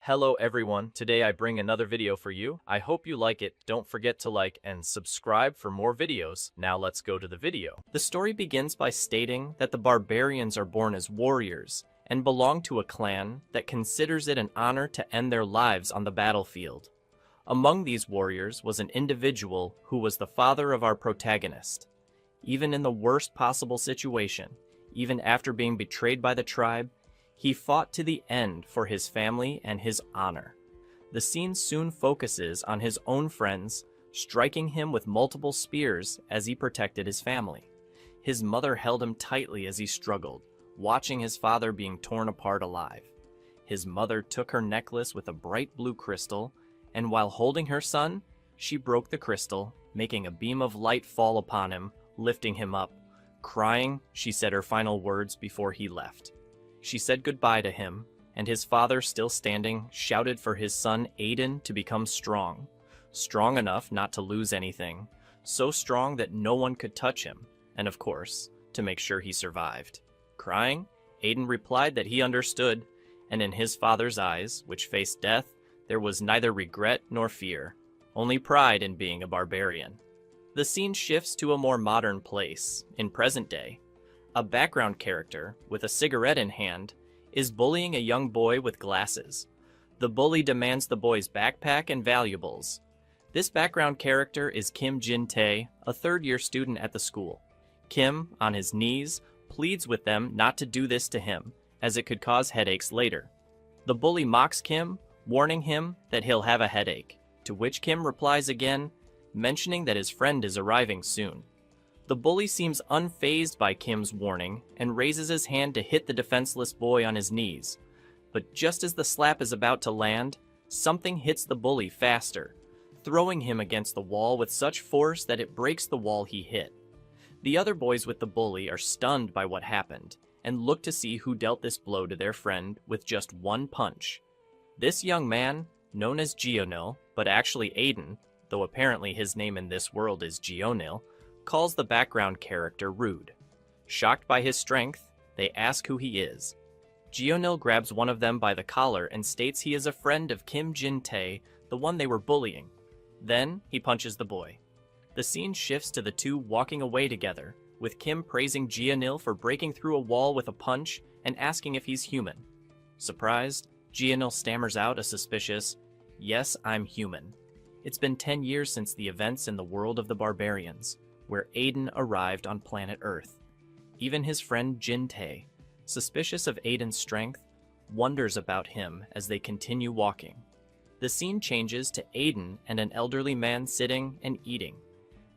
Hello everyone, today I bring another video for you. I hope you like it. Don't forget to like and subscribe for more videos. Now let's go to the video. The story begins by stating that the barbarians are born as warriors and belong to a clan that considers it an honor to end their lives on the battlefield. Among these warriors was an individual who was the father of our protagonist. Even in the worst possible situation, even after being betrayed by the tribe, he fought to the end for his family and his honor. The scene soon focuses on his own friends, striking him with multiple spears as he protected his family. His mother held him tightly as he struggled, watching his father being torn apart alive. His mother took her necklace with a bright blue crystal, and while holding her son, she broke the crystal, making a beam of light fall upon him, lifting him up. Crying, she said her final words before he left. She said goodbye to him, and his father, still standing, shouted for his son Aiden to become strong. Strong enough not to lose anything, so strong that no one could touch him, and of course, to make sure he survived. Crying, Aiden replied that he understood, and in his father's eyes, which faced death, there was neither regret nor fear, only pride in being a barbarian. The scene shifts to a more modern place, in present day. A background character, with a cigarette in hand, is bullying a young boy with glasses. The bully demands the boy's backpack and valuables. This background character is Kim Jin-tae, a third-year student at the school. Kim, on his knees, pleads with them not to do this to him, as it could cause headaches later. The bully mocks Kim, warning him that he'll have a headache, to which Kim replies again, mentioning that his friend is arriving soon. The bully seems unfazed by Kim's warning and raises his hand to hit the defenseless boy on his knees. But just as the slap is about to land, something hits the bully faster, throwing him against the wall with such force that it breaks the wall he hit. The other boys with the bully are stunned by what happened and look to see who dealt this blow to their friend with just one punch. This young man, known as Gionil, but actually Aiden, though apparently his name in this world is Gionil, calls the background character rude. Shocked by his strength, they ask who he is. Gionil grabs one of them by the collar and states he is a friend of Kim Jin-tae, the one they were bullying. Then, he punches the boy. The scene shifts to the two walking away together, with Kim praising Gionil for breaking through a wall with a punch and asking if he's human. Surprised, Gionil stammers out a suspicious, "Yes, I'm human." It's been 10 years since the events in the world of the barbarians, where Aiden arrived on planet Earth. Even his friend Jin-tae, suspicious of Aiden's strength, wonders about him as they continue walking. The scene changes to Aiden and an elderly man sitting and eating.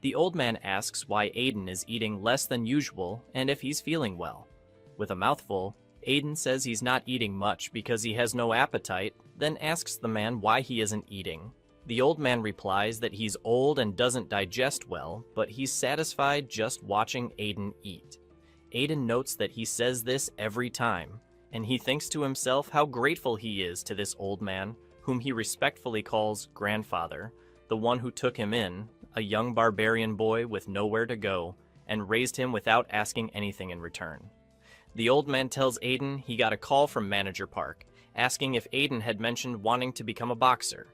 The old man asks why Aiden is eating less than usual and if he's feeling well. With a mouthful, Aiden says he's not eating much because he has no appetite, then asks the man why he isn't eating. The old man replies that he's old and doesn't digest well, but he's satisfied just watching Aiden eat. Aiden notes that he says this every time, and he thinks to himself how grateful he is to this old man, whom he respectfully calls grandfather, the one who took him in, a young barbarian boy with nowhere to go, and raised him without asking anything in return. The old man tells Aiden he got a call from Manager Park, asking if Aiden had mentioned wanting to become a boxer.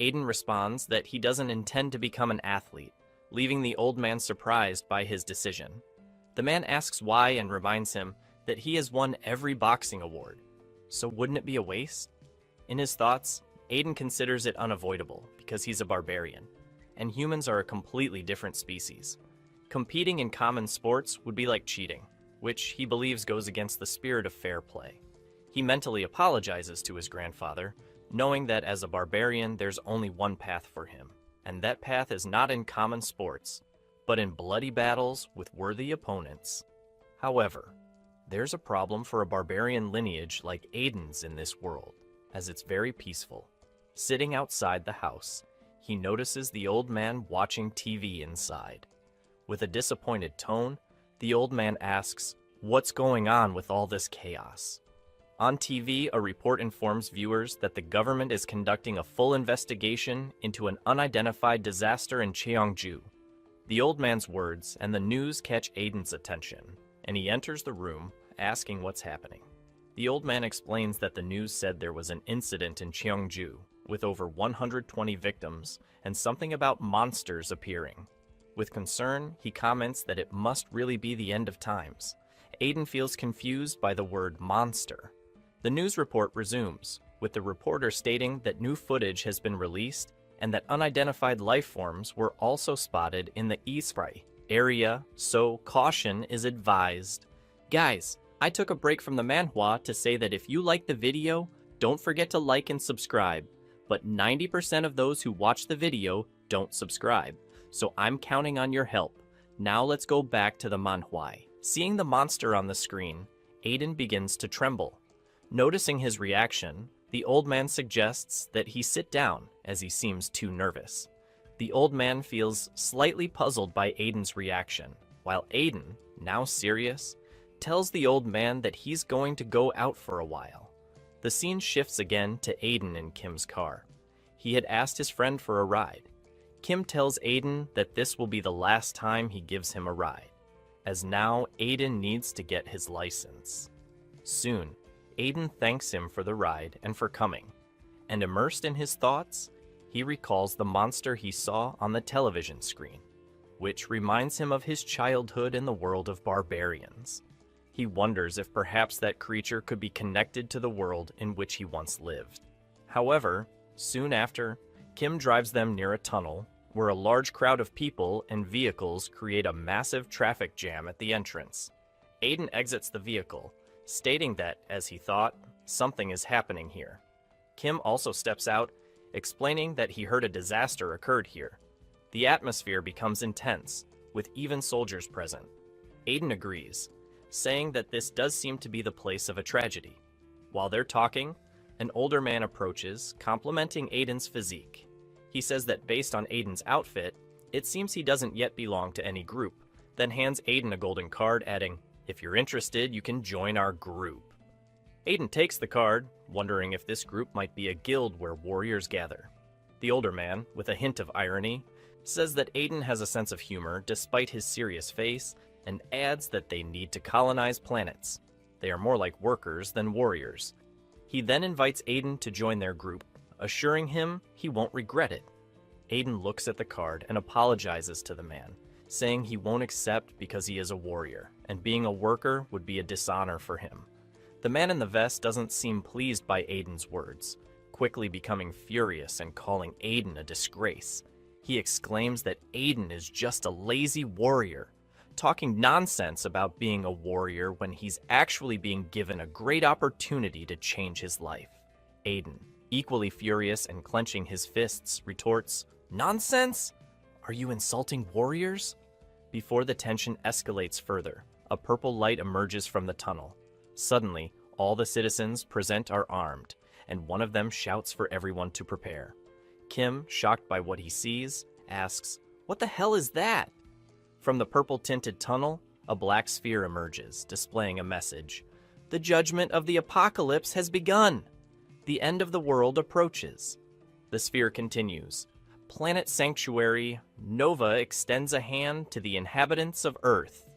Aiden responds that he doesn't intend to become an athlete, leaving the old man surprised by his decision. The man asks why and reminds him that he has won every boxing award. So wouldn't it be a waste? In his thoughts, Aiden considers it unavoidable because he's a barbarian, and humans are a completely different species. Competing in common sports would be like cheating, which he believes goes against the spirit of fair play. He mentally apologizes to his grandfather, knowing that as a barbarian there's only one path for him, and that path is not in common sports, but in bloody battles with worthy opponents. However, there's a problem for a barbarian lineage like Aiden's in this world, as it's very peaceful. Sitting outside the house, he notices the old man watching TV inside. With a disappointed tone, the old man asks, "What's going on with all this chaos?" On TV, a report informs viewers that the government is conducting a full investigation into an unidentified disaster in Cheongju. The old man's words and the news catch Aiden's attention, and he enters the room, asking what's happening. The old man explains that the news said there was an incident in Cheongju with over 120 victims and something about monsters appearing. With concern, he comments that it must really be the end of times. Aiden feels confused by the word monster. The news report resumes, with the reporter stating that new footage has been released and that unidentified life forms were also spotted in the Eastray area, so caution is advised. Guys, I took a break from the manhwa to say that if you like the video, don't forget to like and subscribe, but 90% of those who watch the video don't subscribe, so I'm counting on your help. Now let's go back to the manhwa. Seeing the monster on the screen, Aiden begins to tremble. Noticing his reaction, the old man suggests that he sit down as he seems too nervous. The old man feels slightly puzzled by Aiden's reaction, while Aiden, now serious, tells the old man that he's going to go out for a while. The scene shifts again to Aiden in Kim's car. He had asked his friend for a ride. Kim tells Aiden that this will be the last time he gives him a ride, as now Aiden needs to get his license. Soon, Aiden thanks him for the ride and for coming, and immersed in his thoughts, he recalls the monster he saw on the television screen, which reminds him of his childhood in the world of barbarians. He wonders if perhaps that creature could be connected to the world in which he once lived. However, soon after, Kim drives them near a tunnel where a large crowd of people and vehicles create a massive traffic jam at the entrance. Aiden exits the vehicle, stating that, as he thought, something is happening here. Kim also steps out, explaining that he heard a disaster occurred here. The atmosphere becomes intense, with even soldiers present. Aiden agrees, saying that this does seem to be the place of a tragedy. While they're talking, an older man approaches, complimenting Aiden's physique. He says that based on Aiden's outfit, it seems he doesn't yet belong to any group, then hands Aiden a golden card, adding, "If you're interested, you can join our group." Aiden takes the card, wondering if this group might be a guild where warriors gather. The older man, with a hint of irony, says that Aiden has a sense of humor despite his serious face, and adds that they need to colonize planets. They are more like workers than warriors. He then invites Aiden to join their group, assuring him he won't regret it. Aiden looks at the card and apologizes to the man, saying he won't accept because he is a warrior, and being a worker would be a dishonor for him. The man in the vest doesn't seem pleased by Aiden's words, quickly becoming furious and calling Aiden a disgrace. He exclaims that Aiden is just a lazy warrior, talking nonsense about being a warrior when he's actually being given a great opportunity to change his life. Aiden, equally furious and clenching his fists, retorts, "Nonsense? Are you insulting warriors?" Before the tension escalates further, a purple light emerges from the tunnel. Suddenly, all the citizens present are armed, and one of them shouts for everyone to prepare. Kim, shocked by what he sees, asks, "What the hell is that?" From the purple-tinted tunnel, a black sphere emerges, displaying a message. "The judgment of the apocalypse has begun. The end of the world approaches." The sphere continues. "Planet Sanctuary, Nova extends a hand to the inhabitants of Earth."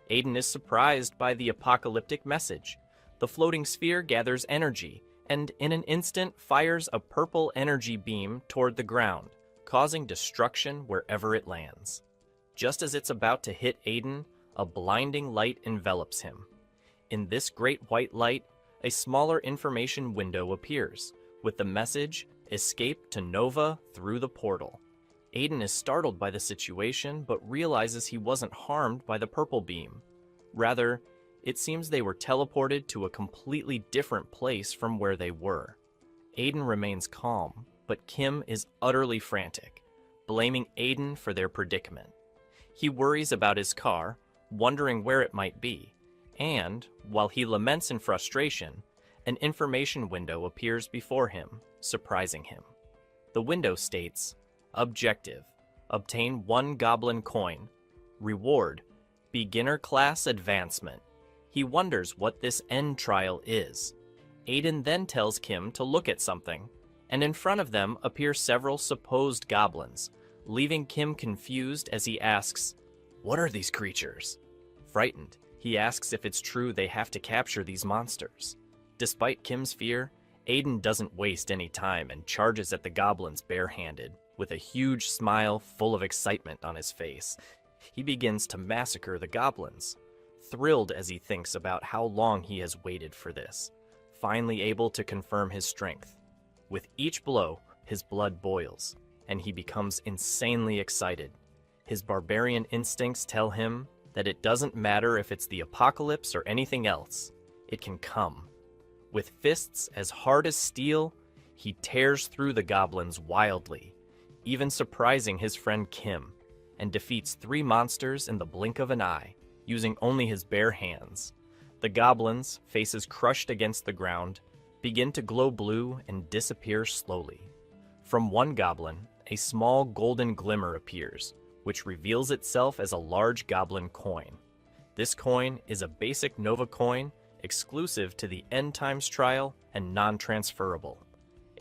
Aiden is surprised by the apocalyptic message. The floating sphere gathers energy, and in an instant fires a purple energy beam toward the ground, causing destruction wherever it lands. Just as it's about to hit Aiden, a blinding light envelops him. In this great white light, a smaller information window appears, with the message, "Escape to Nova through the portal." Aiden is startled by the situation, but realizes he wasn't harmed by the purple beam. Rather, it seems they were teleported to a completely different place from where they were. Aiden remains calm, but Kim is utterly frantic, blaming Aiden for their predicament. He worries about his car, wondering where it might be, and, while he laments in frustration, an information window appears before him, surprising him. The window states, "Objective: obtain 1 Goblin coin. Reward: beginner class advancement." He wonders what this end trial is. Aiden then tells Kim to look at something, and in front of them appear several supposed goblins, leaving Kim confused as he asks, "What are these creatures?" Frightened, he asks if it's true they have to capture these monsters. Despite Kim's fear, Aiden doesn't waste any time and charges at the goblins barehanded, with a huge smile full of excitement on his face. He begins to massacre the goblins, thrilled as he thinks about how long he has waited for this, finally able to confirm his strength. With each blow, his blood boils, and he becomes insanely excited. His barbarian instincts tell him that it doesn't matter if it's the apocalypse or anything else, it can come. With fists as hard as steel, he tears through the goblins wildly, even surprising his friend Kim, and defeats 3 monsters in the blink of an eye, using only his bare hands. The goblins, faces crushed against the ground, begin to glow blue and disappear slowly. From one goblin, a small golden glimmer appears, which reveals itself as a large goblin coin. This coin is a basic Nova coin, exclusive to the End Times trial and non-transferable.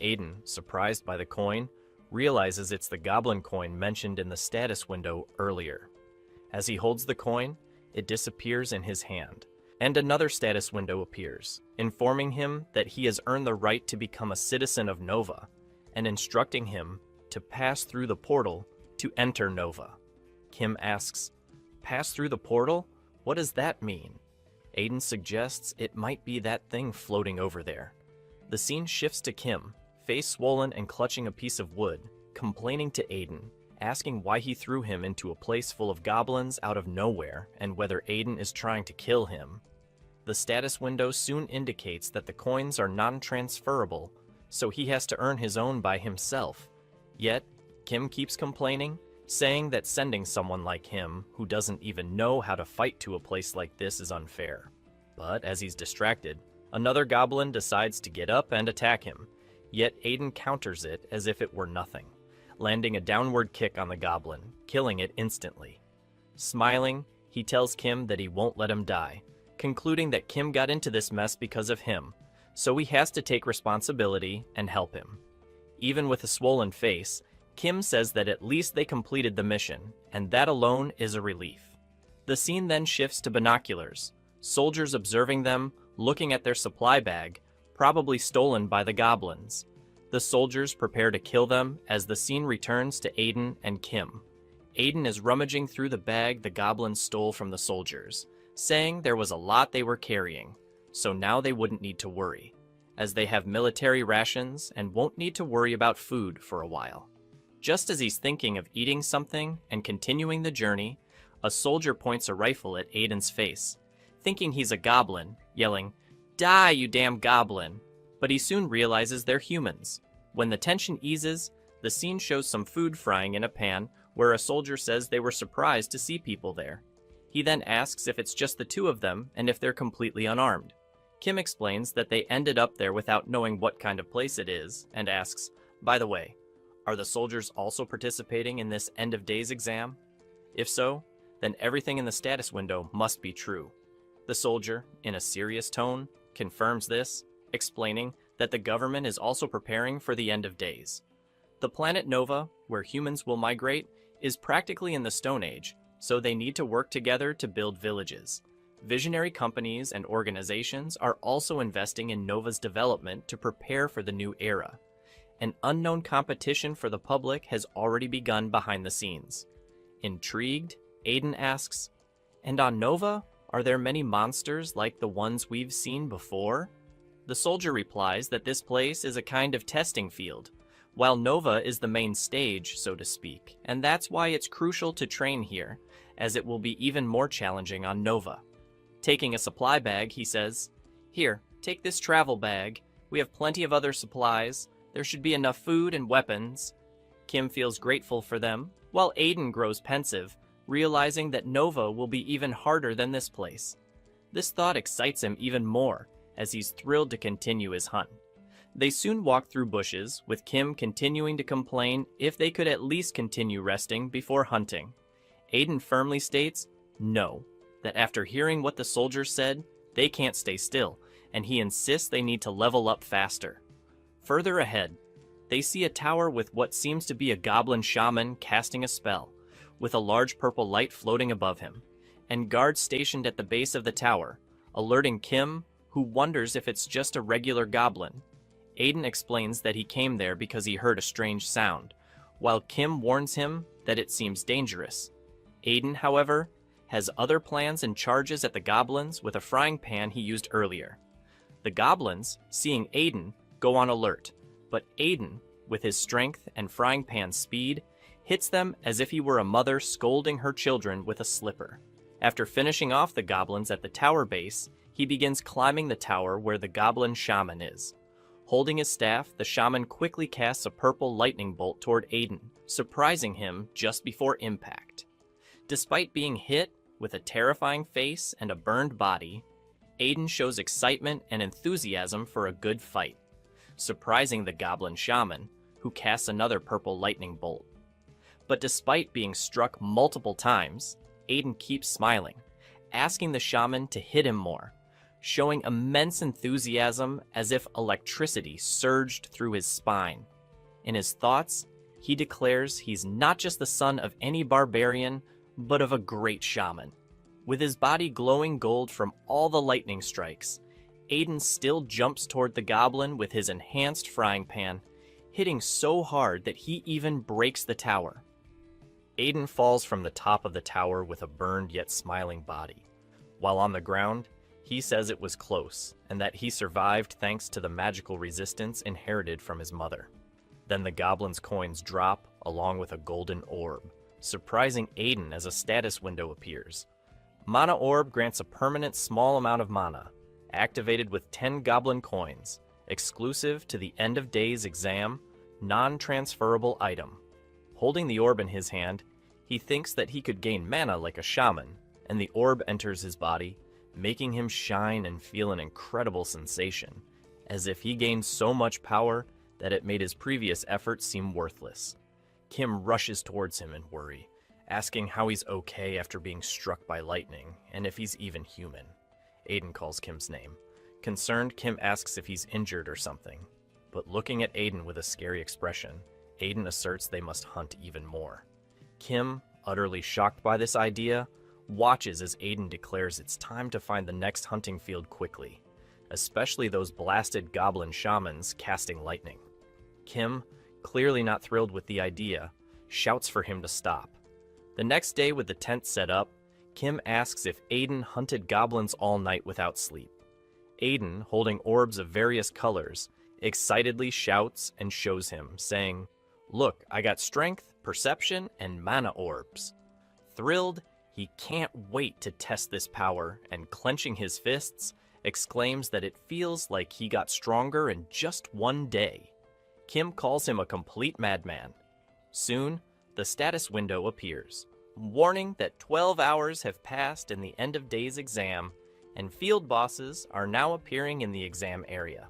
Aiden, surprised by the coin, realizes it's the goblin coin mentioned in the status window earlier. As he holds the coin, it disappears in his hand, and another status window appears, informing him that he has earned the right to become a citizen of Nova, and instructing him to pass through the portal to enter Nova. Kim asks, "Pass through the portal? What does that mean?" Aiden suggests it might be that thing floating over there. The scene shifts to Kim, face swollen and clutching a piece of wood, complaining to Aiden, asking why he threw him into a place full of goblins out of nowhere and whether Aiden is trying to kill him. The status window soon indicates that the coins are non-transferable, so he has to earn his own by himself. Yet, Kim keeps complaining, saying that sending someone like him, who doesn't even know how to fight to a place like this, is unfair. But as he's distracted, another goblin decides to get up and attack him, yet Aiden counters it as if it were nothing, landing a downward kick on the goblin, killing it instantly. Smiling, he tells Kim that he won't let him die, concluding that Kim got into this mess because of him, so he has to take responsibility and help him. Even with a swollen face, Kim says that at least they completed the mission, and that alone is a relief. The scene then shifts to binoculars, soldiers observing them, looking at their supply bag, probably stolen by the goblins. The soldiers prepare to kill them as the scene returns to Aiden and Kim. Aiden is rummaging through the bag the goblins stole from the soldiers, saying there was a lot they were carrying, so now they wouldn't need to worry, as they have military rations and won't need to worry about food for a while. Just as he's thinking of eating something and continuing the journey, a soldier points a rifle at Aiden's face, thinking he's a goblin, yelling, "Die, you damn goblin!" But he soon realizes they're humans. When the tension eases, the scene shows some food frying in a pan where a soldier says they were surprised to see people there. He then asks if it's just the two of them and if they're completely unarmed. Kim explains that they ended up there without knowing what kind of place it is, and asks, "By the way, are the soldiers also participating in this end of days exam? If so, then everything in the status window must be true." The soldier, in a serious tone, confirms this, explaining that the government is also preparing for the end of days. The planet Nova, where humans will migrate, is practically in the Stone Age, so they need to work together to build villages. Visionary companies and organizations are also investing in Nova's development to prepare for the new era. An unknown competition for the public has already begun behind the scenes. Intrigued, Aiden asks, "And on Nova, are there many monsters like the ones we've seen before?" The soldier replies that this place is a kind of testing field, while Nova is the main stage, so to speak, and that's why it's crucial to train here, as it will be even more challenging on Nova. Taking a supply bag, he says, "Here, take this travel bag. We have plenty of other supplies. There should be enough food and weapons." Kim feels grateful for them, while Aiden grows pensive, realizing that Nova will be even harder than this place. This thought excites him even more, as he's thrilled to continue his hunt. They soon walk through bushes, with Kim continuing to complain if they could at least continue resting before hunting. Aiden firmly states no, that after hearing what the soldiers said, they can't stay still, and he insists they need to level up faster. Further ahead, they see a tower with what seems to be a goblin shaman casting a spell, with a large purple light floating above him, and guards stationed at the base of the tower, alerting Kim who wonders if it's just a regular goblin. Aiden explains that he came there because he heard a strange sound, while Kim warns him that it seems dangerous. Aiden, however, has other plans and charges at the goblins with a frying pan he used earlier. The goblins, seeing Aiden, go on alert, but Aiden, with his strength and frying pan speed, hits them as if he were a mother scolding her children with a slipper. After finishing off the goblins at the tower base, he begins climbing the tower where the goblin shaman is. Holding his staff, the shaman quickly casts a purple lightning bolt toward Aiden, surprising him just before impact. Despite being hit with a terrifying face and a burned body, Aiden shows excitement and enthusiasm for a good fight, surprising the goblin shaman, who casts another purple lightning bolt. But despite being struck multiple times, Aiden keeps smiling, asking the shaman to hit him more, showing immense enthusiasm as if electricity surged through his spine. In his thoughts, he declares he's not just the son of any barbarian, but of a great shaman. With his body glowing gold from all the lightning strikes, Aiden still jumps toward the goblin with his enhanced frying pan, hitting so hard that he even breaks the tower. Aiden falls from the top of the tower with a burned yet smiling body. While on the ground, he says it was close, and that he survived thanks to the magical resistance inherited from his mother. Then the goblin's coins drop, along with a golden orb, surprising Aiden as a status window appears. Mana Orb grants a permanent small amount of mana, activated with 10 goblin coins, exclusive to the end of days exam, non-transferable item. Holding the orb in his hand, he thinks that he could gain mana like a shaman, and the orb enters his body, making him shine and feel an incredible sensation, as if he gained so much power that it made his previous efforts seem worthless. Kim rushes towards him in worry, asking how he's okay after being struck by lightning, and if he's even human. Aiden calls Kim's name. Concerned, Kim asks if he's injured or something, but looking at Aiden with a scary expression, Aiden asserts they must hunt even more. Kim, utterly shocked by this idea, watches as Aiden declares it's time to find the next hunting field quickly, especially those blasted goblin shamans casting lightning. Kim, clearly not thrilled with the idea, shouts for him to stop. The next day with the tent set up, Kim asks if Aiden hunted goblins all night without sleep. Aiden, holding orbs of various colors, excitedly shouts and shows him, saying, "Look, I got strength, perception, and mana orbs." Thrilled, he can't wait to test this power, and clenching his fists, exclaims that it feels like he got stronger in just one day. Kim calls him a complete madman. Soon, the status window appears, warning that 12 hours have passed in the end of day's exam, and field bosses are now appearing in the exam area.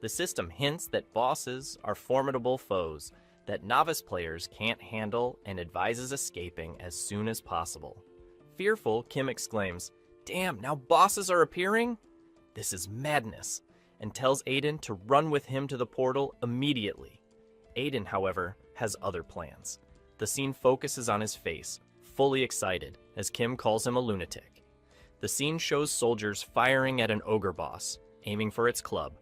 The system hints that bosses are formidable foes that novice players can't handle and advises escaping as soon as possible. Fearful, Kim exclaims, "Damn, now bosses are appearing? This is madness," and tells Aiden to run with him to the portal immediately. Aiden, however, has other plans. The scene focuses on his face, fully excited, as Kim calls him a lunatic. The scene shows soldiers firing at an ogre boss, aiming for its club,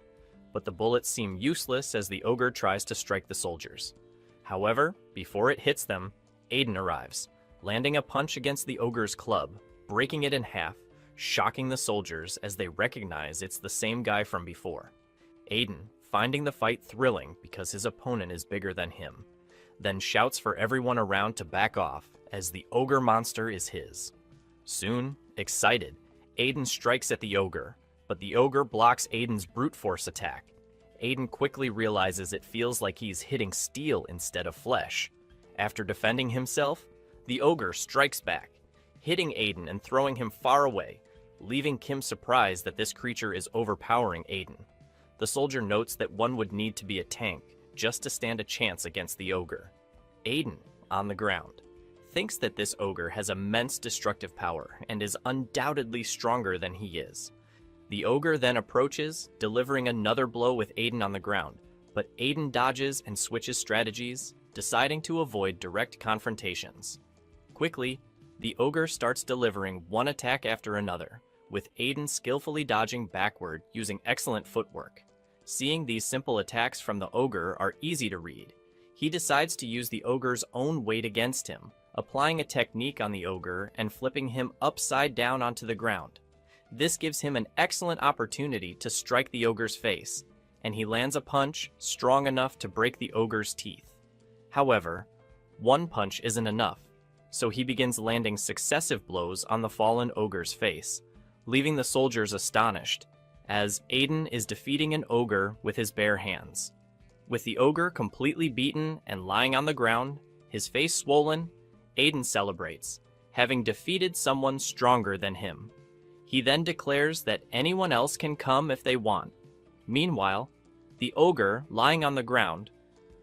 but the bullets seem useless as the ogre tries to strike the soldiers. However, before it hits them, Aiden arrives, landing a punch against the ogre's club, breaking it in half, shocking the soldiers as they recognize it's the same guy from before. Aiden, finding the fight thrilling because his opponent is bigger than him, then shouts for everyone around to back off as the ogre monster is his. Soon, excited, Aiden strikes at the ogre, but the ogre blocks Aiden's brute force attack. Aiden quickly realizes it feels like he's hitting steel instead of flesh. After defending himself, the ogre strikes back, hitting Aiden and throwing him far away, leaving Kim surprised that this creature is overpowering Aiden. The soldier notes that one would need to be a tank just to stand a chance against the ogre. Aiden, on the ground, thinks that this ogre has immense destructive power and is undoubtedly stronger than he is. The ogre then approaches, delivering another blow with Aiden on the ground, but Aiden dodges and switches strategies, deciding to avoid direct confrontations. Quickly, the ogre starts delivering one attack after another, with Aiden skillfully dodging backward using excellent footwork. Seeing these simple attacks from the ogre are easy to read, he decides to use the ogre's own weight against him, applying a technique on the ogre and flipping him upside down onto the ground. This gives him an excellent opportunity to strike the ogre's face, and he lands a punch strong enough to break the ogre's teeth. However, one punch isn't enough, so he begins landing successive blows on the fallen ogre's face, leaving the soldiers astonished, as Aiden is defeating an ogre with his bare hands. With the ogre completely beaten and lying on the ground, his face swollen, Aiden celebrates, having defeated someone stronger than him. He then declares that anyone else can come if they want. Meanwhile, the ogre, lying on the ground,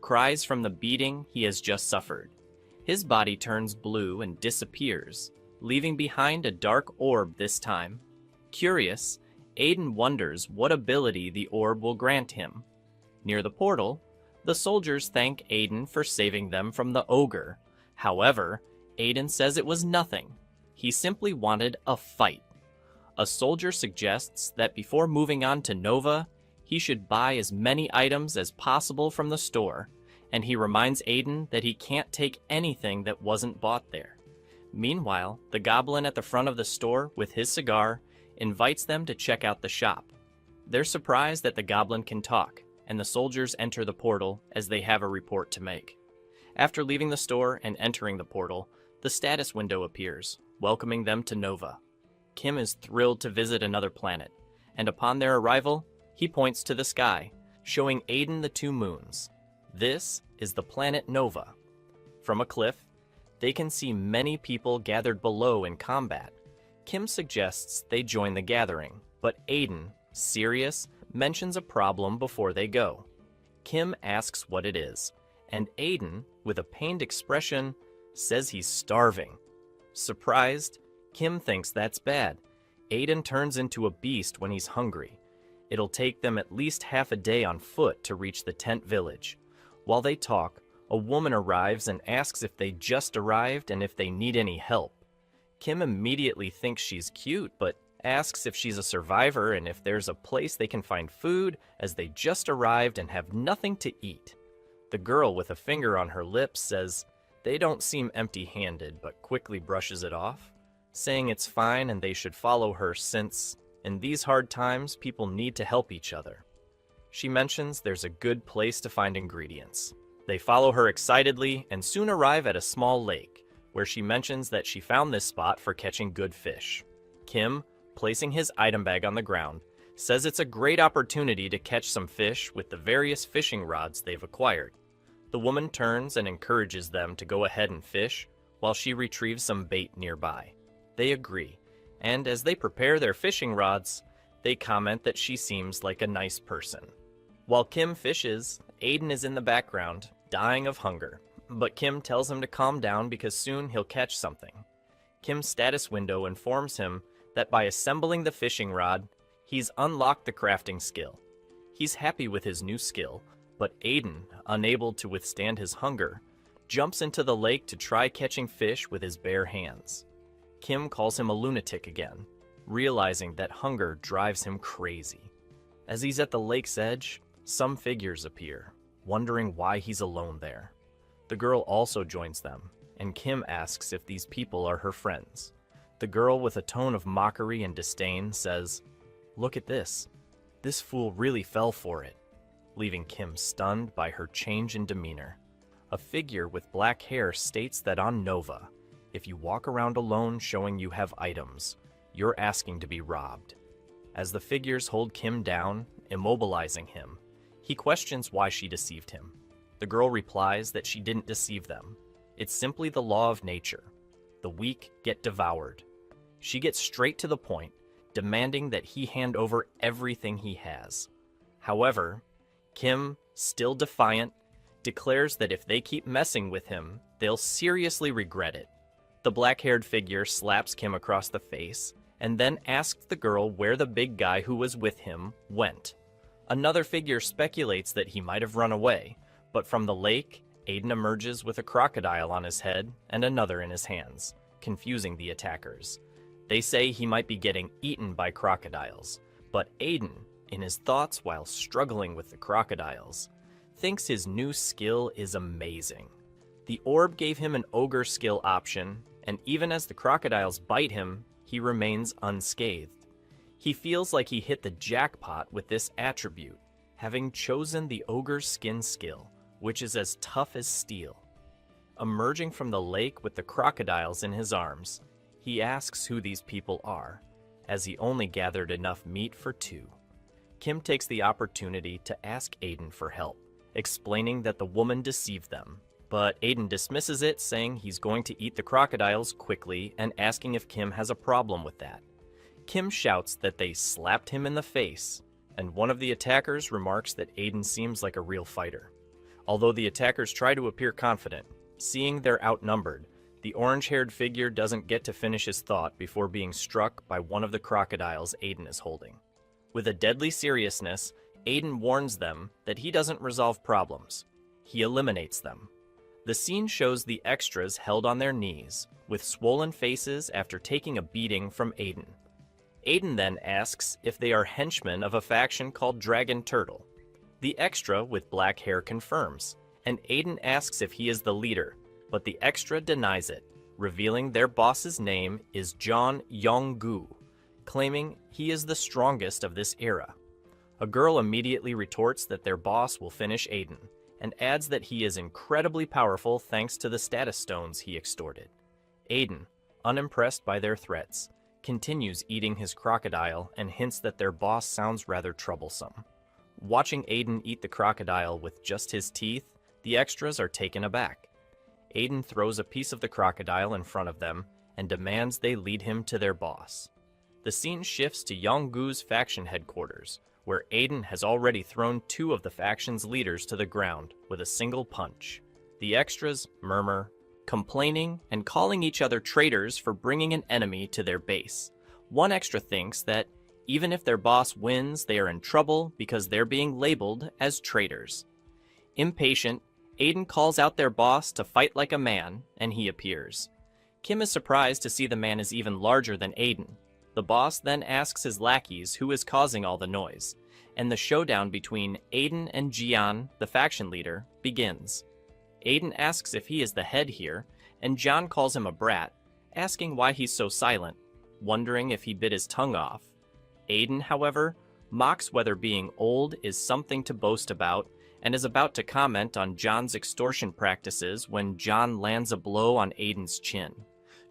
cries from the beating he has just suffered. His body turns blue and disappears, leaving behind a dark orb this time. Curious, Aiden wonders what ability the orb will grant him. Near the portal, the soldiers thank Aiden for saving them from the ogre. However, Aiden says it was nothing. He simply wanted a fight. A soldier suggests that before moving on to Nova, he should buy as many items as possible from the store, and he reminds Aiden that he can't take anything that wasn't bought there. Meanwhile, the goblin at the front of the store with his cigar invites them to check out the shop. They're surprised that the goblin can talk, and the soldiers enter the portal as they have a report to make. After leaving the store and entering the portal, the status window appears, welcoming them to Nova. Kim is thrilled to visit another planet, and upon their arrival, he points to the sky, showing Aiden the two moons. This is the planet Nova. From a cliff, they can see many people gathered below in combat. Kim suggests they join the gathering, but Aiden, serious, mentions a problem before they go. Kim asks what it is, and Aiden, with a pained expression, says he's starving. Surprised, Kim thinks that's bad. Aiden turns into a beast when he's hungry. It'll take them at least half a day on foot to reach the tent village. While they talk, a woman arrives and asks if they just arrived and if they need any help. Kim immediately thinks she's cute, but asks if she's a survivor and if there's a place they can find food, as they just arrived and have nothing to eat. The girl with a finger on her lips says they don't seem empty-handed, but quickly brushes it off, saying it's fine and they should follow her since, in these hard times, people need to help each other. She mentions there's a good place to find ingredients. They follow her excitedly and soon arrive at a small lake, where she mentions that she found this spot for catching good fish. Kim, placing his item bag on the ground, says it's a great opportunity to catch some fish with the various fishing rods they've acquired. The woman turns and encourages them to go ahead and fish, while she retrieves some bait nearby. They agree, and as they prepare their fishing rods, they comment that she seems like a nice person. While Kim fishes, Aiden is in the background, dying of hunger, but Kim tells him to calm down because soon he'll catch something. Kim's status window informs him that by assembling the fishing rod, he's unlocked the crafting skill. He's happy with his new skill, but Aiden, unable to withstand his hunger, jumps into the lake to try catching fish with his bare hands. Kim calls him a lunatic again, realizing that hunger drives him crazy. As he's at the lake's edge, some figures appear, wondering why he's alone there. The girl also joins them, and Kim asks if these people are her friends. The girl, with a tone of mockery and disdain, says, "Look at this. This fool really fell for it," leaving Kim stunned by her change in demeanor. A figure with black hair states that on Nova, if you walk around alone showing you have items, you're asking to be robbed. As the figures hold Kim down, immobilizing him, he questions why she deceived him. The girl replies that she didn't deceive them. It's simply the law of nature. The weak get devoured. She gets straight to the point, demanding that he hand over everything he has. However, Kim, still defiant, declares that if they keep messing with him, they'll seriously regret it. The black-haired figure slaps Kim across the face, and then asks the girl where the big guy who was with him went. Another figure speculates that he might have run away, but from the lake, Aiden emerges with a crocodile on his head and another in his hands, confusing the attackers. They say he might be getting eaten by crocodiles, but Aiden, in his thoughts while struggling with the crocodiles, thinks his new skill is amazing. The orb gave him an ogre skill option, and even as the crocodiles bite him, he remains unscathed. He feels like he hit the jackpot with this attribute, having chosen the ogre skin skill, which is as tough as steel. Emerging from the lake with the crocodiles in his arms, he asks who these people are, as he only gathered enough meat for 2. Kim takes the opportunity to ask Aiden for help, explaining that the woman deceived them, but Aiden dismisses it, saying he's going to eat the crocodiles quickly and asking if Kim has a problem with that. Kim shouts that they slapped him in the face, and one of the attackers remarks that Aiden seems like a real fighter. Although the attackers try to appear confident, seeing they're outnumbered, the orange-haired figure doesn't get to finish his thought before being struck by one of the crocodiles Aiden is holding. With a deadly seriousness, Aiden warns them that he doesn't resolve problems. He eliminates them. The scene shows the extras held on their knees, with swollen faces after taking a beating from Aiden. Aiden then asks if they are henchmen of a faction called Dragon Turtle. The extra with black hair confirms, and Aiden asks if he is the leader, but the extra denies it, revealing their boss's name is John Yong-gu, claiming he is the strongest of this era. A girl immediately retorts that their boss will finish Aiden, and adds that he is incredibly powerful thanks to the status stones he extorted. Aiden, unimpressed by their threats, continues eating his crocodile and hints that their boss sounds rather troublesome. Watching Aiden eat the crocodile with just his teeth, the extras are taken aback. Aiden throws a piece of the crocodile in front of them and demands they lead him to their boss. The scene shifts to Yong-gu's faction headquarters, where Aiden has already thrown 2 of the faction's leaders to the ground with a single punch. The extras murmur, complaining and calling each other traitors for bringing an enemy to their base. One extra thinks that even if their boss wins, they are in trouble because they're being labeled as traitors. Impatient, Aiden calls out their boss to fight like a man, and he appears. Kim is surprised to see the man is even larger than Aiden. The boss then asks his lackeys who is causing all the noise, and the showdown between Aiden and Jian, the faction leader, begins. Aiden asks if he is the head here, and John calls him a brat, asking why he's so silent, wondering if he bit his tongue off. Aiden, however, mocks whether being old is something to boast about, and is about to comment on John's extortion practices when John lands a blow on Aiden's chin.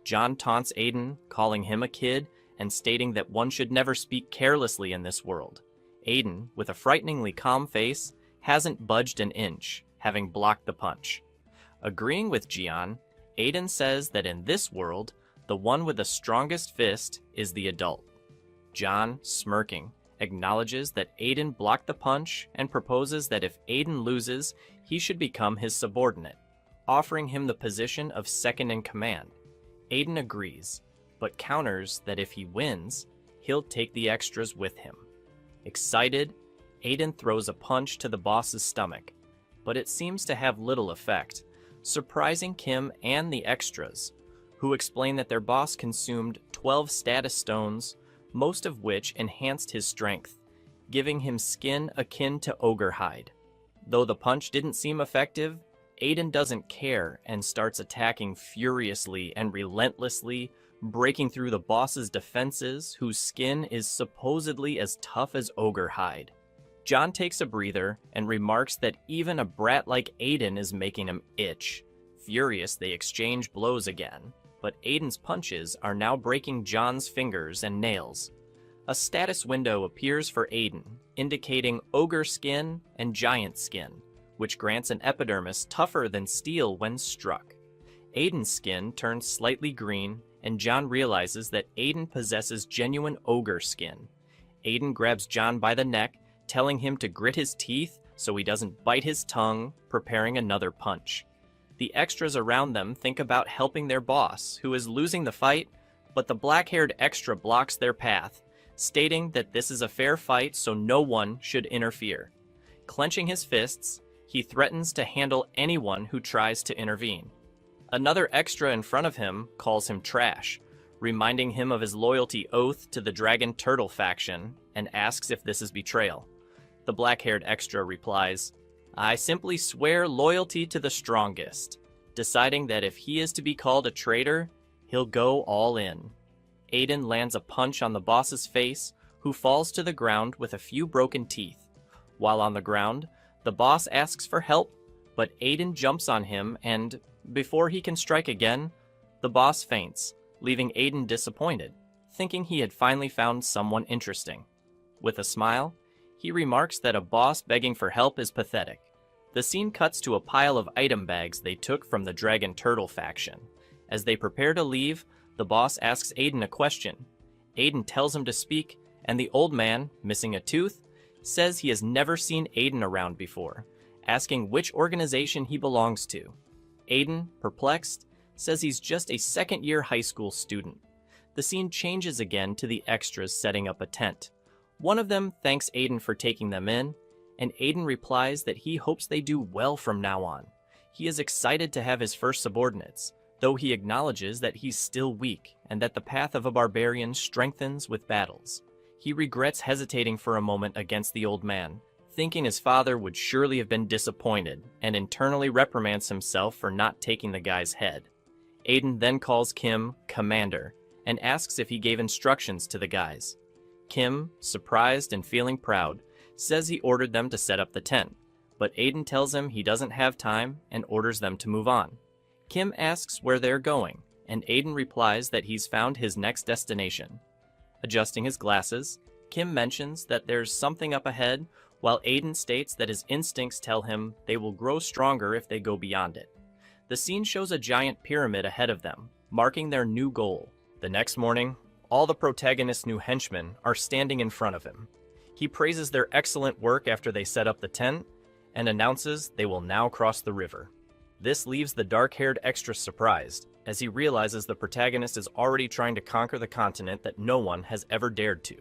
John taunts Aiden, calling him a kid, and stating that one should never speak carelessly in this world. Aiden, with a frighteningly calm face, hasn't budged an inch, having blocked the punch. Agreeing with Jian, Aiden says that in this world, the one with the strongest fist is the adult. John, smirking, acknowledges that Aiden blocked the punch and proposes that if Aiden loses, he should become his subordinate, offering him the position of second in command. Aiden agrees, but counters that if he wins, he'll take the extras with him. Excited, Aiden throws a punch to the boss's stomach, but it seems to have little effect, surprising Kim and the extras, who explain that their boss consumed 12 status stones, most of which enhanced his strength, giving him skin akin to ogre hide. Though the punch didn't seem effective, Aiden doesn't care and starts attacking furiously and relentlessly, breaking through the boss's defenses, whose skin is supposedly as tough as ogre hide. John takes a breather and remarks that even a brat like Aiden is making him itch. Furious, they exchange blows again, but Aiden's punches are now breaking John's fingers and nails. A status window appears for Aiden, indicating ogre skin and giant skin, which grants an epidermis tougher than steel when struck. Aiden's skin turns slightly green, and John realizes that Aiden possesses genuine ogre skin. Aiden grabs John by the neck, telling him to grit his teeth so he doesn't bite his tongue, preparing another punch. The extras around them think about helping their boss, who is losing the fight, but the black-haired extra blocks their path, stating that this is a fair fight so no one should interfere. Clenching his fists, he threatens to handle anyone who tries to intervene. Another extra in front of him calls him trash, reminding him of his loyalty oath to the Dragon Turtle faction, and asks if this is betrayal. The black-haired extra replies, "I simply swear loyalty to the strongest," deciding that if he is to be called a traitor, he'll go all in. Aiden lands a punch on the boss's face, who falls to the ground with a few broken teeth. While on the ground, the boss asks for help, but Aiden jumps on him and, before he can strike again, the boss faints, leaving Aiden disappointed, thinking he had finally found someone interesting. With a smile, he remarks that a boss begging for help is pathetic. The scene cuts to a pile of item bags they took from the Dragon Turtle faction. As they prepare to leave, the boss asks Aiden a question. Aiden tells him to speak, and the old man, missing a tooth, says he has never seen Aiden around before, asking which organization he belongs to. Aiden, perplexed, says he's just a second-year high school student. The scene changes again to the extras setting up a tent. One of them thanks Aiden for taking them in, and Aiden replies that he hopes they do well from now on. He is excited to have his first subordinates, though he acknowledges that he's still weak and that the path of a barbarian strengthens with battles. He regrets hesitating for a moment against the old man, thinking his father would surely have been disappointed, and internally reprimands himself for not taking the guy's head. Aiden then calls Kim Commander and asks if he gave instructions to the guys. Kim, surprised and feeling proud, says he ordered them to set up the tent, but Aiden tells him he doesn't have time and orders them to move on. Kim asks where they're going, and Aiden replies that he's found his next destination. Adjusting his glasses, Kim mentions that there's something up ahead, while Aiden states that his instincts tell him they will grow stronger if they go beyond it. The scene shows a giant pyramid ahead of them, marking their new goal. The next morning, all the protagonist's new henchmen are standing in front of him. He praises their excellent work after they set up the tent, and announces they will now cross the river. This leaves the dark-haired extra surprised, as he realizes the protagonist is already trying to conquer the continent that no one has ever dared to.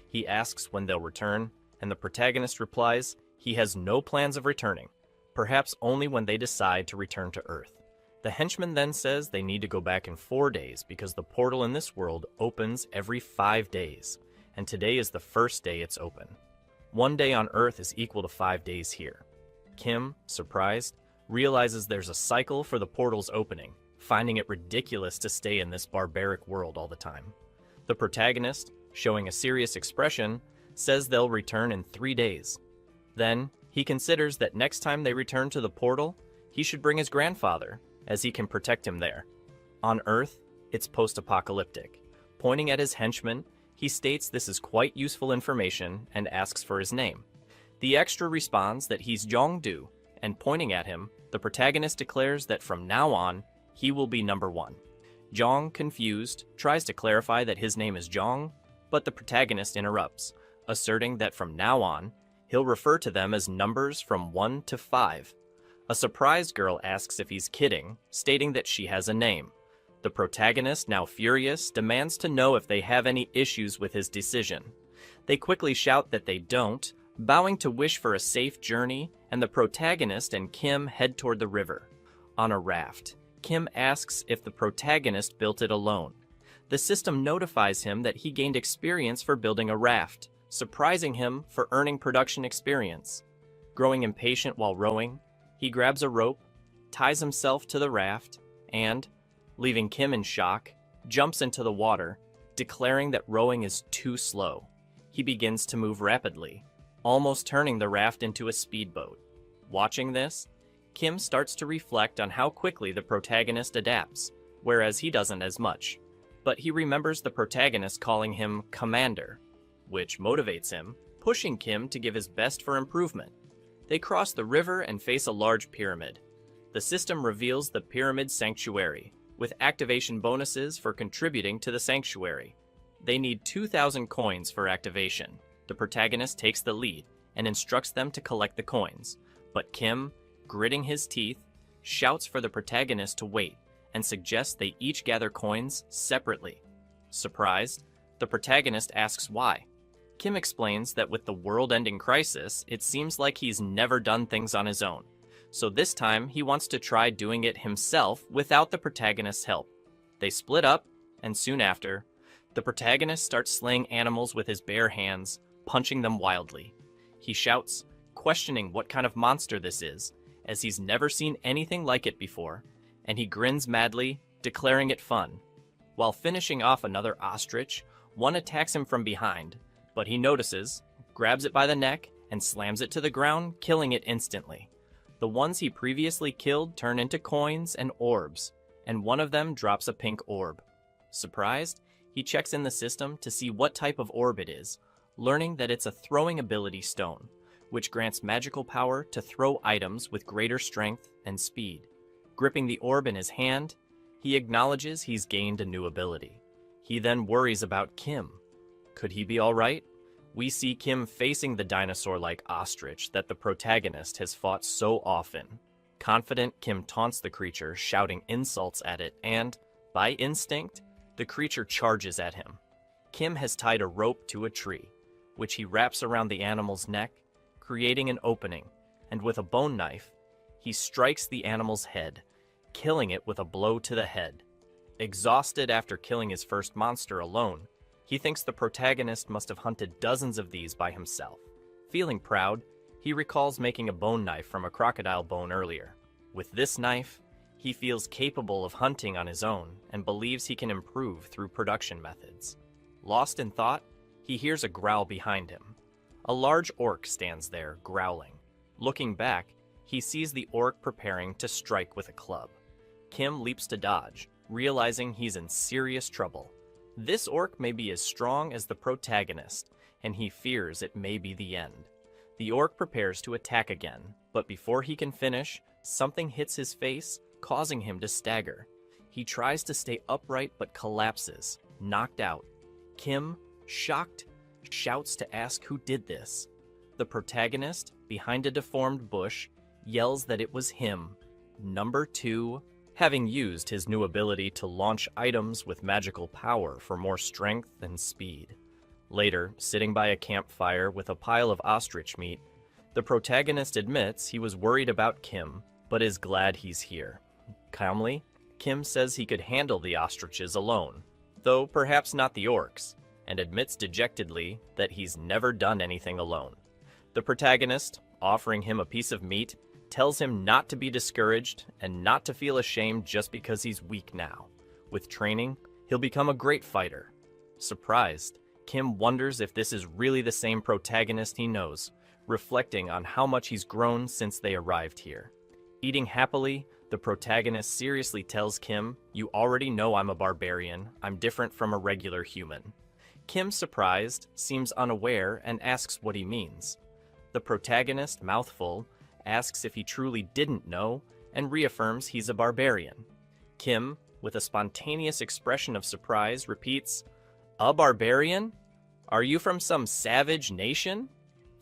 He asks when they'll return, and the protagonist replies he has no plans of returning, perhaps only when they decide to return to Earth. The henchman then says they need to go back in 4 days because the portal in this world opens every 5 days, and today is the first day it's open. 1 day on Earth is equal to 5 days here. Kim, surprised, realizes there's a cycle for the portal's opening, finding it ridiculous to stay in this barbaric world all the time. The protagonist, showing a serious expression, says they'll return in 3 days. Then, he considers that next time they return to the portal, he should bring his grandfather, as he can protect him there. On Earth, it's post-apocalyptic. Pointing at his henchman, he states this is quite useful information and asks for his name. The extra responds that he's Jong-do, and pointing at him, the protagonist declares that from now on, he will be number 1. Jong, confused, tries to clarify that his name is Jong, but the protagonist interrupts, asserting that from now on, he'll refer to them as numbers from 1 to 5. A surprised girl asks if he's kidding, stating that she has a name. The protagonist, now furious, demands to know if they have any issues with his decision. They quickly shout that they don't, bowing to wish for a safe journey, and the protagonist and Kim head toward the river. On a raft, Kim asks if the protagonist built it alone. The system notifies him that he gained experience for building a raft, surprising him for earning production experience. Growing impatient while rowing, he grabs a rope, ties himself to the raft, and, leaving Kim in shock, jumps into the water, declaring that rowing is too slow. He begins to move rapidly, almost turning the raft into a speedboat. Watching this, Kim starts to reflect on how quickly the protagonist adapts, whereas he doesn't as much. But he remembers the protagonist calling him Commander, which motivates him, pushing Kim to give his best for improvement. They cross the river and face a large pyramid. The system reveals the Pyramid Sanctuary, with activation bonuses for contributing to the sanctuary. They need 2,000 coins for activation. The protagonist takes the lead and instructs them to collect the coins, but Kim, gritting his teeth, shouts for the protagonist to wait and suggests they each gather coins separately. Surprised, the protagonist asks why. Kim explains that with the world-ending crisis, it seems like he's never done things on his own. So this time, he wants to try doing it himself without the protagonist's help. They split up, and soon after, the protagonist starts slaying animals with his bare hands, punching them wildly. He shouts, questioning what kind of monster this is, as he's never seen anything like it before, and he grins madly, declaring it fun. While finishing off another ostrich, one attacks him from behind, but he notices, grabs it by the neck, and slams it to the ground, killing it instantly. The ones he previously killed turn into coins and orbs, and one of them drops a pink orb. Surprised, he checks in the system to see what type of orb it is, learning that it's a throwing ability stone, which grants magical power to throw items with greater strength and speed. Gripping the orb in his hand, he acknowledges he's gained a new ability. He then worries about Kim. Could he be alright? We see Kim facing the dinosaur-like ostrich that the protagonist has fought so often. Confident, Kim taunts the creature, shouting insults at it, and, by instinct, the creature charges at him. Kim has tied a rope to a tree, which he wraps around the animal's neck, creating an opening, and with a bone knife, he strikes the animal's head, killing it with a blow to the head. Exhausted after killing his first monster alone, he thinks the protagonist must have hunted dozens of these by himself. Feeling proud, he recalls making a bone knife from a crocodile bone earlier. With this knife, he feels capable of hunting on his own and believes he can improve through production methods. Lost in thought, he hears a growl behind him. A large orc stands there, growling. Looking back, he sees the orc preparing to strike with a club. Kim leaps to dodge, realizing he's in serious trouble. This orc may be as strong as the protagonist, and he fears it may be the end. The orc prepares to attack again, but before he can finish, something hits his face, causing him to stagger. He tries to stay upright but collapses, knocked out. Kim, shocked, shouts to ask who did this. The protagonist, behind a deformed bush, yells that it was him, number 2, having used his new ability to launch items with magical power for more strength and speed. Later, sitting by a campfire with a pile of ostrich meat, the protagonist admits he was worried about Kim, but is glad he's here. Calmly, Kim says he could handle the ostriches alone, though perhaps not the orcs, and admits dejectedly that he's never done anything alone. The protagonist, offering him a piece of meat, tells him not to be discouraged and not to feel ashamed just because he's weak now. With training, he'll become a great fighter. Surprised, Kim wonders if this is really the same protagonist he knows, reflecting on how much he's grown since they arrived here. Eating happily, the protagonist seriously tells Kim, "You already know I'm a barbarian. I'm different from a regular human." Kim, surprised, seems unaware and asks what he means. The protagonist, mouthful, asks if he truly didn't know, and reaffirms he's a barbarian. Kim, with a spontaneous expression of surprise, repeats, "A barbarian? Are you from some savage nation?"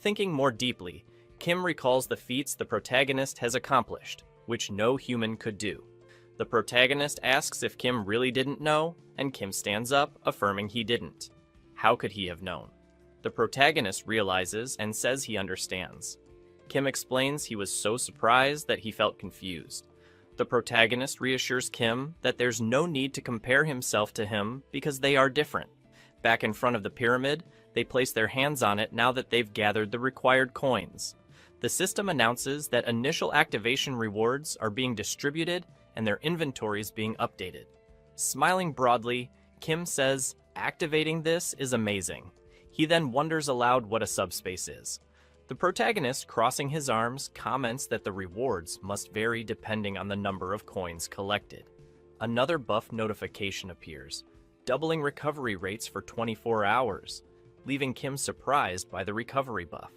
Thinking more deeply, Kim recalls the feats the protagonist has accomplished, which no human could do. The protagonist asks if Kim really didn't know, and Kim stands up, affirming he didn't. How could he have known? The protagonist realizes and says he understands. Kim explains he was so surprised that he felt confused. The protagonist reassures Kim that there's no need to compare himself to him because they are different. Back in front of the pyramid, they place their hands on it now that they've gathered the required coins. The system announces that initial activation rewards are being distributed and their inventories being updated. Smiling broadly, Kim says, "Activating this is amazing." He then wonders aloud what a subspace is. The protagonist, crossing his arms, comments that the rewards must vary depending on the number of coins collected. Another buff notification appears, doubling recovery rates for 24 hours, leaving Kim surprised by the recovery buff.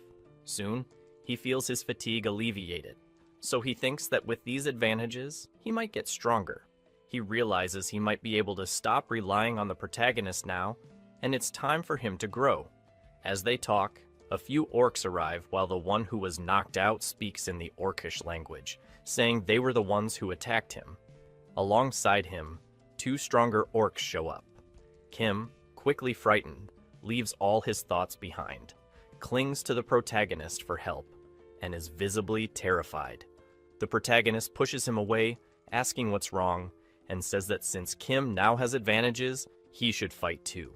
Soon, he feels his fatigue alleviated, so he thinks that with these advantages, he might get stronger. He realizes he might be able to stop relying on the protagonist now, and it's time for him to grow. As they talk, a few orcs arrive while the one who was knocked out speaks in the orcish language, saying they were the ones who attacked him. Alongside him, 2 stronger orcs show up. Kim, quickly frightened, leaves all his thoughts behind, clings to the protagonist for help, and is visibly terrified. The protagonist pushes him away, asking what's wrong, and says that since Kim now has advantages, he should fight too.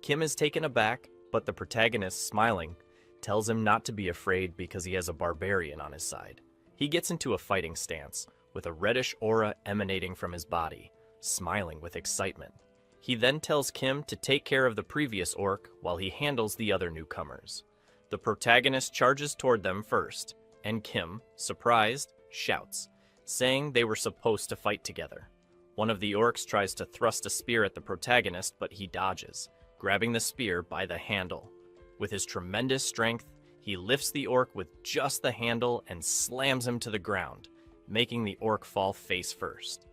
Kim is taken aback, but the protagonist, smiling, tells him not to be afraid because he has a barbarian on his side. He gets into a fighting stance, with a reddish aura emanating from his body, smiling with excitement. He then tells Kim to take care of the previous orc while he handles the other newcomers. The protagonist charges toward them first, and Kim, surprised, shouts, saying they were supposed to fight together. One of the orcs tries to thrust a spear at the protagonist, but he dodges, grabbing the spear by the handle. With his tremendous strength, he lifts the orc with just the handle and slams him to the ground, making the orc fall face first.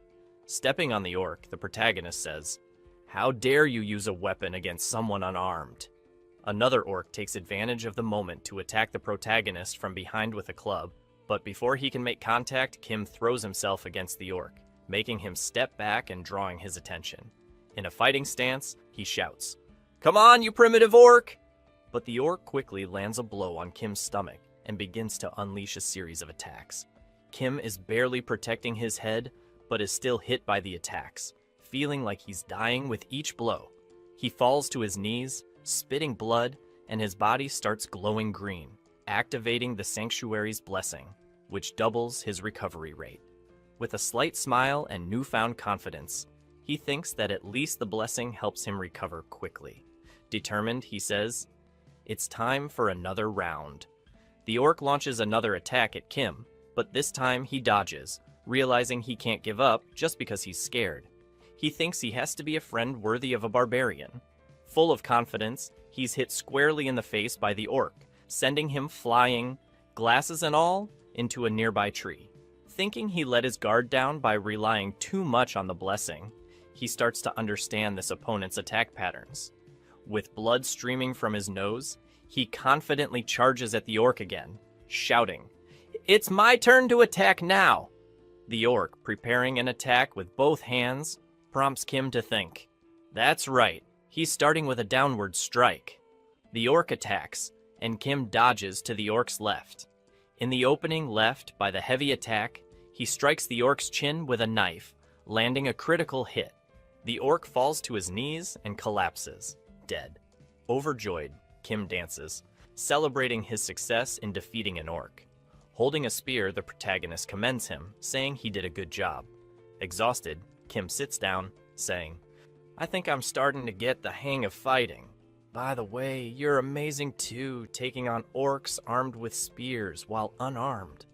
Stepping on the orc, the protagonist says, "How dare you use a weapon against someone unarmed?" Another orc takes advantage of the moment to attack the protagonist from behind with a club, but before he can make contact, Kim throws himself against the orc, making him step back and drawing his attention. In a fighting stance, he shouts, "Come on, you primitive orc!" But the orc quickly lands a blow on Kim's stomach and begins to unleash a series of attacks. Kim is barely protecting his head, but is still hit by the attacks, feeling like he's dying with each blow. He falls to his knees, spitting blood, and his body starts glowing green, activating the sanctuary's blessing, which doubles his recovery rate. With a slight smile and newfound confidence, he thinks that at least the blessing helps him recover quickly. Determined, he says, "It's time for another round." The orc launches another attack at Kim, but this time he dodges, realizing he can't give up just because he's scared. He thinks he has to be a friend worthy of a barbarian. Full of confidence, he's hit squarely in the face by the orc, sending him flying, glasses and all, into a nearby tree. Thinking he let his guard down by relying too much on the blessing, he starts to understand this opponent's attack patterns. With blood streaming from his nose, he confidently charges at the orc again, shouting, "It's my turn to attack now!" The orc, preparing an attack with both hands, prompts Kim to think. That's right, he's starting with a downward strike. The orc attacks, and Kim dodges to the orc's left. In the opening left by the heavy attack, he strikes the orc's chin with a knife, landing a critical hit. The orc falls to his knees and collapses, dead. Overjoyed, Kim dances, celebrating his success in defeating an orc. Holding a spear, the protagonist commends him, saying he did a good job. Exhausted, Kim sits down, saying, "I think I'm starting to get the hang of fighting. By the way, you're amazing too, taking on orcs armed with spears while unarmed."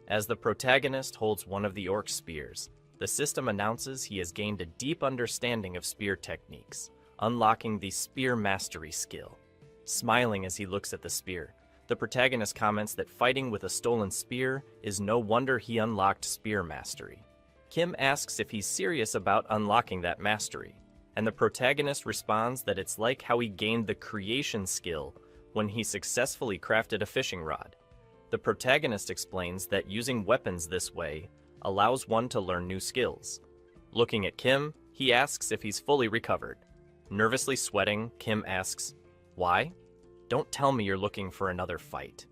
As the protagonist holds one of the orc's spears, the system announces he has gained a deep understanding of spear techniques, unlocking the spear mastery skill. Smiling as he looks at the spear, the protagonist comments that fighting with a stolen spear is no wonder he unlocked spear mastery. Kim asks if he's serious about unlocking that mastery, and the protagonist responds that it's like how he gained the creation skill when he successfully crafted a fishing rod. The protagonist explains that using weapons this way allows one to learn new skills. Looking at Kim, he asks if he's fully recovered. Nervously sweating, Kim asks, "Why?" "Don't tell me you're looking for another fight."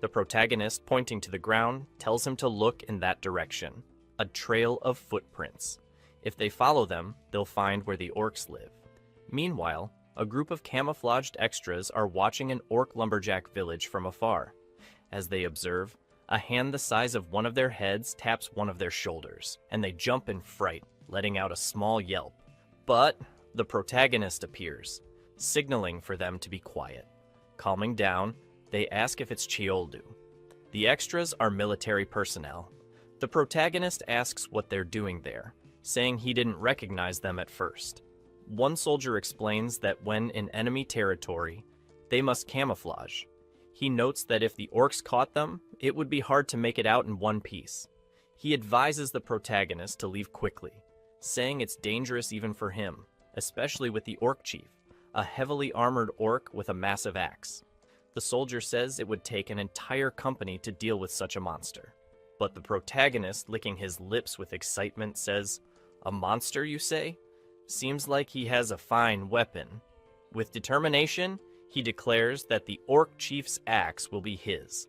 The protagonist, pointing to the ground, tells him to look in that direction. A trail of footprints. If they follow them, they'll find where the orcs live. Meanwhile, a group of camouflaged extras are watching an orc lumberjack village from afar. As they observe, a hand the size of one of their heads taps one of their shoulders, and they jump in fright, letting out a small yelp. But the protagonist appears, signaling for them to be quiet. Calming down, they ask if it's Chioldu. The extras are military personnel. The protagonist asks what they're doing there, saying he didn't recognize them at first. One soldier explains that when in enemy territory, they must camouflage. He notes that if the orcs caught them, it would be hard to make it out in one piece. He advises the protagonist to leave quickly, saying it's dangerous even for him, especially with the orc chief, a heavily armored orc with a massive axe. The soldier says it would take an entire company to deal with such a monster. But the protagonist, licking his lips with excitement, says, "A monster, you say? Seems like he has a fine weapon." With determination, he declares that the orc chief's axe will be his.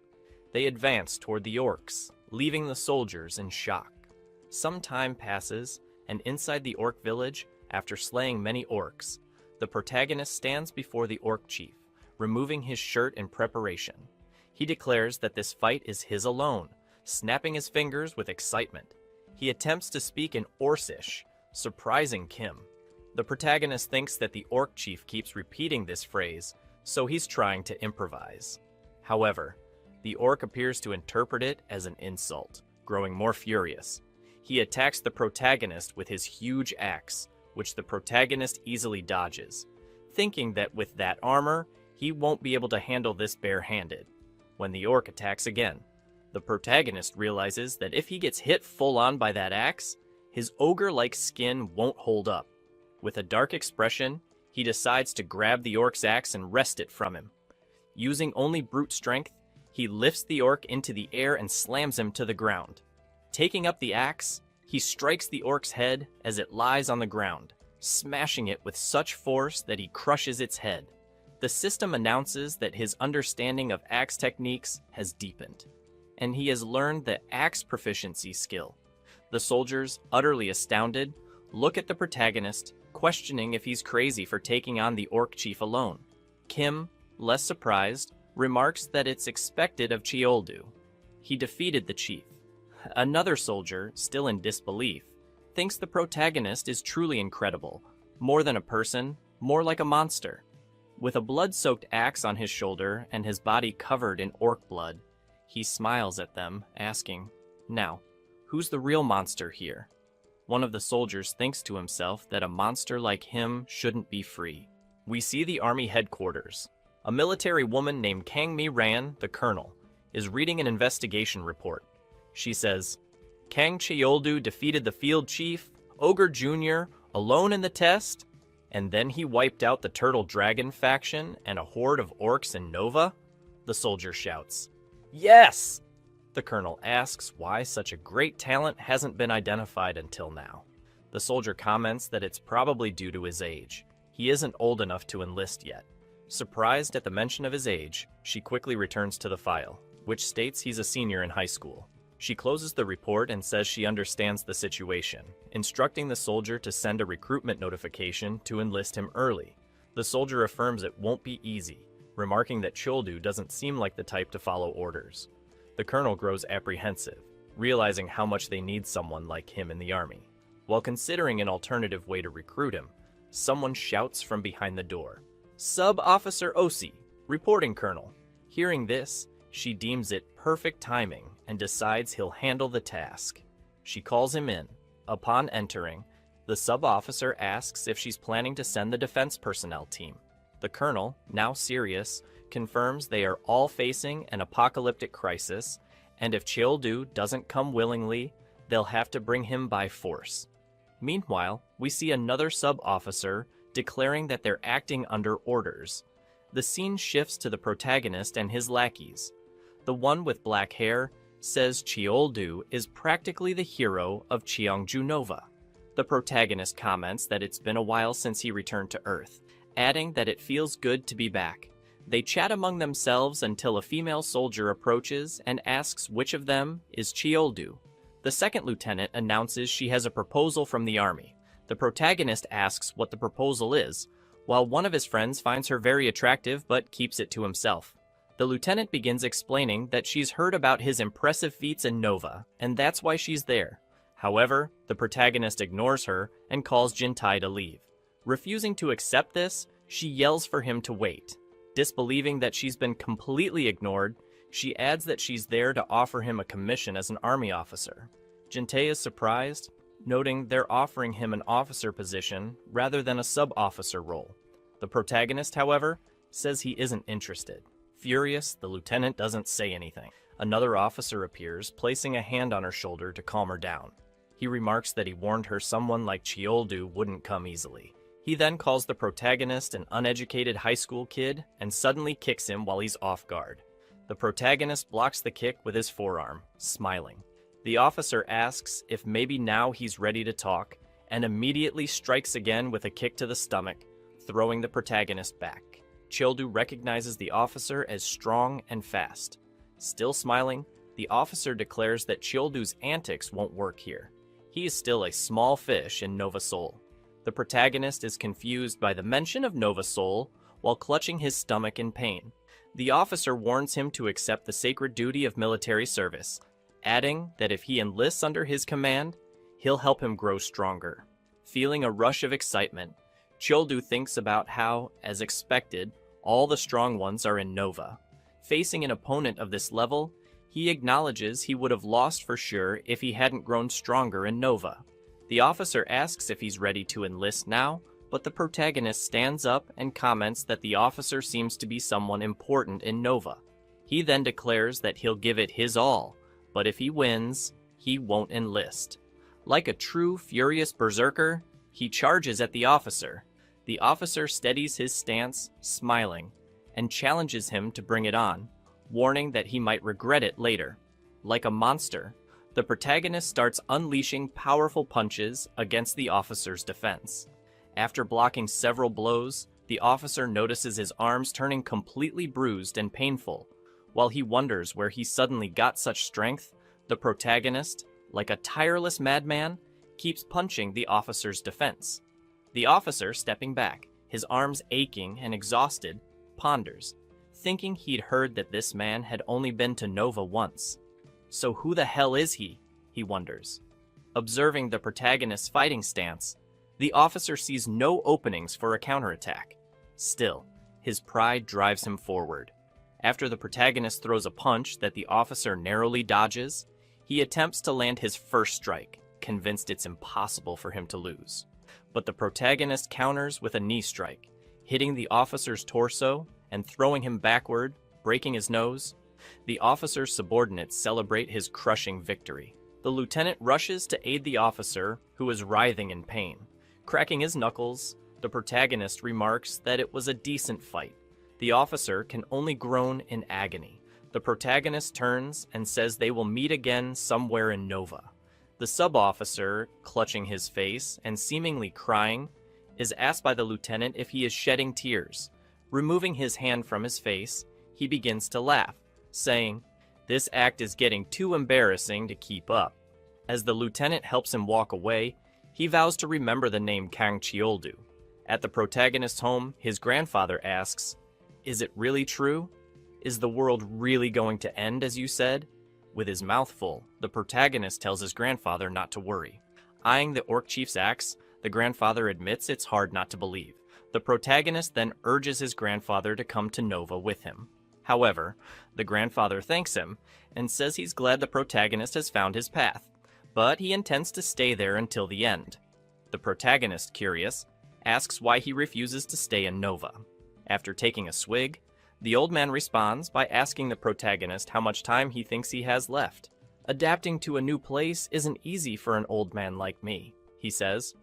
They advance toward the orcs, leaving the soldiers in shock. Some time passes, and inside the orc village, after slaying many orcs, the protagonist stands before the orc chief, removing his shirt in preparation. He declares that this fight is his alone, snapping his fingers with excitement. He attempts to speak in Orcish, surprising Kim. The protagonist thinks that the orc chief keeps repeating this phrase, so he's trying to improvise. However, the orc appears to interpret it as an insult, growing more furious. He attacks the protagonist with his huge axe, which the protagonist easily dodges, thinking that with that armor, he won't be able to handle this barehanded. When the orc attacks again, the protagonist realizes that if he gets hit full on by that axe, his ogre-like skin won't hold up. With a dark expression, he decides to grab the orc's axe and wrest it from him. Using only brute strength, he lifts the orc into the air and slams him to the ground. Taking up the axe, he strikes the orc's head as it lies on the ground, smashing it with such force that he crushes its head. The system announces that his understanding of axe techniques has deepened, and he has learned the axe proficiency skill. The soldiers, utterly astounded, look at the protagonist, questioning if he's crazy for taking on the orc chief alone. Kim, less surprised, remarks that it's expected of Cheoldu. He defeated the chief. Another soldier, still in disbelief, thinks the protagonist is truly incredible, more than a person, more like a monster. With a blood-soaked axe on his shoulder and his body covered in orc blood, he smiles at them, asking, "Now, who's the real monster here?" One of the soldiers thinks to himself that a monster like him shouldn't be free. We see the army headquarters. A military woman named Kang Mi Ran, the colonel, is reading an investigation report. She says, "Kang Cheoldu defeated the field chief, Ogre Jr., alone in the test, and then he wiped out the Turtle Dragon faction and a horde of orcs in Nova?" The soldier shouts, "Yes!" The colonel asks why such a great talent hasn't been identified until now. The soldier comments that it's probably due to his age. He isn't old enough to enlist yet. Surprised at the mention of his age, she quickly returns to the file, which states he's a senior in high school. She closes the report and says she understands the situation, instructing the soldier to send a recruitment notification to enlist him early. The soldier affirms it won't be easy, remarking that Cheoldu doesn't seem like the type to follow orders. The colonel grows apprehensive, realizing how much they need someone like him in the army. While considering an alternative way to recruit him, someone shouts from behind the door, "Sub-Officer Osi, reporting Colonel." Hearing this, she deems it perfect timing and decides he'll handle the task. She calls him in. Upon entering, the sub-officer asks if she's planning to send the defense personnel team. The colonel, now serious, confirms they are all facing an apocalyptic crisis, and if Cheoldu doesn't come willingly, they'll have to bring him by force. Meanwhile, we see another sub-officer declaring that they're acting under orders. The scene shifts to the protagonist and his lackeys. The one with black hair says Cheoldu is practically the hero of Cheongju Nova. The protagonist comments that it's been a while since he returned to Earth, adding that it feels good to be back. They chat among themselves until a female soldier approaches and asks which of them is Cheoldu. The second lieutenant announces she has a proposal from the army. The protagonist asks what the proposal is, while one of his friends finds her very attractive but keeps it to himself. The lieutenant begins explaining that she's heard about his impressive feats in Nova, and that's why she's there. However, the protagonist ignores her and calls Jintai to leave. Refusing to accept this, she yells for him to wait. Disbelieving that she's been completely ignored, she adds that she's there to offer him a commission as an army officer. Jintai is surprised, noting they're offering him an officer position rather than a sub-officer role. The protagonist, however, says he isn't interested. Furious, the lieutenant doesn't say anything. Another officer appears, placing a hand on her shoulder to calm her down. He remarks that he warned her someone like Cheoldu wouldn't come easily. He then calls the protagonist an uneducated high school kid and suddenly kicks him while he's off guard. The protagonist blocks the kick with his forearm, smiling. The officer asks if maybe now he's ready to talk, and immediately strikes again with a kick to the stomach, throwing the protagonist back. Cheoldu recognizes the officer as strong and fast. Still smiling, the officer declares that Cheoldu's antics won't work here. he is still a small fish in Nova Seoul. The protagonist is confused by the mention of Nova Seoul while clutching his stomach in pain. The officer warns him to accept the sacred duty of military service, adding that if he enlists under his command, he'll help him grow stronger. Feeling a rush of excitement, Chuldu thinks about how, as expected, all the strong ones are in Nova. Facing an opponent of this level, he acknowledges he would have lost for sure if he hadn't grown stronger in Nova. The officer asks if he's ready to enlist now, but the protagonist stands up and comments that the officer seems to be someone important in Nova. He then declares that he'll give it his all, but if he wins, he won't enlist. Like a true furious berserker, he charges at the officer. The officer steadies his stance, smiling, and challenges him to bring it on, warning that he might regret it later. Like a monster, the protagonist starts unleashing powerful punches against the officer's defense. After blocking several blows, the officer notices his arms turning completely bruised and painful. While he wonders where he suddenly got such strength, the protagonist, like a tireless madman, keeps punching the officer's defense. The officer, stepping back, his arms aching and exhausted, ponders, thinking he'd heard that this man had only been to Nova once. So who the hell is he? He wonders. Observing the protagonist's fighting stance, the officer sees no openings for a counterattack. Still, his pride drives him forward. After the protagonist throws a punch that the officer narrowly dodges, he attempts to land his first strike, convinced it's impossible for him to lose. But the protagonist counters with a knee strike, hitting the officer's torso and throwing him backward, breaking his nose. The officer's subordinates celebrate his crushing victory. The lieutenant rushes to aid the officer, who is writhing in pain. Cracking his knuckles, the protagonist remarks that it was a decent fight. The officer can only groan in agony. The protagonist turns and says they will meet again somewhere in Nova. The sub-officer, clutching his face and seemingly crying, is asked by the lieutenant if he is shedding tears. Removing his hand from his face, he begins to laugh, saying, "This act is getting too embarrassing to keep up." As the lieutenant helps him walk away, he vows to remember the name Kang Cheoldu. At the protagonist's home, his grandfather asks, "Is it really true? Is the world really going to end as you said?" With his mouth full, the protagonist tells his grandfather not to worry. Eyeing the orc chief's axe, the grandfather admits it's hard not to believe. The protagonist then urges his grandfather to come to Nova with him. However, the grandfather thanks him and says he's glad the protagonist has found his path, but he intends to stay there until the end. The protagonist, curious, asks why he refuses to stay in Nova. After taking a swig, the old man responds by asking the protagonist how much time he thinks he has left. "Adapting to a new place isn't easy for an old man like me," he says.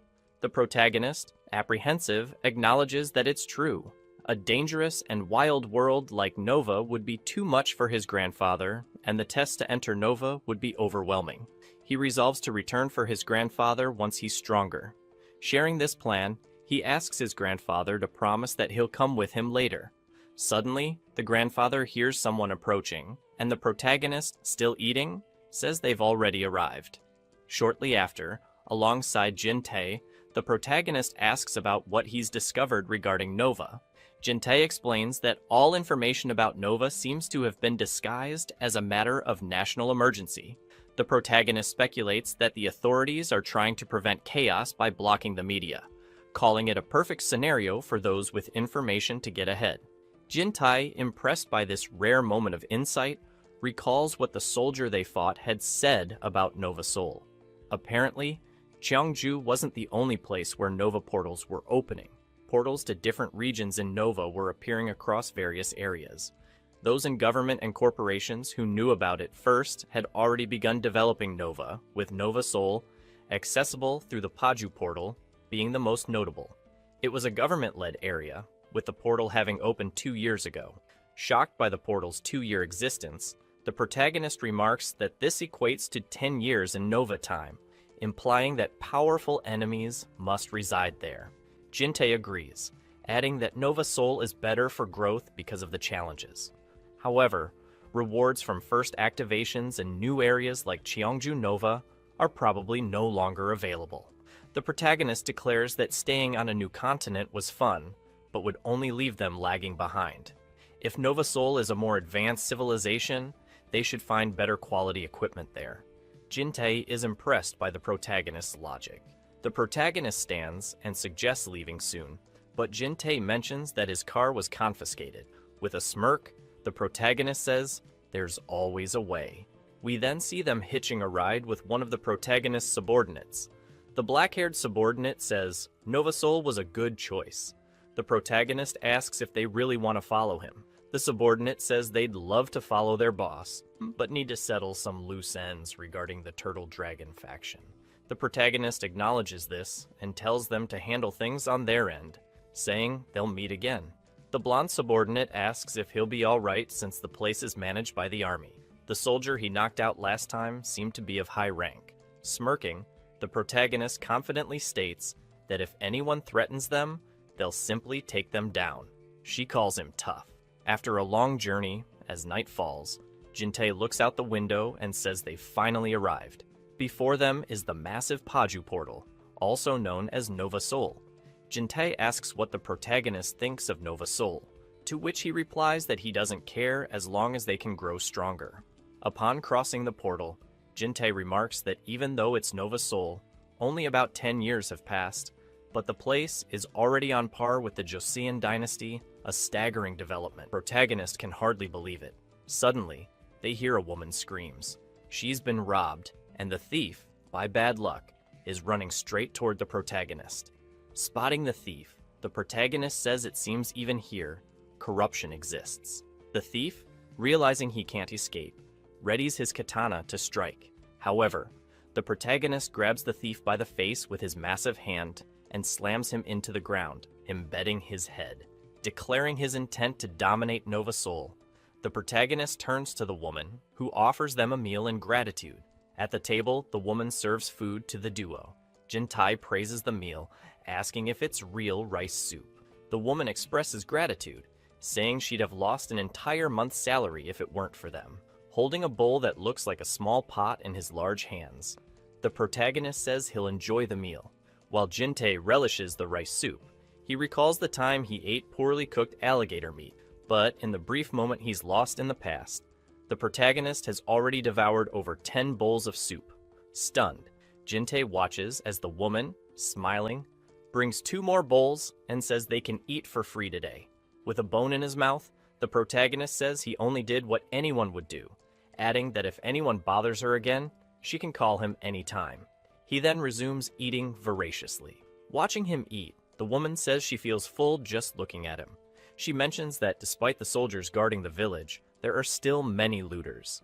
The protagonist, apprehensive, acknowledges that it's true. A dangerous and wild world like Nova would be too much for his grandfather, and the test to enter Nova would be overwhelming. He resolves to return for his grandfather once he's stronger. Sharing this plan, he asks his grandfather to promise that he'll come with him later. Suddenly, the grandfather hears someone approaching, and the protagonist, still eating, says they've already arrived. Shortly after, alongside Jin-tae, the protagonist asks about what he's discovered regarding Nova. Jin-tae explains that all information about Nova seems to have been disguised as a matter of national emergency. The protagonist speculates that the authorities are trying to prevent chaos by blocking the media, calling it a perfect scenario for those with information to get ahead. Jin-tae, impressed by this rare moment of insight, recalls what the soldier they fought had said about Nova Seoul. Apparently, Cheongju wasn't the only place where Nova portals were opening. Portals to different regions in Nova were appearing across various areas. Those in government and corporations who knew about it first had already begun developing Nova, with Nova Seoul, accessible through the Paju portal, being the most notable. It was a government-led area, with the portal having opened 2 years ago. Shocked by the portal's 2-year existence, the protagonist remarks that this equates to 10 years in Nova time, implying that powerful enemies must reside there. Jin-tae agrees, adding that Nova Seoul is better for growth because of the challenges. However, rewards from first activations in new areas like Cheongju Nova are probably no longer available. The protagonist declares that staying on a new continent was fun, but would only leave them lagging behind. If Nova Seoul is a more advanced civilization, they should find better quality equipment there. Jin-tae is impressed by the protagonist's logic. The protagonist stands and suggests leaving soon, but Jin-tae mentions that his car was confiscated. With a smirk, the protagonist says, "There's always a way." We then see them hitching a ride with one of the protagonist's subordinates. The black-haired subordinate says, Nova Seoul was a good choice. The protagonist asks if they really want to follow him. The subordinate says they'd love to follow their boss, but need to settle some loose ends regarding the Turtle Dragon faction. The protagonist acknowledges this and tells them to handle things on their end, saying they'll meet again. The blonde subordinate asks if he'll be alright since the place is managed by the army. The soldier he knocked out last time seemed to be of high rank. Smirking, the protagonist confidently states that if anyone threatens them, they'll simply take them down. She calls him tough. After a long journey, as night falls, Jin-tae looks out the window and says they've finally arrived. Before them is the massive Paju portal, also known as Nova Seoul. Jin-tae asks what the protagonist thinks of Nova Seoul, to which he replies that he doesn't care as long as they can grow stronger. Upon crossing the portal, Jin-tae remarks that even though it's Nova Seoul, only about 10 years have passed, but the place is already on par with the Joseon dynasty, a staggering development. Protagonist can hardly believe it. Suddenly, they hear a woman screams. She's been robbed, and the thief, by bad luck, is running straight toward the protagonist. Spotting the thief, the protagonist says it seems even here, corruption exists. The thief, realizing he can't escape, readies his katana to strike. However, the protagonist grabs the thief by the face with his massive hand and slams him into the ground, embedding his head. Declaring his intent to dominate Nova Seoul, the protagonist turns to the woman, who offers them a meal in gratitude. At the table, the woman serves food to the duo. Jin-tae praises the meal, asking if it's real rice soup. The woman expresses gratitude, saying she'd have lost an entire month's salary if it weren't for them. Holding a bowl that looks like a small pot in his large hands, the protagonist says he'll enjoy the meal. While Jin-tae relishes the rice soup, he recalls the time he ate poorly cooked alligator meat, but in the brief moment he's lost in the past, the protagonist has already devoured over 10 bowls of soup. Stunned, Jin-tae watches as the woman, smiling, brings 2 more bowls and says they can eat for free today. With a bone in his mouth, the protagonist says he only did what anyone would do, adding that if anyone bothers her again, she can call him anytime. He then resumes eating voraciously. Watching him eat, the woman says she feels full just looking at him. She mentions that despite the soldiers guarding the village, there are still many looters.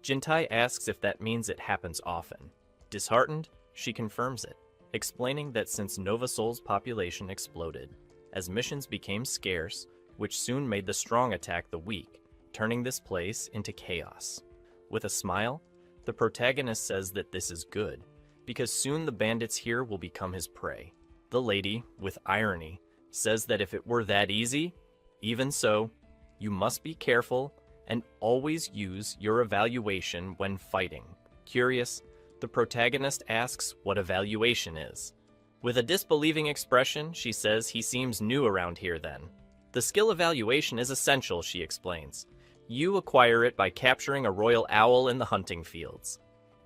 Jin-tae asks if that means it happens often. Disheartened, she confirms it, explaining that since Nova Seoul's population exploded, as missions became scarce, which soon made the strong attack the weak, turning this place into chaos. With a smile, the protagonist says that this is good, because soon the bandits here will become his prey. The lady, with irony, says that if it were that easy, even so, you must be careful and always use your evaluation when fighting. Curious, the protagonist asks what evaluation is. With a disbelieving expression, she says he seems new around here then. The skill evaluation is essential, she explains. You acquire it by capturing a royal owl in the hunting fields.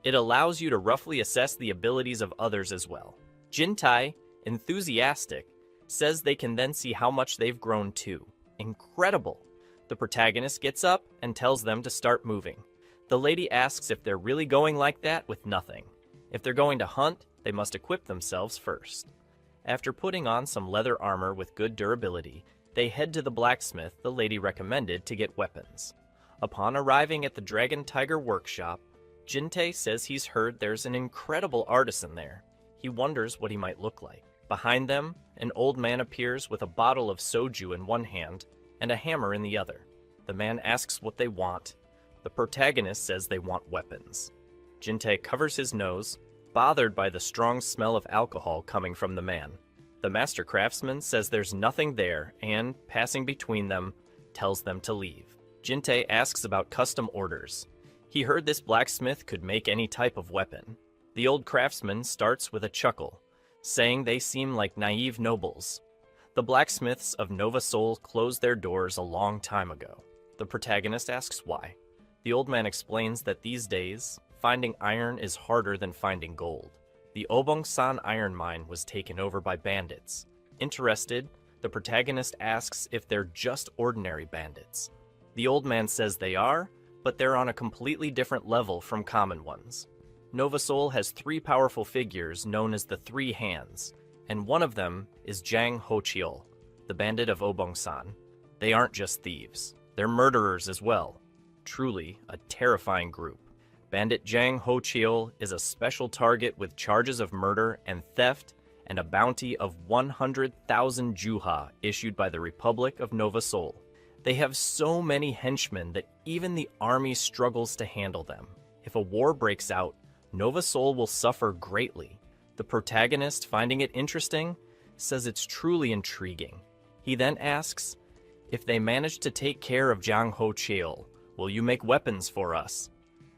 It allows you to roughly assess the abilities of others as well. Jin-tae, enthusiastic, says they can then see how much they've grown too. Incredible! The protagonist gets up and tells them to start moving. The lady asks if they're really going like that with nothing. If they're going to hunt, they must equip themselves first. After putting on some leather armor with good durability, they head to the blacksmith the lady recommended to get weapons. Upon arriving at the Dragon Tiger workshop, Jin-tae says he's heard there's an incredible artisan there. He wonders what he might look like. Behind them, an old man appears with a bottle of soju in one hand and a hammer in the other. The man asks what they want. The protagonist says they want weapons. Jin-tae covers his nose, bothered by the strong smell of alcohol coming from the man. The master craftsman says there's nothing there and, passing between them, tells them to leave. Jin-tae asks about custom orders. He heard this blacksmith could make any type of weapon. The old craftsman starts with a chuckle, saying they seem like naive nobles. The blacksmiths of Nova Seoul closed their doors a long time ago. The protagonist asks why. The old man explains that these days, finding iron is harder than finding gold. The Obongsan iron mine was taken over by bandits. Interested, the protagonist asks if they're just ordinary bandits. The old man says they are, but they're on a completely different level from common ones. Nova Seoul has 3 powerful figures known as the Three Hands, and one of them is Jang Ho-cheol, the bandit of Obongsan. They aren't just thieves, they're murderers as well. Truly a terrifying group. Bandit Jang Ho-cheol is a special target with charges of murder and theft and a bounty of 100,000 juha issued by the Republic of Nova Seoul. They have so many henchmen that even the army struggles to handle them. If a war breaks out, Nova Seoul will suffer greatly. The protagonist, finding it interesting, says it's truly intriguing. He then asks, if they manage to take care of Jang Ho-cheol, will you make weapons for us?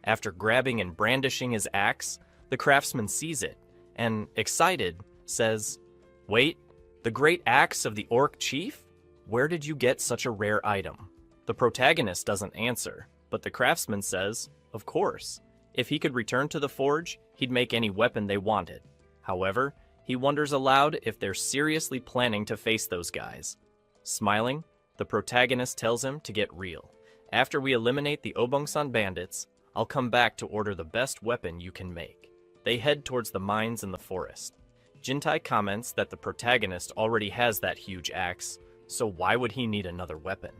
After grabbing and brandishing his axe, the craftsman sees it, and, excited, says, wait, the great axe of the orc chief? Where did you get such a rare item? The protagonist doesn't answer, but the craftsman says, of course. If he could return to the forge, he'd make any weapon they wanted. However, he wonders aloud if they're seriously planning to face those guys. Smiling, the protagonist tells him to get real. After we eliminate the Obongsan bandits, I'll come back to order the best weapon you can make. They head towards the mines in the forest. Jintai comments that the protagonist already has that huge axe, so why would he need another weapon?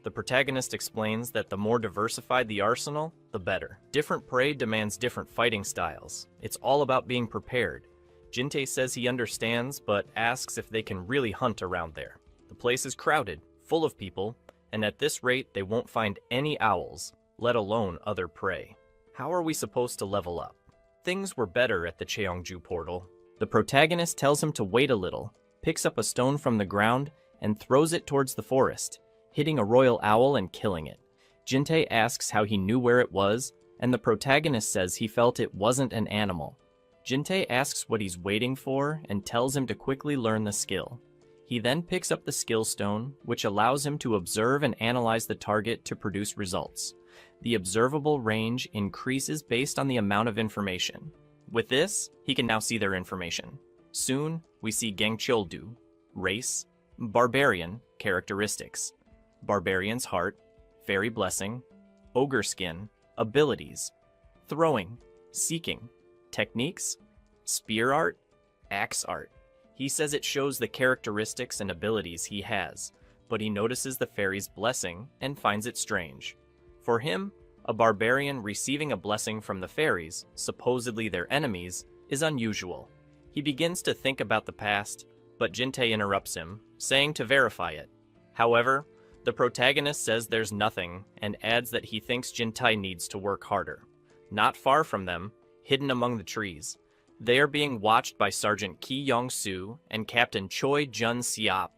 The protagonist explains that the more diversified the arsenal, the better. Different prey demands different fighting styles. It's all about being prepared. Jinte says he understands, but asks if they can really hunt around there. The place is crowded, full of people, and at this rate they won't find any owls, let alone other prey. How are we supposed to level up? Things were better at the Cheongju portal. The protagonist tells him to wait a little, picks up a stone from the ground, and throws it towards the forest, hitting a royal owl and killing it. Jinte asks how he knew where it was, and the protagonist says he felt it wasn't an animal. Jinte asks what he's waiting for and tells him to quickly learn the skill. He then picks up the skill stone, which allows him to observe and analyze the target to produce results. The observable range increases based on the amount of information. With this, he can now see their information. Soon, we see Gangcheoldu, race, Barbarian, characteristics, Barbarian's heart, Fairy blessing, Ogre skin, abilities, throwing, seeking, techniques, spear art, axe art. He says it shows the characteristics and abilities he has, but he notices the fairy's blessing and finds it strange. For him, a barbarian receiving a blessing from the fairies, supposedly their enemies, is unusual. He begins to think about the past, but Jinte interrupts him, saying to verify it. However, the protagonist says there's nothing and adds that he thinks Jintai needs to work harder. Not far from them, hidden among the trees, they are being watched by Sergeant Ki Yong-soo and Captain Choi Jun-seop.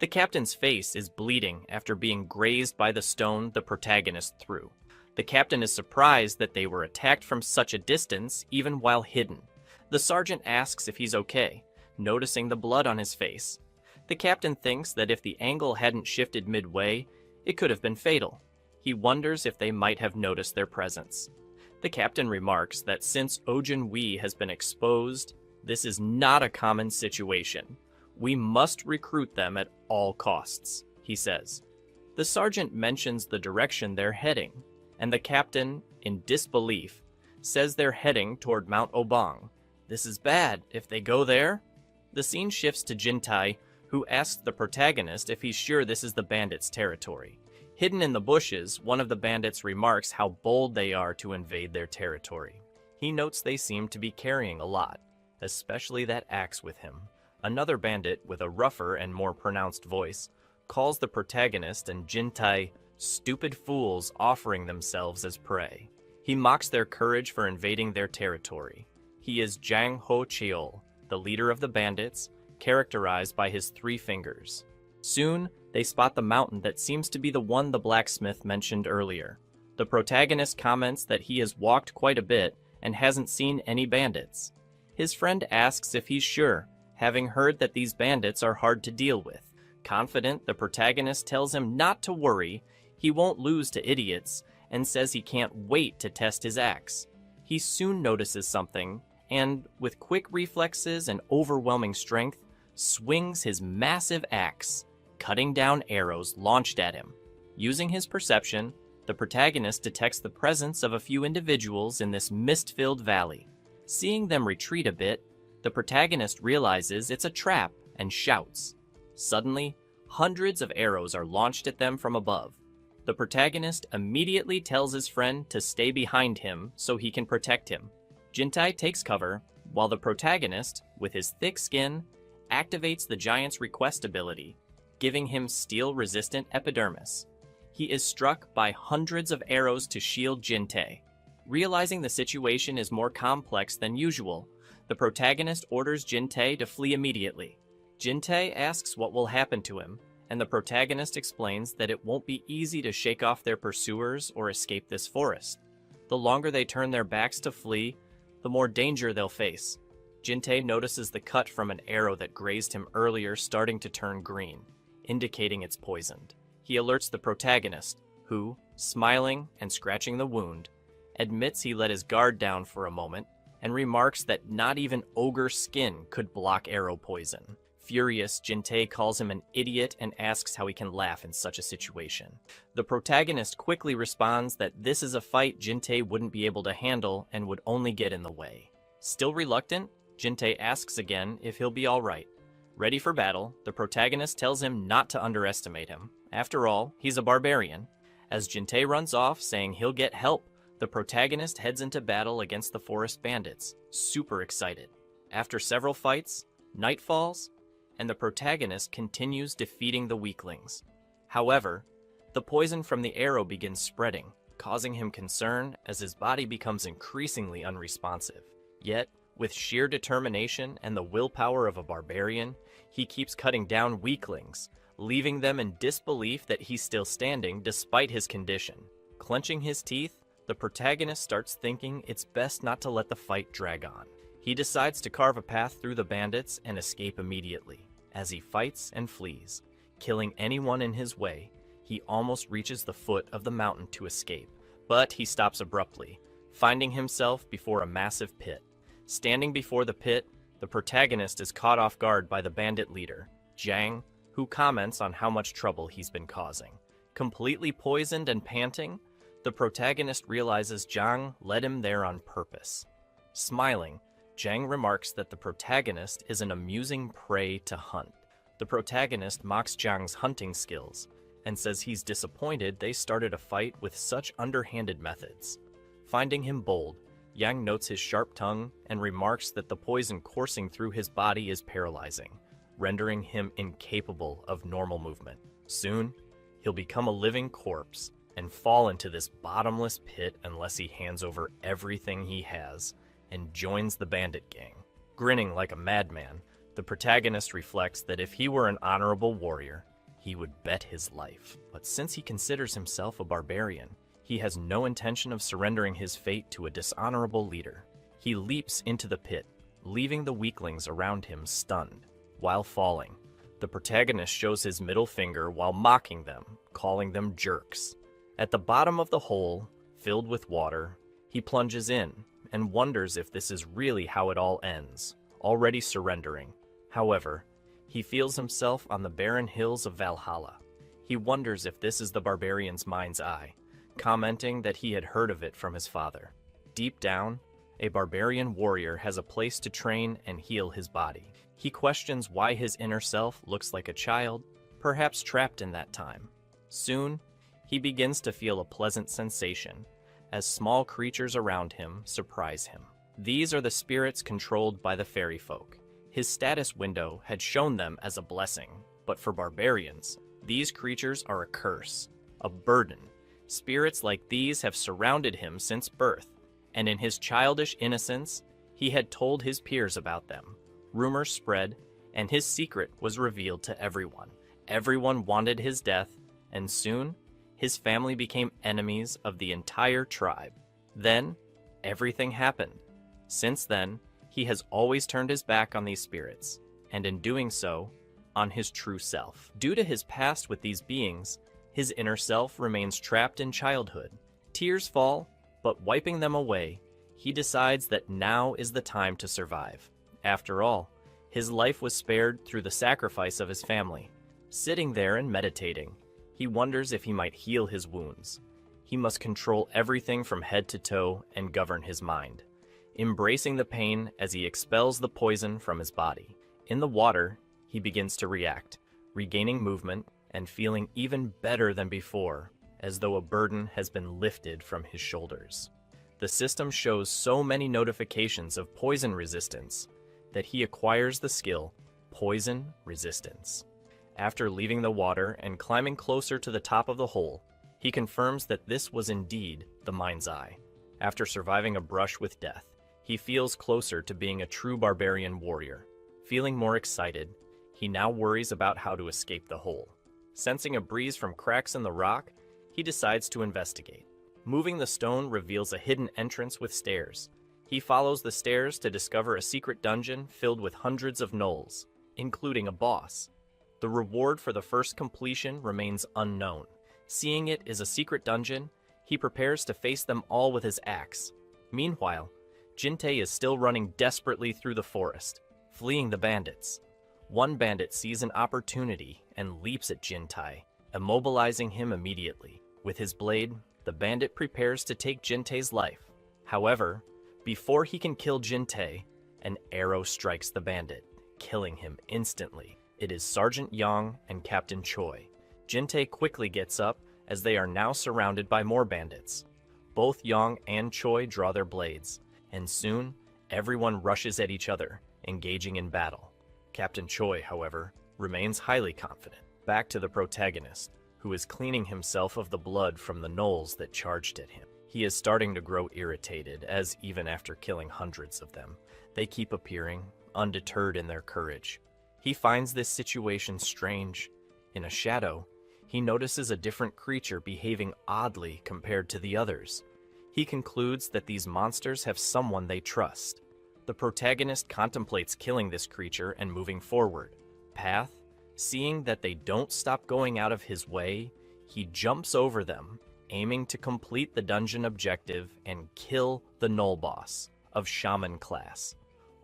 The captain's face is bleeding after being grazed by the stone the protagonist threw. The captain is surprised that they were attacked from such a distance even while hidden. The sergeant asks if he's okay, noticing the blood on his face. The captain thinks that if the angle hadn't shifted midway, it could have been fatal. He wonders if they might have noticed their presence. The captain remarks that since Ojin Wee has been exposed, this is not a common situation. We must recruit them at all costs, he says. The sergeant mentions the direction they're heading, and the captain, in disbelief, says they're heading toward Mount Obong. This is bad. If they go there? The scene shifts to Jintai, who asks the protagonist if he's sure this is the bandits' territory. Hidden in the bushes, one of the bandits remarks how bold they are to invade their territory. He notes they seem to be carrying a lot, especially that axe with him. Another bandit, with a rougher and more pronounced voice, calls the protagonist and Jintai stupid fools offering themselves as prey. He mocks their courage for invading their territory. He is Jang Ho-cheol, the leader of the bandits, characterized by his 3 fingers. Soon, they spot the mountain that seems to be the one the blacksmith mentioned earlier. The protagonist comments that he has walked quite a bit and hasn't seen any bandits. His friend asks if he's sure, having heard that these bandits are hard to deal with. Confident, the protagonist tells him not to worry, he won't lose to idiots, and says he can't wait to test his axe. He soon notices something, and, with quick reflexes and overwhelming strength, swings his massive axe, cutting down arrows launched at him. Using his perception, the protagonist detects the presence of a few individuals in this mist-filled valley. Seeing them retreat a bit, the protagonist realizes it's a trap and shouts. Suddenly, hundreds of arrows are launched at them from above. The protagonist immediately tells his friend to stay behind him so he can protect him. Jintai takes cover, while the protagonist, with his thick skin, activates the giant's request ability, giving him steel-resistant epidermis. He is struck by hundreds of arrows to shield Jintai. Realizing the situation is more complex than usual, the protagonist orders Jintai to flee immediately. Jintai asks what will happen to him, and the protagonist explains that it won't be easy to shake off their pursuers or escape this forest. The longer they turn their backs to flee, the more danger they'll face. Jintai notices the cut from an arrow that grazed him earlier starting to turn green, indicating it's poisoned. He alerts the protagonist, who, smiling and scratching the wound, admits he let his guard down for a moment and remarks that not even ogre skin could block arrow poison. Furious, Jintai calls him an idiot and asks how he can laugh in such a situation. The protagonist quickly responds that this is a fight Jintai wouldn't be able to handle and would only get in the way. Still reluctant, Jintai asks again if he'll be alright. Ready for battle, the protagonist tells him not to underestimate him. After all, he's a barbarian. As Jintai runs off, saying he'll get help, the protagonist heads into battle against the forest bandits, super excited. After several fights, night falls, and the protagonist continues defeating the weaklings. However, the poison from the arrow begins spreading, causing him concern as his body becomes increasingly unresponsive. Yet, with sheer determination and the willpower of a barbarian, he keeps cutting down weaklings, leaving them in disbelief that he's still standing despite his condition. Clenching his teeth, the protagonist starts thinking it's best not to let the fight drag on. He decides to carve a path through the bandits and escape immediately. As he fights and flees, killing anyone in his way, he almost reaches the foot of the mountain to escape, but he stops abruptly, finding himself before a massive pit. Standing before the pit, the protagonist is caught off guard by the bandit leader, Jiang, who comments on how much trouble he's been causing. Completely poisoned and panting, the protagonist realizes Jiang led him there on purpose. Smiling, Jiang remarks that the protagonist is an amusing prey to hunt. The protagonist mocks Jiang's hunting skills and says he's disappointed they started a fight with such underhanded methods. Finding him bold, Yang notes his sharp tongue and remarks that the poison coursing through his body is paralyzing, rendering him incapable of normal movement. Soon, he'll become a living corpse and fall into this bottomless pit unless he hands over everything he has and joins the bandit gang. Grinning like a madman, the protagonist reflects that if he were an honorable warrior, he would bet his life. But since he considers himself a barbarian, he has no intention of surrendering his fate to a dishonorable leader. He leaps into the pit, leaving the weaklings around him stunned. While falling, the protagonist shows his middle finger while mocking them, calling them jerks. At the bottom of the hole, filled with water, he plunges in and wonders if this is really how it all ends, already surrendering. However, he feels himself on the barren hills of Valhalla. He wonders if this is the barbarian's mind's eye, commenting that he had heard of it from his father. Deep down, a barbarian warrior has a place to train and heal his body. He questions why his inner self looks like a child, perhaps trapped in that time. Soon, he begins to feel a pleasant sensation, as small creatures around him surprise him. These are the spirits controlled by the fairy folk. His status window had shown them as a blessing, but for barbarians, these creatures are a curse, a burden. Spirits like these have surrounded him since birth, and in his childish innocence, he had told his peers about them. Rumors spread, and his secret was revealed to everyone. Everyone wanted his death, and soon, his family became enemies of the entire tribe. Then, everything happened. Since then, he has always turned his back on these spirits, and in doing so, on his true self. Due to his past with these beings, his inner self remains trapped in childhood. Tears fall, but wiping them away, he decides that now is the time to survive. After all, his life was spared through the sacrifice of his family. Sitting there and meditating, he wonders if he might heal his wounds. He must control everything from head to toe and govern his mind, embracing the pain as he expels the poison from his body. In the water, he begins to react, regaining movement and feeling even better than before, as though a burden has been lifted from his shoulders. The system shows so many notifications of poison resistance that he acquires the skill Poison Resistance. After leaving the water and climbing closer to the top of the hole, he confirms that this was indeed the mind's eye. After surviving a brush with death, he feels closer to being a true barbarian warrior. Feeling more excited, he now worries about how to escape the hole. Sensing a breeze from cracks in the rock, he decides to investigate. Moving the stone reveals a hidden entrance with stairs. He follows the stairs to discover a secret dungeon filled with hundreds of gnolls, including a boss. The reward for the first completion remains unknown. Seeing it is a secret dungeon, he prepares to face them all with his axe. Meanwhile, Jin-tae is still running desperately through the forest, fleeing the bandits. One bandit sees an opportunity and leaps at Jin-tae, immobilizing him immediately. With his blade, the bandit prepares to take Jin-tae's life. However, before he can kill Jin-tae, an arrow strikes the bandit, killing him instantly. It is Sergeant Yang and Captain Choi. Jin-tae quickly gets up as they are now surrounded by more bandits. Both Yang and Choi draw their blades, and soon everyone rushes at each other, engaging in battle. Captain Choi, however, remains highly confident. Back to the protagonist, who is cleaning himself of the blood from the gnolls that charged at him. He is starting to grow irritated, as even after killing hundreds of them, they keep appearing, undeterred in their courage. He finds this situation strange. In a shadow, he notices a different creature behaving oddly compared to the others. He concludes that these monsters have someone they trust. The protagonist contemplates killing this creature and moving forward. Path, seeing that they don't stop going out of his way, he jumps over them, aiming to complete the dungeon objective and kill the gnoll boss of shaman class.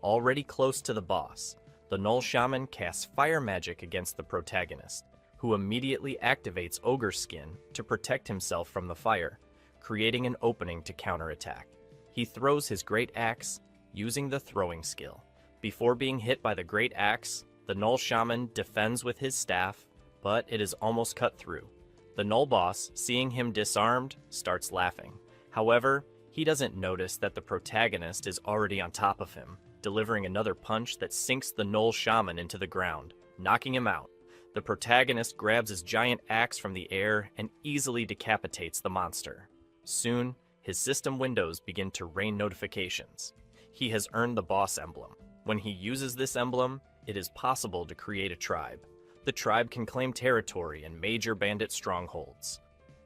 Already close to the boss, the gnoll shaman casts fire magic against the protagonist, who immediately activates Ogre skin to protect himself from the fire, creating an opening to counterattack. He throws his great axe, using the throwing skill. Before being hit by the great axe, the gnoll shaman defends with his staff, but it is almost cut through. The gnoll boss, seeing him disarmed, starts laughing. However, he doesn't notice that the protagonist is already on top of him, delivering another punch that sinks the gnoll shaman into the ground, knocking him out. The protagonist grabs his giant axe from the air and easily decapitates the monster. Soon, his system windows begin to rain notifications. He has earned the boss emblem. When he uses this emblem, it is possible to create a tribe. The tribe can claim territory in major bandit strongholds.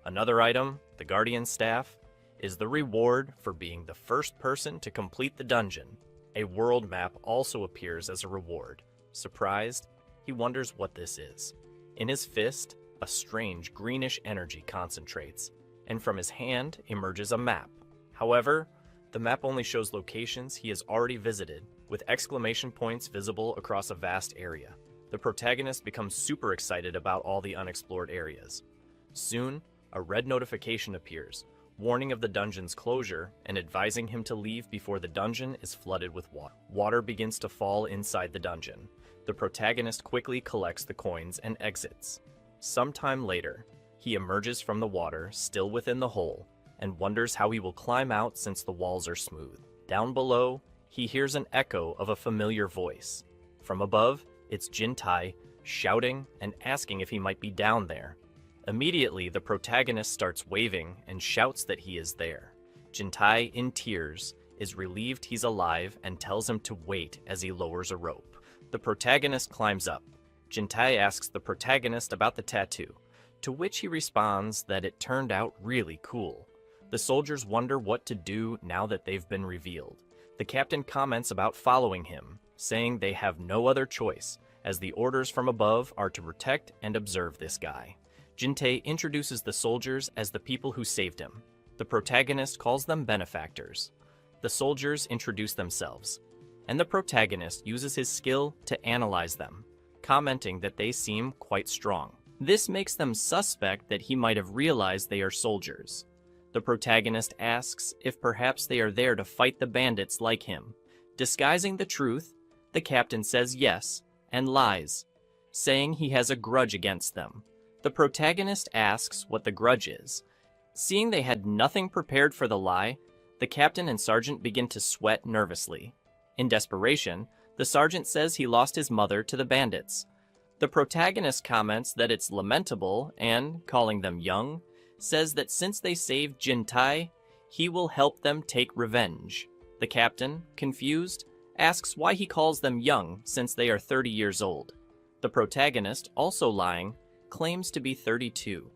Another item, the Guardian Staff, is the reward for being the first person to complete the dungeon. A world map also appears as a reward. Surprised, he wonders what this is. In his fist, a strange greenish energy concentrates, and from his hand emerges a map. However, the map only shows locations he has already visited, with exclamation points visible across a vast area. The protagonist becomes super excited about all the unexplored areas. Soon, a red notification appears, warning of the dungeon's closure and advising him to leave before the dungeon is flooded with water. Water begins to fall inside the dungeon. The protagonist quickly collects the coins and exits. Sometime later, he emerges from the water, still within the hole, and wonders how he will climb out since the walls are smooth. Down below, he hears an echo of a familiar voice. From above, it's Jin-tae shouting and asking if he might be down there. Immediately, the protagonist starts waving and shouts that he is there. Jin-tae, in tears, is relieved he's alive and tells him to wait as he lowers a rope. The protagonist climbs up. Jin-tae asks the protagonist about the tattoo, to which he responds that it turned out really cool. The soldiers wonder what to do now that they've been revealed. The captain comments about following him, saying they have no other choice, as the orders from above are to protect and observe this guy. Jin-tae introduces the soldiers as the people who saved him. The protagonist calls them benefactors. The soldiers introduce themselves, and the protagonist uses his skill to analyze them, commenting that they seem quite strong. This makes them suspect that he might have realized they are soldiers. The protagonist asks if perhaps they are there to fight the bandits like him. Disguising the truth, the captain says yes, and lies, saying he has a grudge against them. The protagonist asks what the grudge is. Seeing they had nothing prepared for the lie, the captain and sergeant begin to sweat nervously. In desperation, the sergeant says he lost his mother to the bandits. The protagonist comments that it's lamentable and, calling them young, says that since they saved Jin-tae, he will help them take revenge. The captain, confused, asks why he calls them young since they are 30 years old. The protagonist, also lying, claims to be 32,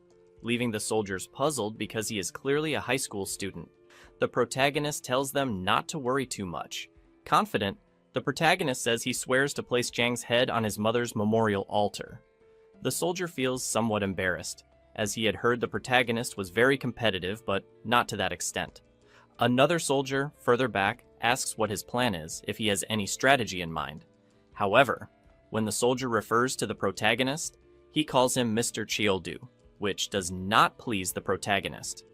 leaving the soldiers puzzled because he is clearly a high school student. The protagonist tells them not to worry too much. Confident, the protagonist says he swears to place Jang's head on his mother's memorial altar. The soldier feels somewhat embarrassed, as he had heard the protagonist was very competitive, but not to that extent. Another soldier, further back, asks what his plan is, if he has any strategy in mind. However, when the soldier refers to the protagonist, he calls him Mr. Cheoldu, which does not please the protagonist.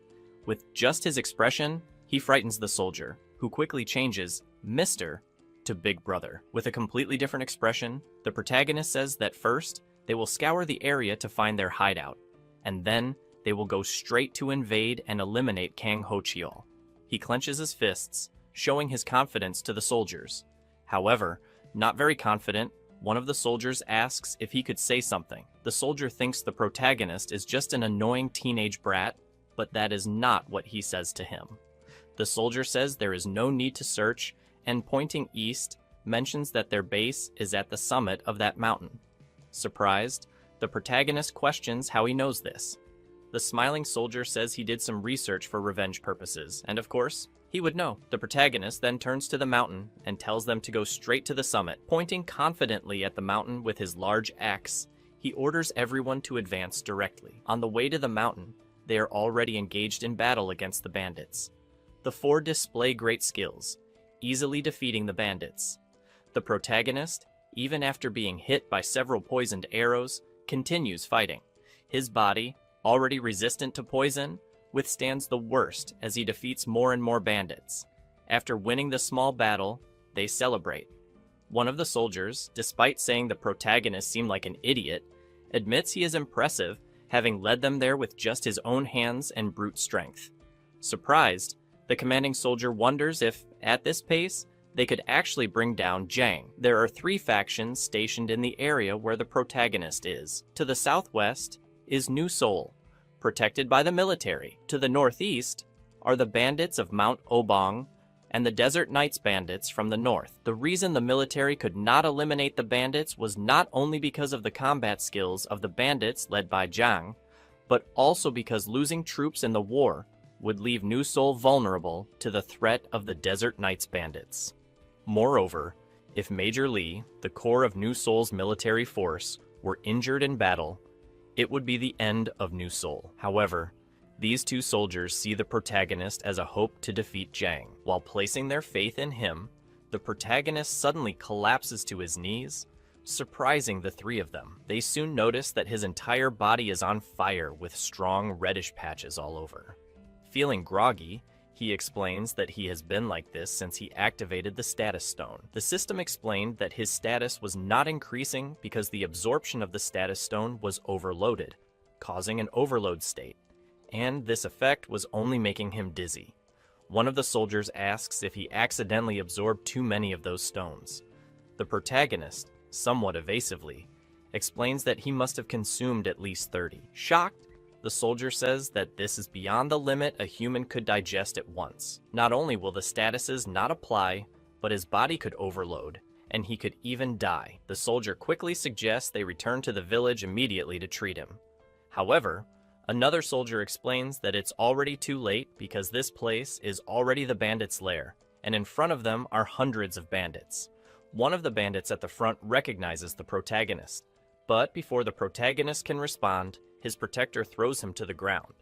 With just his expression, he frightens the soldier, who quickly changes Mr. to Big Brother. With a completely different expression, the protagonist says that first, they will scour the area to find their hideout, and then they will go straight to invade and eliminate Kang Ho-cheol. He clenches his fists, showing his confidence to the soldiers. However, not very confident, one of the soldiers asks if he could say something. The soldier thinks the protagonist is just an annoying teenage brat, but that is not what he says to him. The soldier says there is no need to search, and pointing east, mentions that their base is at the summit of that mountain. Surprised, the protagonist questions how he knows this. The smiling soldier says he did some research for revenge purposes, and of course, he would know. The protagonist then turns to the mountain and tells them to go straight to the summit. Pointing confidently at the mountain with his large axe, he orders everyone to advance directly. On the way to the mountain, they are already engaged in battle against the bandits. The four display great skills, easily defeating the bandits. The protagonist, even after being hit by several poisoned arrows, continues fighting. His body, already resistant to poison, withstands the worst as he defeats more and more bandits. After winning the small battle, they celebrate. One of the soldiers, despite saying the protagonist seemed like an idiot, admits he is impressive, having led them there with just his own hands and brute strength. Surprised, the commanding soldier wonders if, at this pace, they could actually bring down Jang. There are 3 factions stationed in the area where the protagonist is. To the southwest is New Seoul, protected by the military. To the northeast are the bandits of Mount Obong and the Desert Knights bandits from the north. The reason the military could not eliminate the bandits was not only because of the combat skills of the bandits led by Jang, but also because losing troops in the war would leave New Seoul vulnerable to the threat of the Desert Knights bandits. Moreover, if Major Lee, the core of New Seoul's military force, were injured in battle, it would be the end of New Seoul. However, these 2 soldiers see the protagonist as a hope to defeat Jang. While placing their faith in him, the protagonist suddenly collapses to his knees, surprising the 3 of them. They soon notice that his entire body is on fire with strong reddish patches all over. Feeling groggy, he explains that he has been like this since he activated the status stone. The system explained that his status was not increasing because the absorption of the status stone was overloaded, causing an overload state, and this effect was only making him dizzy. One of the soldiers asks if he accidentally absorbed too many of those stones. The protagonist, somewhat evasively, explains that he must have consumed at least 30. Shocked, the soldier says that this is beyond the limit a human could digest at once. Not only will the statuses not apply, but his body could overload, and he could even die. The soldier quickly suggests they return to the village immediately to treat him. However, Another soldier explains that it's already too late because this place is already the bandits' lair, and in front of them are hundreds of bandits. One of the bandits at the front recognizes the protagonist, but before the protagonist can respond, his protector throws him to the ground.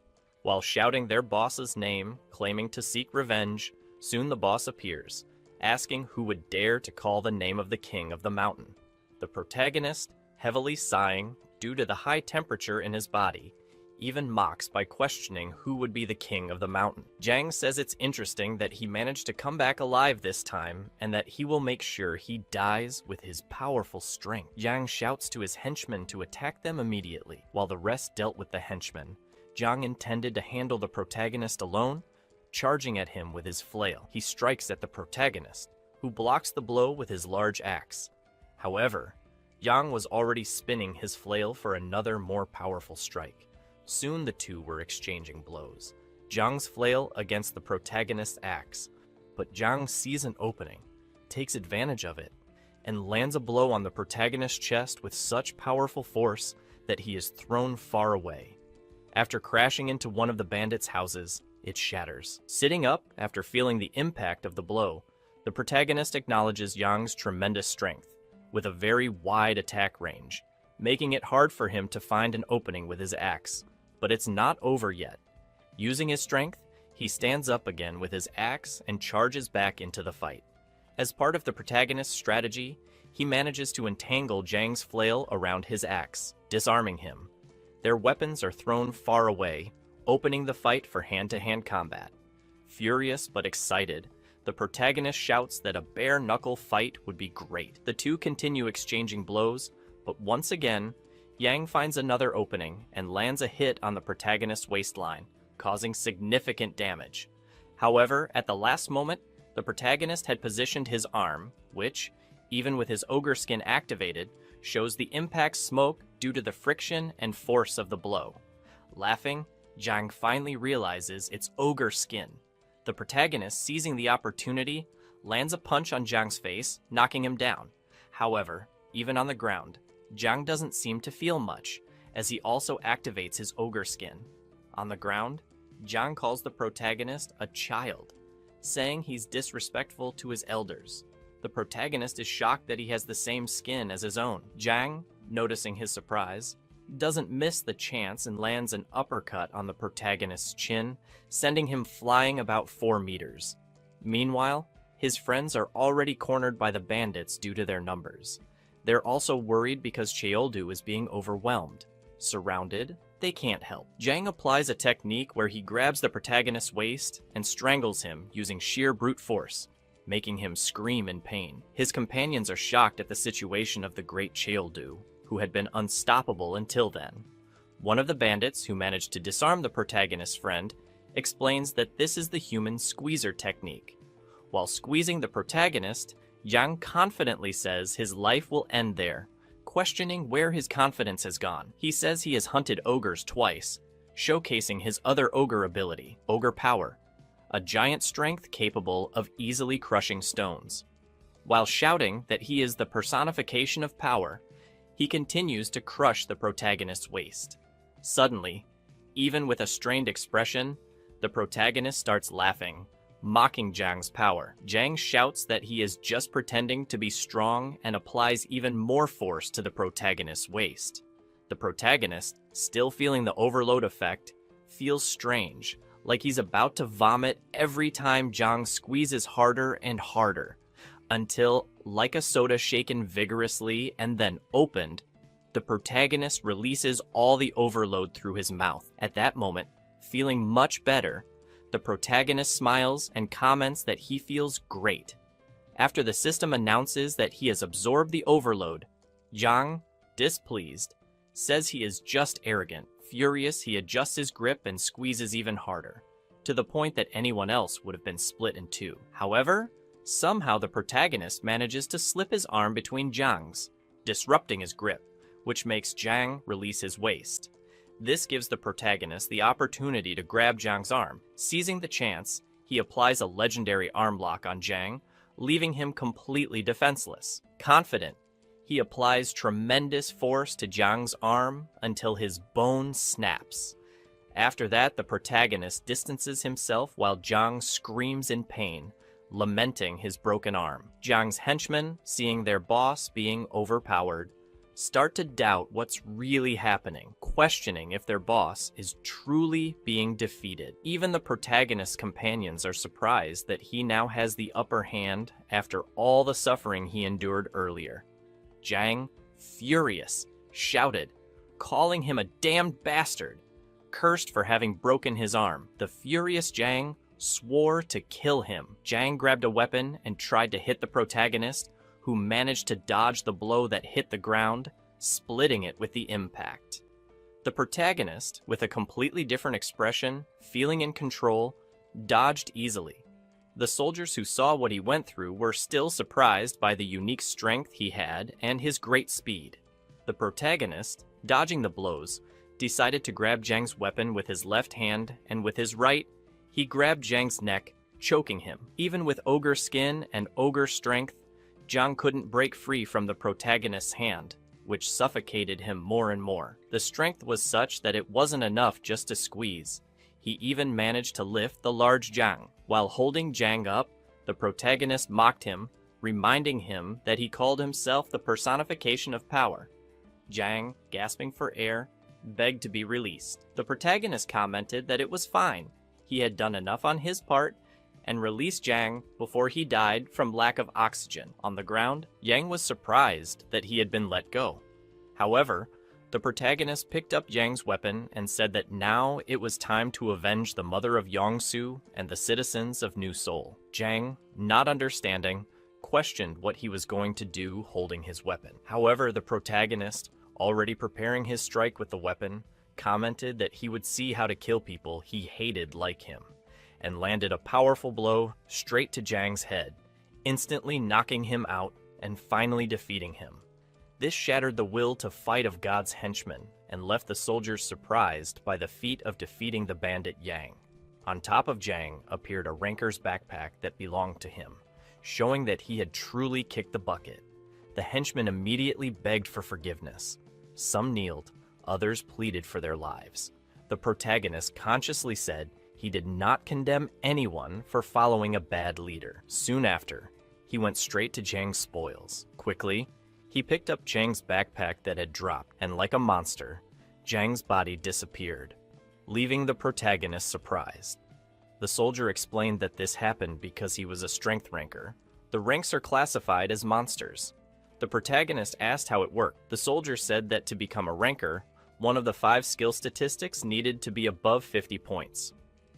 While shouting their boss's name, claiming to seek revenge, soon the boss appears, asking who would dare to call the name of the king of the mountain. The protagonist, heavily sighing due to the high temperature in his body, even mocks by questioning who would be the king of the mountain. Jang says it's interesting that he managed to come back alive this time and that he will make sure he dies with his powerful strength. Jang shouts to his henchmen to attack them immediately. While the rest dealt with the henchmen, Jang intended to handle the protagonist alone, charging at him with his flail. He strikes at the protagonist, who blocks the blow with his large axe. However, Jang was already spinning his flail for another more powerful strike. Soon the two were exchanging blows, Jang's flail against the protagonist's axe, but Jang sees an opening, takes advantage of it, and lands a blow on the protagonist's chest with such powerful force that he is thrown far away. After crashing into one of the bandits' houses, it shatters. Sitting up after feeling the impact of the blow, the protagonist acknowledges Jang's tremendous strength, with a very wide attack range, making it hard for him to find an opening with his axe. But it's not over yet. Using his strength, he stands up again with his axe and charges back into the fight. As part of the protagonist's strategy, he manages to entangle Jang's flail around his axe, disarming him. Their weapons are thrown far away, opening the fight for hand-to-hand combat. Furious but excited, the protagonist shouts that a bare-knuckle fight would be great. The two continue exchanging blows, but once again, Yang finds another opening and lands a hit on the protagonist's waistline, causing significant damage. However, at the last moment, the protagonist had positioned his arm, which, even with his ogre skin activated, shows the impact smoke due to the friction and force of the blow. Laughing, Jang finally realizes it's ogre skin. The protagonist, seizing the opportunity, lands a punch on Jang's face, knocking him down. However, even on the ground, Jang doesn't seem to feel much, as he also activates his ogre skin. On the ground, Jang calls the protagonist a child, saying he's disrespectful to his elders. The protagonist is shocked that he has the same skin as his own. Jang, noticing his surprise, doesn't miss the chance and lands an uppercut on the protagonist's chin, sending him flying about 4 meters. Meanwhile, his friends are already cornered by the bandits due to their numbers. They're also worried because Cheoldu is being overwhelmed. Surrounded, they can't help. Jang applies a technique where he grabs the protagonist's waist and strangles him using sheer brute force, making him scream in pain. His companions are shocked at the situation of the great Cheoldu, who had been unstoppable until then. One of the bandits, who managed to disarm the protagonist's friend, explains that this is the human squeezer technique. While squeezing the protagonist, Jang confidently says his life will end there, questioning where his confidence has gone. He says he has hunted ogres twice, showcasing his other ogre ability, Ogre Power, a giant strength capable of easily crushing stones. While shouting that he is the personification of power, he continues to crush the protagonist's waist. Suddenly, even with a strained expression, the protagonist starts laughing, mocking Jang's power. Jang shouts that he is just pretending to be strong and applies even more force to the protagonist's waist. The protagonist, still feeling the overload effect, feels strange, like he's about to vomit every time Jang squeezes harder and harder, until, like a soda shaken vigorously and then opened, the protagonist releases all the overload through his mouth. At that moment, feeling much better, the protagonist smiles and comments that he feels great. After the system announces that he has absorbed the overload, Jang, displeased, says he is just arrogant. Furious, he adjusts his grip and squeezes even harder, to the point that anyone else would have been split in two. However, somehow the protagonist manages to slip his arm between Jang's, disrupting his grip, which makes Jang release his waist. This gives the protagonist the opportunity to grab Jang's arm. Seizing the chance, he applies a legendary arm lock on Jang, leaving him completely defenseless. Confident, he applies tremendous force to Jang's arm until his bone snaps. After that, the protagonist distances himself while Jang screams in pain, lamenting his broken arm. Jang's henchmen, seeing their boss being overpowered, start to doubt what's really happening, questioning if their boss is truly being defeated. Even the protagonist's companions are surprised that he now has the upper hand after all the suffering he endured earlier. Jang, furious, shouted, calling him a damned bastard, cursed for having broken his arm. The furious Jang swore to kill him. Jang grabbed a weapon and tried to hit the protagonist, who managed to dodge the blow that hit the ground, splitting it with the impact. The protagonist, with a completely different expression, feeling in control, dodged easily. The soldiers who saw what he went through were still surprised by the unique strength he had and his great speed. The protagonist, dodging the blows, decided to grab Jang's weapon with his left hand, and with his right, he grabbed Jang's neck, choking him. Even with ogre skin and ogre strength, Jang couldn't break free from the protagonist's hand, which suffocated him more and more. The strength was such that it wasn't enough just to squeeze. He even managed to lift the large Jang. While holding Jang up, the protagonist mocked him, reminding him that he called himself the personification of power. Jang, gasping for air, begged to be released. The protagonist commented that it was fine. He had done enough on his part and released Jang before he died from lack of oxygen. On the ground, Yang was surprised that he had been let go. However, the protagonist picked up Jang's weapon and said that now it was time to avenge the mother of Yongsu and the citizens of New Seoul. Jang, not understanding, questioned what he was going to do holding his weapon. However, the protagonist, already preparing his strike with the weapon, commented that he would see how to kill people he hated like him, and landed a powerful blow straight to Jang's head, instantly knocking him out and finally defeating him. This shattered the will to fight of God's henchmen and left the soldiers surprised by the feat of defeating the bandit Yang. On top of Jang appeared a ranker's backpack that belonged to him, showing that he had truly kicked the bucket. The henchmen immediately begged for forgiveness. Some kneeled, others pleaded for their lives. The protagonist consciously said he did not condemn anyone for following a bad leader. Soon after, he went straight to Jang's spoils. Quickly, he picked up Jang's backpack that had dropped, and like a monster, Jang's body disappeared, leaving the protagonist surprised. The soldier explained that this happened because he was a strength ranker. The ranks are classified as monsters. The protagonist asked how it worked. The soldier said that to become a ranker, one of the 5 skill statistics needed to be above 50 points.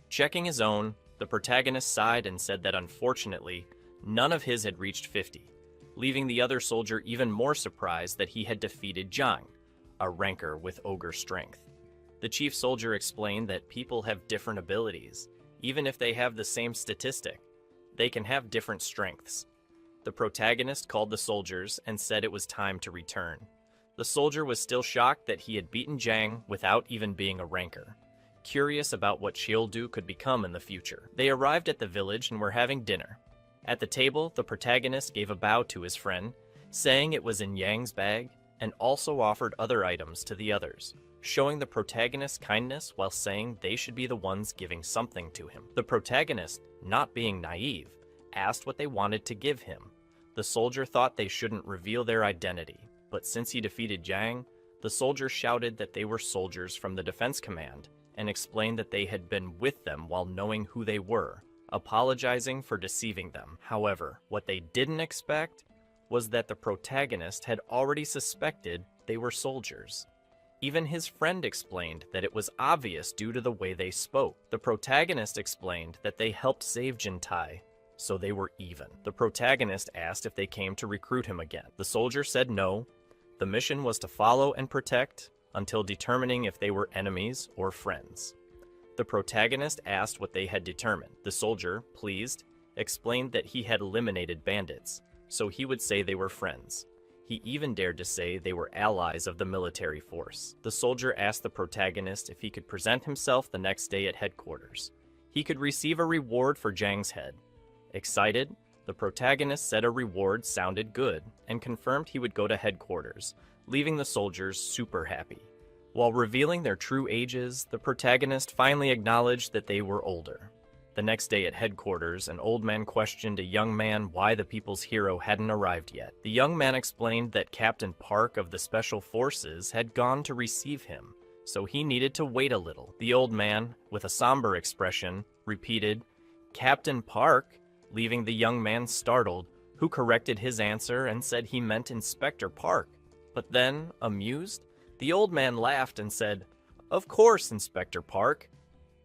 Checking his own, the protagonist sighed and said that unfortunately, none of his had reached 50, leaving the other soldier even more surprised that he had defeated Jang, a ranker with ogre strength. The chief soldier explained that people have different abilities. Even if they have the same statistic, they can have different strengths. The protagonist called the soldiers and said it was time to return. The soldier was still shocked that he had beaten Jang without even being a ranker, curious about what Cheoldu could become in the future. They arrived at the village and were having dinner. At the table, the protagonist gave a bow to his friend, saying it was in Yang's bag, and also offered other items to the others, showing the protagonist kindness while saying they should be the ones giving something to him. The protagonist, not being naive, asked what they wanted to give him. The soldier thought they shouldn't reveal their identity, but since he defeated Jang, the soldier shouted that they were soldiers from the defense command and explained that they had been with them while knowing who they were, apologizing for deceiving them. However, what they didn't expect was that the protagonist had already suspected they were soldiers. Even his friend explained that it was obvious due to the way they spoke. The protagonist explained that they helped save Jintai, so they were even. The protagonist asked if they came to recruit him again. The soldier said no. The mission was to follow and protect until determining if they were enemies or friends. The protagonist asked what they had determined. The soldier, pleased, explained that he had eliminated bandits, so he would say they were friends. He even dared to say they were allies of the military force. The soldier asked the protagonist if he could present himself the next day at headquarters. He could receive a reward for Jang's head. Excited, the protagonist said a reward sounded good and confirmed he would go to headquarters, leaving the soldiers super happy. While revealing their true ages, the protagonist finally acknowledged that they were older. The next day at headquarters, an old man questioned a young man why the people's hero hadn't arrived yet. The young man explained that Captain Park of the Special Forces had gone to receive him, so he needed to wait a little. The old man, with a somber expression, repeated, "Captain Park," leaving the young man startled, who corrected his answer and said he meant Inspector Park. But then, amused, the old man laughed and said, "Of course, Inspector Park."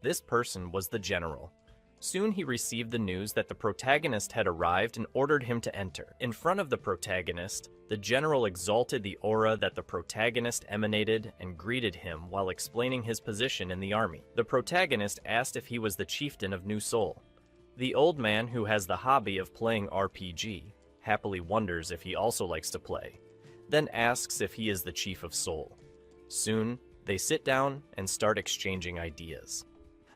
This person was the general. Soon he received the news that the protagonist had arrived and ordered him to enter. In front of the protagonist, the general exalted the aura that the protagonist emanated and greeted him while explaining his position in the army. The protagonist asked if he was the chieftain of New Seoul. The old man, who has the hobby of playing RPG, happily wonders if he also likes to play, then asks if he is the chief of Seoul. Soon, they sit down and start exchanging ideas.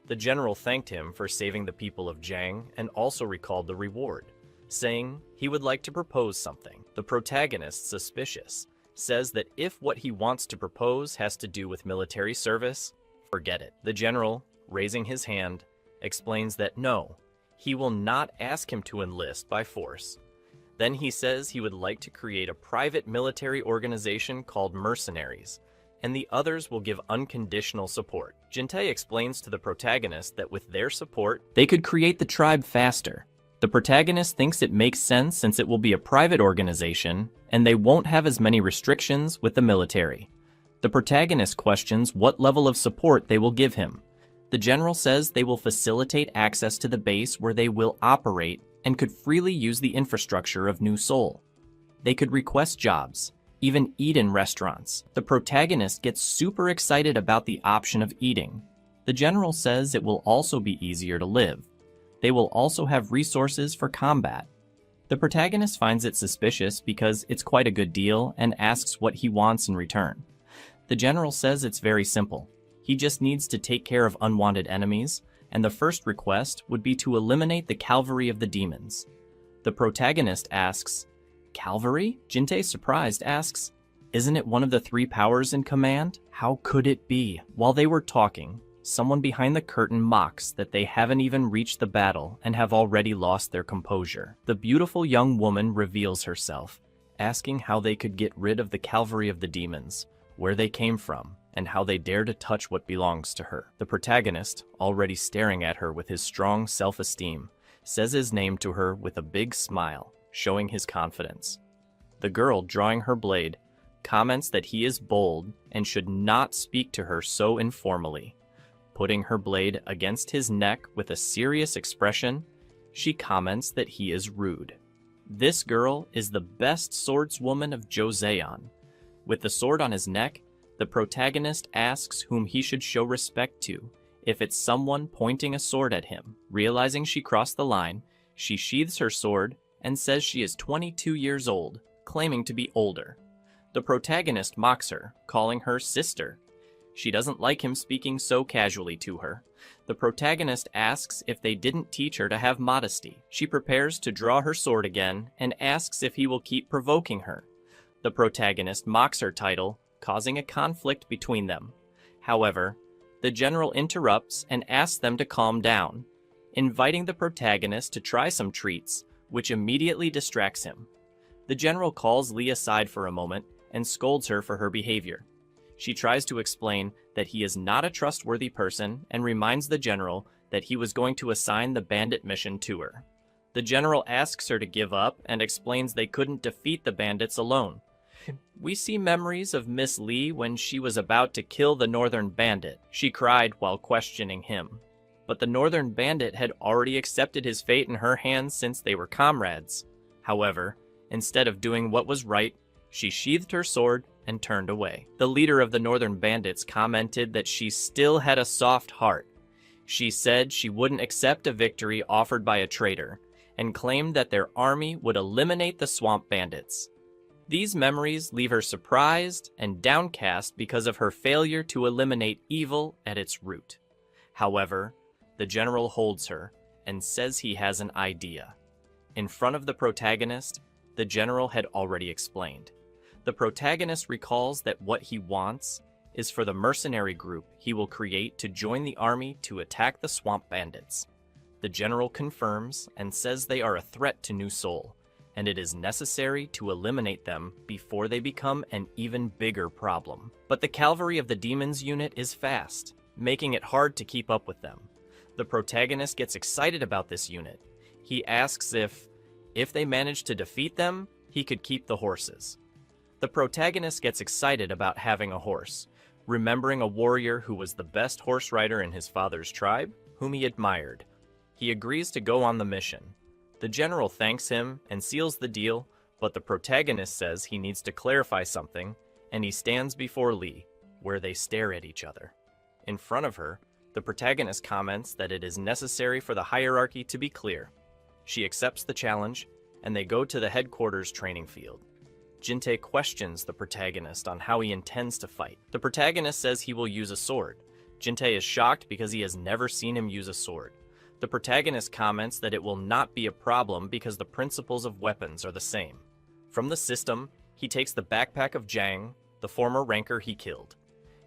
The general thanked him for saving the people of Jang and also recalled the reward, saying he would like to propose something. The protagonist, suspicious, says that if what he wants to propose has to do with military service, forget it. The general, raising his hand, explains that no, he will not ask him to enlist by force. Then he says he would like to create a private military organization called mercenaries, and the others will give unconditional support. Jintei explains to the protagonist that with their support, they could create the tribe faster. The protagonist thinks it makes sense since it will be a private organization, and they won't have as many restrictions with the military. The protagonist questions what level of support they will give him. The general says they will facilitate access to the base where they will operate and could freely use the infrastructure of New Seoul. They could request jobs, even eat in restaurants. The protagonist gets super excited about the option of eating. The general says it will also be easier to live. They will also have resources for combat. The protagonist finds it suspicious because it's quite a good deal and asks what he wants in return. The general says it's very simple. He just needs to take care of unwanted enemies, and the first request would be to eliminate the cavalry of the demons. The protagonist asks, "Cavalry?" Jintei, surprised, asks, "Isn't it one of the three powers in command? How could it be?" While they were talking, someone behind the curtain mocks that they haven't even reached the battle and have already lost their composure. The beautiful young woman reveals herself, asking how they could get rid of the cavalry of the demons, where they came from, and how they dare to touch what belongs to her. The protagonist, already staring at her with his strong self-esteem, says his name to her with a big smile, showing his confidence. The girl, drawing her blade, comments that he is bold and should not speak to her so informally. Putting her blade against his neck with a serious expression, she comments that he is rude. This girl is the best swordswoman of Joseon. With the sword on his neck, the protagonist asks whom he should show respect to, if it's someone pointing a sword at him. Realizing she crossed the line, she sheathes her sword and says she is 22 years old, claiming to be older. The protagonist mocks her, calling her sister. She doesn't like him speaking so casually to her. The protagonist asks if they didn't teach her to have modesty. She prepares to draw her sword again and asks if he will keep provoking her. The protagonist mocks her title, causing a conflict between them. However, the general interrupts and asks them to calm down, inviting the protagonist to try some treats, which immediately distracts him. The general calls Lee aside for a moment and scolds her for her behavior. She tries to explain that he is not a trustworthy person and reminds the general that he was going to assign the bandit mission to her. The general asks her to give up and explains they couldn't defeat the bandits alone. We see memories of Miss Lee when she was about to kill the Northern Bandit. She cried while questioning him. But the Northern Bandit had already accepted his fate in her hands since they were comrades. However, instead of doing what was right, she sheathed her sword and turned away. The leader of the Northern Bandits commented that she still had a soft heart. She said she wouldn't accept a victory offered by a traitor, and claimed that their army would eliminate the Swamp Bandits. These memories leave her surprised and downcast because of her failure to eliminate evil at its root. However, the general holds her and says he has an idea. In front of the protagonist, the general had already explained. The protagonist recalls that what he wants is for the mercenary group he will create to join the army to attack the swamp bandits. The general confirms and says they are a threat to New Seoul, and it is necessary to eliminate them before they become an even bigger problem. But the cavalry of the demons unit is fast, making it hard to keep up with them. The protagonist gets excited about this unit. He asks if they manage to defeat them, he could keep the horses. The protagonist gets excited about having a horse, remembering a warrior who was the best horse rider in his father's tribe, whom he admired. He agrees to go on the mission. The general thanks him and seals the deal, but the protagonist says he needs to clarify something, and he stands before Lee, where they stare at each other. In front of her, the protagonist comments that it is necessary for the hierarchy to be clear. She accepts the challenge, and they go to the headquarters training field. Jin-tae questions the protagonist on how he intends to fight. The protagonist says he will use a sword. Jin-tae is shocked because he has never seen him use a sword. The protagonist comments that it will not be a problem because the principles of weapons are the same. From the system, he takes the backpack of Jang, the former ranker he killed.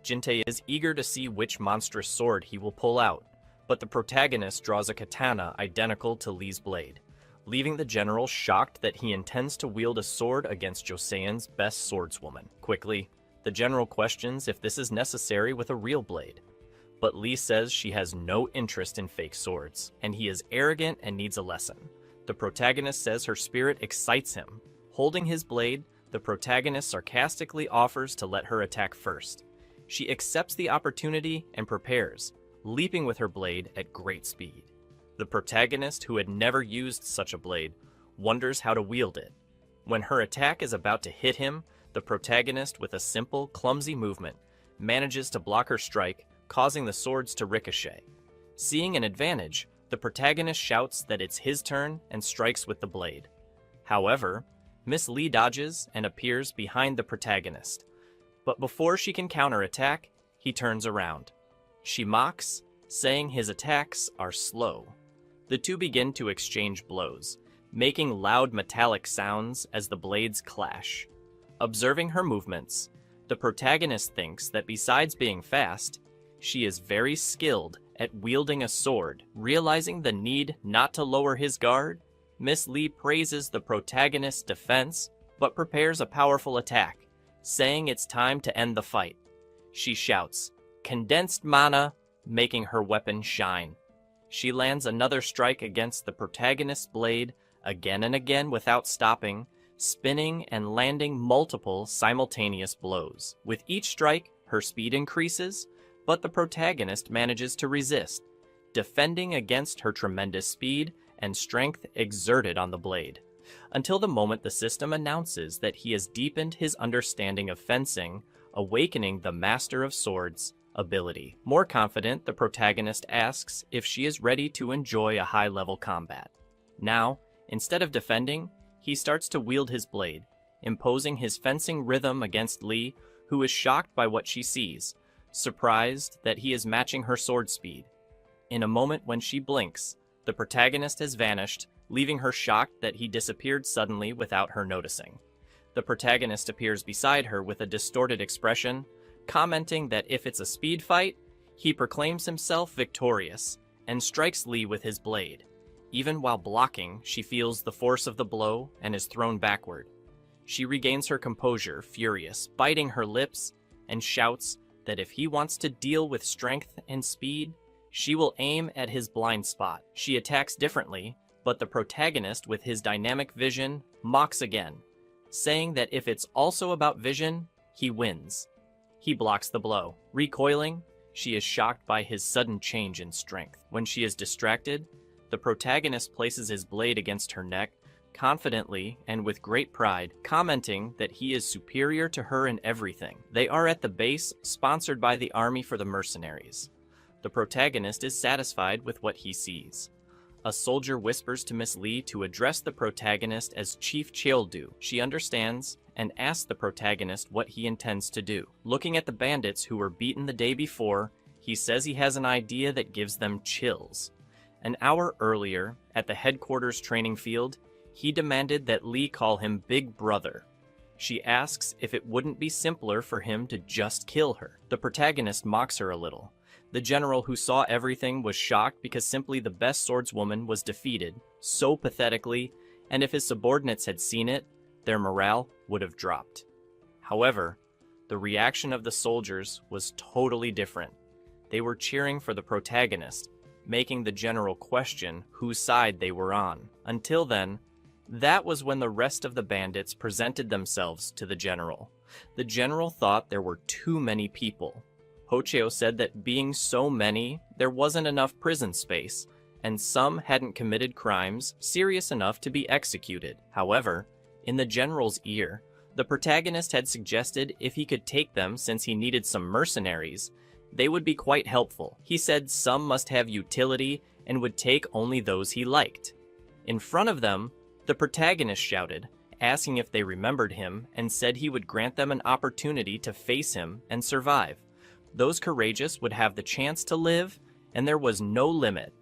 Jin-tae is eager to see which monstrous sword he will pull out, but the protagonist draws a katana identical to Lee's blade, leaving the general shocked that he intends to wield a sword against Joseon's best swordswoman. Quickly, the general questions if this is necessary with a real blade. But Lee says she has no interest in fake swords, and he is arrogant and needs a lesson. The protagonist says her spirit excites him. Holding his blade, the protagonist sarcastically offers to let her attack first. She accepts the opportunity and prepares, leaping with her blade at great speed. The protagonist, who had never used such a blade, wonders how to wield it. When her attack is about to hit him, the protagonist, with a simple, clumsy movement, manages to block her strike, causing the swords to ricochet. Seeing an advantage, the protagonist shouts that it's his turn and strikes with the blade. However, Miss Lee dodges and appears behind the protagonist. But before she can counterattack, he turns around. She mocks, saying his attacks are slow. The two begin to exchange blows, making loud metallic sounds as the blades clash. Observing her movements, the protagonist thinks that besides being fast, she is very skilled at wielding a sword. Realizing the need not to lower his guard, Miss Lee praises the protagonist's defense, but prepares a powerful attack, saying it's time to end the fight. She shouts, "Condensed mana," making her weapon shine. She lands another strike against the protagonist's blade again and again without stopping, spinning and landing multiple simultaneous blows. With each strike, her speed increases, but the protagonist manages to resist, defending against her tremendous speed and strength exerted on the blade, until the moment the system announces that he has deepened his understanding of fencing, awakening the Master of Swords ability. More confident, the protagonist asks if she is ready to enjoy a high-level combat. Now, instead of defending, he starts to wield his blade, imposing his fencing rhythm against Lee, who is shocked by what she sees, surprised that he is matching her sword speed. In a moment when she blinks, the protagonist has vanished, leaving her shocked that he disappeared suddenly without her noticing. The protagonist appears beside her with a distorted expression, commenting that if it's a speed fight, he proclaims himself victorious and strikes Lee with his blade. Even while blocking, she feels the force of the blow and is thrown backward. She regains her composure, furious, biting her lips, and shouts that if he wants to deal with strength and speed, she will aim at his blind spot. She attacks differently, but the protagonist, with his dynamic vision, mocks again, saying that if it's also about vision, he wins. He blocks the blow. Recoiling, she is shocked by his sudden change in strength. When she is distracted, the protagonist places his blade against her neck, confidently and with great pride, commenting that he is superior to her in everything. They are at the base, sponsored by the army for the mercenaries. The protagonist is satisfied with what he sees. A soldier whispers to Miss Lee to address the protagonist as Chief Cheoldu. She understands and asks the protagonist what he intends to do. Looking at the bandits who were beaten the day before, he says he has an idea that gives them chills. An hour earlier, at the headquarters training field, he demanded that Lee call him Big Brother. She asks if it wouldn't be simpler for him to just kill her. The protagonist mocks her a little. The general who saw everything was shocked because simply the best swordswoman was defeated, so pathetically, and if his subordinates had seen it, their morale would have dropped. However, the reaction of the soldiers was totally different. They were cheering for the protagonist, making the general question whose side they were on. Until then, that was when the rest of the bandits presented themselves to the general. The general thought there were too many people. Hocheo said that being so many, there wasn't enough prison space, and some hadn't committed crimes serious enough to be executed. However, in the general's ear, the protagonist had suggested if he could take them since he needed some mercenaries, they would be quite helpful. He said some must have utility and would take only those he liked. In front of them, the protagonist shouted, asking if they remembered him, and said he would grant them an opportunity to face him and survive. Those courageous would have the chance to live, and there was no limit.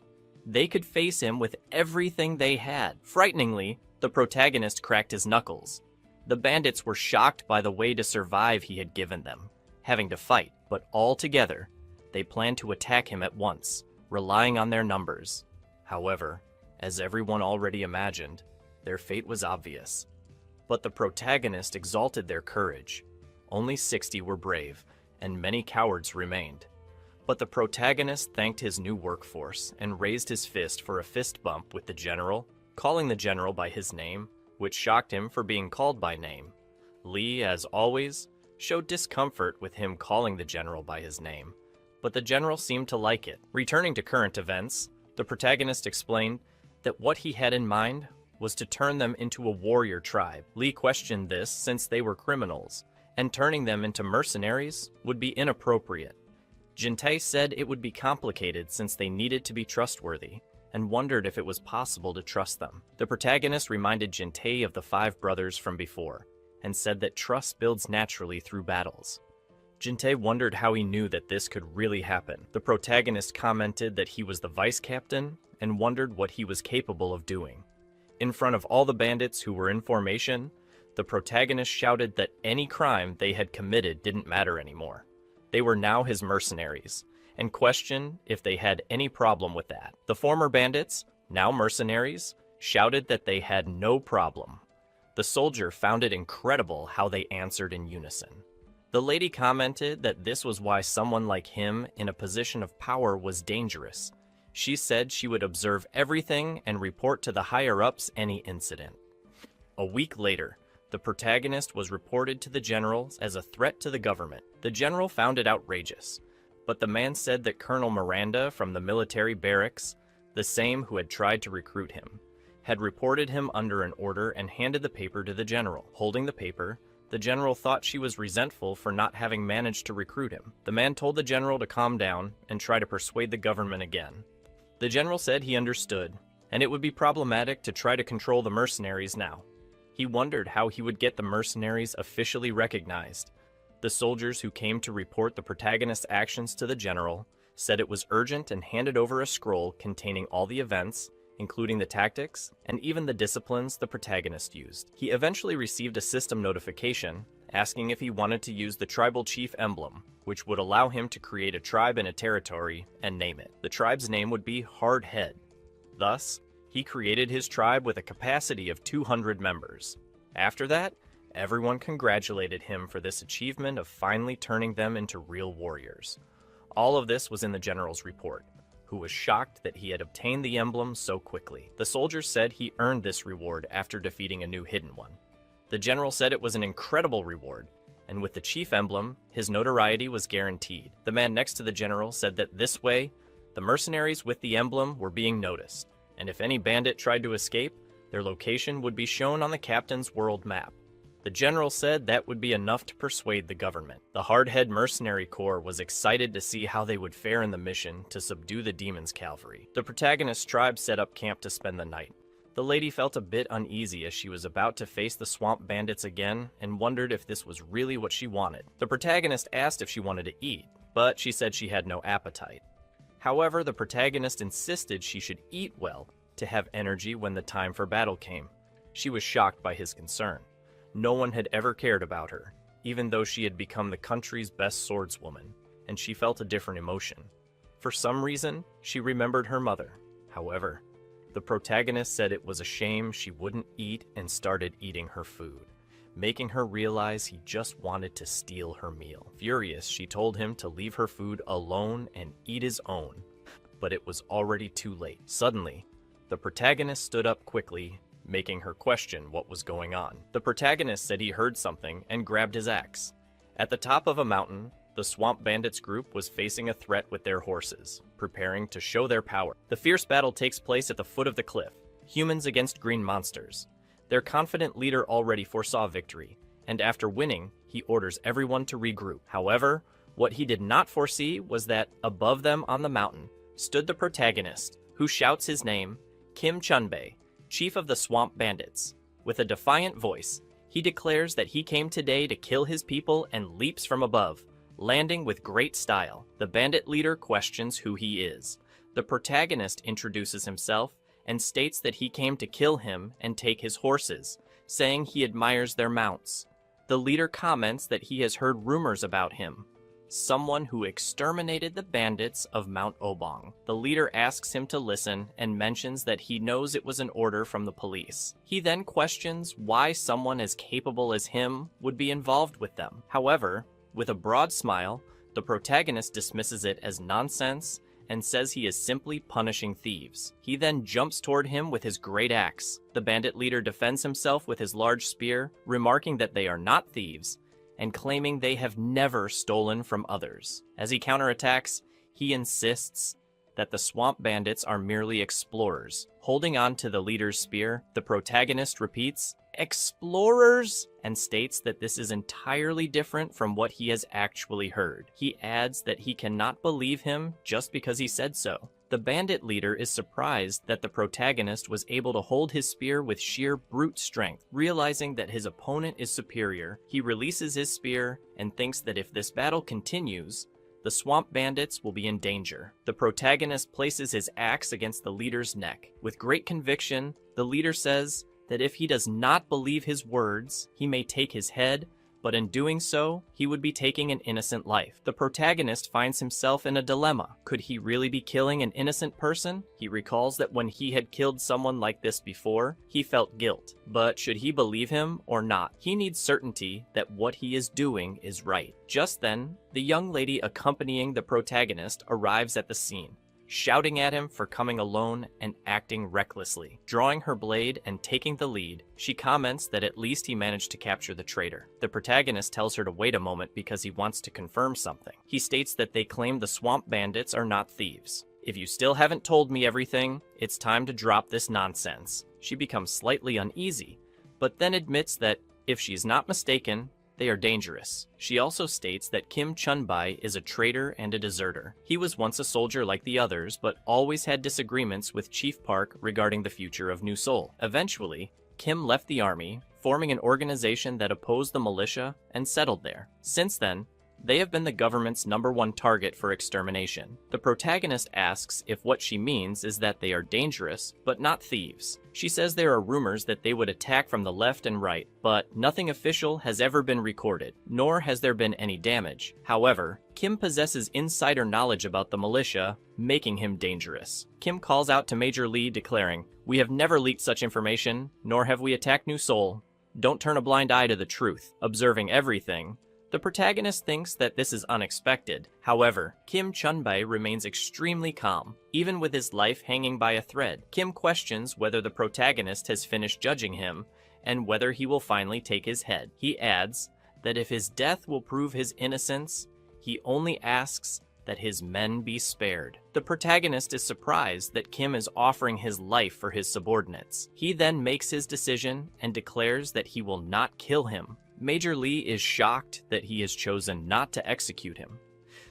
They could face him with everything they had. Frighteningly, the protagonist cracked his knuckles. The bandits were shocked by the way to survive he had given them, having to fight, but all together, they planned to attack him at once, relying on their numbers. However, as everyone already imagined, their fate was obvious. But the protagonist exalted their courage. Only 60 were brave, and many cowards remained. But the protagonist thanked his new workforce and raised his fist for a fist bump with the general, calling the general by his name, which shocked him for being called by name. Lee, as always, showed discomfort with him calling the general by his name, but the general seemed to like it. Returning to current events, the protagonist explained that what he had in mind was to turn them into a warrior tribe. Lee questioned this since they were criminals, and turning them into mercenaries would be inappropriate. Jintei said it would be complicated since they needed to be trustworthy, and wondered if it was possible to trust them. The protagonist reminded Jintei of the 5 brothers from before, and said that trust builds naturally through battles. Jintei wondered how he knew that this could really happen. The protagonist commented that he was the vice captain, and wondered what he was capable of doing. In front of all the bandits who were in formation, the protagonist shouted that any crime they had committed didn't matter anymore. They were now his mercenaries, and questioned if they had any problem with that. The former bandits, now mercenaries, shouted that they had no problem. The soldier found it incredible how they answered in unison. The lady commented that this was why someone like him in a position of power was dangerous. She said she would observe everything and report to the higher-ups any incident. A week later, the protagonist was reported to the generals as a threat to the government. The general found it outrageous, but the man said that Colonel Miranda from the military barracks, the same who had tried to recruit him, had reported him under an order and handed the paper to the general. Holding the paper, the general thought she was resentful for not having managed to recruit him. The man told the general to calm down and try to persuade the government again. The general said he understood, and it would be problematic to try to control the mercenaries now. He wondered how he would get the mercenaries officially recognized. The soldiers who came to report the protagonist's actions to the general said it was urgent and handed over a scroll containing all the events, including the tactics and even the disciplines the protagonist used. He eventually received a system notification asking if he wanted to use the tribal chief emblem, which would allow him to create a tribe in a territory and name it. The tribe's name would be Hard Head. Thus, he created his tribe with a capacity of 200 members. After that, everyone congratulated him for this achievement of finally turning them into real warriors. All of this was in the general's report, who was shocked that he had obtained the emblem so quickly. The soldiers said he earned this reward after defeating a new hidden one. The general said it was an incredible reward, and with the chief emblem, his notoriety was guaranteed. The man next to the general said that this way, the mercenaries with the emblem were being noticed, and if any bandit tried to escape, their location would be shown on the captain's world map. The general said that would be enough to persuade the government. The Hardhead Mercenary Corps was excited to see how they would fare in the mission to subdue the demon's cavalry. The protagonist's tribe set up camp to spend the night. The lady felt a bit uneasy as she was about to face the swamp bandits again and wondered if this was really what she wanted. The protagonist asked if she wanted to eat, but she said she had no appetite. However, the protagonist insisted she should eat well to have energy when the time for battle came. She was shocked by his concern. No one had ever cared about her, even though she had become the country's best swordswoman, and she felt a different emotion. For some reason, she remembered her mother. However, the protagonist said it was a shame she wouldn't eat and started eating her food, making her realize he just wanted to steal her meal. Furious, she told him to leave her food alone and eat his own, but it was already too late. Suddenly, the protagonist stood up quickly, making her question what was going on. The protagonist said he heard something and grabbed his axe. At the top of a mountain, the Swamp Bandits group was facing a threat with their horses, preparing to show their power. The fierce battle takes place at the foot of the cliff, humans against green monsters. Their confident leader already foresaw victory, and after winning, he orders everyone to regroup. However, what he did not foresee was that above them on the mountain stood the protagonist, who shouts his name, Kim Chunbae, chief of the Swamp Bandits. With a defiant voice, he declares that he came today to kill his people and leaps from above, landing with great style. The bandit leader questions who he is. The protagonist introduces himself and states that he came to kill him and take his horses, saying he admires their mounts. The leader comments that he has heard rumors about him, someone who exterminated the bandits of Mount Obong. The leader asks him to listen and mentions that he knows it was an order from the police. He then questions why someone as capable as him would be involved with them. However, with a broad smile, the protagonist dismisses it as nonsense and says he is simply punishing thieves. He then jumps toward him with his great axe. The bandit leader defends himself with his large spear, remarking that they are not thieves, and claiming they have never stolen from others. As he counterattacks, he insists that the Swamp Bandits are merely explorers. Holding on to the leader's spear, the protagonist repeats, "Explorers?" and states that this is entirely different from what he has actually heard. He adds that he cannot believe him just because he said so. The bandit leader is surprised that the protagonist was able to hold his spear with sheer brute strength. Realizing that his opponent is superior, he releases his spear and thinks that if this battle continues, the Swamp Bandits will be in danger. The protagonist places his axe against the leader's neck. With great conviction, the leader says that if he does not believe his words, he may take his head, but in doing so, he would be taking an innocent life. The protagonist finds himself in a dilemma. Could he really be killing an innocent person? He recalls that when he had killed someone like this before, he felt guilt. But should he believe him or not? He needs certainty that what he is doing is right. Just then, the young lady accompanying the protagonist arrives at the scene, shouting at him for coming alone and acting recklessly. Drawing her blade and taking the lead, she comments that at least he managed to capture the traitor. The protagonist tells her to wait a moment because he wants to confirm something. He states that they claim the Swamp Bandits are not thieves. "If you still haven't told me everything, it's time to drop this nonsense." She becomes slightly uneasy, but then admits that, if she's not mistaken, they are dangerous. She also states that Kim Chunbae is a traitor and a deserter. He was once a soldier like the others, but always had disagreements with Chief Park regarding the future of New Seoul. Eventually, Kim left the army, forming an organization that opposed the militia and settled there. Since then, they have been the government's #1 target for extermination. The protagonist asks if what she means is that they are dangerous, but not thieves. She says there are rumors that they would attack from the left and right, but nothing official has ever been recorded, nor has there been any damage. However, Kim possesses insider knowledge about the militia, making him dangerous. Kim calls out to Major Lee, declaring, "We have never leaked such information, nor have we attacked New Seoul. Don't turn a blind eye to the truth." Observing everything, the protagonist thinks that this is unexpected. However, Kim Chunbae remains extremely calm, even with his life hanging by a thread. Kim questions whether the protagonist has finished judging him, and whether he will finally take his head. He adds that if his death will prove his innocence, he only asks that his men be spared. The protagonist is surprised that Kim is offering his life for his subordinates. He then makes his decision and declares that he will not kill him. Major Lee is shocked that he has chosen not to execute him.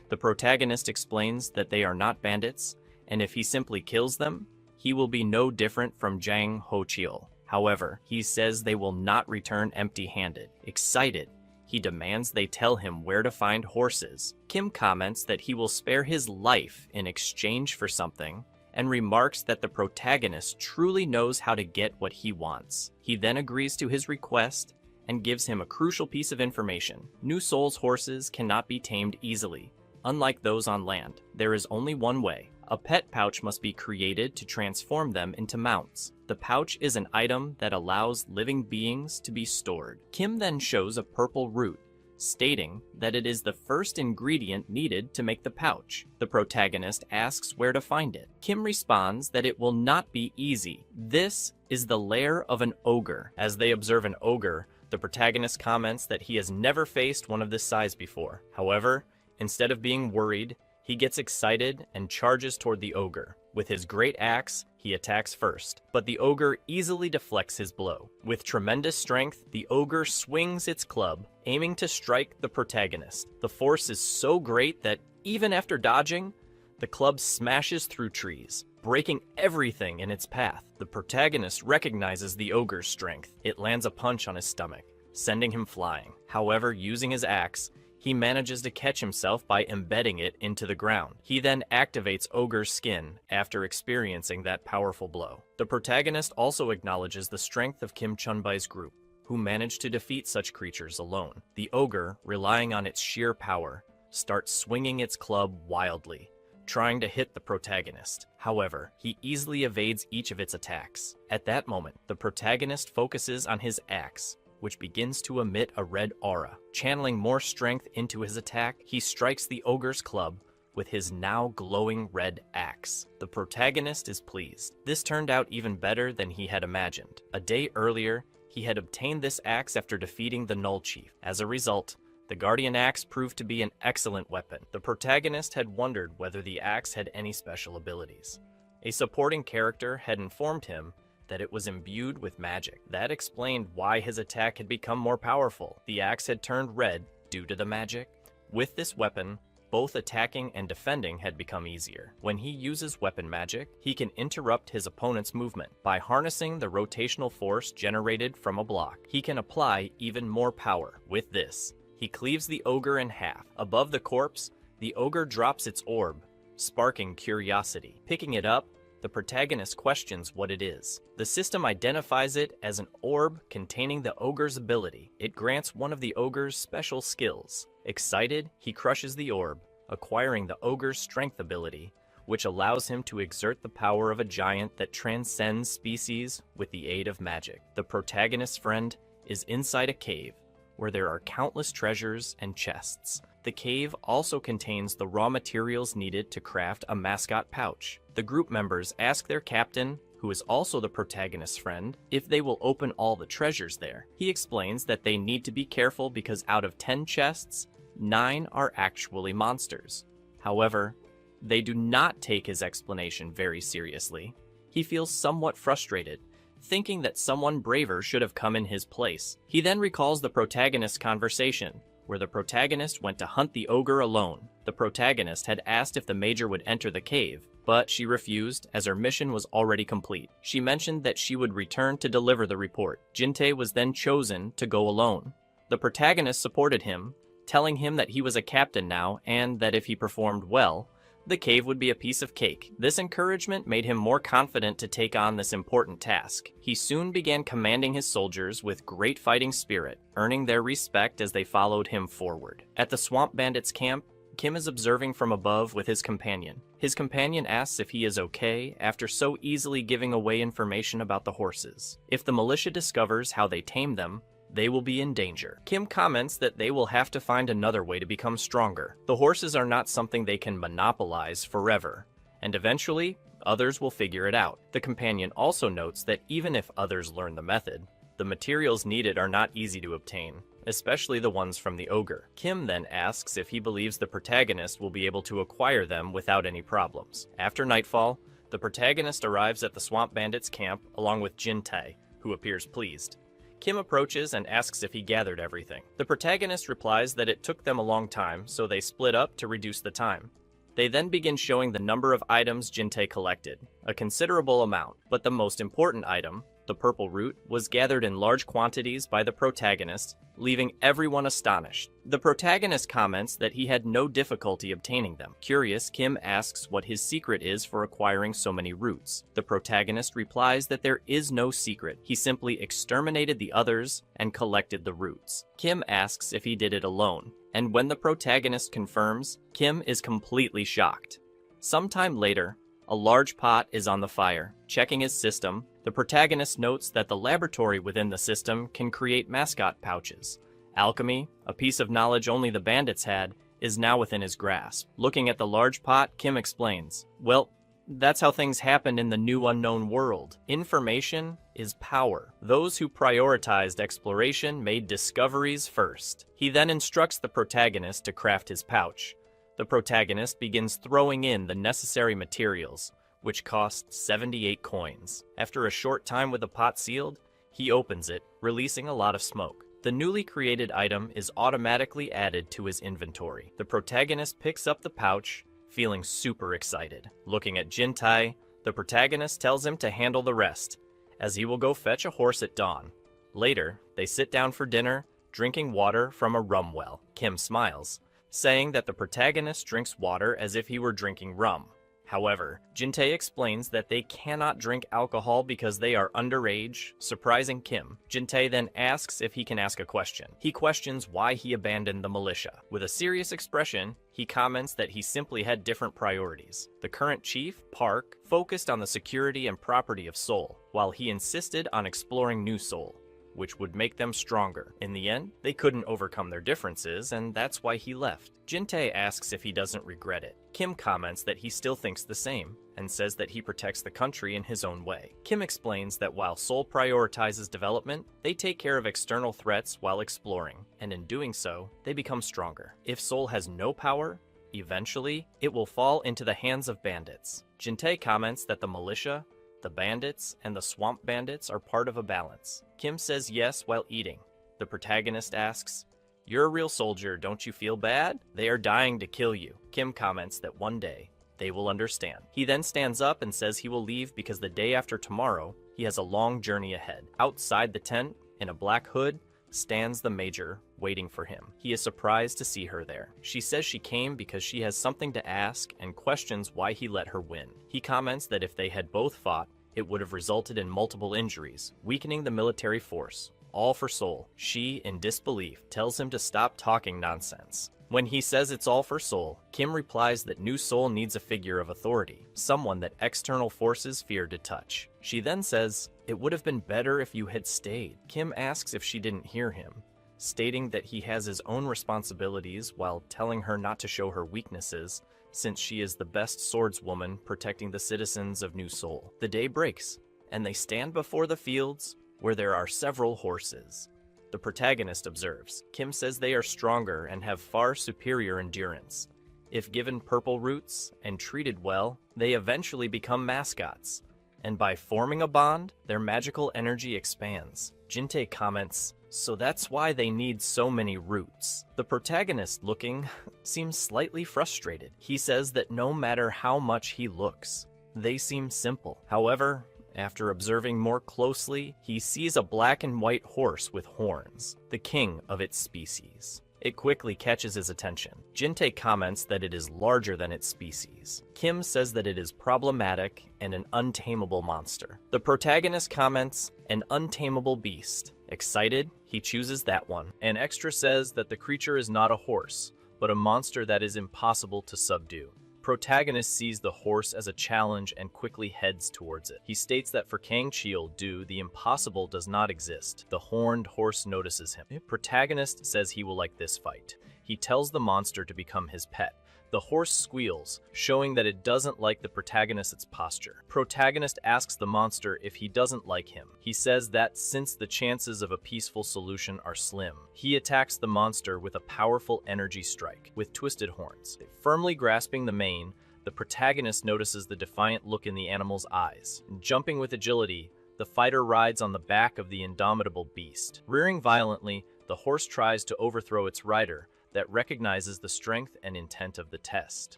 The protagonist explains that they are not bandits, and if he simply kills them, he will be no different from Jang Ho-cheol. However, he says they will not return empty-handed. Excited, he demands they tell him where to find horses. Kim comments that he will spare his life in exchange for something, and remarks that the protagonist truly knows how to get what he wants. He then agrees to his request and gives him a crucial piece of information. New Soul's horses cannot be tamed easily. Unlike those on land, there is only one way. A pet pouch must be created to transform them into mounts. The pouch is an item that allows living beings to be stored. Kim then shows a purple root, stating that it is the first ingredient needed to make the pouch. The protagonist asks where to find it. Kim responds that it will not be easy. This is the lair of an ogre. As they observe an ogre, the protagonist comments that he has never faced one of this size before. However, instead of being worried, he gets excited and charges toward the ogre. With his great axe, he attacks first, but the ogre easily deflects his blow. With tremendous strength, the ogre swings its club, aiming to strike the protagonist. The force is so great that even after dodging, the club smashes through trees, breaking everything in its path. The protagonist recognizes the ogre's strength. It lands a punch on his stomach, sending him flying. However, using his axe, he manages to catch himself by embedding it into the ground. He then activates Ogre's skin after experiencing that powerful blow. The protagonist also acknowledges the strength of Kim Chunbai's group, who managed to defeat such creatures alone. The ogre, relying on its sheer power, starts swinging its club wildly, trying to hit the protagonist. However, he easily evades each of its attacks. At that moment, the protagonist focuses on his axe, which begins to emit a red aura. Channeling more strength into his attack, he strikes the ogre's club with his now glowing red axe. The protagonist is pleased. This turned out even better than he had imagined. A day earlier, he had obtained this axe after defeating the Null Chief. As a result, the Guardian Axe proved to be an excellent weapon. The protagonist had wondered whether the axe had any special abilities. A supporting character had informed him that it was imbued with magic. That explained why his attack had become more powerful. The axe had turned red due to the magic. With this weapon, both attacking and defending had become easier. When he uses weapon magic, he can interrupt his opponent's movement. By harnessing the rotational force generated from a block, he can apply even more power. With this, he cleaves the ogre in half. Above the corpse, the ogre drops its orb, sparking curiosity. Picking it up, the protagonist questions what it is. The system identifies it as an orb containing the ogre's ability. It grants one of the ogre's special skills. Excited, he crushes the orb, acquiring the ogre's strength ability, which allows him to exert the power of a giant that transcends species with the aid of magic. The protagonist's friend is inside a cave, where there are countless treasures and chests. The cave also contains the raw materials needed to craft a mascot pouch. The group members ask their captain, who is also the protagonist's friend, if they will open all the treasures there. He explains that they need to be careful because out of 10 chests, 9 are actually monsters. However, they do not take his explanation very seriously. He feels somewhat frustrated, thinking that someone braver should have come in his place. He then recalls the protagonist's conversation, where the protagonist went to hunt the ogre alone. The protagonist had asked if the major would enter the cave, but she refused as her mission was already complete. She mentioned that she would return to deliver the report. Jin-tae was then chosen to go alone. The protagonist supported him, telling him that he was a captain now and that if he performed well, the cave would be a piece of cake. This encouragement made him more confident to take on this important task. He soon began commanding his soldiers with great fighting spirit, earning their respect as they followed him forward. At the Swamp Bandits camp, Kim is observing from above with his companion. His companion asks if he is okay after so easily giving away information about the horses. If the militia discovers how they tame them, they will be in danger. Kim comments that they will have to find another way to become stronger. The horses are not something they can monopolize forever, and eventually, others will figure it out. The companion also notes that even if others learn the method, the materials needed are not easy to obtain, especially the ones from the ogre. Kim then asks if he believes the protagonist will be able to acquire them without any problems. After nightfall, the protagonist arrives at the Swamp Bandits camp along with Jin-tae, who appears pleased. Kim approaches and asks if he gathered everything. The protagonist replies that it took them a long time, so they split up to reduce the time. They then begin showing the number of items Jin-tae collected, a considerable amount, but the most important item, the purple root, was gathered in large quantities by the protagonist, leaving everyone astonished. The protagonist comments that he had no difficulty obtaining them. Curious, Kim asks what his secret is for acquiring so many roots. The protagonist replies that there is no secret. He simply exterminated the others and collected the roots. Kim asks if he did it alone, and when the protagonist confirms, Kim is completely shocked. Sometime later, a large pot is on the fire. Checking his system, the protagonist notes that the laboratory within the system can create mascot pouches. Alchemy, a piece of knowledge only the bandits had, is now within his grasp. Looking at the large pot, Kim explains, "Well, that's how things happen in the new unknown world. Information is power. Those who prioritized exploration made discoveries first." He then instructs the protagonist to craft his pouch. The protagonist begins throwing in the necessary materials, which cost 78 coins. After a short time with the pot sealed, he opens it, releasing a lot of smoke. The newly created item is automatically added to his inventory. The protagonist picks up the pouch, feeling super excited. Looking at Jintai, the protagonist tells him to handle the rest, as he will go fetch a horse at dawn. Later, they sit down for dinner, drinking water from a rum well. Kim smiles, saying that the protagonist drinks water as if he were drinking rum. However, Jintae explains that they cannot drink alcohol because they are underage, surprising Kim. Jintae then asks if he can ask a question. He questions why he abandoned the militia. With a serious expression, he comments that he simply had different priorities. The current chief, Park, focused on the security and property of Seoul, while he insisted on exploring New Seoul, which would make them stronger. In the end, they couldn't overcome their differences, and that's why he left. Jintae asks if he doesn't regret it. Kim comments that he still thinks the same, and says that he protects the country in his own way. Kim explains that while Seoul prioritizes development, they take care of external threats while exploring, and in doing so, they become stronger. If Seoul has no power, eventually, it will fall into the hands of bandits. Jintae comments that the militia, the bandits, and the swamp bandits are part of a balance. Kim says yes while eating. The protagonist asks, "You're a real soldier, don't you feel bad? They are dying to kill you." Kim comments that one day, they will understand. He then stands up and says he will leave because the day after tomorrow, he has a long journey ahead. Outside the tent, in a black hood, stands the major, waiting for him. He is surprised to see her there. She says she came because she has something to ask and questions why he let her win. He comments that if they had both fought, it would have resulted in multiple injuries, weakening the military force, all for Seoul. She, in disbelief, tells him to stop talking nonsense. When he says it's all for Seoul, Kim replies that New Seoul needs a figure of authority, someone that external forces fear to touch. She then says, "It would have been better if you had stayed." Kim asks if she didn't hear him, stating that he has his own responsibilities while telling her not to show her weaknesses, since she is the best swordswoman protecting the citizens of New Seoul. The day breaks, and they stand before the fields where there are several horses. The protagonist observes. Kim says they are stronger and have far superior endurance. If given purple roots and treated well, they eventually become mascots, and by forming a bond, their magical energy expands. Jintae comments, "So that's why they need so many roots." The protagonist, looking, seems slightly frustrated. He says that no matter how much he looks, they seem simple. However, after observing more closely, he sees a black and white horse with horns, the king of its species. It quickly catches his attention. Jintae comments that it is larger than its species. Kim says that it is problematic and an untamable monster. The protagonist comments, "An untamable beast." Excited, he chooses that one. An extra says that the creature is not a horse, but a monster that is impossible to subdue. Protagonist sees the horse as a challenge and quickly heads towards it. He states that for Kang Cheol-do, the impossible does not exist. The horned horse notices him. Protagonist says he will like this fight. He tells the monster to become his pet. The horse squeals, showing that it doesn't like the protagonist's posture. Protagonist asks the monster if he doesn't like him. He says that since the chances of a peaceful solution are slim, he attacks the monster with a powerful energy strike with twisted horns. Firmly grasping the mane, the protagonist notices the defiant look in the animal's eyes. Jumping with agility, the fighter rides on the back of the indomitable beast. Rearing violently, the horse tries to overthrow its rider, that recognizes the strength and intent of the test.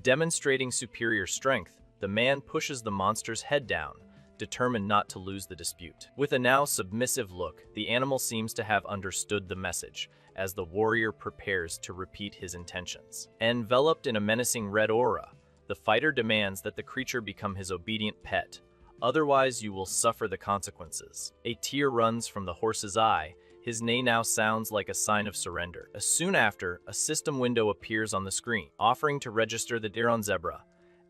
Demonstrating superior strength, the man pushes the monster's head down, determined not to lose the dispute. With a now submissive look, the animal seems to have understood the message, as the warrior prepares to repeat his intentions. Enveloped in a menacing red aura, the fighter demands that the creature become his obedient pet, otherwise you will suffer the consequences. A tear runs from the horse's eye. His neigh now sounds like a sign of surrender. Soon after, a system window appears on the screen, offering to register the deer on zebra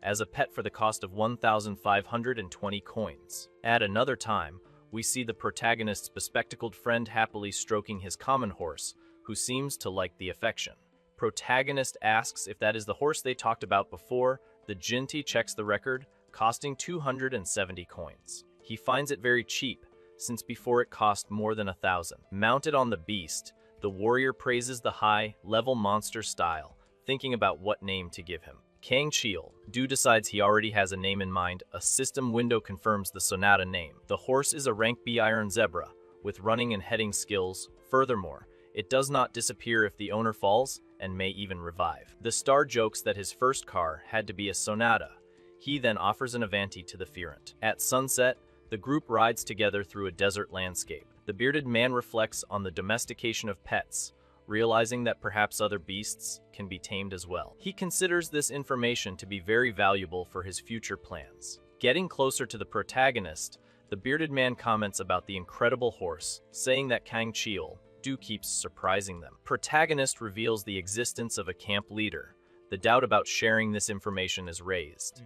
as a pet for the cost of 1,520 coins. At another time, we see the protagonist's bespectacled friend happily stroking his common horse, who seems to like the affection. Protagonist asks if that is the horse they talked about before. The Jinti checks the record, costing 270 coins. He finds it very cheap, since before it cost more than 1,000. Mounted on the beast, the warrior praises the high-level monster style, thinking about what name to give him. Kang Cheol. Du decides he already has a name in mind. A system window confirms the Sonata name. The horse is a rank B iron zebra, with running and heading skills. Furthermore, it does not disappear if the owner falls, and may even revive. The star jokes that his first car had to be a Sonata. He then offers an Avanti to the Ferent. At sunset, the group rides together through a desert landscape. The bearded man reflects on the domestication of pets, realizing that perhaps other beasts can be tamed as well. He considers this information to be very valuable for his future plans. Getting closer to the protagonist, the bearded man comments about the incredible horse, saying that Kang Cheol keeps surprising them. Protagonist reveals the existence of a camp leader. The doubt about sharing this information is raised.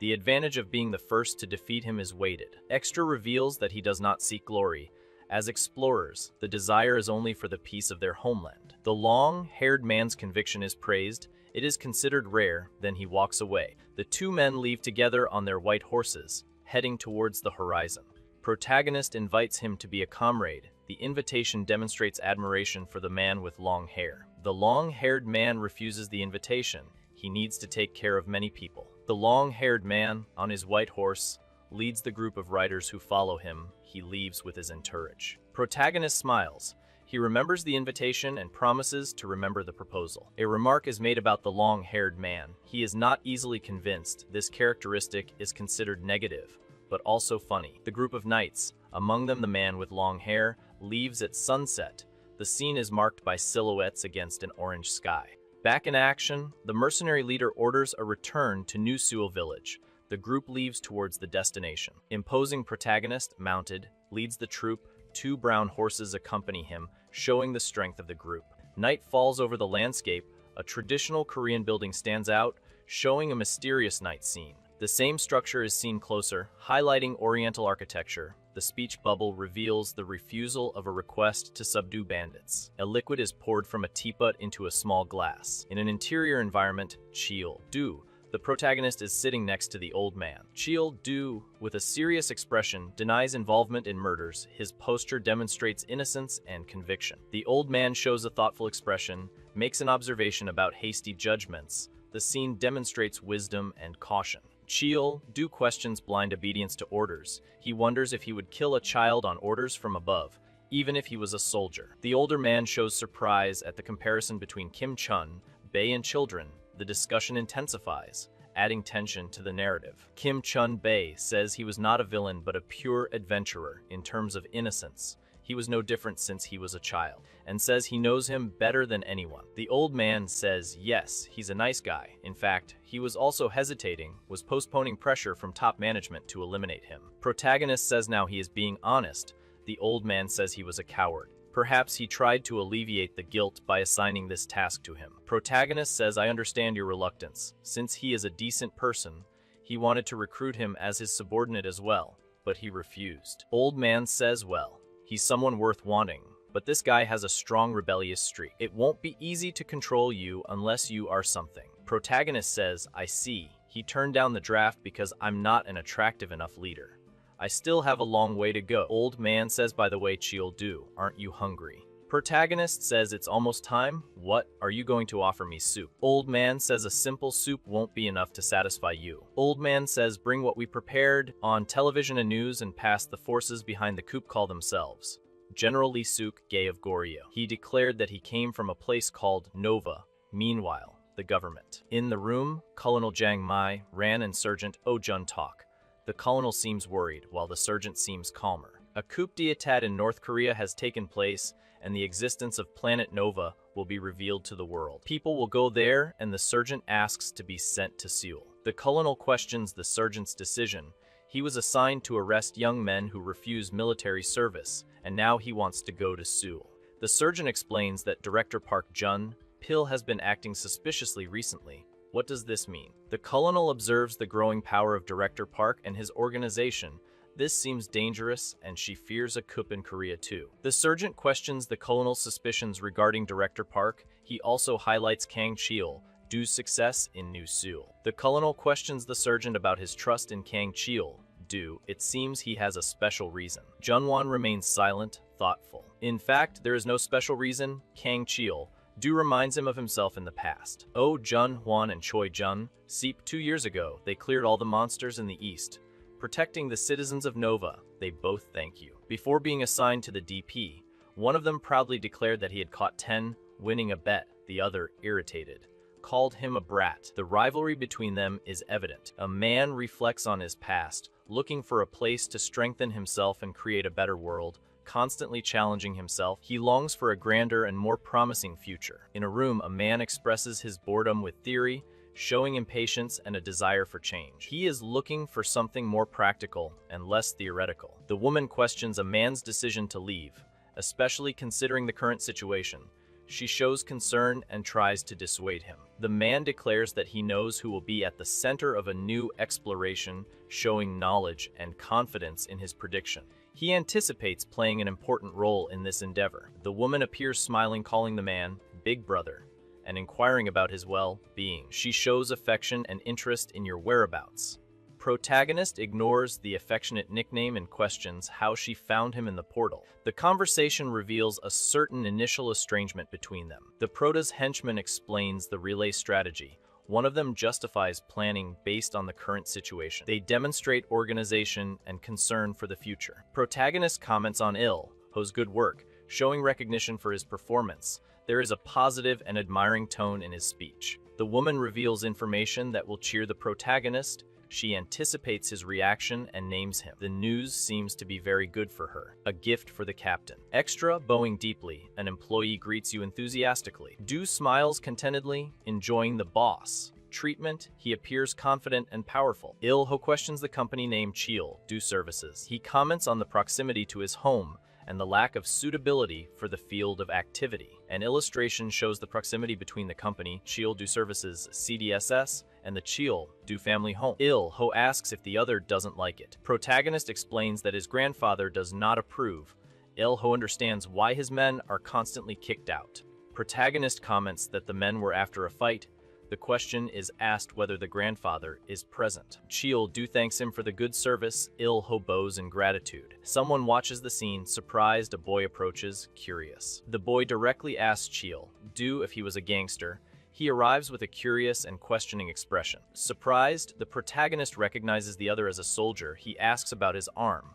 The advantage of being the first to defeat him is weighted. Extra reveals that he does not seek glory. As explorers, the desire is only for the peace of their homeland. The long-haired man's conviction is praised. It is considered rare, then he walks away. The two men leave together on their white horses, heading towards the horizon. Protagonist invites him to be a comrade. The invitation demonstrates admiration for the man with long hair. The long-haired man refuses the invitation. He needs to take care of many people. The long-haired man, on his white horse, leads the group of riders who follow him. He leaves with his entourage. Protagonist smiles. He remembers the invitation and promises to remember the proposal. A remark is made about the long-haired man. He is not easily convinced. This characteristic is considered negative, but also funny. The group of knights, among them the man with long hair, leaves at sunset. The scene is marked by silhouettes against an orange sky. Back in action, the mercenary leader orders a return to New Seoul village. The group leaves towards the destination. Imposing protagonist, mounted, leads the troop. Two brown horses accompany him, showing the strength of the group. Night falls over the landscape. A traditional Korean building stands out, showing a mysterious night scene. The same structure is seen closer, highlighting Oriental architecture. The speech bubble reveals the refusal of a request to subdue bandits. A liquid is poured from a teapot into a small glass. In an interior environment, Cheol Du, the protagonist, is sitting next to the old man. Cheol Du, with a serious expression, denies involvement in murders. His posture demonstrates innocence and conviction. The old man shows a thoughtful expression, makes an observation about hasty judgments. The scene demonstrates wisdom and caution. Cheol Du questions blind obedience to orders. He wonders if he would kill a child on orders from above, even if he was a soldier. The older man shows surprise at the comparison between Kim Chun, Bae, and children. The discussion intensifies, adding tension to the narrative. Kim Chun Bae says he was not a villain but a pure adventurer in terms of innocence. He was no different since he was a child, and says he knows him better than anyone. The old man says yes, he's a nice guy. In fact, he was also hesitating, was postponing pressure from top management to eliminate him. Protagonist says now he is being honest. The old man says he was a coward. Perhaps he tried to alleviate the guilt by assigning this task to him. Protagonist says, I understand your reluctance. Since he is a decent person, he wanted to recruit him as his subordinate as well, but he refused. Old man says, well, he's someone worth wanting, but this guy has a strong rebellious streak. It won't be easy to control you unless you are something. Protagonist says, I see. He turned down the draft because I'm not an attractive enough leader. I still have a long way to go. Old man says, by the way, Cheol Du, aren't you hungry? Protagonist says, it's almost time. What? Are you going to offer me soup? Old man says, a simple soup won't be enough to satisfy you. Old man says, bring what we prepared. On television and news and past, the forces behind the coup call themselves General Lee Suk Gay of Goryeo. He declared that he came from a place called Nova. Meanwhile, the government. In the room, Colonel Jang Mai, Ran, and Sergeant Oh Jun talk. The colonel seems worried, while the sergeant seems calmer. A coup d'etat in North Korea has taken place, and the existence of Planet Nova will be revealed to the world. People will go there, and the sergeant asks to be sent to Seoul. The colonel questions the sergeant's decision. He was assigned to arrest young men who refuse military service, and now he wants to go to Seoul. The sergeant explains that Director Park Jun-pil has been acting suspiciously recently. What does this mean? The colonel observes the growing power of Director Park and his organization. This seems dangerous, and she fears a coup in Korea too. The sergeant questions the colonel's suspicions regarding Director Park. He also highlights Kang Cheol-do's success in New Seoul. The colonel questions the sergeant about his trust in Kang Cheol-do. It seems he has a special reason. Junwon remains silent, thoughtful. In fact, there is no special reason. Kang Cheol-do reminds him of himself in the past. Oh, Junwon and Choi Jun-seep 2 years ago, they cleared all the monsters in the east, protecting the citizens of Nova. They both thank you. Before being assigned to the DP, one of them proudly declared that he had caught 10, winning a bet. The other, irritated, called him a brat. The rivalry between them is evident. A man reflects on his past, looking for a place to strengthen himself and create a better world. Constantly challenging himself, he longs for a grander and more promising future. In a room, a man expresses his boredom with theory, showing impatience and a desire for change. He is looking for something more practical and less theoretical. The woman questions a man's decision to leave, especially considering the current situation. She shows concern and tries to dissuade him. The man declares that he knows who will be at the center of a new exploration, showing knowledge and confidence in his prediction. He anticipates playing an important role in this endeavor. The woman appears smiling, calling the man Big Brother, and inquiring about his well-being. She shows affection and interest in your whereabouts. Protagonist ignores the affectionate nickname and questions how she found him in the portal. The conversation reveals a certain initial estrangement between them. The prota's henchman explains the relay strategy. One of them justifies planning based on the current situation. They demonstrate organization and concern for the future. Protagonist comments on Il-ho's good work, showing recognition for his performance. There is a positive and admiring tone in his speech. The woman reveals information that will cheer the protagonist. She anticipates his reaction and names him. The news seems to be very good for her. A gift for the captain. Extra, bowing deeply. An employee greets you enthusiastically. Do smiles contentedly, enjoying the boss treatment. He appears confident and powerful. Il-ho questions the company name Cheol-do Services. He comments on the proximity to his home and the lack of suitability for the field of activity. An illustration shows the proximity between the company Cheol-do Services CDSS and the Cheol-do family home. Il-ho asks if the other doesn't like it. Protagonist explains that his grandfather does not approve. Il-ho understands why his men are constantly kicked out. Protagonist comments that the men were after a fight. The question is asked whether the grandfather is present. Cheol-do thanks him for the good service. Il-ho bows in gratitude. Someone watches the scene. Surprised, a boy approaches, curious. The boy directly asks Cheol-do if he was a gangster. He arrives with a curious and questioning expression. Surprised, the protagonist recognizes the other as a soldier. He asks about his arm,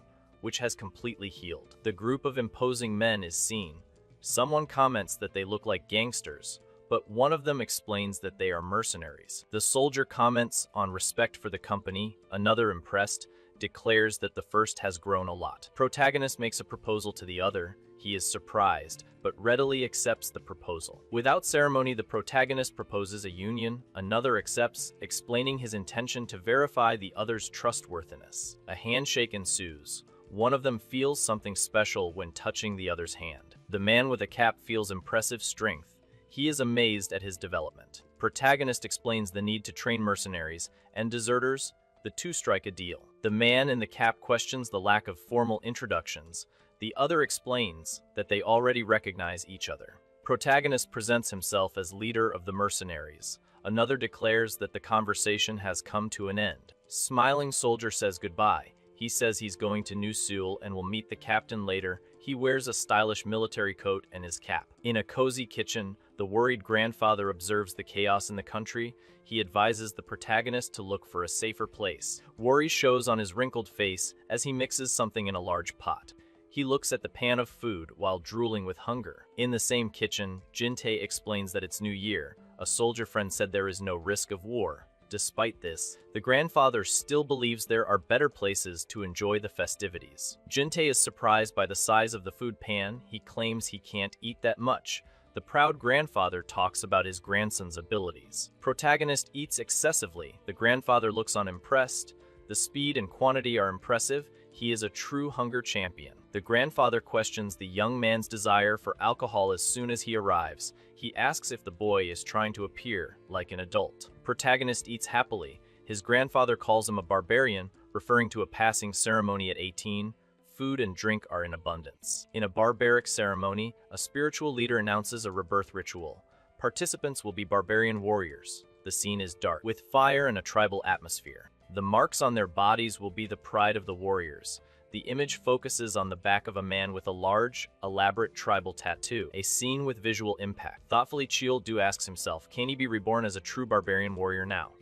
which has completely healed. The group of imposing men is seen. Someone comments that they look like gangsters, but one of them explains that they are mercenaries. The soldier comments on respect for the company. Another, impressed, declares that the first has grown a lot. Protagonist makes a proposal to the other. He is surprised, but readily accepts the proposal. Without ceremony, the protagonist proposes a union. Another accepts, explaining his intention to verify the other's trustworthiness. A handshake ensues. One of them feels something special when touching the other's hand. The man with a cap feels impressive strength. He is amazed at his development. Protagonist explains the need to train mercenaries and deserters. The two strike a deal. The man in the cap questions the lack of formal introductions. The other explains that they already recognize each other. Protagonist presents himself as leader of the mercenaries. Another declares that the conversation has come to an end. Smiling soldier says goodbye. He says he's going to New Seoul and will meet the captain later. He wears a stylish military coat and his cap. In a cozy kitchen, the worried grandfather observes the chaos in the country. He advises the protagonist to look for a safer place. Worry shows on his wrinkled face as he mixes something in a large pot. He looks at the pan of food while drooling with hunger. In the same kitchen, Jin-tae explains that it's New Year. A soldier friend said there is no risk of war. Despite this, the grandfather still believes there are better places to enjoy the festivities. Jin-tae is surprised by the size of the food pan. He claims he can't eat that much. The proud grandfather talks about his grandson's abilities. Protagonist eats excessively. The grandfather looks unimpressed. The speed and quantity are impressive. He is a true hunger champion. The grandfather questions the young man's desire for alcohol as soon as he arrives. He asks if the boy is trying to appear like an adult. Protagonist eats happily. His grandfather calls him a barbarian, referring to a passing ceremony at 18. Food and drink are in abundance. In a barbaric ceremony, a spiritual leader announces a rebirth ritual. Participants will be barbarian warriors. The scene is dark, with fire and a tribal atmosphere. The marks on their bodies will be the pride of the warriors. The image focuses on the back of a man with a large, elaborate tribal tattoo, a scene with visual impact. Thoughtfully, Cheol-do asks himself, can he be reborn as a true barbarian warrior now?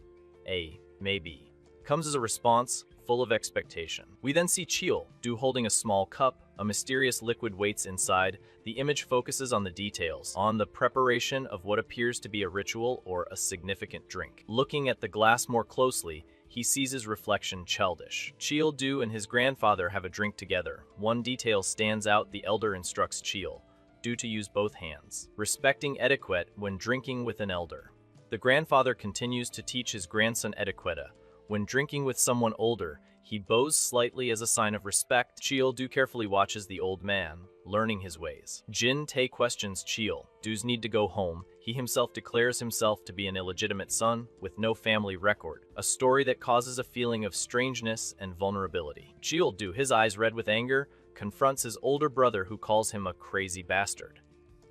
Maybe. Comes as a response, full of expectation. We then see Cheol-do holding a small cup. A mysterious liquid waits inside. The image focuses on the details, on the preparation of what appears to be a ritual or a significant drink. Looking at the glass more closely, he sees his reflection childish. Cheol-do and his grandfather have a drink together. One detail stands out. The elder instructs Cheol-do to use both hands, respecting etiquette when drinking with an elder. The grandfather continues to teach his grandson etiquette. When drinking with someone older, he bows slightly as a sign of respect. Cheol-do carefully watches the old man, learning his ways. Jin-tae questions Cheol-do's need to go home. He himself declares himself to be an illegitimate son with no family record, a story that causes a feeling of strangeness and vulnerability. Cheol-do, his eyes red with anger, confronts his older brother who calls him a crazy bastard.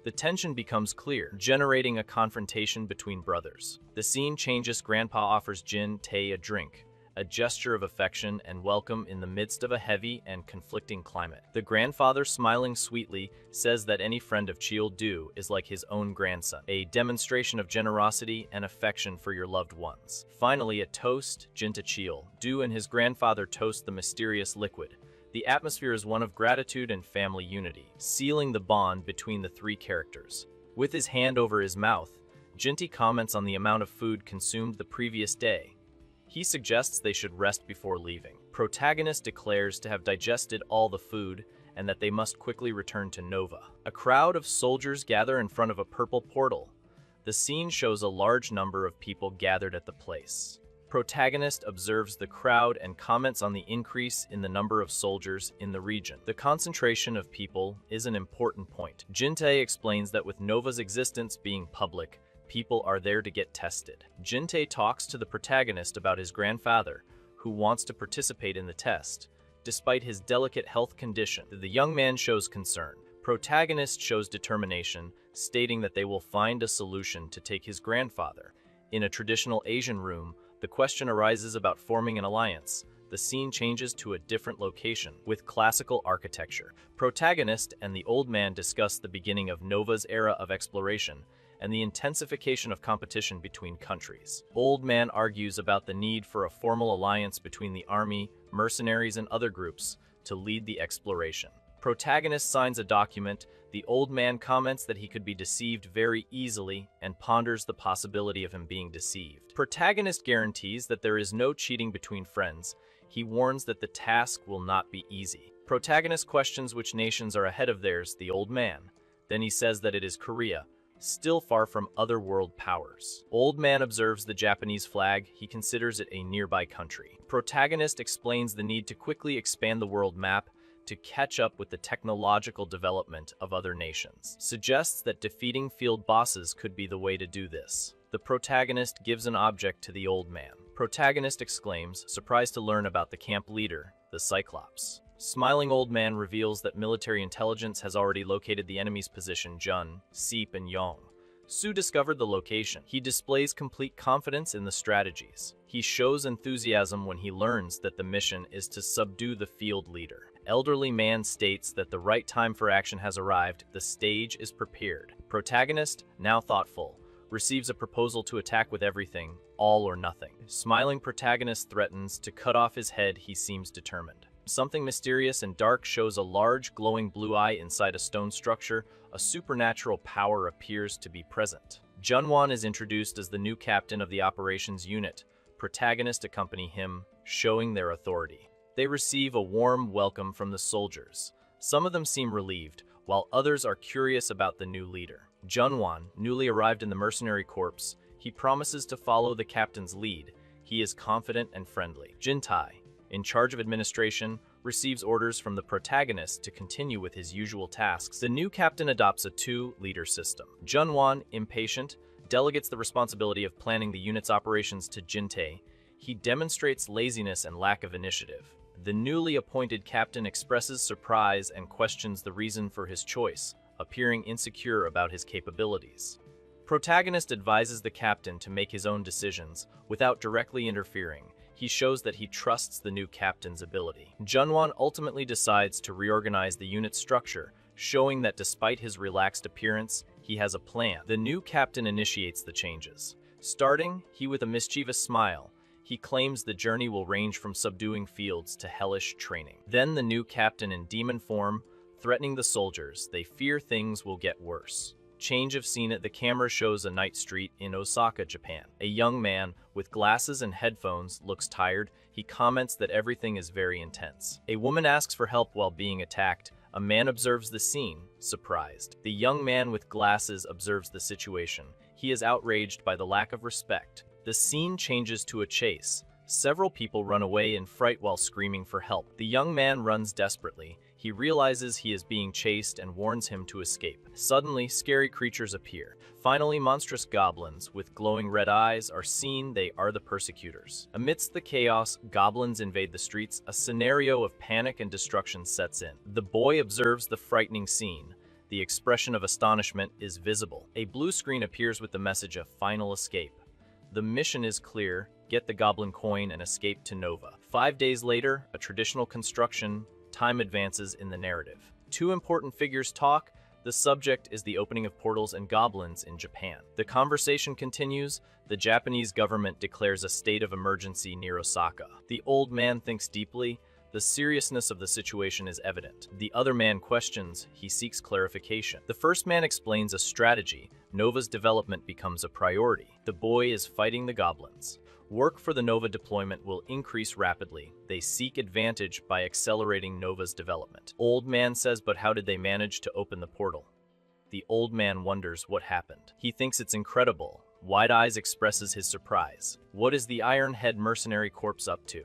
The tension becomes clear, generating a confrontation between brothers. The scene changes. Grandpa offers Jin-tae a drink, a gesture of affection and welcome in the midst of a heavy and conflicting climate. The grandfather, smiling sweetly, says that any friend of Cheol-do is like his own grandson, a demonstration of generosity and affection for your loved ones. Finally, a toast. Jin-tae, Cheol-do and his grandfather toast the mysterious liquid. The atmosphere is one of gratitude and family unity, sealing the bond between the three characters. With his hand over his mouth, Jin-tae comments on the amount of food consumed the previous day. He suggests they should rest before leaving. Protagonist declares to have digested all the food and that they must quickly return to Nova. A crowd of soldiers gather in front of a purple portal. The scene shows a large number of people gathered at the place. Protagonist observes the crowd and comments on the increase in the number of soldiers in the region. The concentration of people is an important point. Jin-tae explains that with Nova's existence being public, people are there to get tested. Jin-tae talks to the protagonist about his grandfather, who wants to participate in the test. Despite his delicate health condition, the young man shows concern. Protagonist shows determination, stating that they will find a solution to take his grandfather. In a traditional Asian room, the question arises about forming an alliance. The scene changes to a different location, with classical architecture. Protagonist and the old man discuss the beginning of Nova's era of exploration and the intensification of competition between countries. Old man argues about the need for a formal alliance between the army, mercenaries, and other groups to lead the exploration. Protagonist signs a document. The old man comments that he could be deceived very easily and ponders the possibility of him being deceived. Protagonist guarantees that there is no cheating between friends. He warns that the task will not be easy. Protagonist questions which nations are ahead of theirs, the old man. Then he says that it is Korea, still far from other world powers. Old man observes the Japanese flag. He considers it a nearby country. Protagonist explains the need to quickly expand the world map to catch up with the technological development of other nations. Suggests that defeating field bosses could be the way to do this. The protagonist gives an object to the old man. Protagonist exclaims, surprised to learn about the camp leader, the Cyclops. Smiling old man reveals that military intelligence has already located the enemy's position. Jun, Seep, and Yong Su discovered the location. He displays complete confidence in the strategies. He shows enthusiasm when he learns that the mission is to subdue the field leader. Elderly man states that the right time for action has arrived. The stage is prepared. Protagonist, now thoughtful, receives a proposal to attack with everything, all or nothing. Smiling protagonist threatens to cut off his head. He seems determined. Something mysterious and dark shows a large glowing blue eye inside a stone structure. A supernatural power appears to be present. Junwon is introduced as the new captain of the operations unit. protagonists accompany him, showing their authority. They receive a warm welcome from the soldiers. Some of them seem relieved, while others are curious about the new leader. Junwan, newly arrived in the mercenary corps, he promises to follow the captain's lead. He is confident and friendly. Jintai, in charge of administration, receives orders from the protagonist to continue with his usual tasks. The new captain adopts a two-leader system. Junwan, impatient, delegates the responsibility of planning the unit's operations to Jintae. He demonstrates laziness and lack of initiative. The newly appointed captain expresses surprise and questions the reason for his choice, appearing insecure about his capabilities. Protagonist advises the captain to make his own decisions without directly interfering. He shows that he trusts the new captain's ability. Junwan ultimately decides to reorganize the unit's structure, showing that despite his relaxed appearance, he has a plan. The new captain initiates the changes. Starting he with a mischievous smile, he claims the journey will range from subduing fields to hellish training. Then the new captain in demon form, threatening the soldiers. They fear things will get worse. Change of scene. The camera shows a night street in Osaka, Japan. A young man with glasses and headphones looks tired. He comments that everything is very intense. A woman asks for help while being attacked. A man observes the scene, surprised. The young man with glasses observes the situation. He is outraged by the lack of respect. The scene changes to a chase. Several people run away in fright while screaming for help. The young man runs desperately. He realizes he is being chased and warns him to escape. Suddenly, scary creatures appear. Finally, monstrous goblins with glowing red eyes are seen. They are the persecutors. Amidst the chaos, goblins invade the streets. A scenario of panic and destruction sets in. The boy observes the frightening scene. The expression of astonishment is visible. A blue screen appears with the message of final escape. The mission is clear: get the goblin coin and escape to Nova. 5 days later, a traditional construction. Time advances in the narrative. Two important figures talk. The subject is the opening of portals and goblins in Japan. The conversation continues. The Japanese government declares a state of emergency near Osaka. The old man thinks deeply. The seriousness of the situation is evident. The other man questions. He seeks clarification. The first man explains a strategy. Nova's development becomes a priority. The boy is fighting the goblins. Work for the Nova deployment will increase rapidly. They seek advantage by accelerating Nova's development. Old man says, but how did they manage to open the portal? The old man wonders what happened. He thinks it's incredible. Wide Eyes expresses his surprise. What is the Iron Head Mercenary Corps up to?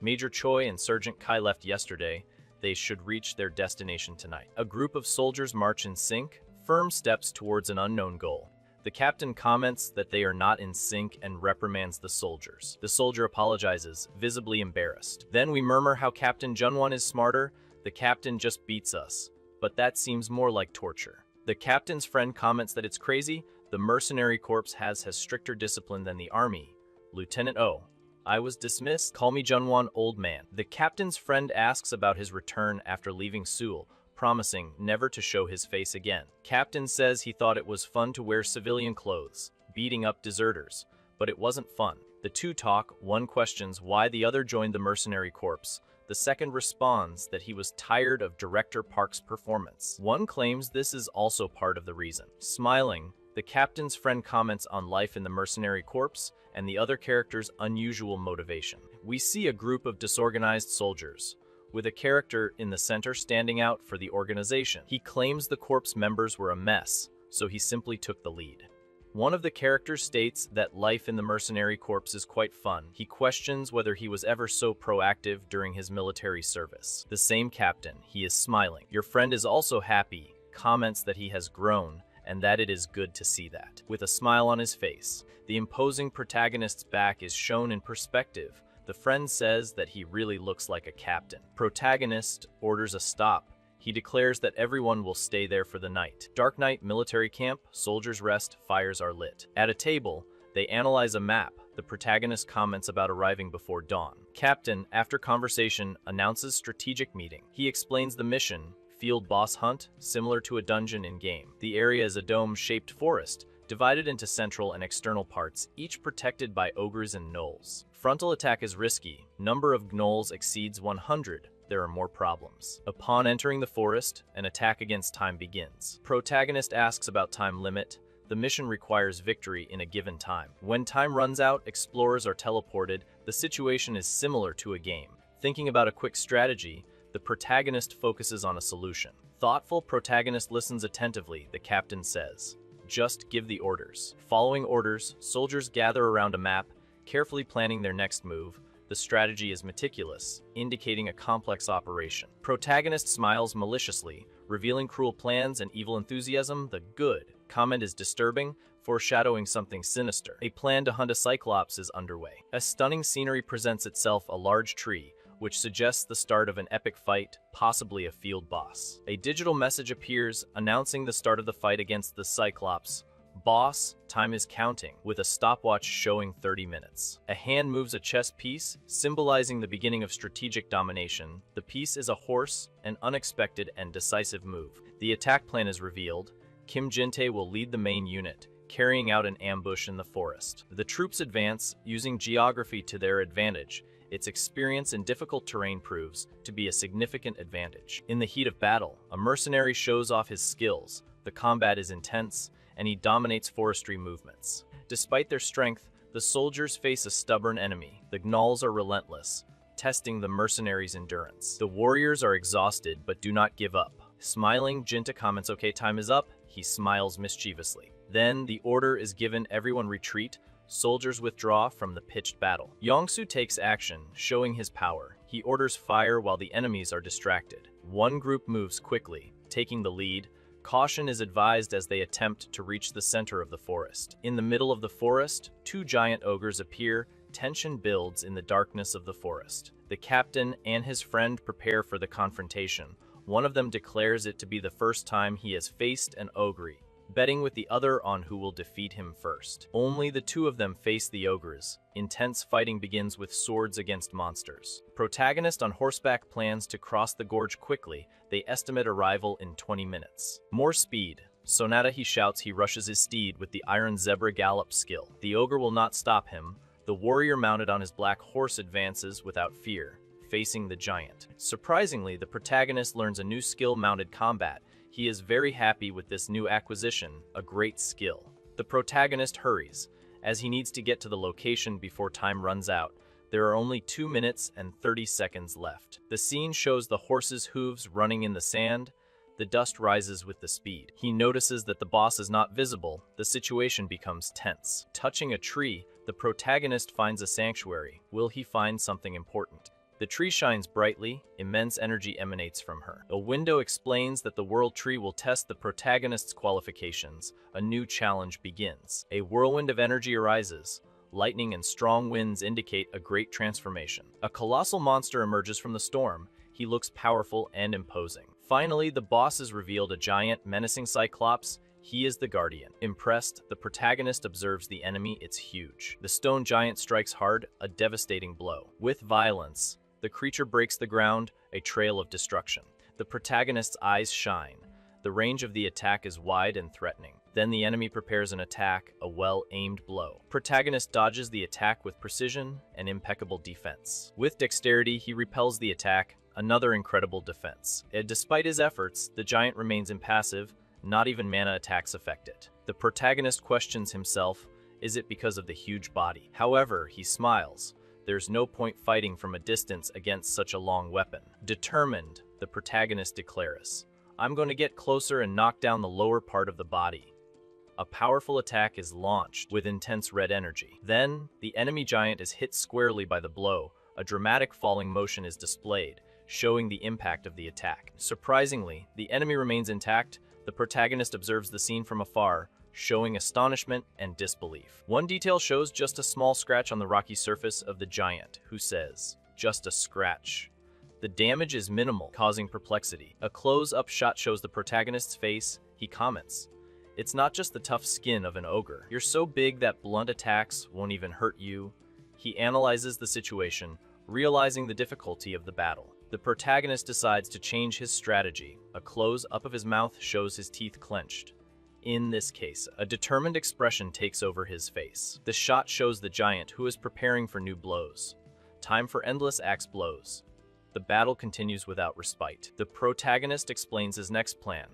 Major Choi and Sergeant Kai left yesterday. They should reach their destination tonight. A group of soldiers march in sync, firm steps towards an unknown goal. The captain comments that they are not in sync and reprimands the soldiers. The soldier apologizes, visibly embarrassed. Then we murmur how Captain Junwan is smarter. The captain just beats us. But that seems more like torture. The captain's friend comments that it's crazy. The mercenary corps has stricter discipline than the army. Lieutenant O, I was dismissed. Call me Junwan, old man. The captain's friend asks about his return after leaving Seoul, promising never to show his face again. Captain says he thought it was fun to wear civilian clothes, beating up deserters, but it wasn't fun. The two talk. One questions why the other joined the mercenary corps. The second responds that he was tired of Director Park's performance. One claims this is also part of the reason. Smiling, the captain's friend comments on life in the mercenary corps and the other character's unusual motivation. We see a group of disorganized soldiers, with a character in the center standing out for the organization. He claims the corps members were a mess, so he simply took the lead. One of the characters states that life in the mercenary corps is quite fun. He questions whether he was ever so proactive during his military service. The same captain, he is smiling. Your friend is also happy, comments that he has grown, and that it is good to see that. With a smile on his face, the imposing protagonist's back is shown in perspective. The friend says that he really looks like a captain. Protagonist orders a stop. He declares that everyone will stay there for the night. Dark night military camp, soldiers rest, fires are lit. At a table, they analyze a map. The protagonist comments about arriving before dawn. Captain, after conversation, announces strategic meeting. He explains the mission, field boss hunt, similar to a dungeon in-game. The area is a dome-shaped forest, divided into central and external parts, each protected by ogres and gnolls. Frontal attack is risky. Number of gnolls exceeds 100. There are more problems. Upon entering the forest, an attack against time begins. Protagonist asks about time limit. The The mission requires victory in a given time. When time runs out, explorers are teleported. The situation is similar to a game. Thinking about a quick strategy, the protagonist focuses on a solution. Thoughtful protagonist listens attentively, the captain says. Just give the orders. Following orders, soldiers gather around a map, carefully planning their next move. The strategy is meticulous, indicating a complex operation. Protagonist smiles maliciously, revealing cruel plans and evil enthusiasm. The good comment is disturbing, foreshadowing something sinister. A plan to hunt a Cyclops is underway. A stunning scenery presents itself, a large tree, which suggests the start of an epic fight, possibly a field boss. A digital message appears, announcing the start of the fight against the Cyclops. Boss, time is counting, with a stopwatch showing 30 minutes. A hand moves a chess piece, symbolizing the beginning of strategic domination. The piece is a horse, an unexpected and decisive move. The attack plan is revealed. Kim Jin-tae will lead the main unit, carrying out an ambush in the forest. The troops advance, using geography to their advantage. Its experience in difficult terrain proves to be a significant advantage. In the heat of battle, a mercenary shows off his skills. The combat is intense, and he dominates forestry movements. Despite their strength, the soldiers face a stubborn enemy. The gnolls are relentless, testing the mercenaries' endurance. The warriors are exhausted but do not give up. Smiling, Jinta comments, "Okay, time is up." He smiles mischievously. Then the order is given, everyone retreat. Soldiers withdraw from the pitched battle. Yongsu takes action, showing his power. He orders fire while the enemies are distracted. One group moves quickly, taking the lead. Caution is advised as they attempt to reach the center of the forest. In the middle of the forest, two giant ogres appear. Tension builds in the darkness of the forest. The captain and his friend prepare for the confrontation. One of them declares it to be the first time he has faced an ogre, betting with the other on who will defeat him first. Only the two of them face the ogres. Intense fighting begins with swords against monsters. Protagonist on horseback plans to cross the gorge quickly. They estimate arrival in 20 minutes. More speed. Sonata, he shouts. He rushes his steed with the iron zebra gallop skill. The ogre will not stop him. The warrior mounted on his black horse advances without fear, facing the giant. Surprisingly, the protagonist learns a new skill, mounted combat. He is very happy with this new acquisition, a great skill. The protagonist hurries, as he needs to get to the location before time runs out. There are only 2 minutes and 30 seconds left. The scene shows the horse's hooves running in the sand. The dust rises with the speed. He notices that the boss is not visible. The situation becomes tense. Touching a tree, the protagonist finds a sanctuary. Will he find something important? The tree shines brightly, immense energy emanates from her. A window explains that the world tree will test the protagonist's qualifications. A new challenge begins. A whirlwind of energy arises. Lightning and strong winds indicate a great transformation. A colossal monster emerges from the storm. He looks powerful and imposing. Finally, the boss is revealed, a giant, menacing Cyclops. He is the guardian. Impressed, the protagonist observes the enemy. It's huge. The stone giant strikes hard, a devastating blow. With violence, the creature breaks the ground, a trail of destruction. The protagonist's eyes shine. The range of the attack is wide and threatening. Then the enemy prepares an attack, a well-aimed blow. Protagonist dodges the attack with precision and impeccable defense. With dexterity, he repels the attack, another incredible defense. Despite his efforts, the giant remains impassive. Not even mana attacks affect it. The protagonist questions himself, is it because of the huge body? However, he smiles. There's no point fighting from a distance against such a long weapon. Determined, the protagonist declares, I'm going to get closer and knock down the lower part of the body. A powerful attack is launched with intense red energy. Then, the enemy giant is hit squarely by the blow. A dramatic falling motion is displayed, showing the impact of the attack. Surprisingly, the enemy remains intact. The protagonist observes the scene from afar, showing astonishment and disbelief. One detail shows just a small scratch on the rocky surface of the giant, who says, just a scratch. The damage is minimal, causing perplexity. A close-up shot shows the protagonist's face. He comments, it's not just the tough skin of an ogre. You're so big that blunt attacks won't even hurt you. He analyzes the situation, realizing the difficulty of the battle. The protagonist decides to change his strategy. A close-up of his mouth shows his teeth clenched. In this case, a determined expression takes over his face. The shot shows the giant, who is preparing for new blows. Time for endless axe blows. The battle continues without respite. The protagonist explains his next plan.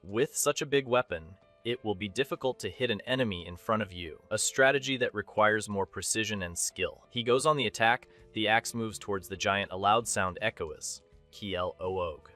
With such a big weapon, it will be difficult to hit an enemy in front of you, a strategy that requires more precision and skill. He goes on the attack, the axe moves towards the giant, a loud sound echoes. Kiel Oog.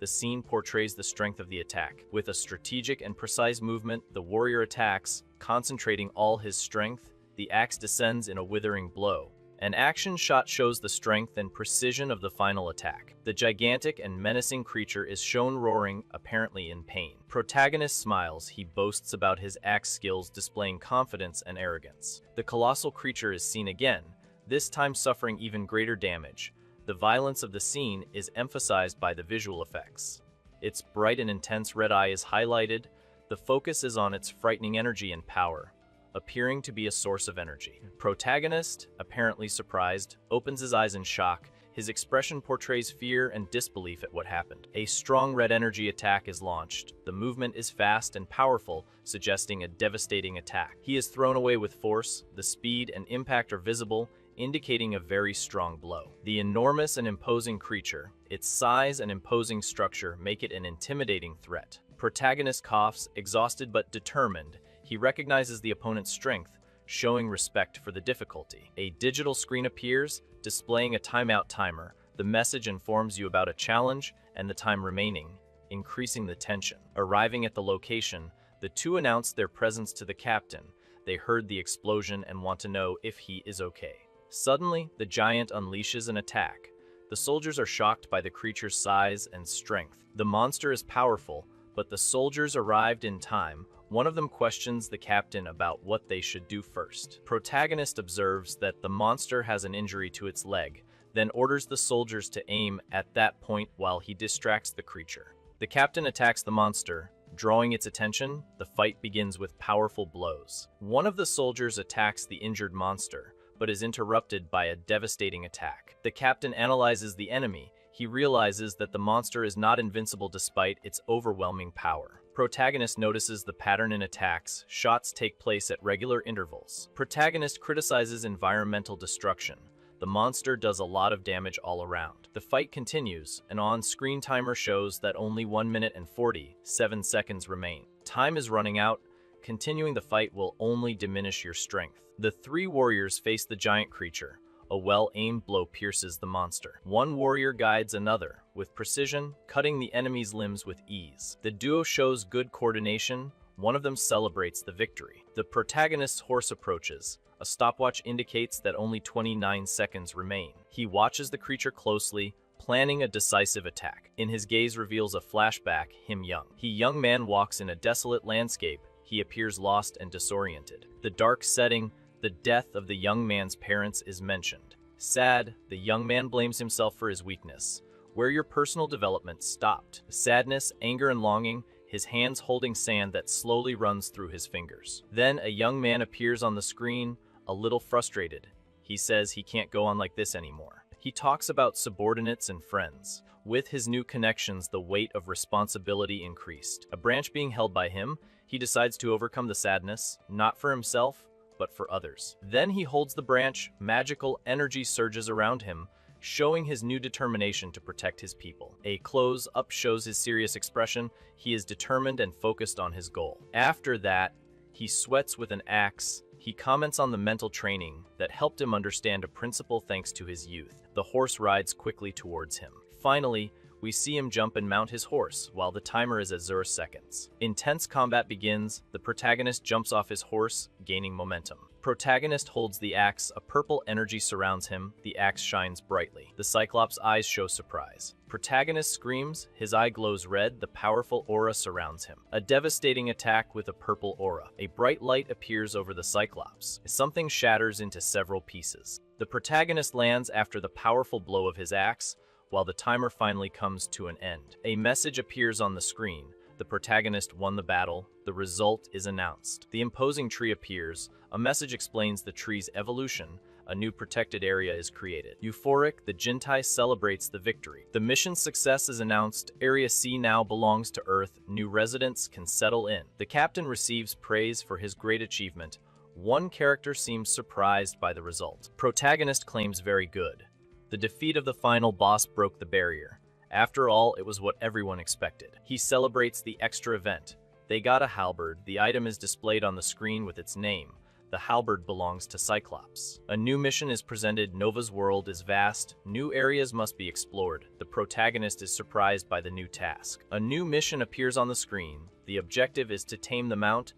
The scene portrays the strength of the attack. With a strategic and precise movement, the warrior attacks, concentrating all his strength. The axe descends in a withering blow. An action shot shows the strength and precision of the final attack. The gigantic and menacing creature is shown roaring, apparently in pain. Protagonist smiles. He boasts about his axe skills, displaying confidence and arrogance. The colossal creature is seen again, this time suffering even greater damage. The violence of the scene is emphasized by the visual effects. Its bright and intense red eye is highlighted. The focus is on its frightening energy and power, appearing to be a source of energy. Protagonist, apparently surprised, opens his eyes in shock. His expression portrays fear and disbelief at what happened. A strong red energy attack is launched. The movement is fast and powerful, suggesting a devastating attack. He is thrown away with force. The speed and impact are visible, indicating a very strong blow. The enormous and imposing creature, its size and imposing structure make it an intimidating threat. Protagonist coughs, exhausted but determined. He recognizes the opponent's strength, showing respect for the difficulty. A digital screen appears, displaying a timeout timer. The message informs you about a challenge and the time remaining, increasing the tension. Arriving at the location, the two announce their presence to the captain. They heard the explosion and want to know if he is okay. Suddenly, the giant unleashes an attack. The soldiers are shocked by the creature's size and strength. The monster is powerful, but the soldiers arrived in time. One of them questions the captain about what they should do first. Protagonist observes that the monster has an injury to its leg, then orders the soldiers to aim at that point while he distracts the creature. The captain attacks the monster. Drawing its attention, the fight begins with powerful blows. One of the soldiers attacks the injured monster, but is interrupted by a devastating attack. The captain analyzes the enemy. He realizes that the monster is not invincible despite its overwhelming power. Protagonist notices the pattern in attacks. Shots take place at regular intervals. Protagonist criticizes environmental destruction. The monster does a lot of damage all around. The fight continues. An on-screen timer shows that only 1 minute and 47 seconds remain. Time is running out. Continuing the fight will only diminish your strength. The three warriors face the giant creature. A well-aimed blow pierces the monster. One warrior guides another, with precision, cutting the enemy's limbs with ease. The duo shows good coordination. One of them celebrates the victory. The protagonist's horse approaches. A stopwatch indicates that only 29 seconds remain. He watches the creature closely, planning a decisive attack. In his gaze reveals a flashback, him young. Young man walks in a desolate landscape. He appears lost and disoriented. The dark setting, the death of the young man's parents is mentioned. Sad, the young man blames himself for his weakness. Where your personal development stopped. Sadness, anger, and longing, his hands holding sand that slowly runs through his fingers. Then a young man appears on the screen, a little frustrated. He says he can't go on like this anymore. He talks about subordinates and friends. With his new connections, the weight of responsibility increased. A branch being held by him, he decides to overcome the sadness, not for himself, but for others. Then he holds the branch. Magical energy surges around him, showing his new determination to protect his people. A close-up shows his serious expression. He is determined and focused on his goal. After that, he sweats with an axe. He comments on the mental training that helped him understand a principle thanks to his youth. The horse rides quickly towards him. Finally, we see him jump and mount his horse while the timer is at 0 seconds. Intense combat begins. The protagonist jumps off his horse, gaining momentum. Protagonist holds the axe. A purple energy surrounds him. The axe shines brightly. The Cyclops' eyes show surprise. Protagonist screams. His eye glows red. The powerful aura surrounds him. A devastating attack with a purple aura. A bright light appears over the Cyclops. Something shatters into several pieces. The protagonist lands after the powerful blow of his axe, while the timer finally comes to an end. A message appears on the screen. The protagonist won the battle. The result is announced. The imposing tree appears. A message explains the tree's evolution. A new protected area is created. Euphoric, the Jintai celebrates the victory. The mission's success is announced. Area C now belongs to Earth. New residents can settle in. The captain receives praise for his great achievement. One character seems surprised by the result. Protagonist claims very good. The defeat of the final boss broke the barrier. After all, it was what everyone expected. He celebrates the extra event. They got a halberd. The item is displayed on the screen with its name. The halberd belongs to Cyclops. A new mission is presented. Nova's world is vast. New areas must be explored. The protagonist is surprised by the new task. A new mission appears on the screen. The objective is to tame the mount,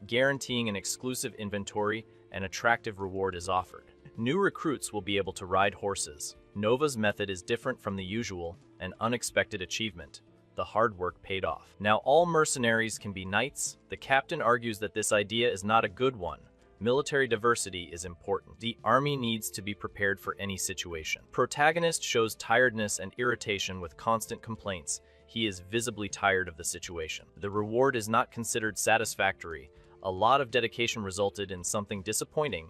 guaranteeing an exclusive inventory. An attractive reward is offered. New recruits will be able to ride horses. Nova's method is different from the usual, an unexpected achievement. The hard work paid off. Now all mercenaries can be knights. The captain argues that this idea is not a good one. Military diversity is important. The army needs to be prepared for any situation. Protagonist shows tiredness and irritation with constant complaints. He is visibly tired of the situation. The reward is not considered satisfactory. A lot of dedication resulted in something disappointing.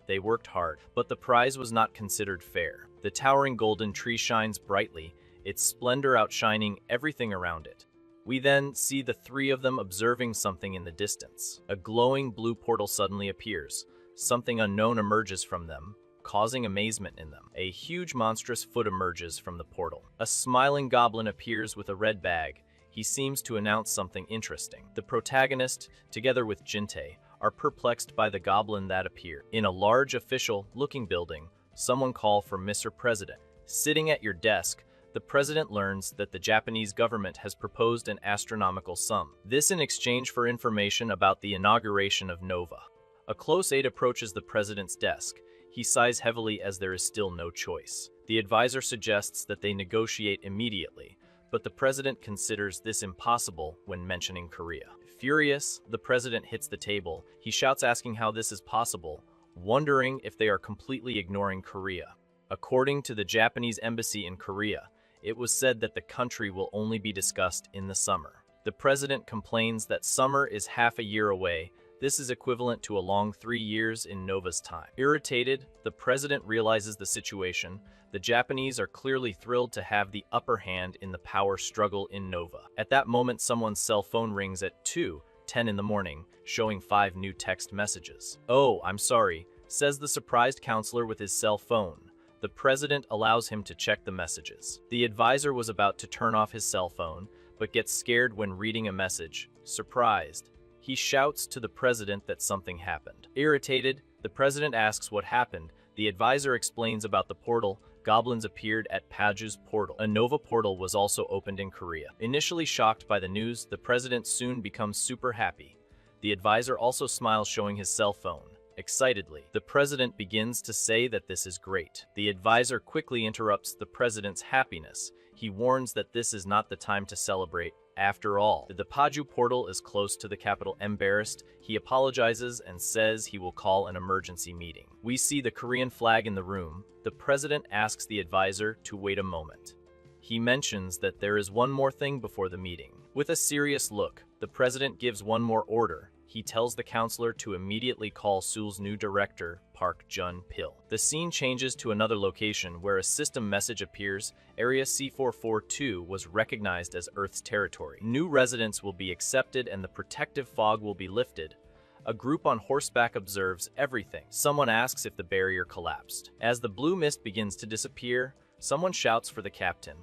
They worked hard, but the prize was not considered fair. The towering golden tree shines brightly, its splendor outshining everything around it. We then see the three of them observing something in the distance. A glowing blue portal suddenly appears. Something unknown emerges from them, causing amazement in them. A huge monstrous foot emerges from the portal. A smiling goblin appears with a red bag. He seems to announce something interesting. The protagonist, together with Jinte, are perplexed by the goblin that appeared. In a large official-looking building, someone called for Mr. President. Sitting at your desk, the president learns that the Japanese government has proposed an astronomical sum. This in exchange for information about the inauguration of Nova. A close aide approaches the president's desk. He sighs heavily as there is still no choice. The advisor suggests that they negotiate immediately, but the president considers this impossible when mentioning Korea. Furious, the president hits the table. He shouts asking how this is possible, wondering if they are completely ignoring Korea. According to the Japanese embassy in Korea, it was said that the country will only be discussed in the summer. The president complains that summer is half a year away. This is equivalent to a long 3 years in Nova's time. Irritated, the president realizes the situation. The Japanese are clearly thrilled to have the upper hand in the power struggle in Nova. At that moment, someone's cell phone rings at 2:10 in the morning, showing 5 new text messages. "Oh, I'm sorry," says the surprised counselor with his cell phone. The president allows him to check the messages. The advisor was about to turn off his cell phone, but gets scared when reading a message. Surprised, he shouts to the president that something happened. Irritated, the president asks what happened. The advisor explains about the portal. Goblins appeared at Paju's portal. A Nova portal was also opened in Korea. Initially shocked by the news, the president soon becomes super happy. The advisor also smiles, showing his cell phone. Excitedly, the president begins to say that this is great. The advisor quickly interrupts the president's happiness. He warns that this is not the time to celebrate. After all, the Paju portal is close to the capital. Embarrassed, he apologizes and says he will call an emergency meeting. We see the Korean flag in the room. The president asks the advisor to wait a moment. He mentions that there is one more thing before the meeting. With a serious look, the president gives one more order. He tells the counselor to immediately call Seoul's new director, Park Jun-pil. The scene changes to another location where a system message appears. Area C442 was recognized as Earth's territory. New residents will be accepted and the protective fog will be lifted. A group on horseback observes everything. Someone asks if the barrier collapsed. As the blue mist begins to disappear, someone shouts for the captain.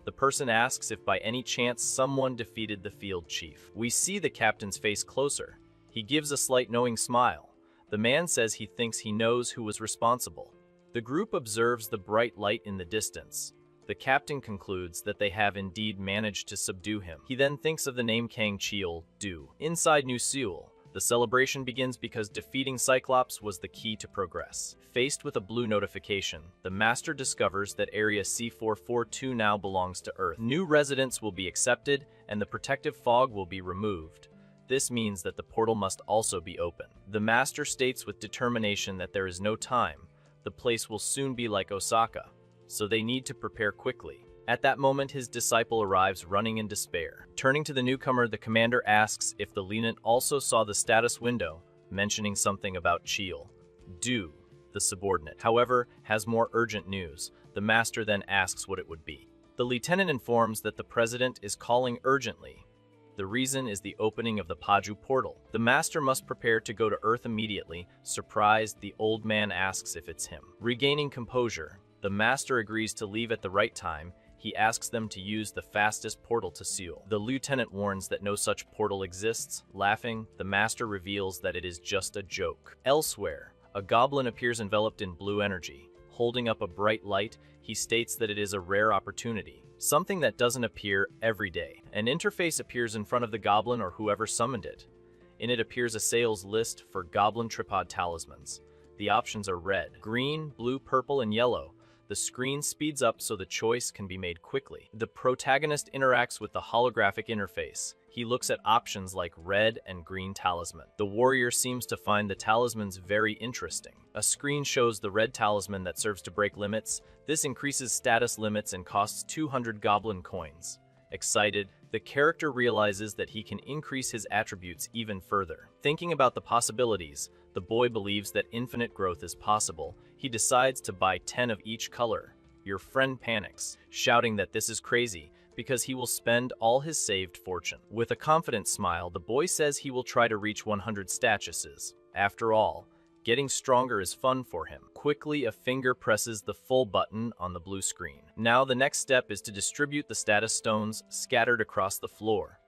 The person asks if by any chance someone defeated the field chief. We see the captain's face closer. He gives a slight knowing smile. The man says he thinks he knows who was responsible. The group observes the bright light in the distance. The captain concludes that they have indeed managed to subdue him. He then thinks of the name Kang Cheol-do. Inside New Seoul, the celebration begins because defeating Cyclops was the key to progress. Faced with a blue notification, the master discovers that Area C442 now belongs to Earth. New residents will be accepted and the protective fog will be removed. This means that the portal must also be open. The master states with determination that there is no time. The place will soon be like Osaka, so they need to prepare quickly. At that moment, his disciple arrives running in despair. Turning to the newcomer, the commander asks if the lieutenant also saw the status window, mentioning something about Cheol-do, the subordinate. However, has more urgent news. The master then asks what it would be. The lieutenant informs that the president is calling urgently. The reason is the opening of the Paju portal. The master must prepare to go to Earth immediately. Surprised, the old man asks if it's him. Regaining composure, the master agrees to leave at the right time. He asks them to use the fastest portal to Seoul. The lieutenant warns that no such portal exists. Laughing, the master reveals that it is just a joke. Elsewhere, a goblin appears enveloped in blue energy. Holding up a bright light, he states that it is a rare opportunity, something that doesn't appear every day. An interface appears in front of the goblin or whoever summoned it. In it appears a sales list for goblin tripod talismans. The options are red, green, blue, purple, and yellow. The screen speeds up so the choice can be made quickly. The protagonist interacts with the holographic interface. He looks at options like red and green talisman. The warrior seems to find the talismans very interesting. A screen shows the red talisman that serves to break limits. This increases status limits and costs 200 goblin coins. Excited, the character realizes that he can increase his attributes even further. Thinking about the possibilities, the boy believes that infinite growth is possible. He decides to buy 10 of each color. Your friend panics, shouting that this is crazy because he will spend all his saved fortune. With a confident smile, the boy says he will try to reach 100 statuses. After all, getting stronger is fun for him. Quickly, a finger presses the full button on the blue screen. Now the next step is to distribute the status stones scattered across the floor.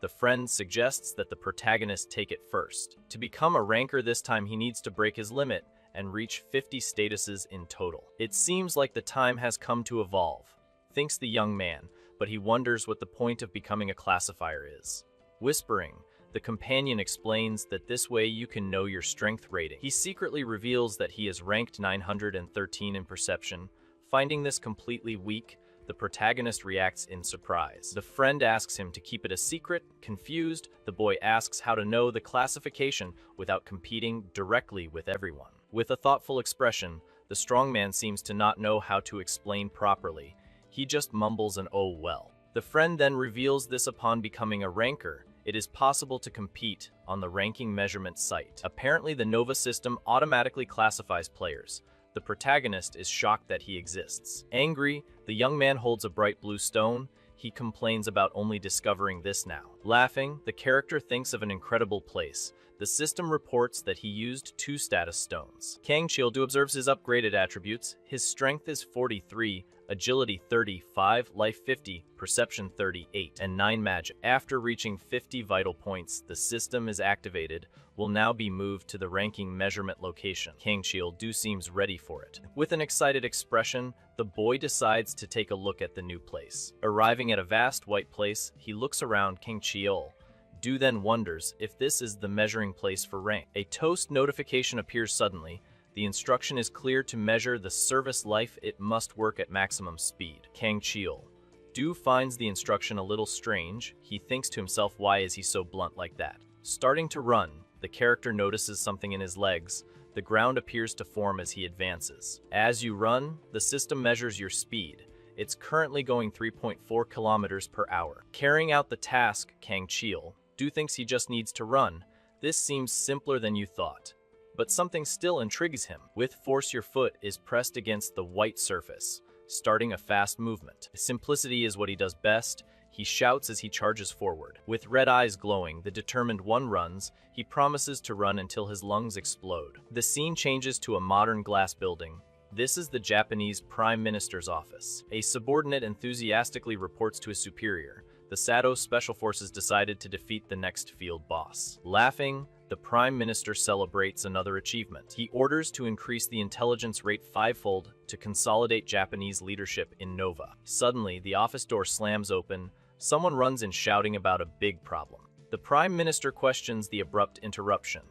The friend suggests that the protagonist take it first. To become a ranker this time, he needs to break his limit and reach 50 statuses in total. It seems like the time has come to evolve, thinks the young man, but he wonders what the point of becoming a classifier is. Whispering, the companion explains that this way you can know your strength rating. He secretly reveals that he is ranked 913 in perception. Finding this completely weak, the protagonist reacts in surprise. The friend asks him to keep it a secret. Confused, the boy asks how to know the classification without competing directly with everyone. With a thoughtful expression, the strong man seems to not know how to explain properly. He just mumbles an "oh well." The friend then reveals this upon becoming a ranker. It is possible to compete on the ranking measurement site. Apparently, the Nova system automatically classifies players. The protagonist is shocked that he exists. Angry, the young man holds a bright blue stone. He complains about only discovering this now. Laughing, the character thinks of an incredible place. The system reports that he used 2 status stones. Kang Chil-do observes his upgraded attributes. His strength is 43, agility 35, life 50, perception 38, and 9 magic. After reaching 50 vital points, the system is activated, will now be moved to the ranking measurement location. Kang Chil-do seems ready for it. With an excited expression, the boy decides to take a look at the new place. Arriving at a vast white place, he looks around. Kang Chil-do then wonders if this is the measuring place for rank. A toast notification appears suddenly. The instruction is clear: to measure the service life, it must work at maximum speed. Kang Chil-do finds the instruction a little strange. He thinks to himself, why is he so blunt like that? Starting to run, the character notices something in his legs. The ground appears to form as he advances. As you run, the system measures your speed. It's currently going 3.4 kilometers per hour. Carrying out the task, Kang Chil-do thinks he just needs to run. This seems simpler than you thought. But something still intrigues him. With force, your foot is pressed against the white surface, starting a fast movement. Simplicity is what he does best. He shouts as he charges forward. With red eyes glowing, the determined one runs. He promises to run until his lungs explode. The scene changes to a modern glass building. This is the Japanese Prime Minister's office. A subordinate enthusiastically reports to his superior. The Sado Special Forces decided to defeat the next field boss. Laughing, the Prime Minister celebrates another achievement. He orders to increase the intelligence rate 5-fold to consolidate Japanese leadership in Nova. Suddenly, the office door slams open. Someone runs in shouting about a big problem. The Prime Minister questions the abrupt interruption,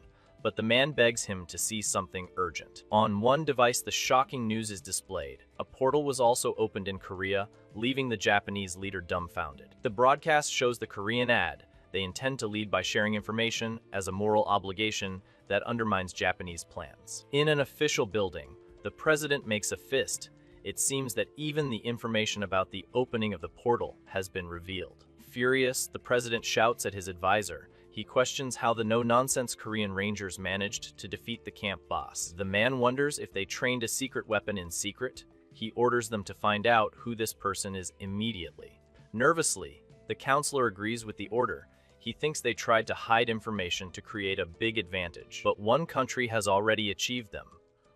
but the man begs him to see something urgent. On one device, the shocking news is displayed. A portal was also opened in Korea, leaving the Japanese leader dumbfounded. The broadcast shows the Korean ad. They intend to lead by sharing information as a moral obligation that undermines Japanese plans. In an official building, the president makes a fist. It seems that even the information about the opening of the portal has been revealed. Furious, the president shouts at his advisor. He questions how the no-nonsense Korean Rangers managed to defeat the camp boss. The man wonders if they trained a secret weapon in secret. He orders them to find out who this person is immediately. Nervously, the counselor agrees with the order. He thinks they tried to hide information to create a big advantage, but one country has already achieved them.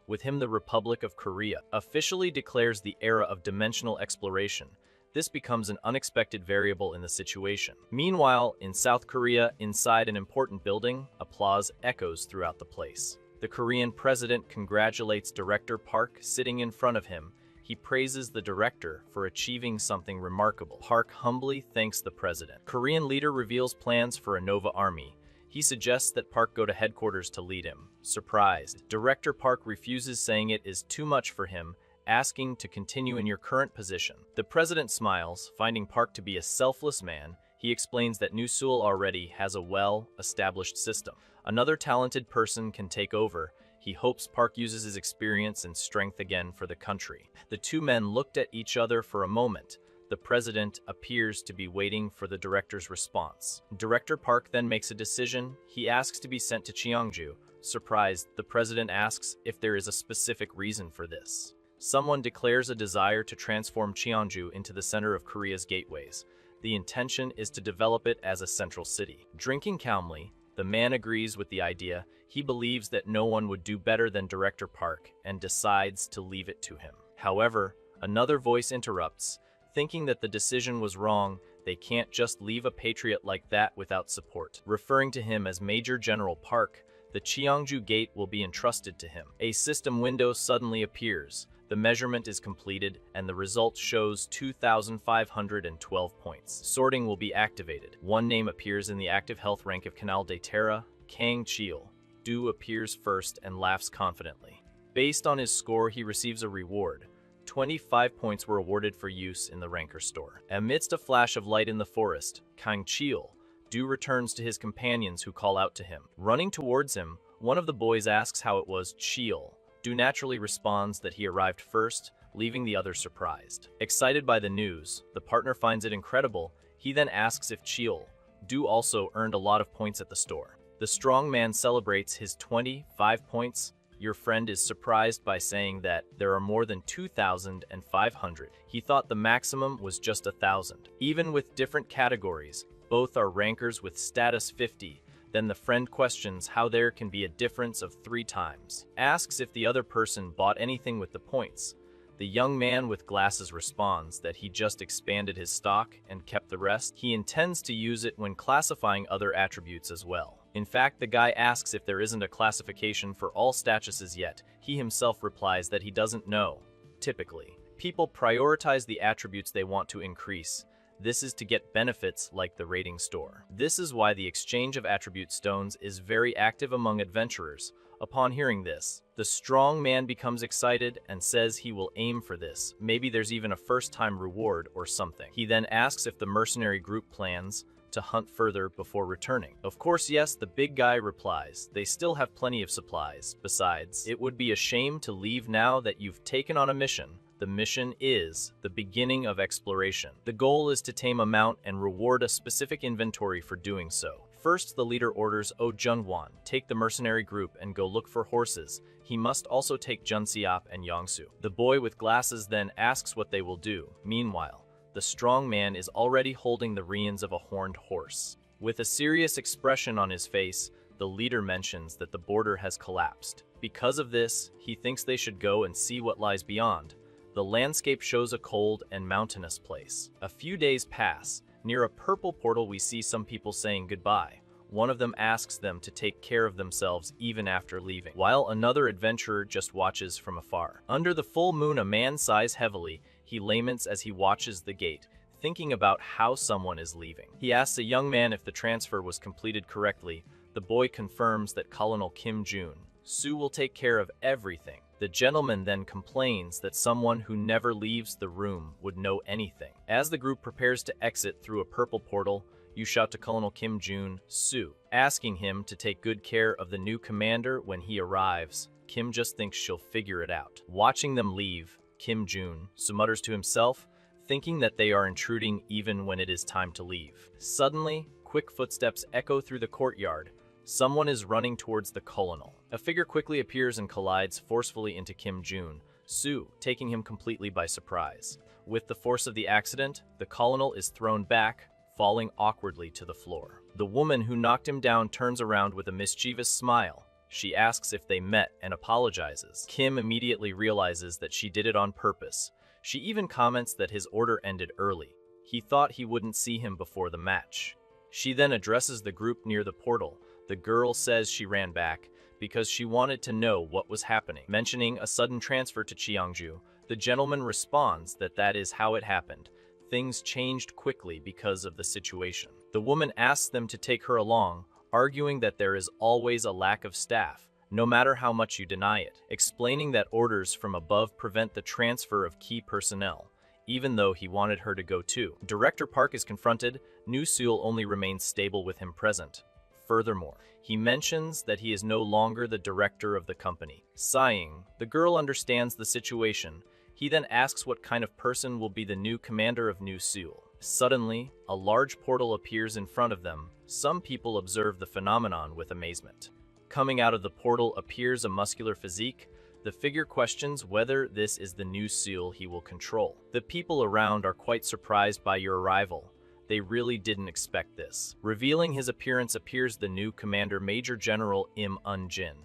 With him, the Republic of Korea officially declares the era of dimensional exploration. This becomes an unexpected variable in the situation. Meanwhile, in South Korea, inside an important building, applause echoes throughout the place. The Korean president congratulates Director Park sitting in front of him. He praises the director for achieving something remarkable. Park humbly thanks the president. Korean leader reveals plans for a Nova army. He suggests that Park go to headquarters to lead him. Surprised, Director Park refuses, saying it is too much for him, asking to continue in your current position. The president smiles, finding Park to be a selfless man. He explains that New Seoul already has a well-established system. Another talented person can take over. He hopes Park uses his experience and strength again for the country. The two men looked at each other for a moment. The president appears to be waiting for the director's response. Director Park then makes a decision. He asks to be sent to Cheongju. Surprised, the president asks if there is a specific reason for this. Someone declares a desire to transform Cheongju into the center of Korea's gateways. The intention is to develop it as a central city. Drinking calmly, the man agrees with the idea. He believes that no one would do better than Director Park and decides to leave it to him. However, another voice interrupts. Thinking that the decision was wrong, they can't just leave a patriot like that without support. Referring to him as Major General Park, the Cheongju Gate will be entrusted to him. A system window suddenly appears. The measurement is completed, and the result shows 2,512 points. Sorting will be activated. One name appears in the active health rank of Canal de Terra, Kang Cheol. Du appears first and laughs confidently. Based on his score, he receives a reward. 25 points were awarded for use in the ranker store. Amidst a flash of light in the forest, Kang Cheol, Du returns to his companions who call out to him. Running towards him, one of the boys asks how it was Cheol. Du naturally responds that he arrived first, leaving the others surprised. Excited by the news, the partner finds it incredible. He then asks if Cheol, Du also earned a lot of points at the store. The strong man celebrates his 25 points. Your friend is surprised by saying that there are more than 2,500. He thought the maximum was just 1,000. Even with different categories, both are rankers with status 50. Then the friend questions how there can be a difference of 3 times. Asks if the other person bought anything with the points. The young man with glasses responds that he just expanded his stock and kept the rest. He intends to use it when classifying other attributes as well. In fact, the guy asks if there isn't a classification for all statuses yet. He himself replies that he doesn't know. Typically, people prioritize the attributes they want to increase. This is to get benefits like the rating store. This is why the exchange of attribute stones is very active among adventurers. Upon hearing this, the strong man becomes excited and says he will aim for this. Maybe there's even a first-time reward or something. He then asks if the mercenary group plans to hunt further before returning. Of course, yes, the big guy replies. They still have plenty of supplies. Besides, it would be a shame to leave now that you've taken on a mission. The mission is the beginning of exploration. The goal is to tame a mount and reward a specific inventory for doing so. First, the leader orders Oh Junwon, take the mercenary group and go look for horses. He must also take Junseop and Yongsu. The boy with glasses then asks what they will do. Meanwhile, the strong man is already holding the reins of a horned horse. With a serious expression on his face, the leader mentions that the border has collapsed. Because of this, he thinks they should go and see what lies beyond. The landscape shows a cold and mountainous place. A few days pass. Near a purple portal, we see some people saying goodbye. One of them asks them to take care of themselves even after leaving, while another adventurer just watches from afar. Under the full moon, a man sighs heavily. He laments as he watches the gate, thinking about how someone is leaving. He asks a young man if the transfer was completed correctly. The boy confirms that Colonel Kim Jun-soo will take care of everything. The gentleman then complains that someone who never leaves the room would know anything. As the group prepares to exit through a purple portal, you shout to Colonel Kim Jun-soo, asking him to take good care of the new commander when he arrives. Kim just thinks she'll figure it out. Watching them leave, Kim Jun-soo mutters to himself, thinking that they are intruding even when it is time to leave. Suddenly, quick footsteps echo through the courtyard. Someone is running towards the colonel. A figure quickly appears and collides forcefully into Kim Jun-soo, taking him completely by surprise. With the force of the accident, the colonel is thrown back, falling awkwardly to the floor. The woman who knocked him down turns around with a mischievous smile. She asks if they met and apologizes. Kim immediately realizes that she did it on purpose. She even comments that his order ended early. He thought he wouldn't see him before the match. She then addresses the group near the portal. The girl says she ran back because she wanted to know what was happening. Mentioning a sudden transfer to Cheongju, the gentleman responds that that is how it happened. Things changed quickly because of the situation. The woman asks them to take her along, arguing that there is always a lack of staff, no matter how much you deny it, explaining that orders from above prevent the transfer of key personnel, even though he wanted her to go too. Director Park is confronted. New Seoul only remains stable with him present. Furthermore, he mentions that he is no longer the director of the company. Sighing, the girl understands the situation. He then asks what kind of person will be the new commander of New Seoul. Suddenly, a large portal appears in front of them. Some people observe the phenomenon with amazement. Coming out of the portal appears a muscular physique. The figure questions whether this is the New Seoul he will control. The people around are quite surprised by your arrival. They really didn't expect this. Revealing his appearance appears the new commander, Major General Im Un-jin.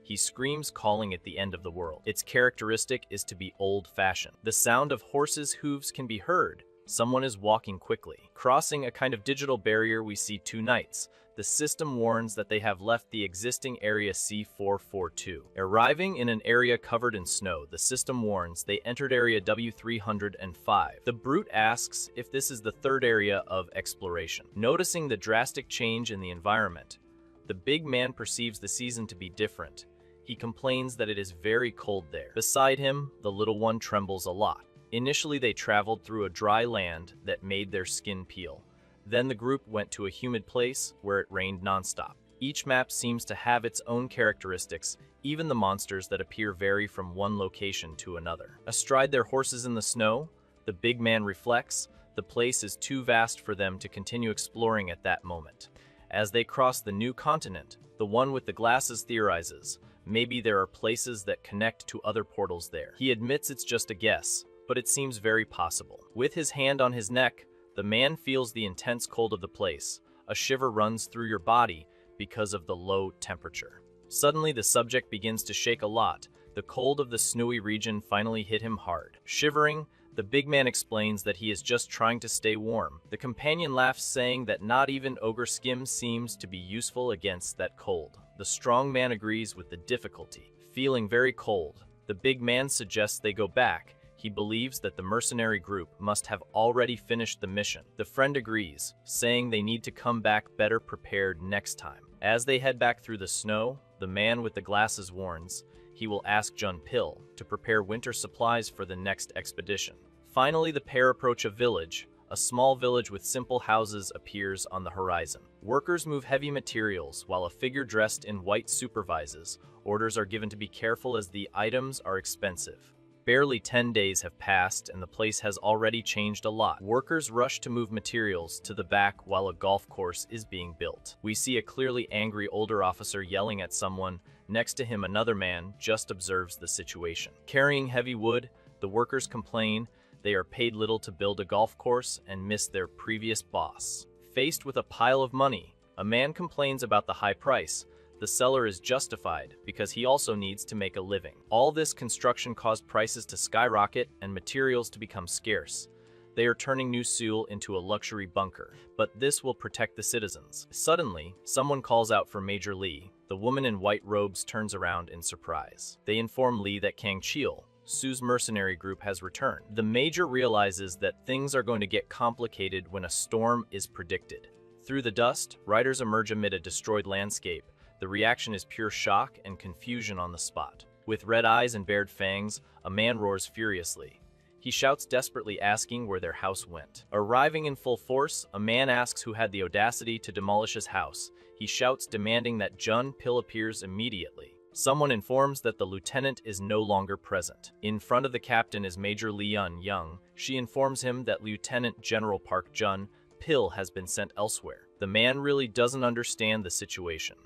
He screams, calling it the end of the world. Its characteristic is to be old-fashioned. The sound of horses' hooves can be heard. Someone is walking quickly. Crossing a kind of digital barrier, we see two knights. The system warns that they have left the existing area C442. Arriving in an area covered in snow, the system warns they entered area W305. The brute asks if this is the third area of exploration. Noticing the drastic change in the environment, the big man perceives the season to be different. He complains that it is very cold there. Beside him, the little one trembles a lot. Initially, they traveled through a dry land that made their skin peel. Then the group went to a humid place where it rained nonstop. Each map seems to have its own characteristics. Even the monsters that appear vary from one location to another. Astride their horses in the snow, the big man reflects. The place is too vast for them to continue exploring at that moment. As they cross the new continent, the one with the glasses theorizes, maybe there are places that connect to other portals there. He admits it's just a guess, but it seems very possible. With his hand on his neck, the man feels the intense cold of the place. A shiver runs through your body because of the low temperature. Suddenly, the subject begins to shake a lot. The cold of the snowy region finally hit him hard. Shivering, the big man explains that he is just trying to stay warm. The companion laughs, saying that not even Ogre skin seems to be useful against that cold. The strong man agrees with the difficulty. Feeling very cold, the big man suggests they go back. He believes that the mercenary group must have already finished the mission. The friend agrees, saying they need to come back better prepared next time. As they head back through the snow, the man with the glasses warns he will ask Jun Pil to prepare winter supplies for the next expedition. Finally, the pair approach a village. A small village with simple houses appears on the horizon. Workers move heavy materials while a figure dressed in white supervises. Orders are given to be careful as the items are expensive. Barely 10 days have passed and the place has already changed a lot. Workers rush to move materials to the back while a golf course is being built. We see a clearly angry older officer yelling at someone. Next to him, another man just observes the situation. Carrying heavy wood, the workers complain they are paid little to build a golf course and miss their previous boss. Faced with a pile of money, a man complains about the high price. The seller is justified because he also needs to make a living. All this construction caused prices to skyrocket and materials to become scarce. They are turning New Seoul into a luxury bunker, but this will protect the citizens. Suddenly, someone calls out for Major Lee. The woman in white robes turns around in surprise. They inform Lee that Kang Cheol, Sue's mercenary group, has returned. The Major realizes that things are going to get complicated when a storm is predicted. Through the dust, riders emerge amid a destroyed landscape. The reaction is pure shock and confusion on the spot. With red eyes and bared fangs, a man roars furiously. He shouts desperately, asking where their house went. Arriving in full force, a man asks who had the audacity to demolish his house. He shouts, demanding that Jun Pil appears immediately. Someone informs that the lieutenant is no longer present. In front of the captain is Major Lee Young. She informs him that Lieutenant General Park Jun Pil has been sent elsewhere. The man really doesn't understand the situation.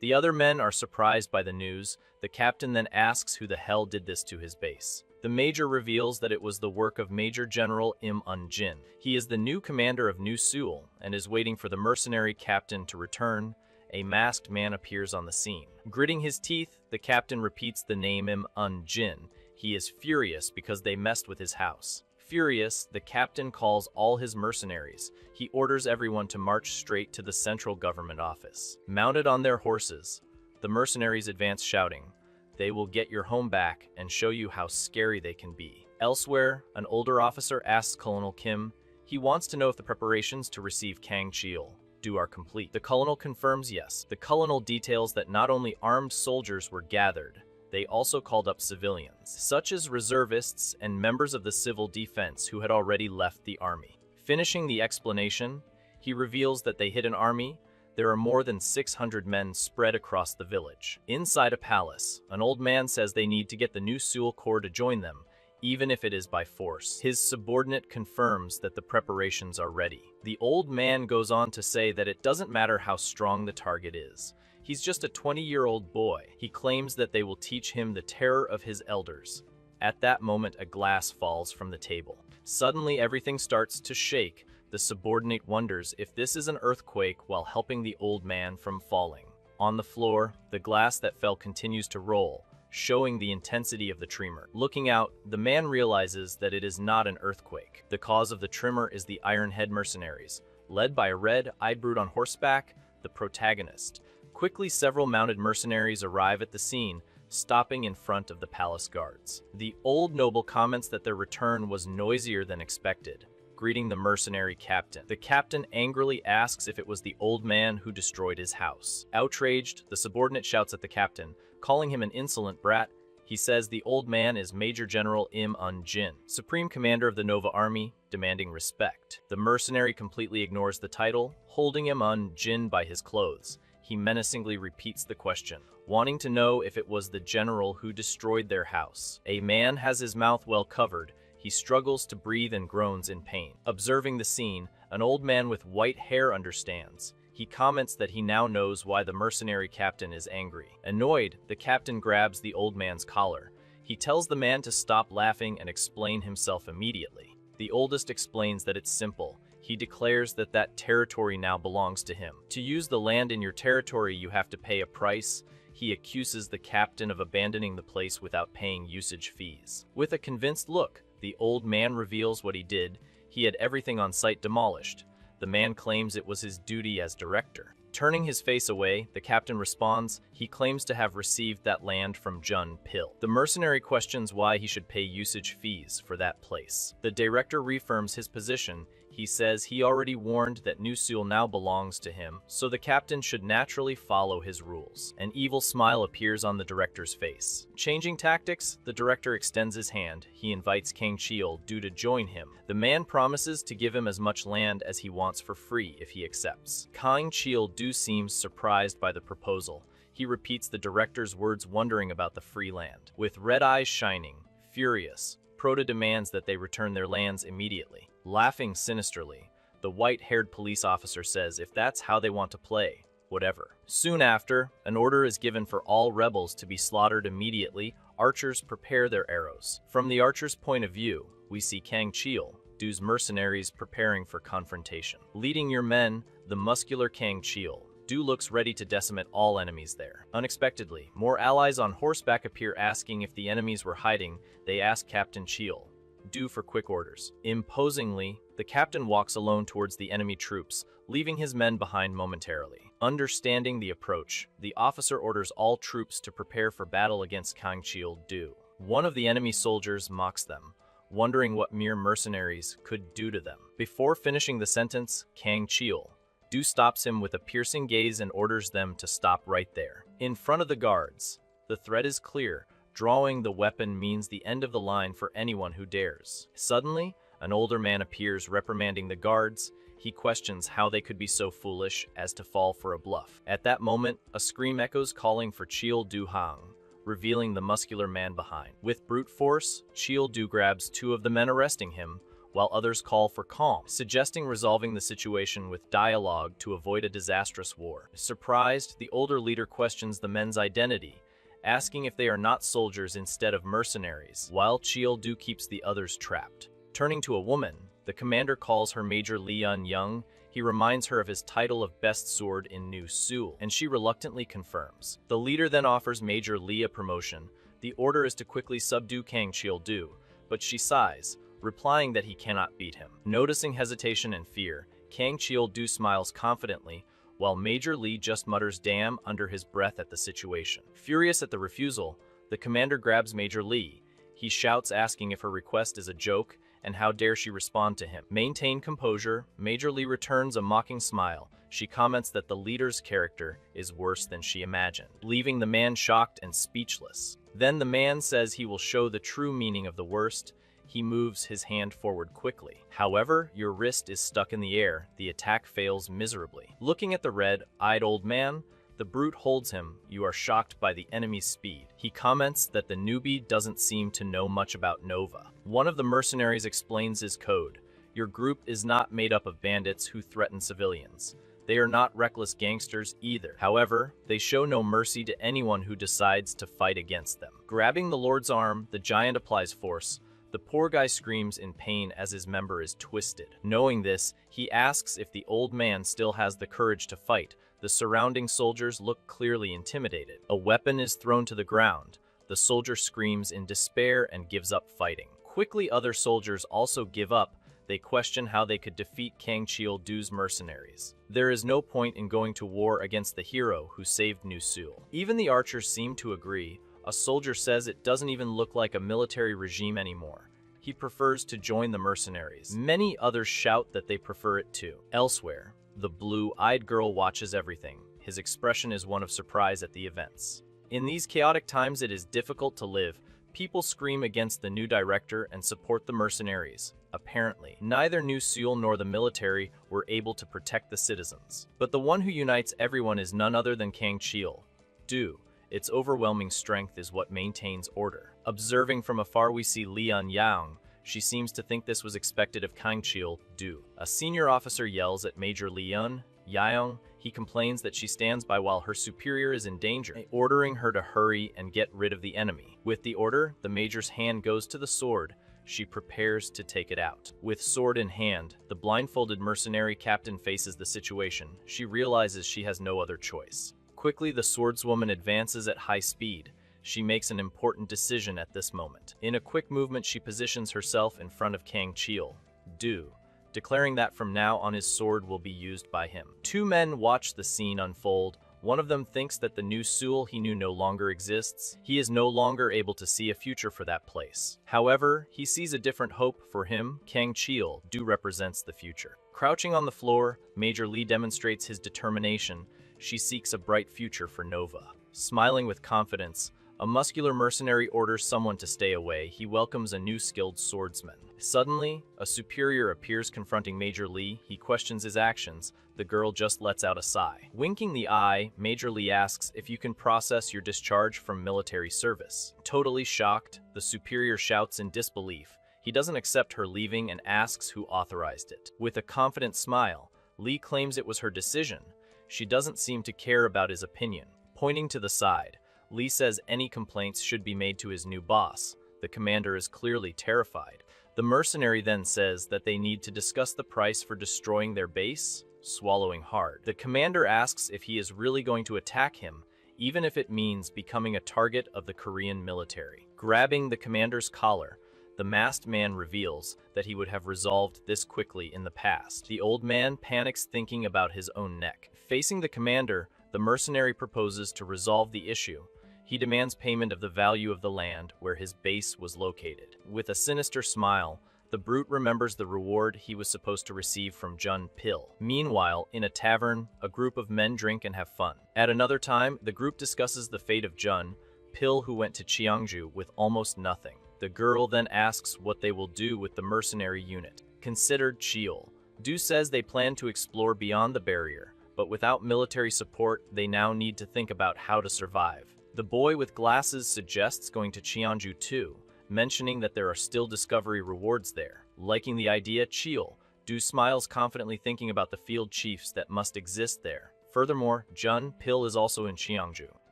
The other men are surprised by the news. The captain then asks who the hell did this to his base. The major reveals that it was the work of Major General Im Un-jin. He is the new commander of New Seoul and is waiting for the mercenary captain to return. A masked man appears on the scene. Gritting his teeth, the captain repeats the name Im Un-jin. He is furious because they messed with his house. Furious, the captain calls all his mercenaries. He orders everyone to march straight to the central government office. Mounted on their horses, the mercenaries advance shouting, "They will get your home back and show you how scary they can be." Elsewhere, an older officer asks Colonel Kim. He wants to know if the preparations to receive Kang Cheel-do are complete. The colonel confirms yes. The colonel details that not only armed soldiers were gathered, they also called up civilians, such as reservists and members of the civil defense who had already left the army. Finishing the explanation, he reveals that they hid an army. There are more than 600 men spread across the village. Inside a palace, an old man says they need to get the new Seoul Corps to join them, even if it is by force. His subordinate confirms that the preparations are ready. The old man goes on to say that it doesn't matter how strong the target is. He's just a 20-year-old boy. He claims that they will teach him the terror of his elders. At that moment, a glass falls from the table. Suddenly, everything starts to shake. The subordinate wonders if this is an earthquake while helping the old man from falling. On the floor, the glass that fell continues to roll, showing the intensity of the tremor. Looking out, the man realizes that it is not an earthquake. The cause of the tremor is the Ironhead mercenaries, led by a red-eyed brute on horseback, the protagonist. Quickly, several mounted mercenaries arrive at the scene, stopping in front of the palace guards. The old noble comments that their return was noisier than expected, greeting the mercenary captain. The captain angrily asks if it was the old man who destroyed his house. Outraged, the subordinate shouts at the captain, calling him an insolent brat. He says the old man is Major General Im Un-jin, Supreme Commander of the Nova Army, demanding respect. The mercenary completely ignores the title, holding Im Un-jin by his clothes. He menacingly repeats the question, wanting to know if it was the general who destroyed their house. A man has his mouth well covered. He struggles to breathe and groans in pain. Observing the scene, an old man with white hair understands. He comments that he now knows why the mercenary captain is angry. Annoyed, the captain grabs the old man's collar. He tells the man to stop laughing and explain himself immediately. The oldest explains that it's simple. He declares that that territory now belongs to him. To use the land in your territory, you have to pay a price. He accuses the captain of abandoning the place without paying usage fees. With a convinced look, the old man reveals what he did. He had everything on site demolished. The man claims it was his duty as director. Turning his face away, the captain responds, he claims to have received that land from Jun Pil. The mercenary questions why he should pay usage fees for that place. The director reaffirms his position. He says he already warned that New Seoul now belongs to him, so the captain should naturally follow his rules. An evil smile appears on the director's face. Changing tactics, the director extends his hand. He invites Kang Cheel-do to join him. The man promises to give him as much land as he wants for free if he accepts. Kang Cheel-do seems surprised by the proposal. He repeats the director's words, wondering about the free land. With red eyes shining, furious, Prota demands that they return their lands immediately. Laughing sinisterly, the white-haired police officer says if that's how they want to play, whatever. Soon after, an order is given for all rebels to be slaughtered immediately. Archers prepare their arrows. From the archer's point of view, we see Kang Cheel-do's mercenaries preparing for confrontation. Leading your men, the muscular Kang Cheel-do looks ready to decimate all enemies there. Unexpectedly, more allies on horseback appear asking if the enemies were hiding. They ask Captain Cheel-do for quick orders. Imposingly, the captain walks alone towards the enemy troops, leaving his men behind momentarily. Understanding the approach, the officer orders all troops to prepare for battle against Kang Cheel-do. One of the enemy soldiers mocks them, wondering what mere mercenaries could do to them. Before finishing the sentence, Kang Cheel-do stops him with a piercing gaze and orders them to stop right there. In front of the guards, the threat is clear. Drawing the weapon means the end of the line for anyone who dares. Suddenly, an older man appears, reprimanding the guards. He questions how they could be so foolish as to fall for a bluff. At that moment, a scream echoes calling for Cheel-do Hang, revealing the muscular man behind. With brute force, Cheel-do grabs two of the men, arresting him, while others call for calm, suggesting resolving the situation with dialogue to avoid a disastrous war. Surprised, the older leader questions the men's identity, asking if they are not soldiers instead of mercenaries, while Cheel-do keeps the others trapped. Turning to a woman, the commander calls her Major Lee Un-young. He reminds her of his title of Best Sword in New Seoul, and she reluctantly confirms. The leader then offers Major Lee a promotion, The order is to quickly subdue Kang Cheol-du, but she sighs, replying that he cannot beat him. Noticing hesitation and fear, Kang Cheol-du smiles confidently, while Major Lee just mutters "damn" under his breath at the situation. Furious at the refusal, the commander grabs Major Lee. He shouts, asking if her request is a joke, and how dare she respond to him. Maintain composure, Major Lee returns a mocking smile. She comments that the leader's character is worse than she imagined, leaving the man shocked and speechless. Then the man says he will show the true meaning of the worst. He moves his hand forward quickly. However, your wrist is stuck in the air. The attack fails miserably. Looking at the red-eyed old man, the brute holds him. You are shocked by the enemy's speed. He comments that the newbie doesn't seem to know much about Nova. One of the mercenaries explains his code. Your group is not made up of bandits who threaten civilians. They are not reckless gangsters either. However, they show no mercy to anyone who decides to fight against them. Grabbing the Lord's arm, the giant applies force. The poor guy screams in pain as his member is twisted. Knowing this, he asks if the old man still has the courage to fight. The surrounding soldiers look clearly intimidated. A weapon is thrown to the ground. The soldier screams in despair and gives up fighting. Quickly, other soldiers also give up. They question how they could defeat Kang Cheol-du's mercenaries. There is no point in going to war against the hero who saved New Seoul. Even the archers seem to agree. A soldier says it doesn't even look like a military regime anymore. He prefers to join the mercenaries. Many others shout that they prefer it too. Elsewhere, the blue-eyed girl watches everything. His expression is one of surprise at the events. In these chaotic times, it is difficult to live. People scream against the new director and support the mercenaries. Apparently, neither New Seoul nor the military were able to protect the citizens. But the one who unites everyone is none other than Kang Cheol-du. Its overwhelming strength is what maintains order. Observing from afar, we see Leon Yang. She seems to think this was expected of Kang Cheol-du. A senior officer yells at Major Leon Yang. He complains that she stands by while her superior is in danger, ordering her to hurry and get rid of the enemy. With the order, the major's hand goes to the sword. She prepares to take it out. With sword in hand, the blindfolded mercenary captain faces the situation. She realizes she has no other choice. Quickly, the swordswoman advances at high speed. She makes an important decision at this moment. In a quick movement, she positions herself in front of Kang Cheol-du, declaring that from now on his sword will be used by him. Two men watch the scene unfold. One of them thinks that the New Seoul he knew no longer exists. He is no longer able to see a future for that place. However, he sees a different hope for him. Kang Cheol-du represents the future. Crouching on the floor, Major Lee demonstrates his determination. She seeks a bright future for Nova. Smiling with confidence, a muscular mercenary orders someone to stay away. He welcomes a new skilled swordsman. Suddenly, a superior appears confronting Major Lee. He questions his actions. The girl just lets out a sigh. Winking the eye, Major Lee asks if you can process your discharge from military service. Totally shocked, the superior shouts in disbelief. He doesn't accept her leaving and asks who authorized it. With a confident smile, Lee claims it was her decision. She doesn't seem to care about his opinion. Pointing to the side, Lee says any complaints should be made to his new boss. The commander is clearly terrified. The mercenary then says that they need to discuss the price for destroying their base. Swallowing hard, the commander asks if he is really going to attack him, even if it means becoming a target of the Korean military. Grabbing the commander's collar, the masked man reveals that he would have resolved this quickly in the past. The old man panics, thinking about his own neck. Facing the commander, the mercenary proposes to resolve the issue. He demands payment of the value of the land where his base was located. With a sinister smile, the brute remembers the reward he was supposed to receive from Jun Pil. Meanwhile, in a tavern, a group of men drink and have fun. At another time, the group discusses the fate of Jun Pil, who went to Cheongju with almost nothing. The girl then asks what they will do with the mercenary unit. Considered, Cheol-du says they plan to explore beyond the barrier, but without military support, they now need to think about how to survive. The boy with glasses suggests going to Cheongju too, mentioning that there are still discovery rewards there. Liking the idea, Cheol-du smiles confidently, thinking about the field chiefs that must exist there. Furthermore, Jun Pil is also in Cheongju.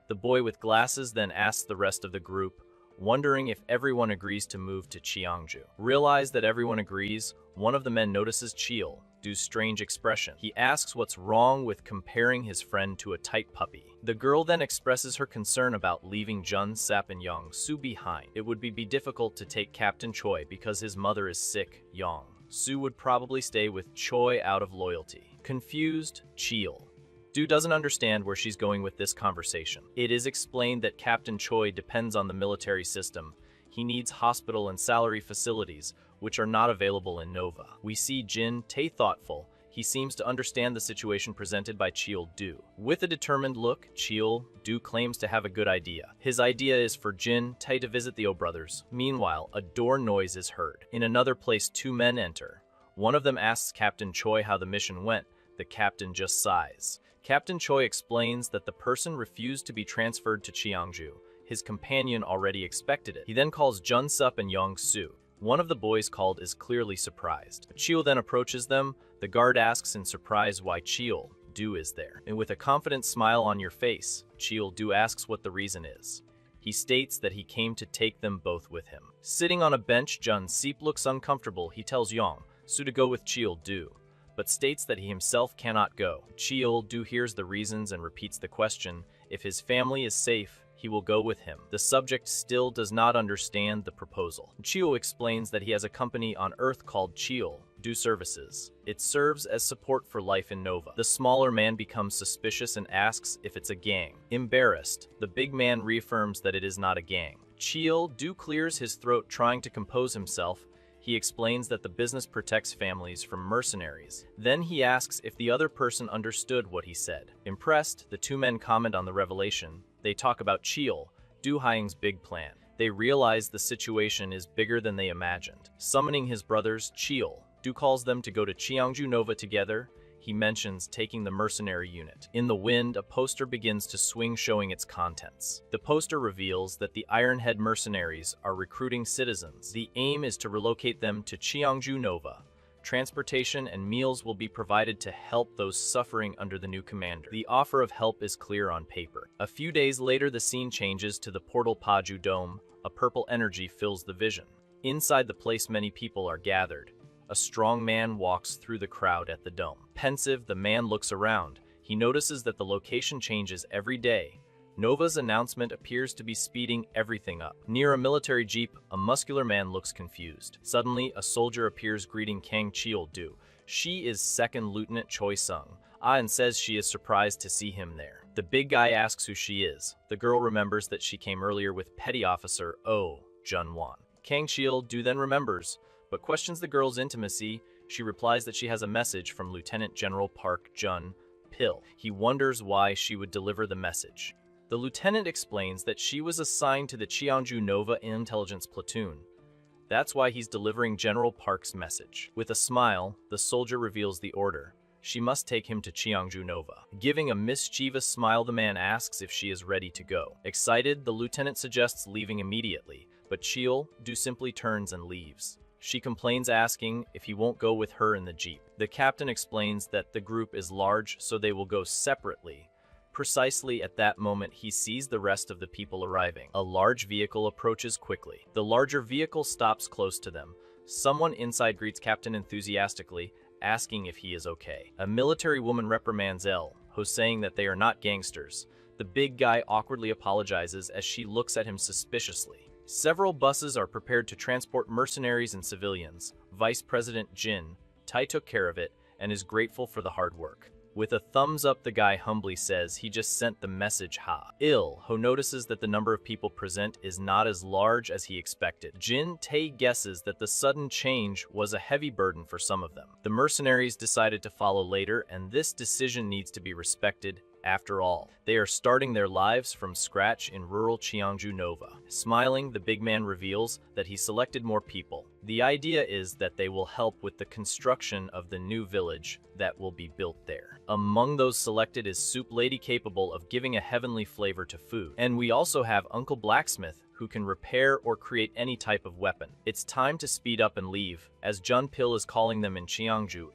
The boy with glasses then asks the rest of the group, wondering if everyone agrees to move to Cheongju. Realize that everyone agrees, one of the men notices Cheol Du's strange expression. He asks what's wrong with comparing his friend to a tight puppy. The girl then expresses her concern about leaving Jun, Sap, and Young Soo behind. It would be difficult to take Captain Choi because his mother is sick. Young Soo would probably stay with Choi out of loyalty. Confused, Cheel. Du doesn't understand where she's going with this conversation. It is explained that Captain Choi depends on the military system. He needs hospital and salary facilities, which are not available in Nova. We see Jin Tae thoughtful. He seems to understand the situation presented by Cheel Du. With a determined look, Cheel Du claims to have a good idea. His idea is for Jin Tae to visit the O brothers. Meanwhile, a door noise is heard. In another place, two men enter. One of them asks Captain Choi how the mission went. The captain just sighs. Captain Choi explains that the person refused to be transferred to Cheongju. His companion already expected it. He then calls Jun Sup and Young Soo. One of the boys called is clearly surprised. Cheel then approaches them. The guard asks in surprise why Cheel Du is there. And with a confident smile on your face, Cheel Du asks what the reason is. He states that he came to take them both with him. Sitting on a bench, Jun Seep looks uncomfortable. He tells Young Soo to go with Cheel Du, but states that he himself cannot go. Cheel Du hears the reasons and repeats the question. If his family is safe, he will go with him. The subject still does not understand the proposal. Cheel explains that he has a company on Earth called Cheel Du Services. It serves as support for life in Nova. The smaller man becomes suspicious and asks if it's a gang. Embarrassed, the big man reaffirms that it is not a gang. Cheel Du clears his throat trying to compose himself. He explains that the business protects families from mercenaries. Then he asks if the other person understood what he said. Impressed, the two men comment on the revelation. They talk about Cheel Du Hyung's big plan. They realize the situation is bigger than they imagined. Summoning his brothers, Cheel Du calls them to go to Cheongju Nova together. He mentions taking the mercenary unit. In the wind, a poster begins to swing showing its contents. The poster reveals that the Ironhead mercenaries are recruiting citizens. The aim is to relocate them to Cheongju Nova. Transportation and meals will be provided to help those suffering under the new commander. The offer of help is clear on paper. A few days later, the scene changes to the Portal Paju Dome. A purple energy fills the vision. Inside the place, many people are gathered. A strong man walks through the crowd at the dome. Pensive, the man looks around. He notices that the location changes every day. Nova's announcement appears to be speeding everything up. Near a military jeep, a muscular man looks confused. Suddenly, a soldier appears greeting Kang Cheel Du. She is Second Lieutenant Choi Sung. And says she is surprised to see him there. The big guy asks who she is. The girl remembers that she came earlier with Petty Officer Oh Jun Won. Kang Cheel Du then remembers, but questions the girl's intimacy. She replies that she has a message from Lieutenant General Park Jun Pil. He wonders why she would deliver the message. The lieutenant explains that she was assigned to the Cheongju Nova Intelligence Platoon. That's why he's delivering General Park's message. With a smile, the soldier reveals the order. She must take him to Cheongju Nova. Giving a mischievous smile, the man asks if she is ready to go. Excited, the lieutenant suggests leaving immediately, but Cheel Du simply turns and leaves. She complains, asking if he won't go with her in the jeep. The captain explains that the group is large, so they will go separately. Precisely at that moment, he sees the rest of the people arriving. A large vehicle approaches quickly. The larger vehicle stops close to them. Someone inside greets Captain enthusiastically, asking if he is okay. A military woman reprimands Ho, saying that they are not gangsters. The big guy awkwardly apologizes as she looks at him suspiciously. Several buses are prepared to transport mercenaries and civilians. Vice President Jin Tai took care of it and is grateful for the hard work. With a thumbs up, the guy humbly says he just sent the message ha. Ho notices that the number of people present is not as large as he expected. Jin Tae guesses that the sudden change was a heavy burden for some of them. The mercenaries decided to follow later, and this decision needs to be respected. After all, they are starting their lives from scratch in rural Cheongju Nova. Smiling, the big man reveals that he selected more people. The idea is that they will help with the construction of the new village that will be built there. Among those selected is Soup Lady, capable of giving a heavenly flavor to food. And we also have Uncle Blacksmith, who can repair or create any type of weapon. It's time to speed up and leave, as Jun Pil is calling them in Cheongju.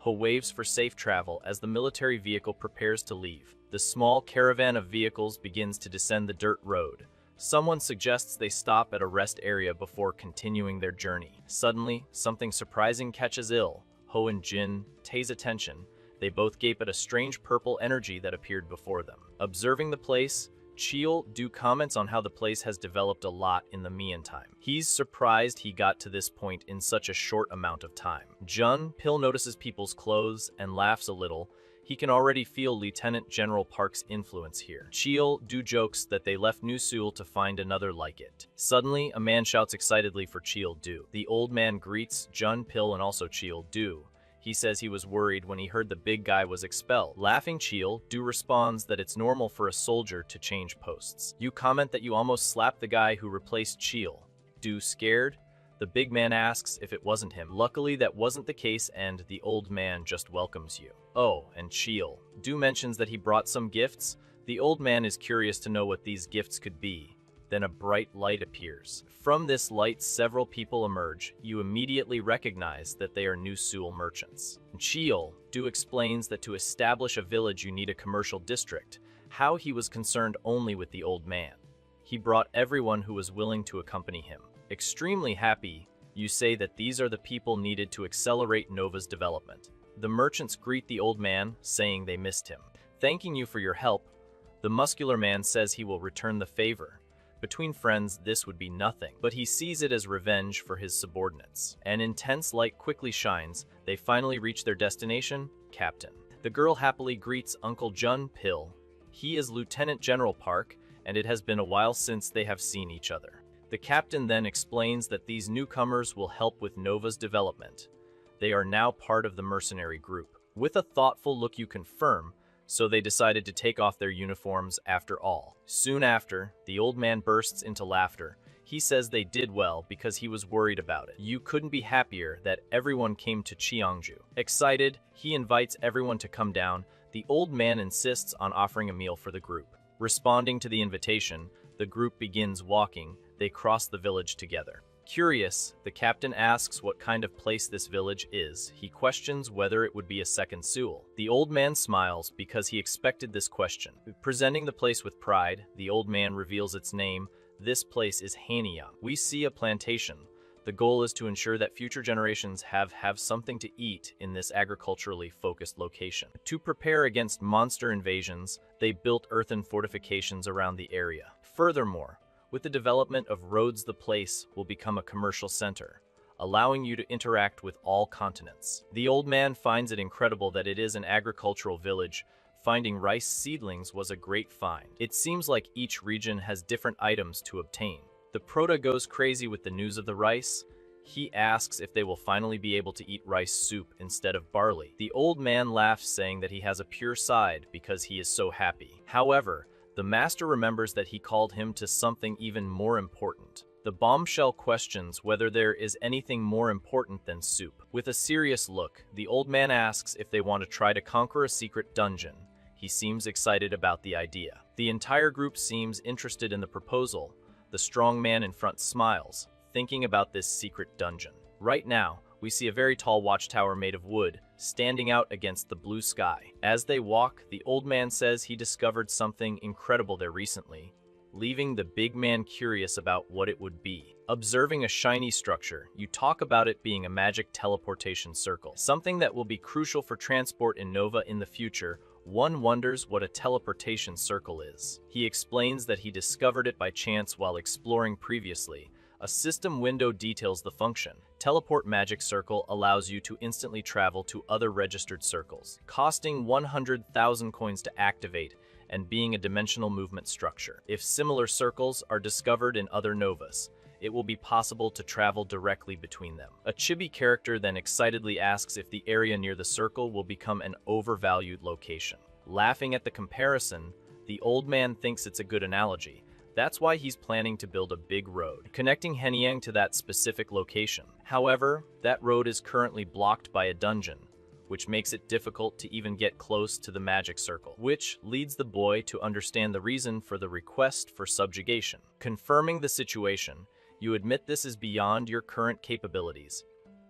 Ho waves for safe travel as the military vehicle prepares to leave. The small caravan of vehicles begins to descend the dirt road. Someone suggests they stop at a rest area before continuing their journey. Suddenly, something surprising catches Ho Ho and Jin, Tae's attention, they both gape at a strange purple energy that appeared before them. Observing the place, Cheol-do comments on how the place has developed a lot in the meantime. He's surprised he got to this point in such a short amount of time. Jun-pil notices people's clothes and laughs a little. He can already feel Lieutenant General Park's influence here. Cheol-do jokes that they left New Seoul to find another like it. Suddenly, a man shouts excitedly for Cheol-do. The old man greets Jun-pil and also Cheol-do. He says he was worried when he heard the big guy was expelled. Laughing, Cheol-do responds that it's normal for a soldier to change posts. You comment that you almost slapped the guy who replaced Cheol-do. Scared? The big man asks if it wasn't him. Luckily, that wasn't the case, and the old man just welcomes you. Oh, and Cheol-do mentions that he brought some gifts. The old man is curious to know what these gifts could be. Then a bright light appears. From this light, several people emerge. You immediately recognize that they are New Seoul merchants. Cheol-do explains that to establish a village you need a commercial district. How he was concerned only with the old man. He brought everyone who was willing to accompany him. Extremely happy, you say that these are the people needed to accelerate Nova's development. The merchants greet the old man, saying they missed him. Thanking you for your help, the muscular man says he will return the favor. Between friends, this would be nothing, but he sees it as revenge for his subordinates. An intense light quickly shines. They finally reach their destination, Captain. The girl happily greets Uncle Jun-pil. He is Lieutenant General Park, and it has been a while since they have seen each other. The captain then explains that these newcomers will help with Nova's development. They are now part of the mercenary group. With a thoughtful look, you confirm, so they decided to take off their uniforms after all. Soon after, the old man bursts into laughter. He says they did well because he was worried about it. You couldn't be happier that everyone came to Cheongju. Excited, he invites everyone to come down. The old man insists on offering a meal for the group. Responding to the invitation, the group begins walking. They cross the village together. Curious, the captain asks what kind of place this village is. He questions whether it would be a second Seoul. The old man smiles because he expected this question. Presenting the place with pride, the old man reveals its name. This place is Hanyang. We see a plantation. The goal is to ensure that future generations have something to eat in this agriculturally focused location. To prepare against monster invasions, they built earthen fortifications around the area. Furthermore, with the development of roads, the place will become a commercial center, allowing you to interact with all continents. The old man finds it incredible that it is an agricultural village. Finding rice seedlings was a great find. It seems like each region has different items to obtain. The prota goes crazy with the news of the rice. He asks if they will finally be able to eat rice soup instead of barley. The old man laughs, saying that he has a pure side because he is so happy. However, the master remembers that he called him to something even more important. The bombshell questions whether there is anything more important than soup. With a serious look, the old man asks if they want to try to conquer a secret dungeon. He seems excited about the idea. The entire group seems interested in the proposal. The strong man in front smiles, thinking about this secret dungeon. Right now, we see a very tall watchtower made of wood, standing out against the blue sky. As they walk, the old man says he discovered something incredible there recently, leaving the big man curious about what it would be. Observing a shiny structure, you talk about it being a magic teleportation circle, something that will be crucial for transport in Nova in the future. One wonders what a teleportation circle is. He explains that he discovered it by chance while exploring previously. A system window details the function. Teleport magic circle allows you to instantly travel to other registered circles, costing 100,000 coins to activate and being a dimensional movement structure. If similar circles are discovered in other novas, it will be possible to travel directly between them. A chibi character then excitedly asks if the area near the circle will become an overvalued location. Laughing at the comparison, the old man thinks it's a good analogy. That's why he's planning to build a big road, connecting Hanyang to that specific location. However, that road is currently blocked by a dungeon, which makes it difficult to even get close to the magic circle, which leads the boy to understand the reason for the request for subjugation. Confirming the situation, you admit this is beyond your current capabilities.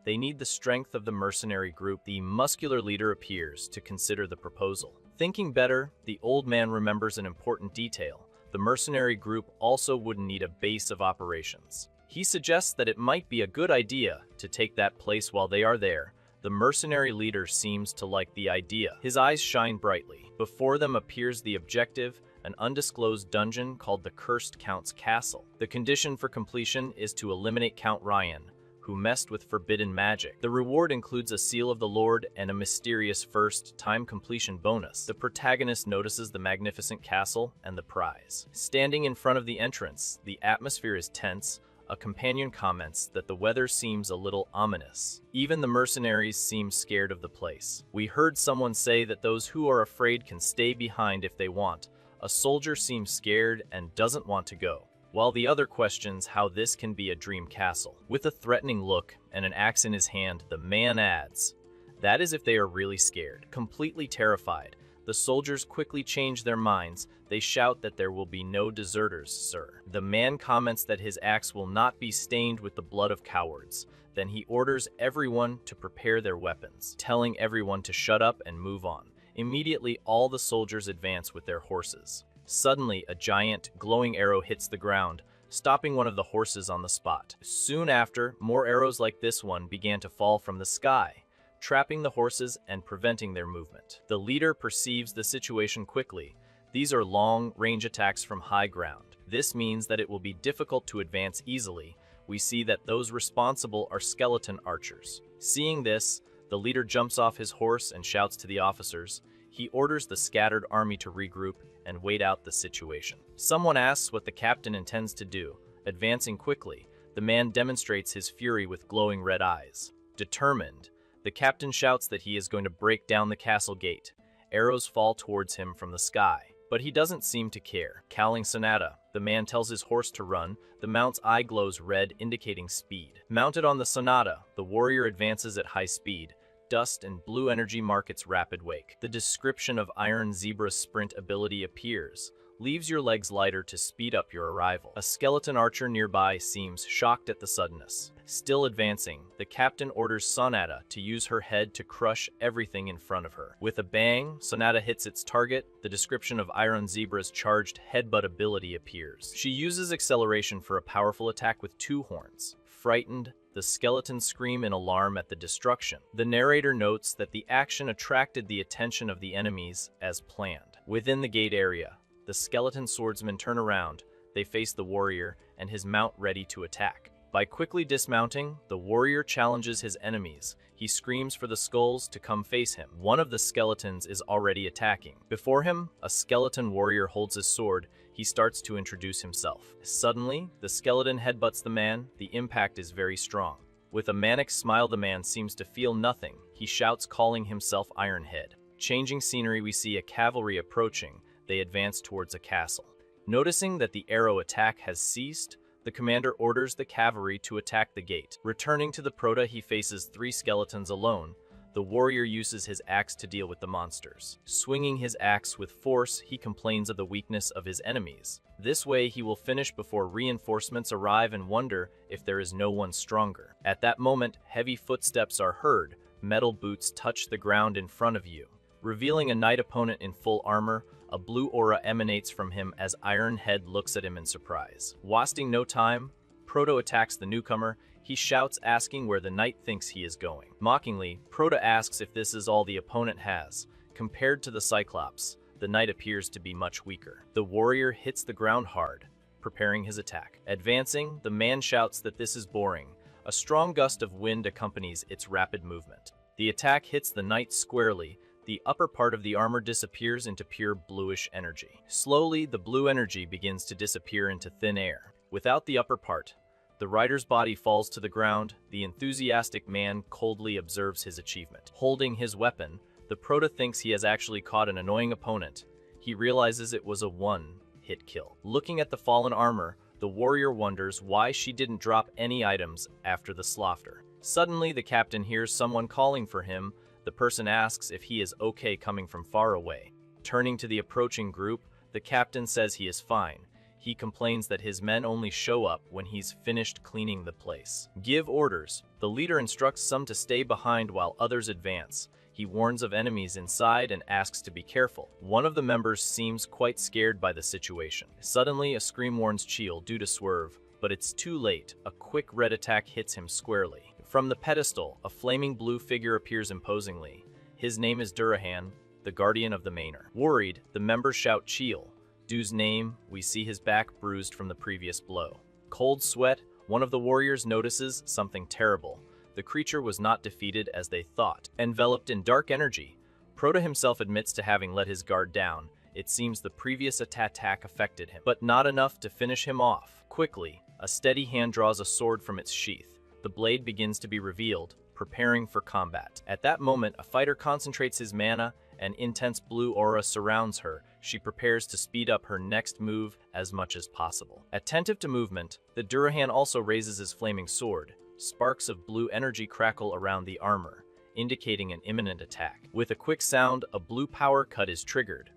They need the strength of the mercenary group. The muscular leader appears to consider the proposal. Thinking better, the old man remembers an important detail. The mercenary group also wouldn't need a base of operations. He suggests that it might be a good idea to take that place while they are there. The mercenary leader seems to like the idea. His eyes shine brightly. Before them appears the objective, an undisclosed dungeon called the Cursed Count's Castle. The condition for completion is to eliminate Count Ryan, who messed with forbidden magic. The reward includes a seal of the Lord and a mysterious first-time completion bonus. The protagonist notices the magnificent castle and the prize. Standing in front of the entrance, the atmosphere is tense. A companion comments that the weather seems a little ominous. Even the mercenaries seem scared of the place. We heard someone say that those who are afraid can stay behind if they want. A soldier seems scared and doesn't want to go, while the other questions how this can be a dream castle. With a threatening look and an axe in his hand, the man adds, "That is if they are really scared." Completely terrified, the soldiers quickly change their minds. They shout that there will be no deserters, sir. The man comments that his axe will not be stained with the blood of cowards. Then he orders everyone to prepare their weapons, telling everyone to shut up and move on. Immediately, all the soldiers advance with their horses. Suddenly, a giant, glowing arrow hits the ground, stopping one of the horses on the spot. Soon after, more arrows like this one began to fall from the sky, trapping the horses and preventing their movement. The leader perceives the situation quickly. These are long-range attacks from high ground. This means that it will be difficult to advance easily. We see that those responsible are skeleton archers. Seeing this, the leader jumps off his horse and shouts to the officers. He orders the scattered army to regroup and wait out the situation. Someone asks what the captain intends to do. Advancing quickly, the man demonstrates his fury with glowing red eyes. Determined, the captain shouts that he is going to break down the castle gate. Arrows fall towards him from the sky, but he doesn't seem to care. Calling Sonata, the man tells his horse to run. The mount's eye glows red, indicating speed. Mounted on the Sonata, the warrior advances at high speed. Dust and blue energy mark its rapid wake. The description of Iron Zebra's sprint ability appears. Leaves your legs lighter to speed up your arrival. A skeleton archer nearby seems shocked at the suddenness. Still advancing, the captain orders Sonata to use her head to crush everything in front of her. With a bang, Sonata hits its target. The description of Iron Zebra's charged headbutt ability appears. She uses acceleration for a powerful attack with 2 horns. Frightened, the skeletons scream in alarm at the destruction. The narrator notes that the action attracted the attention of the enemies as planned. Within the gate area, the skeleton swordsmen turn around. They face the warrior and his mount ready to attack. By quickly dismounting, the warrior challenges his enemies. He screams for the skulls to come face him. One of the skeletons is already attacking. Before him, a skeleton warrior holds his sword. He starts to introduce himself. Suddenly, the skeleton headbutts the man. The impact is very strong. With a manic smile, the man seems to feel nothing. He shouts, calling himself Ironhead. Changing scenery, we see a cavalry approaching. They advance towards a castle. Noticing that the arrow attack has ceased, the commander orders the cavalry to attack the gate. Returning to the Proto, he faces 3 skeletons alone. The warrior uses his axe to deal with the monsters. Swinging his axe with force, he complains of the weakness of his enemies. This way, he will finish before reinforcements arrive and wonder if there is no one stronger. At that moment, heavy footsteps are heard. Metal boots touch the ground in front of you. Revealing a knight opponent in full armor, a blue aura emanates from him as Ironhead looks at him in surprise. Wasting no time, Proto attacks the newcomer. He shouts, asking where the knight thinks he is going. Mockingly, Proto asks if this is all the opponent has. Compared to the Cyclops, the knight appears to be much weaker. The warrior hits the ground hard, preparing his attack. Advancing, the man shouts that this is boring. A strong gust of wind accompanies its rapid movement. The attack hits the knight squarely. The upper part of the armor disappears into pure bluish energy. Slowly, the blue energy begins to disappear into thin air. Without the upper part, the rider's body falls to the ground. The enthusiastic man coldly observes his achievement. Holding his weapon, the Proto thinks he has actually caught an annoying opponent. He realizes it was a one-hit kill. Looking at the fallen armor, the warrior wonders why she didn't drop any items after the slaughter. Suddenly, the captain hears someone calling for him. The person asks if he is okay coming from far away. Turning to the approaching group, the captain says he is fine. He complains that his men only show up when he's finished cleaning the place. Give orders. The leader instructs some to stay behind while others advance. He warns of enemies inside and asks to be careful. One of the members seems quite scared by the situation. Suddenly, a scream warns Cheel due to swerve, but it's too late. A quick red attack hits him squarely. From the pedestal, a flaming blue figure appears imposingly. His name is Durahan, the guardian of the manor. Worried, the members shout Cheel, Du's name. We see his back bruised from the previous blow. Cold sweat, one of the warriors notices something terrible. The creature was not defeated as they thought. Enveloped in dark energy, Proto himself admits to having let his guard down. It seems the previous attack affected him, but not enough to finish him off. Quickly, a steady hand draws a sword from its sheath. The blade begins to be revealed, preparing for combat. At that moment, a fighter concentrates his mana. An intense blue aura surrounds her. She prepares to speed up her next move as much as possible. Attentive to movement, the Durahan also raises his flaming sword. Sparks of blue energy crackle around the armor, indicating an imminent attack. With a quick sound, a blue power cut is triggered.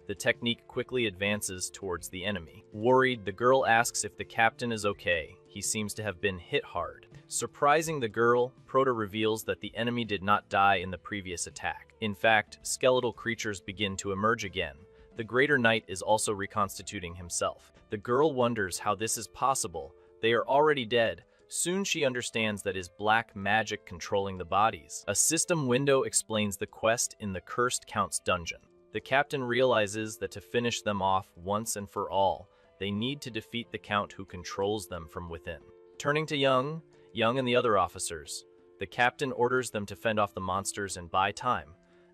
The technique quickly advances towards the enemy. Worried, the girl asks if the captain is okay. He seems to have been hit hard. Surprising the girl, Proto reveals that the enemy did not die in the previous attack. In fact, skeletal creatures begin to emerge again. The Greater Knight is also reconstituting himself. The girl wonders how this is possible. They are already dead. Soon she understands that is black magic controlling the bodies. A system window explains the quest in the Cursed Count's dungeon. The captain realizes that to finish them off once and for all, they need to defeat the Count who controls them from within. Turning to Young and the other officers, the captain orders them to fend off the monsters and buy time.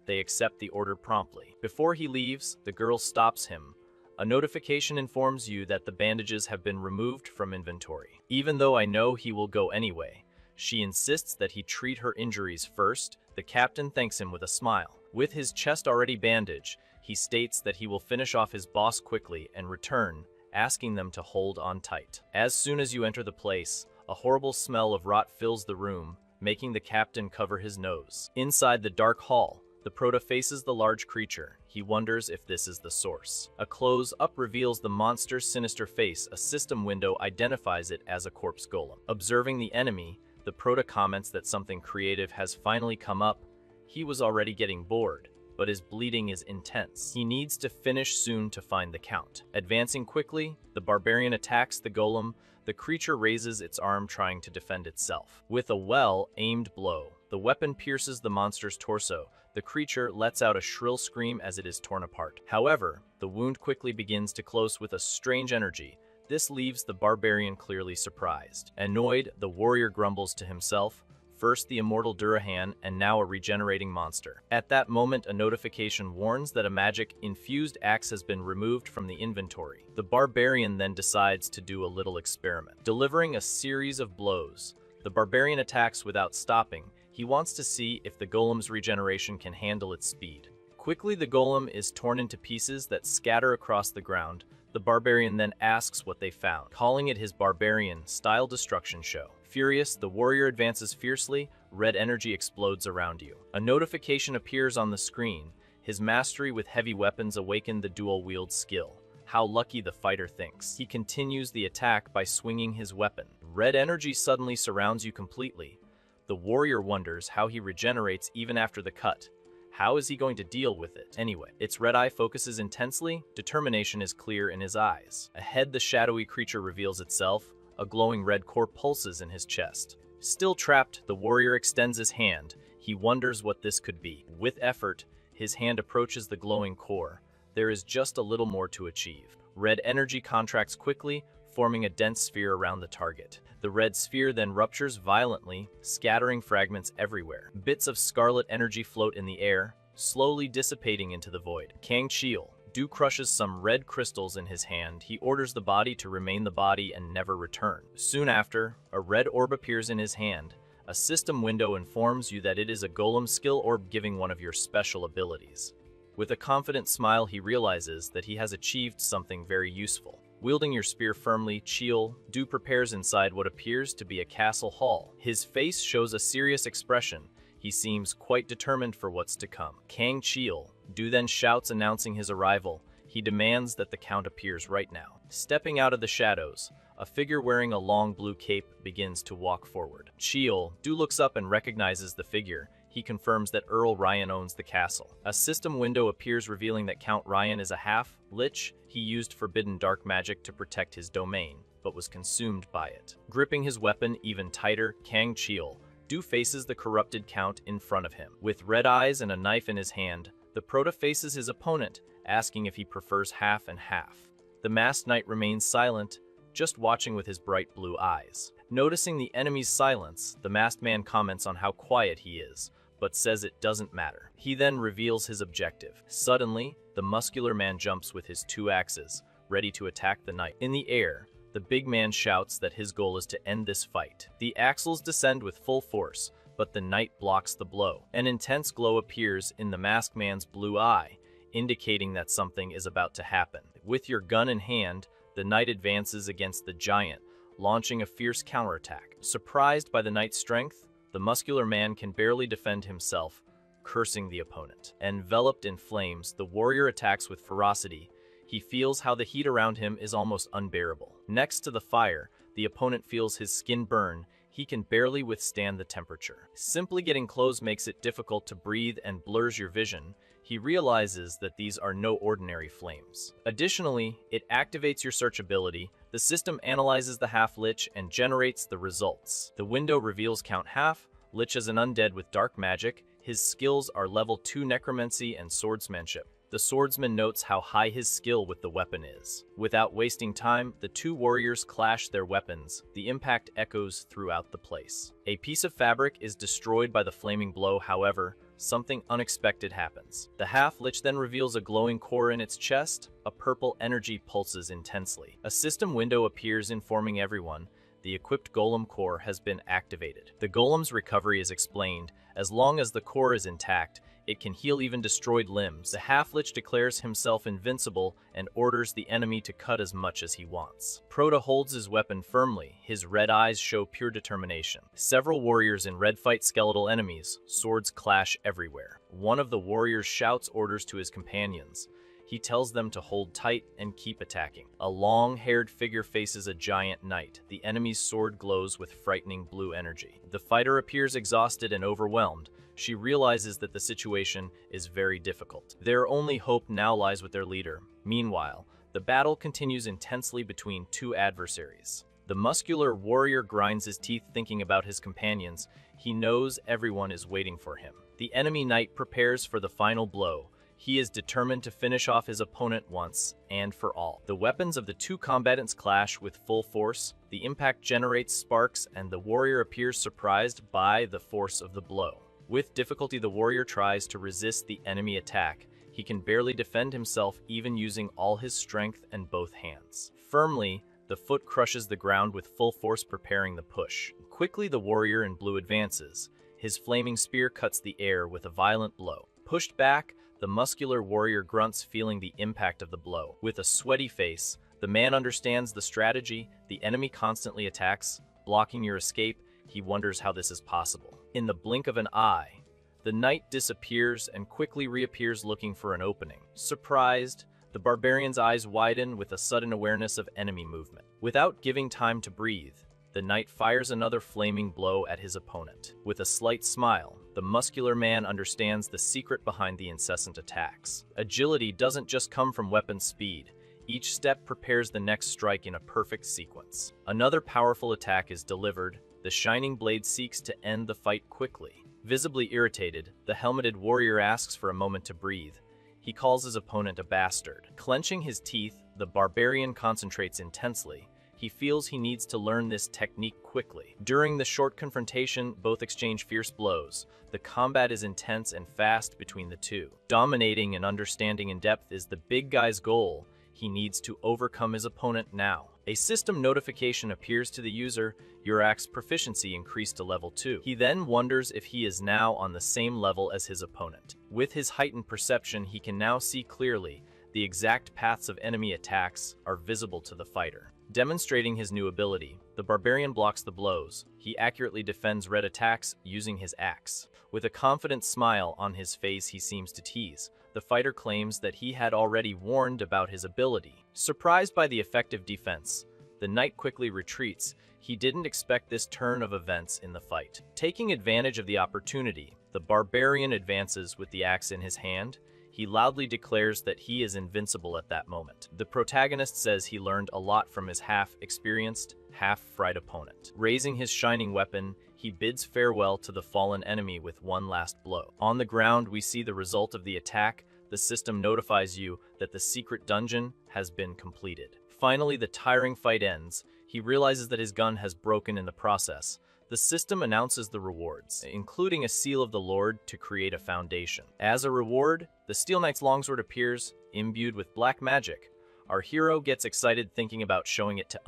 They accept the order promptly. Before he leaves, the girl stops him. A notification informs you that the bandages have been removed from inventory. Even though I know he will go anyway, she insists that he treat her injuries first. The captain thanks him with a smile. With his chest already bandaged, he states that he will finish off his boss quickly and return, asking them to hold on tight. As soon as you enter the place, a horrible smell of rot fills the room, making the captain cover his nose. Inside the dark hall, the Proto faces the large creature. He wonders if this is the source. A close-up reveals the monster's sinister face. A system window identifies it as a corpse golem. Observing the enemy, the Proto comments that something creative has finally come up. He was already getting bored, but his bleeding is intense. He needs to finish soon to find the Count. Advancing quickly, the barbarian attacks the golem. The creature raises its arm trying to defend itself. With a well-aimed blow, the weapon pierces the monster's torso. The creature lets out a shrill scream as it is torn apart. However, the wound quickly begins to close with a strange energy. This leaves the barbarian clearly surprised. Annoyed, the warrior grumbles to himself, first the immortal Durahan and now a regenerating monster. At that moment, a notification warns that a magic-infused axe has been removed from the inventory. The barbarian then decides to do a little experiment. Delivering a series of blows, the barbarian attacks without stopping. He wants to see if the golem's regeneration can handle its speed. Quickly, the golem is torn into pieces that scatter across the ground. The barbarian then asks what they found, calling it his barbarian-style destruction show. Furious, the warrior advances fiercely. Red energy explodes around you. A notification appears on the screen. His mastery with heavy weapons awakened the dual-wield skill. How lucky the fighter thinks. He continues the attack by swinging his weapon. Red energy suddenly surrounds you completely. The warrior wonders how he regenerates even after the cut. How is he going to deal with it? Anyway, its red eye focuses intensely. Determination is clear in his eyes. Ahead, the shadowy creature reveals itself. A glowing red core pulses in his chest. Still trapped, the warrior extends his hand. He wonders what this could be. With effort, his hand approaches the glowing core. There is just a little more to achieve. Red energy contracts quickly, forming a dense sphere around the target. The red sphere then ruptures violently, scattering fragments everywhere. Bits of scarlet energy float in the air, slowly dissipating into the void. Kang Cheel, Du crushes some red crystals in his hand. He orders the body to remain the body and never return. Soon after, a red orb appears in his hand. A system window informs you that it is a golem skill orb giving one of your special abilities. With a confident smile, he realizes that he has achieved something very useful. Wielding your spear firmly, Cheel, Du prepares inside what appears to be a castle hall. His face shows a serious expression. He seems quite determined for what's to come. Kang Cheel, Du then shouts announcing his arrival. He demands that the Count appears right now. Stepping out of the shadows, a figure wearing a long blue cape begins to walk forward. Cheel, Du looks up and recognizes the figure. He confirms that Earl Ryan owns the castle. A system window appears revealing that Count Ryan is a half-lich. He used forbidden dark magic to protect his domain, but was consumed by it. Gripping his weapon even tighter, Kang Cheel Du faces the corrupted count in front of him. With red eyes and a knife in his hand, the Prota faces his opponent, asking if he prefers half and half. The masked knight remains silent, just watching with his bright blue eyes. Noticing the enemy's silence, the masked man comments on how quiet he is, but says it doesn't matter. He then reveals his objective. Suddenly, the muscular man jumps with his 2 axes, ready to attack the knight. In the air, the big man shouts that his goal is to end this fight. The axles descend with full force, but the knight blocks the blow. An intense glow appears in the masked man's blue eye, indicating that something is about to happen. With your gun in hand, the knight advances against the giant, launching a fierce counterattack. Surprised by the knight's strength, the muscular man can barely defend himself, cursing the opponent. Enveloped in flames, the warrior attacks with ferocity. He feels how the heat around him is almost unbearable. Next to the fire, the opponent feels his skin burn. He can barely withstand the temperature. Simply getting close makes it difficult to breathe and blurs your vision. He realizes that these are no ordinary flames. Additionally, it activates your search ability. The system analyzes the half-lich and generates the results. The window reveals Count Half. Lich is an undead with dark magic. His skills are level 2 necromancy and swordsmanship. The swordsman notes how high his skill with the weapon is. Without wasting time, the 2 warriors clash their weapons. The impact echoes throughout the place. A piece of fabric is destroyed by the flaming blow. However, something unexpected happens. The half-lich then reveals a glowing core in its chest. A purple energy pulses intensely. A system window appears informing everyone the equipped golem core has been activated. The golem's recovery is explained. As long as the core is intact, it can heal even destroyed limbs. The half-lich declares himself invincible and orders the enemy to cut as much as he wants. Prota holds his weapon firmly. His red eyes show pure determination. Several warriors in red fight skeletal enemies. Swords clash everywhere. One of the warriors shouts orders to his companions. He tells them to hold tight and keep attacking. A long-haired figure faces a giant knight. The enemy's sword glows with frightening blue energy. The fighter appears exhausted and overwhelmed. She realizes that the situation is very difficult. Their only hope now lies with their leader. Meanwhile, the battle continues intensely between 2 adversaries. The muscular warrior grinds his teeth thinking about his companions. He knows everyone is waiting for him. The enemy knight prepares for the final blow. He is determined to finish off his opponent once and for all. The weapons of the 2 combatants clash with full force. The impact generates sparks, and the warrior appears surprised by the force of the blow. With difficulty, the warrior tries to resist the enemy attack. He can barely defend himself, even using all his strength and both hands. Firmly, the foot crushes the ground with full force, preparing the push. Quickly, the warrior in blue advances. His flaming spear cuts the air with a violent blow. Pushed back, the muscular warrior grunts, feeling the impact of the blow. With a sweaty face, the man understands the strategy. The enemy constantly attacks, blocking your escape. He wonders how this is possible. In the blink of an eye, the knight disappears and quickly reappears looking for an opening. Surprised, the barbarian's eyes widen with a sudden awareness of enemy movement. Without giving time to breathe, the knight fires another flaming blow at his opponent. With a slight smile, the muscular man understands the secret behind the incessant attacks. Agility doesn't just come from weapon speed. Each step prepares the next strike in a perfect sequence. Another powerful attack is delivered. The shining blade seeks to end the fight quickly. Visibly irritated, the helmeted warrior asks for a moment to breathe. He calls his opponent a bastard. Clenching his teeth, the barbarian concentrates intensely. He feels he needs to learn this technique quickly. During the short confrontation, both exchange fierce blows. The combat is intense and fast between the 2. Dominating and understanding in depth is the big guy's goal. He needs to overcome his opponent now. A system notification appears to the user. Your axe proficiency increased to level 2. He then wonders if he is now on the same level as his opponent. With his heightened perception, he can now see clearly. The exact paths of enemy attacks are visible to the fighter. Demonstrating his new ability, the barbarian blocks the blows. He accurately defends red attacks using his axe. With a confident smile on his face, he seems to tease. The fighter claims that he had already warned about his ability. Surprised by the effective defense, the knight quickly retreats. He didn't expect this turn of events in the fight. Taking advantage of the opportunity, the barbarian advances with the axe in his hand. He loudly declares that he is invincible at that moment. The protagonist says he learned a lot from his half-experienced, half-fried opponent. Raising his shining weapon, he bids farewell to the fallen enemy with one last blow. On the ground, we see the result of the attack. The system notifies you that the secret dungeon has been completed. Finally, the tiring fight ends. He realizes that his gun has broken in the process. The system announces the rewards, including a seal of the Lord to create a foundation. As a reward, the Steel Knight's longsword appears, imbued with black magic. Our hero gets excited thinking about showing it to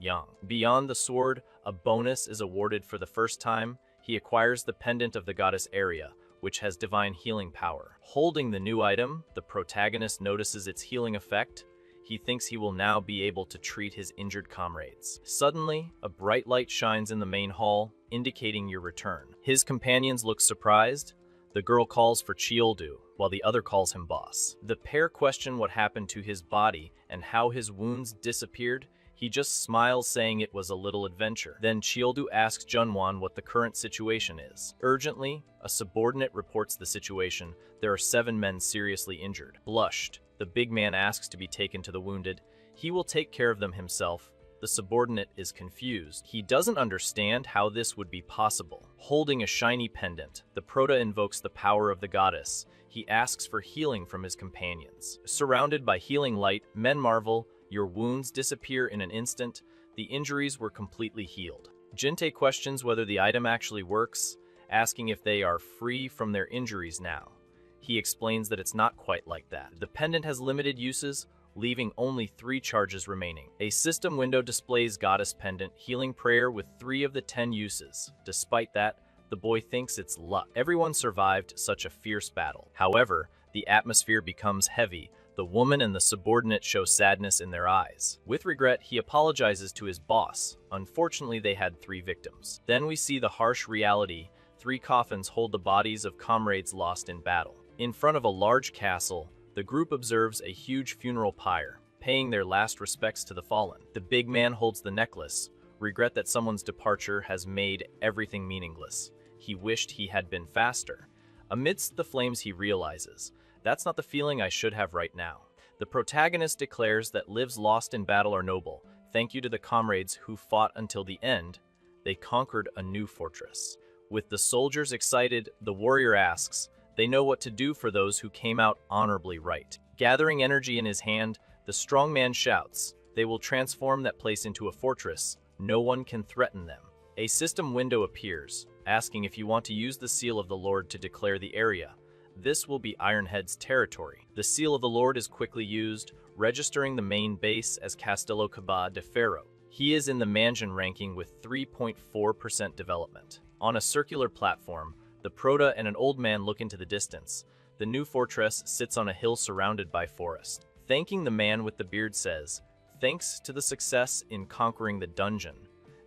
Young. Beyond the sword, a bonus is awarded for the first time. He acquires the pendant of the goddess Area, which has divine healing power. Holding the new item, the protagonist notices its healing effect. He thinks he will now be able to treat his injured comrades. Suddenly, a bright light shines in the main hall, indicating your return. His companions look surprised. The girl calls for Chioldu, while the other calls him boss. The pair question what happened to his body and how his wounds disappeared. He just smiles, saying it was a little adventure. Then Chioldu asks Junwan what the current situation is. Urgently, a subordinate reports the situation. There are 7 men seriously injured. Blushed, the big man asks to be taken to the wounded. He will take care of them himself. The subordinate is confused. He doesn't understand how this would be possible. Holding a shiny pendant, the prota invokes the power of the goddess. He asks for healing from his companions. Surrounded by healing light, men marvel. Your wounds disappear in an instant. The injuries were completely healed. Jinte questions whether the item actually works, asking if they are free from their injuries now. He explains that it's not quite like that. The pendant has limited uses, leaving only 3 charges remaining. A system window displays Goddess Pendant Healing Prayer with 3 of the 10 uses. Despite that, the boy thinks it's luck. Everyone survived such a fierce battle. However, the atmosphere becomes heavy. The woman and the subordinate show sadness in their eyes. With regret, he apologizes to his boss. Unfortunately, they had 3 victims. Then we see the harsh reality. 3 coffins hold the bodies of comrades lost in battle. In front of a large castle, the group observes a huge funeral pyre, paying their last respects to the fallen. The big man holds the necklace, regret that someone's departure has made everything meaningless. He wished he had been faster. Amidst the flames, he realizes, that's not the feeling I should have right now. The protagonist declares that lives lost in battle are noble. Thank you to the comrades who fought until the end. They conquered a new fortress. With the soldiers excited, the warrior asks, they know what to do for those who came out honorably right. Gathering energy in his hand, the strong man shouts, they will transform that place into a fortress. No one can threaten them. A system window appears, asking if you want to use the seal of the Lord to declare the area. This will be Ironhead's territory. The seal of the Lord is quickly used, registering the main base as Castello Caba de Ferro. He is in the mansion ranking with 3.4% development. On a circular platform, the prota and an old man look into the distance. The new fortress sits on a hill surrounded by forest. Thanking the man with the beard says, thanks to the success in conquering the dungeon,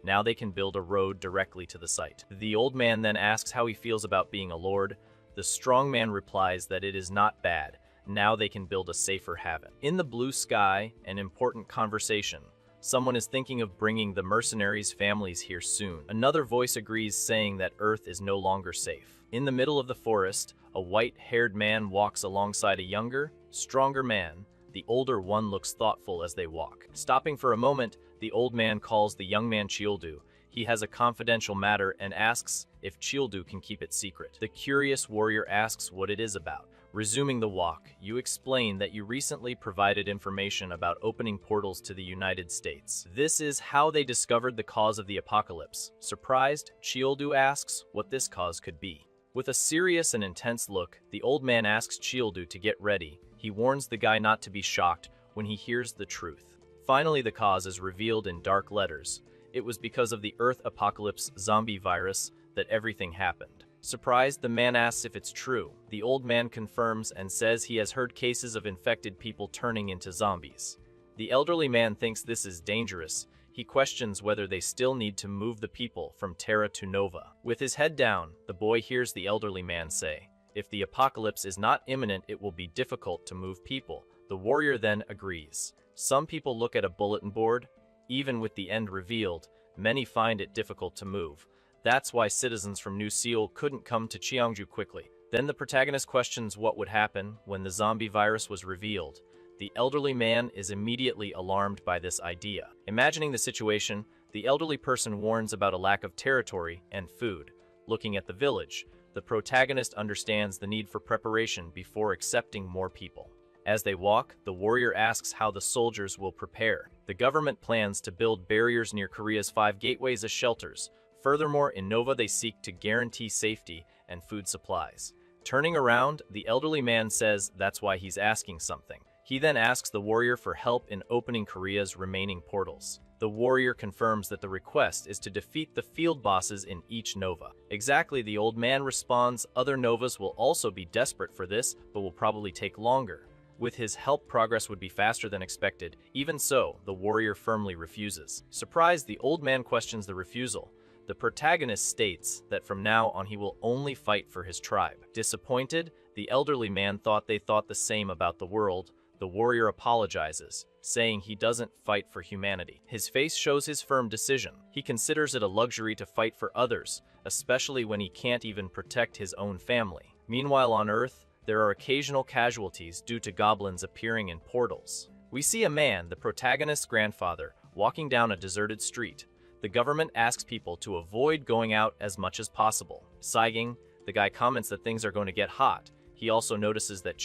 now they can build a road directly to the site. The old man then asks how he feels about being a lord. The strong man replies that it is not bad. Now they can build a safer haven. In the blue sky, an important conversation. Someone is thinking of bringing the mercenaries' families here soon. Another voice agrees, saying that Earth is no longer safe. In the middle of the forest, a white-haired man walks alongside a younger, stronger man. The older one looks thoughtful as they walk. Stopping for a moment, the old man calls the young man Chioldu. He has a confidential matter and asks if Chioldu can keep it secret. The curious warrior asks what it is about. Resuming the walk, you explain that you recently provided information about opening portals to the United States. This is how they discovered the cause of the apocalypse. Surprised, Chioldu asks what this cause could be. With a serious and intense look, the old man asks Chioldu to get ready. He warns the guy not to be shocked when he hears the truth. Finally, the cause is revealed in dark letters. It was because of the Earth apocalypse zombie virus that everything happened. Surprised, the man asks if it's true. The old man confirms and says he has heard cases of infected people turning into zombies. The elderly man thinks this is dangerous. He questions whether they still need to move the people from Terra to Nova. With his head down, the boy hears the elderly man say, if the apocalypse is not imminent, it will be difficult to move people. The warrior then agrees. Some people look at a bulletin board. Even with the end revealed, many find it difficult to move. That's why citizens from New Seoul couldn't come to Cheongju quickly. Then the protagonist questions what would happen when the zombie virus was revealed. The elderly man is immediately alarmed by this idea. Imagining the situation, The elderly person warns about a lack of territory and food. Looking at the village, the protagonist understands the need for preparation before accepting more people. As they walk, the warrior asks how the soldiers will prepare. The government plans to build barriers near Korea's 5 gateways as shelters. Furthermore, in Nova they seek to guarantee safety and food supplies. Turning around, the elderly man says that's why he's asking something. He then asks the warrior for help in opening Korea's remaining portals. The warrior confirms that the request is to defeat the field bosses in each Nova. Exactly, the old man responds, other Novas will also be desperate for this, but will probably take longer. With his help, progress would be faster than expected. Even so, the warrior firmly refuses. Surprised, the old man questions the refusal. The protagonist states that from now on he will only fight for his tribe. Disappointed, the elderly man thought they thought the same about the world. The warrior apologizes, saying he doesn't fight for humanity. His face shows his firm decision. He considers it a luxury to fight for others, especially when he can't even protect his own family. Meanwhile, on Earth, there are occasional casualties due to goblins appearing in portals. We see a man, the protagonist's grandfather, walking down a deserted street. The government asks people to avoid going out as much as possible. Sighing, the guy comments that things are going to get hot. He also notices that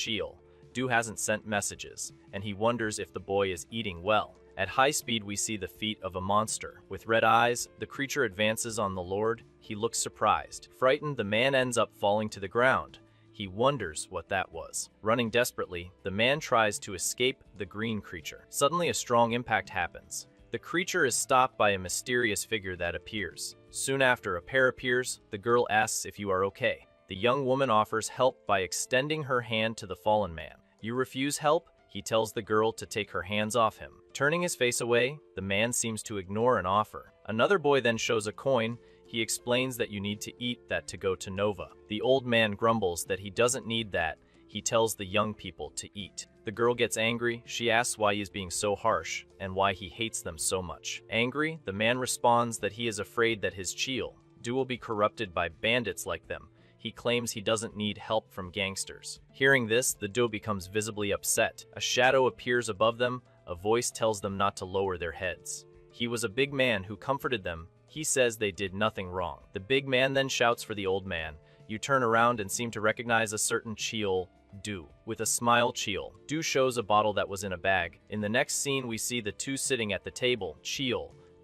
Do hasn't sent messages, and he wonders if the boy is eating well. At high speed, we see the feet of a monster. With red eyes, the creature advances on the Lord. He looks surprised. Frightened, the man ends up falling to the ground. He wonders what that was. Running desperately, the man tries to escape the green creature. Suddenly, a strong impact happens. The creature is stopped by a mysterious figure that appears. Soon after, a pair appears. The girl asks if you are okay. The young woman offers help by extending her hand to the fallen man. You refuse help? He tells the girl to take her hands off him. Turning his face away, the man seems to ignore an offer. Another boy then shows a coin. He explains that you need to eat that to go to Nova. The old man grumbles that he doesn't need that. He tells the young people to eat. The girl gets angry. She asks why he is being so harsh and why he hates them so much. Angry, the man responds that he is afraid that his do will be corrupted by bandits like them. He claims he doesn't need help from gangsters. Hearing this, the do becomes visibly upset. A shadow appears above them. A voice tells them not to lower their heads. He was a big man who comforted them. He says they did nothing wrong. The big man then shouts for the old man. You turn around and seem to recognize a certain do. With a smile, do shows a bottle that was in a bag. In the next scene, we see the two sitting at the table.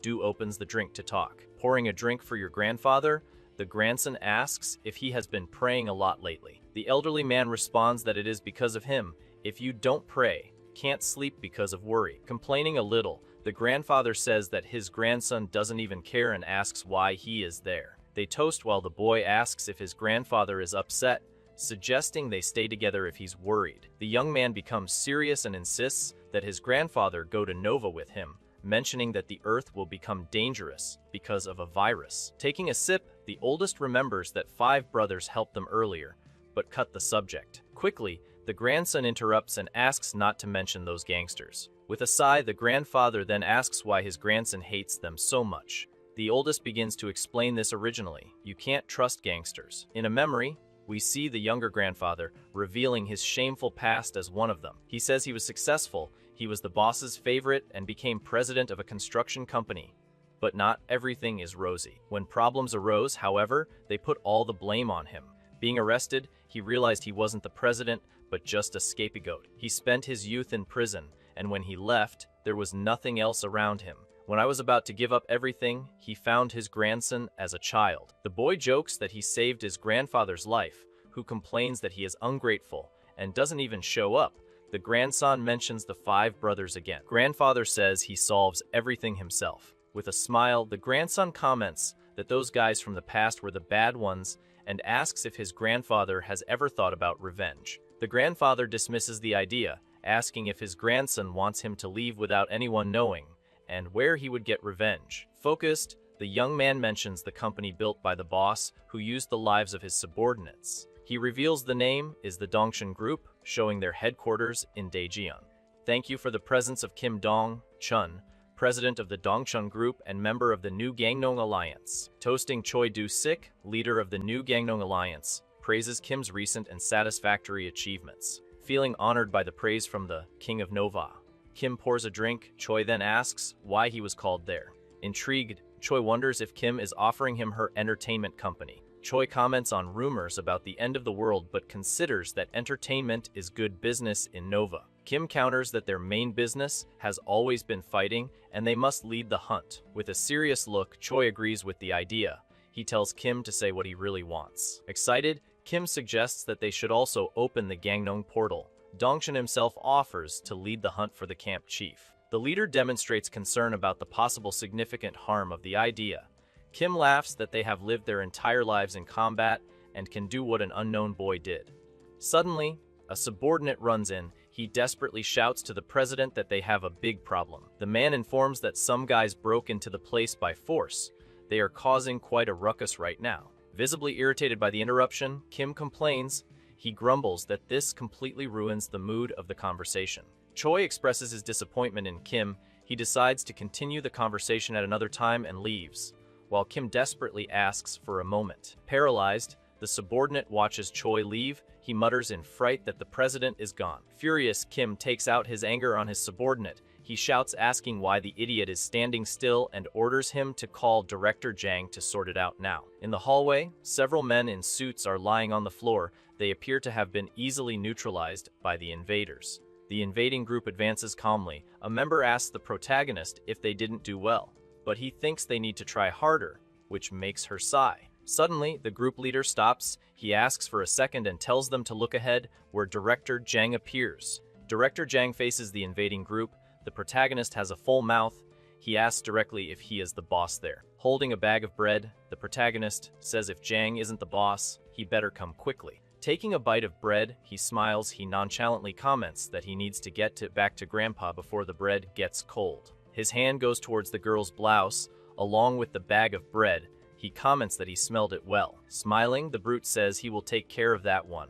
Do opens the drink to talk. Pouring a drink for your grandfather? The grandson asks if he has been praying a lot lately. The elderly man responds that it is because of him. If you don't pray, can't sleep because of worry. Complaining a little, the grandfather says that his grandson doesn't even care and asks why he is there. They toast while the boy asks if his grandfather is upset, suggesting they stay together if he's worried. The young man becomes serious and insists that his grandfather go to Nova with him, mentioning that the Earth will become dangerous because of a virus. Taking a sip, the oldest remembers that 5 brothers helped them earlier, but cut the subject. Quickly, the grandson interrupts and asks not to mention those gangsters. With a sigh, the grandfather then asks why his grandson hates them so much. The oldest begins to explain this originally. You can't trust gangsters. In a memory, we see the younger grandfather revealing his shameful past as one of them. He says he was successful, he was the boss's favorite, and became president of a construction company. But not everything is rosy. When problems arose, however, they put all the blame on him. Being arrested, he realized he wasn't the president, but just a scapegoat. He spent his youth in prison, and when he left, there was nothing else around him. When I was about to give up everything, he found his grandson as a child. The boy jokes that he saved his grandfather's life, who complains that he is ungrateful and doesn't even show up. The grandson mentions the 5 brothers again. Grandfather says he solves everything himself. With a smile, the grandson comments that those guys from the past were the bad ones and asks if his grandfather has ever thought about revenge. The grandfather dismisses the idea, asking if his grandson wants him to leave without anyone knowing, and where he would get revenge. Focused, the young man mentions the company built by the boss who used the lives of his subordinates. He reveals the name is the Dongshan Group, showing their headquarters in Daejeon. Thank you for the presence of Kim Dong-chun, president of the Dongshan Group and member of the New Gangneung Alliance. Toasting Choi Do-sik, leader of the New Gangneung Alliance, praises Kim's recent and satisfactory achievements. Feeling honored by the praise from the King of Nova, Kim pours a drink. Choi then asks why he was called there. Intrigued, Choi wonders if Kim is offering him her entertainment company. Choi comments on rumors about the end of the world but considers that entertainment is good business in Nova. Kim counters that their main business has always been fighting and they must lead the hunt. With a serious look, Choi agrees with the idea. He tells Kim to say what he really wants. Excited, Kim suggests that they should also open the Gangneung portal. Dongshin himself offers to lead the hunt for the camp chief. The leader demonstrates concern about the possible significant harm of the idea. Kim laughs that they have lived their entire lives in combat and can do what an unknown boy did. Suddenly, a subordinate runs in. He desperately shouts to the president that they have a big problem. The man informs that some guys broke into the place by force. They are causing quite a ruckus right now. Visibly irritated by the interruption, Kim complains. He grumbles that this completely ruins the mood of the conversation. Choi expresses his disappointment in Kim. He decides to continue the conversation at another time and leaves, while Kim desperately asks for a moment. Paralyzed, the subordinate watches Choi leave. He mutters in fright that the president is gone. Furious, Kim takes out his anger on his subordinate. He shouts asking why the idiot is standing still and orders him to call Director Jang to sort it out now. In the hallway, several men in suits are lying on the floor. They appear to have been easily neutralized by the invaders. The invading group advances calmly. A member asks the protagonist if they didn't do well, but he thinks they need to try harder, which makes her sigh. Suddenly, the group leader stops. He asks for a second and tells them to look ahead, where Director Jang appears. Director Jang faces the invading group. The protagonist has a full mouth. He asks directly if he is the boss there. Holding a bag of bread, the protagonist says if Jang isn't the boss, he better come quickly. Taking a bite of bread, he smiles. He nonchalantly comments that he needs to get back to Grandpa before the bread gets cold. His hand goes towards the girl's blouse, along with the bag of bread. He comments that he smelled it well. Smiling, the brute says he will take care of that one.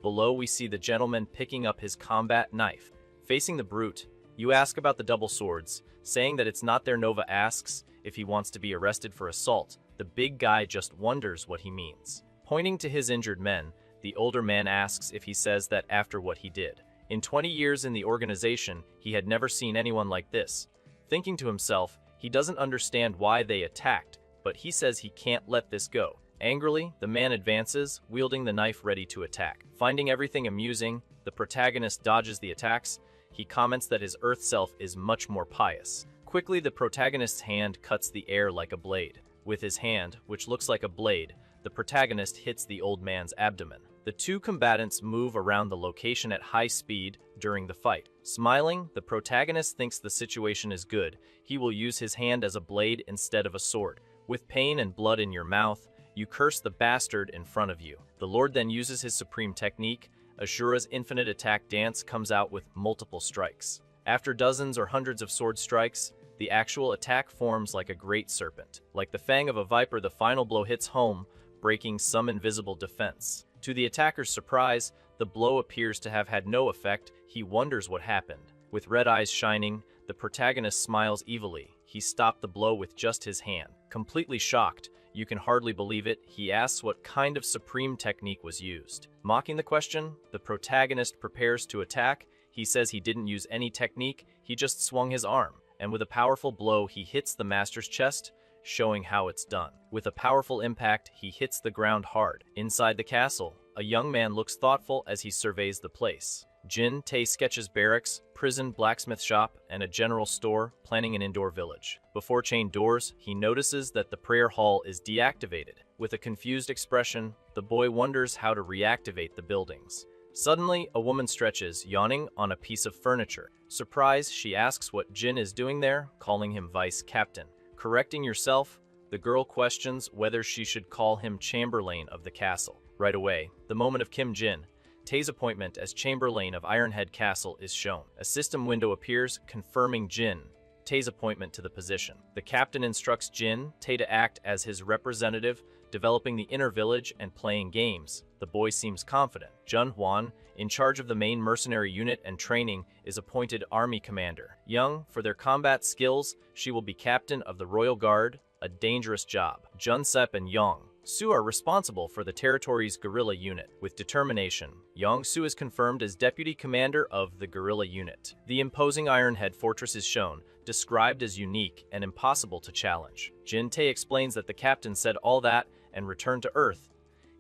Below, we see the gentleman picking up his combat knife. Facing the brute, you ask about the double swords, saying that it's not there. Nova asks if he wants to be arrested for assault. The big guy just wonders what he means. Pointing to his injured men, the older man asks if he says that after what he did. In 20 years in the organization, he had never seen anyone like this. Thinking to himself, he doesn't understand why they attacked, but he says he can't let this go. Angrily, the man advances, wielding the knife ready to attack. Finding everything amusing, the protagonist dodges the attacks. He comments that his Earth self is much more pious. Quickly, the protagonist's hand cuts the air like a blade. With his hand, which looks like a blade, the protagonist hits the old man's abdomen. The two combatants move around the location at high speed during the fight. Smiling, the protagonist thinks the situation is good. He will use his hand as a blade instead of a sword. With pain and blood in your mouth, you curse the bastard in front of you. The Lord then uses his supreme technique. Ashura's infinite attack dance comes out with multiple strikes. After dozens or hundreds of sword strikes, the actual attack forms like a great serpent. Like the fang of a viper, the final blow hits home, breaking some invisible defense. To the attacker's surprise, the blow appears to have had no effect. He wonders what happened. With red eyes shining, the protagonist smiles evilly. He stopped the blow with just his hand. Completely shocked, you can hardly believe it, he asks what kind of supreme technique was used. Mocking the question, the protagonist prepares to attack. He says he didn't use any technique, he just swung his arm. And with a powerful blow, he hits the master's chest, showing how it's done. With a powerful impact, he hits the ground hard. Inside the castle, a young man looks thoughtful as he surveys the place. Jin Tae sketches barracks, prison, blacksmith shop, and a general store, planning an indoor village. Before chained doors, he notices that the prayer hall is deactivated. With a confused expression, the boy wonders how to reactivate the buildings. Suddenly, a woman stretches, yawning, on a piece of furniture. Surprised, she asks what Jin is doing there, calling him vice captain. Correcting yourself, the girl questions whether she should call him Chamberlain of the castle. Right away, the moment of Kim Jin Tae's appointment as Chamberlain of Ironhead Castle is shown. A system window appears, confirming Jin Tae's appointment to the position. The captain instructs Jin Tae to act as his representative, developing the inner village and playing games. The boy seems confident. Jun Hwan, in charge of the main mercenary unit and training, is appointed army commander. Young, for their combat skills, she will be captain of the Royal Guard, a dangerous job. Jun Sep and Yong, Su are responsible for the territory's guerrilla unit. With determination, Yong-su is confirmed as deputy commander of the guerrilla unit. The imposing Ironhead fortress is shown, described as unique and impossible to challenge. Jin-tae explains that the captain said all that and returned to Earth.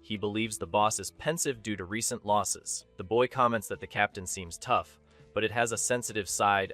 He believes the boss is pensive due to recent losses. The boy comments that the captain seems tough, but it has a sensitive side,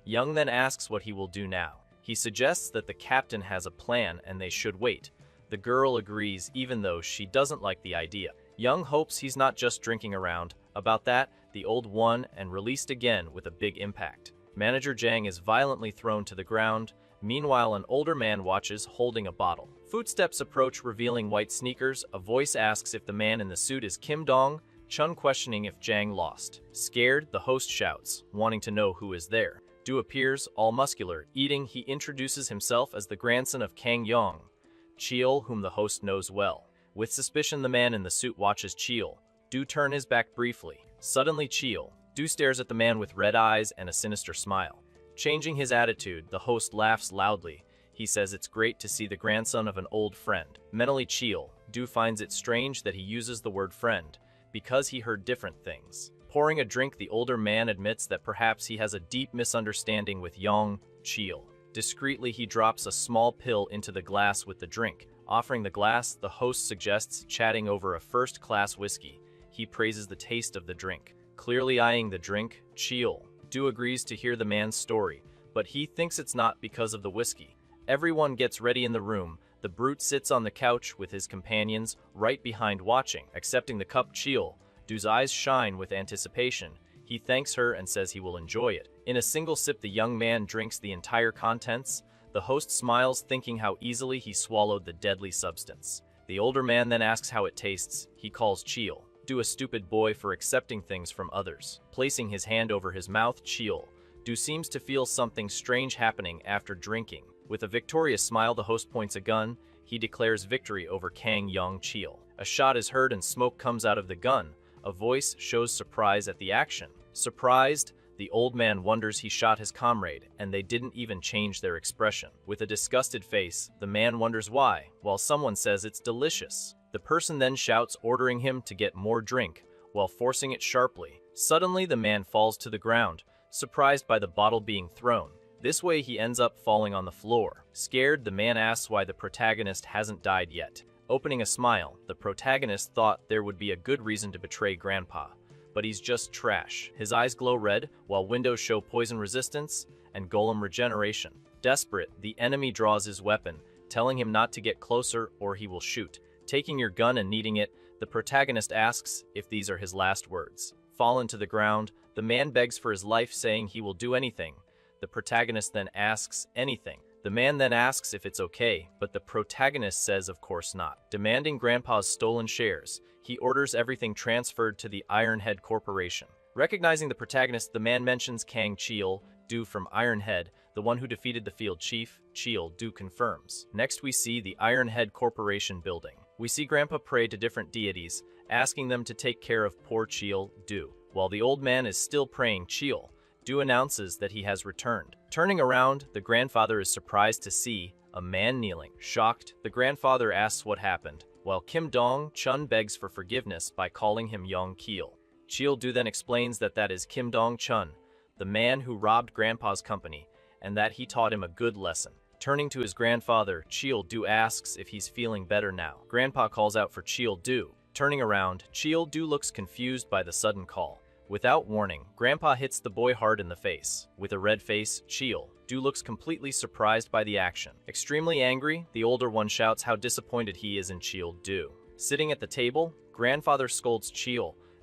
Young then asks what he will do now. He suggests that the captain has a plan and they should wait. The girl agrees even though she doesn't like the idea. Young hopes he's not just drinking around. About that, the old won and released again with a big impact. Manager Jang is violently thrown to the ground. Meanwhile, an older man watches holding a bottle. Footsteps approach revealing white sneakers. A voice asks if the man in the suit is Kim Dong, Chun questioning if Jang lost. Scared, the host shouts, wanting to know who is there. Du appears, all muscular. Eating, he introduces himself as the grandson of Kang Yong, Cheol, whom the host knows well. With suspicion, the man in the suit watches Cheol. Du turn his back briefly. Suddenly, Du stares at the man with red eyes and a sinister smile. Changing his attitude, the host laughs loudly. He says it's great to see the grandson of an old friend. Mentally, Du finds it strange that he uses the word friend, because he heard different things. Pouring a drink, the older man admits that perhaps he has a deep misunderstanding with Cheol. Discreetly, he drops a small pill into the glass with the drink. Offering the glass, the host suggests chatting over a first-class whiskey. He praises the taste of the drink. Clearly eyeing the drink, Du agrees to hear the man's story, but he thinks it's not because of the whiskey. Everyone gets ready in the room. The brute sits on the couch with his companions right behind watching. Accepting the cup, Du's eyes shine with anticipation. He thanks her and says he will enjoy it. In a single sip, the young man drinks the entire contents. The host smiles, thinking how easily he swallowed the deadly substance. The older man then asks how it tastes. He calls Du a stupid boy for accepting things from others. Placing his hand over his mouth, Du seems to feel something strange happening after drinking. With a victorious smile, the host points a gun. He declares victory over Kang Yong Cheol. A shot is heard and smoke comes out of the gun. A voice shows surprise at the action. Surprised, the old man wonders he shot his comrade, and they didn't even change their expression. With a disgusted face, the man wonders why, while someone says it's delicious. The person then shouts, ordering him to get more drink, while forcing it sharply. Suddenly, the man falls to the ground, surprised by the bottle being thrown. This way, he ends up falling on the floor. Scared, the man asks why the protagonist hasn't died yet. Opening a smile, the protagonist thought there would be a good reason to betray Grandpa, but he's just trash. His eyes glow red, while windows show poison resistance and golem regeneration. Desperate, the enemy draws his weapon, telling him not to get closer or he will shoot. Taking your gun and needing it, the protagonist asks if these are his last words. Fallen to the ground, the man begs for his life, saying he will do anything. The protagonist then asks anything. The man then asks if it's okay, but the protagonist says of course not. Demanding Grandpa's stolen shares, he orders everything transferred to the Ironhead Corporation. Recognizing the protagonist, the man mentions Kang Cheol, Du from Ironhead, the one who defeated the field chief. Du confirms. Next we see the Ironhead Corporation building. We see Grandpa pray to different deities, asking them to take care of poor Du. While the old man is still praying, Du announces that he has returned. Turning around, the grandfather is surprised to see a man kneeling. Shocked, the grandfather asks what happened, while Kim Dong-chun begs for forgiveness by calling him Yong Cheol. Du then explains that that is Kim Dong-chun, the man who robbed Grandpa's company, and that he taught him a good lesson. Turning to his grandfather, Du asks if he's feeling better now. Grandpa calls out for Du. Turning around, Du looks confused by the sudden call. Without warning, Grandpa hits the boy hard in the face. With a red face, Du looks completely surprised by the action. Extremely angry, the older one shouts how disappointed he is in Du. Sitting at the table, Grandfather scolds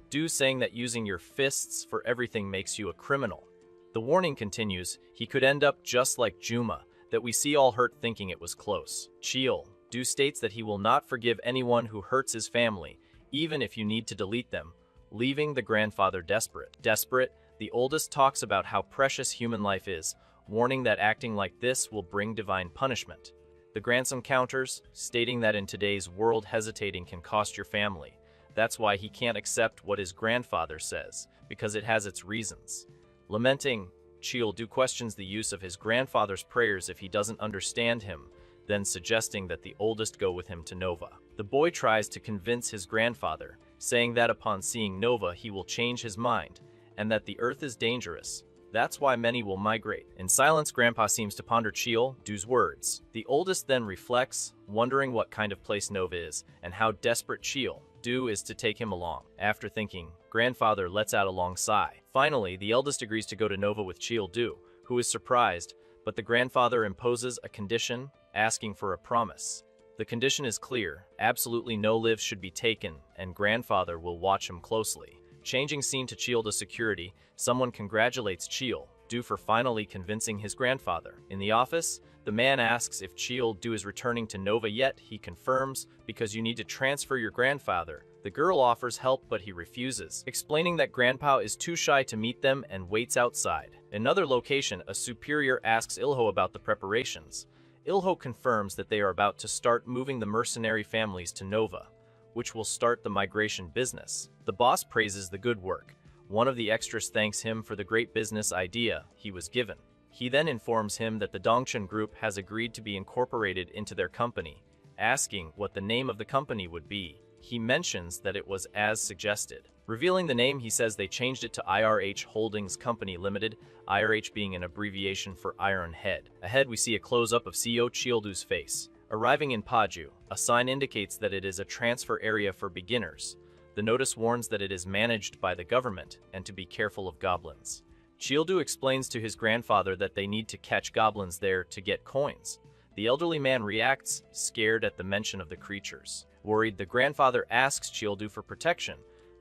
Du, saying that using your fists for everything makes you a criminal. The warning continues, he could end up just like Juma, that we see all hurt thinking it was close. Du states that he will not forgive anyone who hurts his family, even if you need to delete them, leaving the grandfather desperate. Desperate, the oldest talks about how precious human life is, warning that acting like this will bring divine punishment. The grandson counters, stating that in today's world hesitating can cost your family. That's why he can't accept what his grandfather says, because it has its reasons. Lamenting, Du questions the use of his grandfather's prayers if he doesn't understand him, then suggesting that the oldest go with him to Nova. The boy tries to convince his grandfather, saying that upon seeing Nova he will change his mind, and that the Earth is dangerous. That's why many will migrate. In silence, Grandpa seems to ponder Chiel-du's words. The oldest then reflects, wondering what kind of place Nova is, and how desperate Chiel-du is to take him along. After thinking, Grandfather lets out a long sigh. Finally, the eldest agrees to go to Nova with Chiel-du, who is surprised, but the grandfather imposes a condition, asking for a promise. The condition is clear: absolutely no lives should be taken, and Grandfather will watch him closely. Changing scene to Chiel-du's security, someone congratulates Chiel-du for finally convincing his grandfather. In the office, the man asks if Chiel-du is returning to Nova yet. He confirms, because you need to transfer your grandfather. The girl offers help, but he refuses, explaining that Grandpa is too shy to meet them and waits outside. Another location, a superior asks Ilho about the preparations. Ilho confirms that they are about to start moving the mercenary families to Nova, which will start the migration business. The boss praises the good work. One of the extras thanks him for the great business idea he was given. He then informs him that the Dongchen group has agreed to be incorporated into their company, asking what the name of the company would be. He mentions that it was as suggested. Revealing the name, he says they changed it to IRH Holdings Company Limited, IRH being an abbreviation for Iron Head. Ahead, we see a close-up of CEO Chiel-du's face. Arriving in Paju, a sign indicates that it is a transfer area for beginners. The notice warns that it is managed by the government and to be careful of goblins. Chiel-du explains to his grandfather that they need to catch goblins there to get coins. The elderly man reacts, scared at the mention of the creatures. Worried, the grandfather asks Chiel-du for protection.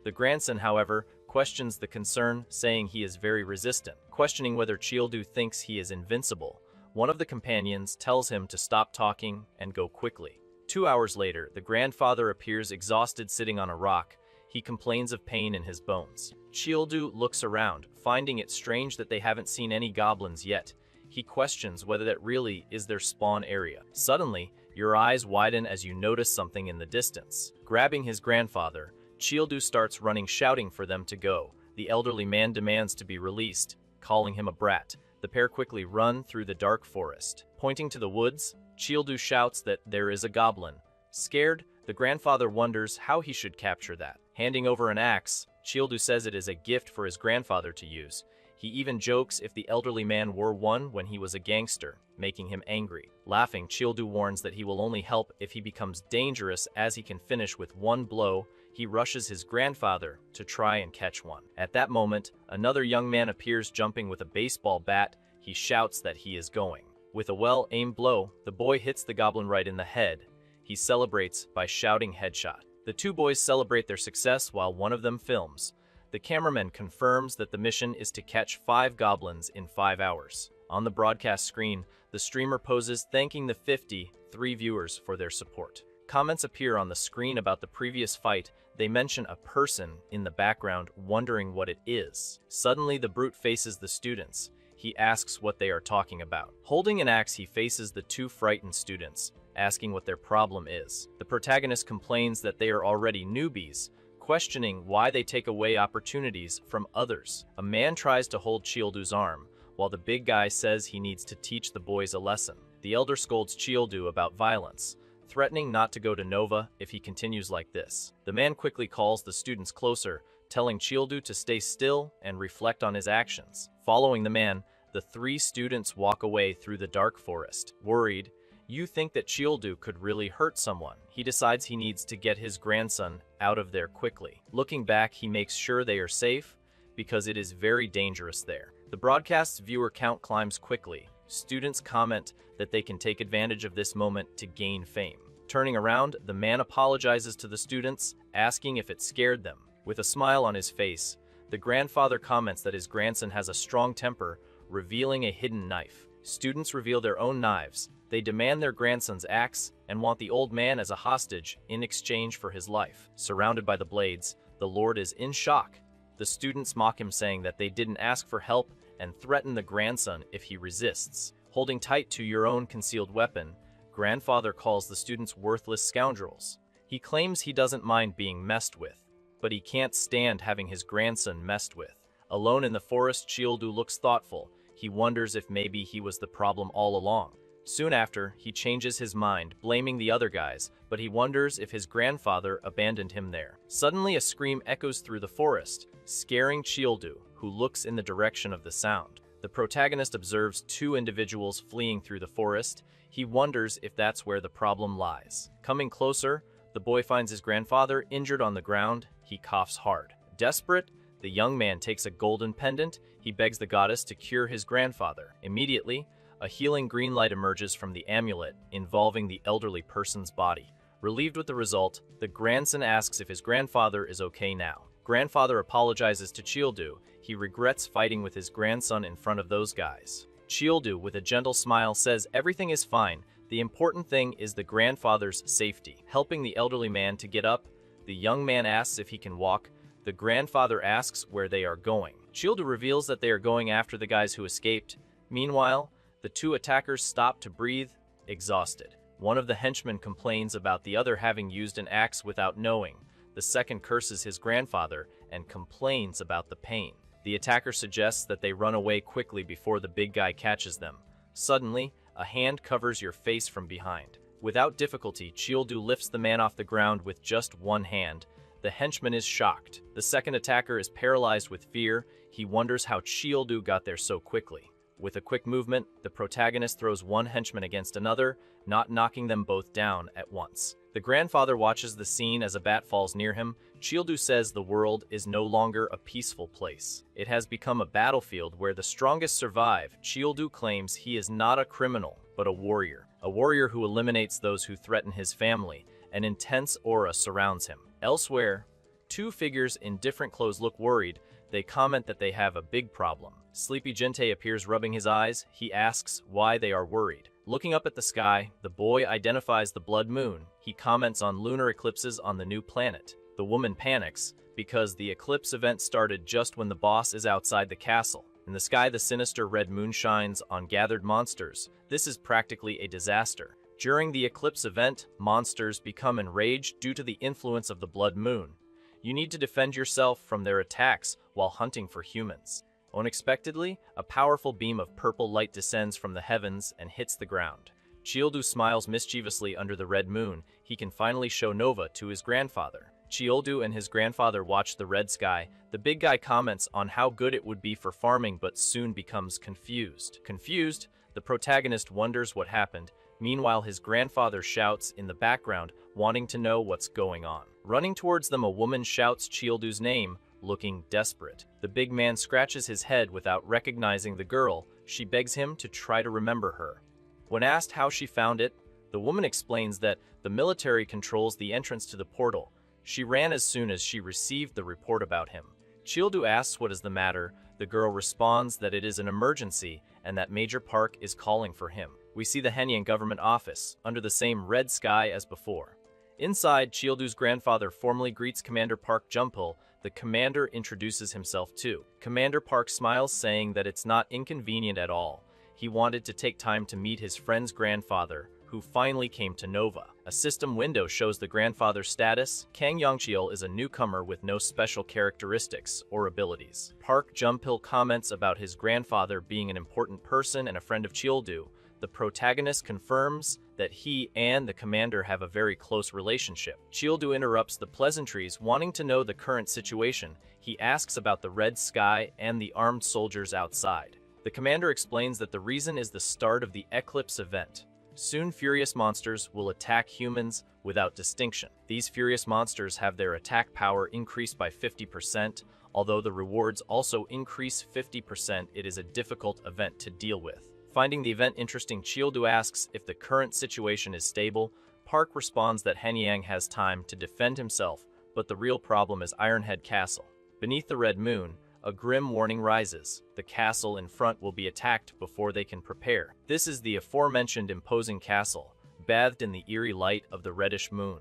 The grandson, however, questions the concern, saying he is very resistant. Questioning whether Chiel-du thinks he is invincible, one of the companions tells him to stop talking and go quickly. 2 hours later, the grandfather appears exhausted sitting on a rock. He complains of pain in his bones. Chiel-du looks around, finding it strange that they haven't seen any goblins yet. He questions whether that really is their spawn area. Suddenly, your eyes widen as you notice something in the distance. Grabbing his grandfather, Chiel-du starts running, shouting for them to go. The elderly man demands to be released, calling him a brat. The pair quickly run through the dark forest. Pointing to the woods, Chiel-du shouts that there is a goblin. Scared, the grandfather wonders how he should capture that. Handing over an axe, Chiel-du says it is a gift for his grandfather to use. He even jokes if the elderly man wore one when he was a gangster, making him angry. Laughing, Chiel-du warns that he will only help if he becomes dangerous, as he can finish with one blow. He rushes his grandfather to try and catch one. At that moment, another young man appears, jumping with a baseball bat. He shouts that he is going. With a well-aimed blow, the boy hits the goblin right in the head. He celebrates by shouting headshot. The two boys celebrate their success while one of them films. The cameraman confirms that the mission is to catch 5 goblins in 5 hours. On the broadcast screen, the streamer poses, thanking the 53 viewers for their support. Comments appear on the screen about the previous fight. They mention a person in the background, wondering what it is. Suddenly, the brute faces the students. He asks what they are talking about. Holding an axe, he faces the 2 frightened students, asking what their problem is. The protagonist complains that they are already newbies, questioning why they take away opportunities from others. A man tries to hold Chiel-du's arm, while the big guy says he needs to teach the boys a lesson. The elder scolds Chiel-du about violence, threatening not to go to Nova if he continues like this. The man quickly calls the students closer, telling Chiel-du to stay still and reflect on his actions. Following the man, the 3 students walk away through the dark forest. Worried, you think that Chiel-du could really hurt someone. He decides he needs to get his grandson out of there quickly. Looking back, he makes sure they are safe, because it is very dangerous there. The broadcast's viewer count climbs quickly. Students comment that they can take advantage of this moment to gain fame. Turning around, the man apologizes to the students, asking if it scared them. With a smile on his face, the grandfather comments that his grandson has a strong temper, revealing a hidden knife. Students reveal their own knives. They demand their grandson's axe and want the old man as a hostage in exchange for his life. Surrounded by the blades, the Lord is in shock. The students mock him, saying that they didn't ask for help, and threaten the grandson if he resists. Holding tight to your own concealed weapon, grandfather calls the students worthless scoundrels. He claims he doesn't mind being messed with, but he can't stand having his grandson messed with. Alone in the forest, Chiel-du looks thoughtful. He wonders if maybe he was the problem all along. Soon after, he changes his mind, blaming the other guys, but he wonders if his grandfather abandoned him there. Suddenly, a scream echoes through the forest, scaring Childu, who looks in the direction of the sound. The protagonist observes two individuals fleeing through the forest. He wonders if that's where the problem lies. Coming closer, the boy finds his grandfather injured on the ground. He coughs hard. Desperate, the young man takes a golden pendant. He begs the goddess to cure his grandfather. Immediately, a healing green light emerges from the amulet, involving the elderly person's body. Relieved with the result, the grandson asks if his grandfather is okay now. Grandfather apologizes to Childu. He regrets fighting with his grandson in front of those guys. Childu, with a gentle smile, says everything is fine. The important thing is the grandfather's safety. Helping the elderly man to get up, the young man asks if he can walk. The grandfather asks where they are going. Childu reveals that they are going after the guys who escaped. Meanwhile, the two attackers stop to breathe, exhausted. One of the henchmen complains about the other having used an axe without knowing. The second curses his grandfather and complains about the pain. The attacker suggests that they run away quickly before the big guy catches them. Suddenly, a hand covers your face from behind. Without difficulty, Childu lifts the man off the ground with just one hand. The henchman is shocked. The second attacker is paralyzed with fear. He wonders how Childu got there so quickly. With a quick movement, the protagonist throws one henchman against another, not knocking them both down at once. The grandfather watches the scene as a bat falls near him. Childu says the world is no longer a peaceful place. It has become a battlefield where the strongest survive. Childu claims he is not a criminal, but a warrior who eliminates those who threaten his family. An intense aura surrounds him. Elsewhere, two figures in different clothes look worried. They comment that they have a big problem. Sleepy Jinte appears rubbing his eyes. He asks why they are worried. Looking up at the sky, the boy identifies the blood moon. He comments on lunar eclipses on the new planet. The woman panics because the eclipse event started just when the boss is outside the castle. In the sky, the sinister red moon shines on gathered monsters. This is practically a disaster. During the eclipse event, monsters become enraged due to the influence of the blood moon. You need to defend yourself from their attacks while hunting for humans. Unexpectedly, a powerful beam of purple light descends from the heavens and hits the ground. Childu smiles mischievously under the red moon. He can finally show Nova to his grandfather. Childu and his grandfather watch the red sky. The big guy comments on how good it would be for farming, but soon becomes confused. Confused, the protagonist wonders what happened. Meanwhile, his grandfather shouts in the background, wanting to know what's going on. Running towards them, a woman shouts Childu's name, looking desperate. The big man scratches his head without recognizing the girl. She begs him to try to remember her. When asked how she found it, the woman explains that the military controls the entrance to the portal. She ran as soon as she received the report about him. Childu asks what is the matter. The girl responds that it is an emergency and that Major Park is calling for him. We see the Hanyang government office, under the same red sky as before. Inside, Childu's grandfather formally greets Commander Park Jumpil. The commander introduces himself too. Commander Park smiles, saying that it's not inconvenient at all. He wanted to take time to meet his friend's grandfather, who finally came to Nova. A system window shows the grandfather's status. Kang Yongcheol is a newcomer with no special characteristics or abilities. Park Jumpil comments about his grandfather being an important person and a friend of Childu. The protagonist confirms that he and the commander have a very close relationship. Childu interrupts the pleasantries, wanting to know the current situation. He asks about the red sky and the armed soldiers outside. The commander explains that the reason is the start of the eclipse event. Soon, furious monsters will attack humans without distinction. These furious monsters have their attack power increased by 50%. Although the rewards also increase 50%, it is a difficult event to deal with. Finding the event interesting, Childu asks if the current situation is stable. Park responds that Hanyang has time to defend himself, but the real problem is Ironhead Castle. Beneath the red moon, a grim warning rises. The castle in front will be attacked before they can prepare. This is the aforementioned imposing castle, bathed in the eerie light of the reddish moon.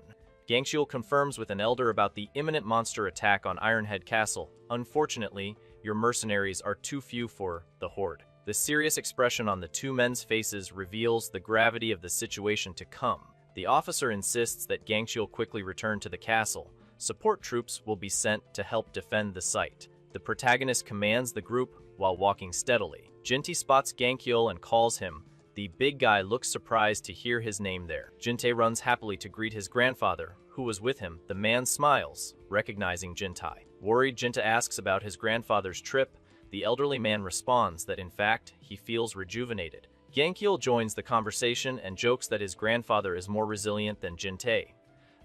Gangcheol confirms with an elder about the imminent monster attack on Ironhead Castle. Unfortunately, your mercenaries are too few for the horde. The serious expression on the two men's faces reveals the gravity of the situation to come. The officer insists that Gangcheol quickly return to the castle. Support troops will be sent to help defend the site. The protagonist commands the group while walking steadily. Jinti spots Gangcheol and calls him. The big guy looks surprised to hear his name there. Jintae runs happily to greet his grandfather, who was with him. The man smiles, recognizing Jintae. Worried, Jintae asks about his grandfather's trip. The elderly man responds that in fact, he feels rejuvenated. Gangkyul joins the conversation and jokes that his grandfather is more resilient than Jintae.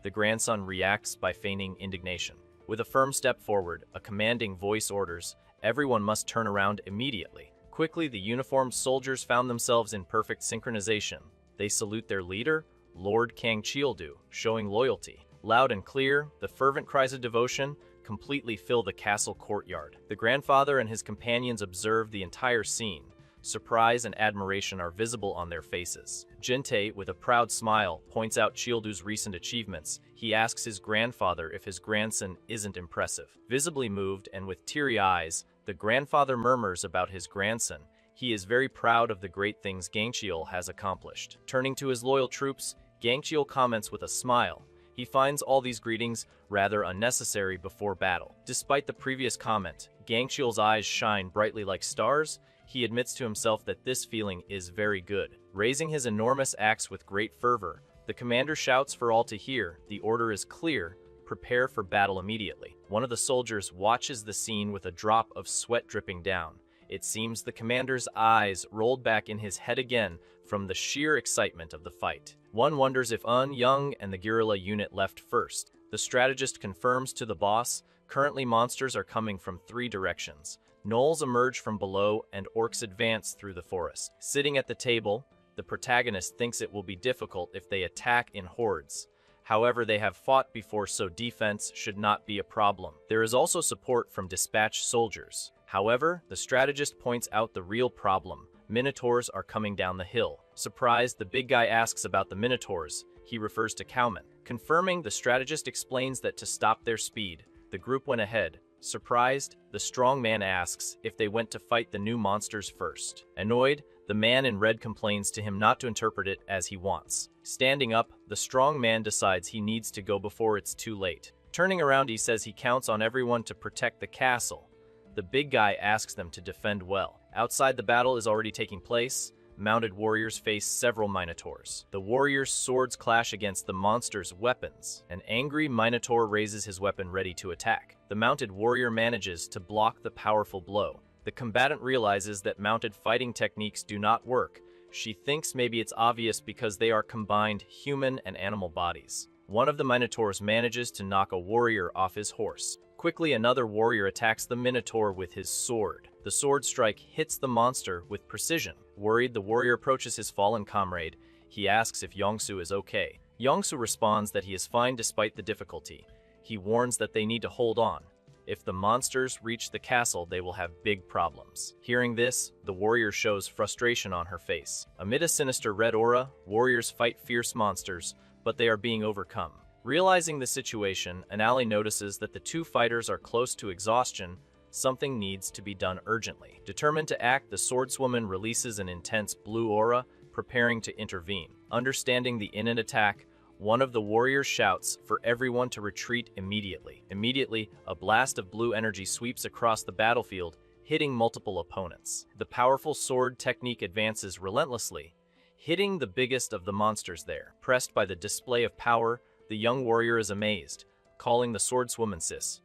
The grandson reacts by feigning indignation. With a firm step forward, a commanding voice orders, everyone must turn around immediately. Quickly, the uniformed soldiers found themselves in perfect synchronization. They salute their leader, Lord Kang Cheoldu, showing loyalty. Loud and clear, the fervent cries of devotion completely fill the castle courtyard. The grandfather and his companions observe the entire scene. Surprise and admiration are visible on their faces. Jintae, with a proud smile, points out Cheoldu's recent achievements. He asks his grandfather if his grandson isn't impressive. Visibly moved and with teary eyes, the grandfather murmurs about his grandson. He is very proud of the great things Gangcheol has accomplished. Turning to his loyal troops, Gangcheol comments with a smile. He finds all these greetings rather unnecessary before battle. Despite the previous comment, Gangcheol's eyes shine brightly like stars. He admits to himself that this feeling is very good. Raising his enormous axe with great fervor, the commander shouts for all to hear. The order is clear. Prepare for battle immediately. One of the soldiers watches the scene with a drop of sweat dripping down. It seems the commander's eyes rolled back in his head again from the sheer excitement of the fight. One wonders if Young and the guerrilla unit left first. The strategist confirms to the boss, currently monsters are coming from 3 directions. Gnolls emerge from below and orcs advance through the forest. Sitting at the table, the protagonist thinks it will be difficult if they attack in hordes. However, they have fought before, so defense should not be a problem. There is also support from dispatched soldiers. However, the strategist points out the real problem. Minotaurs are coming down the hill. Surprised, the big guy asks about the Minotaurs. He refers to cowmen. Confirming, the strategist explains that to stop their speed, the group went ahead. Surprised, the strong man asks if they went to fight the new monsters first. Annoyed, the man in red complains to him not to interpret it as he wants. Standing up, the strong man decides he needs to go before it's too late. Turning around, he says he counts on everyone to protect the castle. The big guy asks them to defend well. Outside, the battle is already taking place. Mounted warriors face several minotaurs. The warriors' swords clash against the monsters' weapons. An angry minotaur raises his weapon ready to attack. The mounted warrior manages to block the powerful blow. The combatant realizes that mounted fighting techniques do not work. She thinks maybe it's obvious because they are combined human and animal bodies. One of the minotaurs manages to knock a warrior off his horse. Quickly, another warrior attacks the minotaur with his sword. The sword strike hits the monster with precision. Worried, the warrior approaches his fallen comrade. He asks if Yongsu is okay. Yongsu responds that he is fine despite the difficulty. He warns that they need to hold on. If the monsters reach the castle, they will have big problems. Hearing this, the warrior shows frustration on her face. Amid a sinister red aura, warriors fight fierce monsters, but they are being overcome. Realizing the situation, Anali notices that the 2 fighters are close to exhaustion. Something needs to be done urgently. Determined to act, the swordswoman releases an intense blue aura, preparing to intervene. Understanding the imminent attack, one of the warriors shouts for everyone to retreat immediately. Immediately, a blast of blue energy sweeps across the battlefield, hitting multiple opponents. The powerful sword technique advances relentlessly, hitting the biggest of the monsters there. Pressed by the display of power, the young warrior is amazed, calling the swordswoman sis,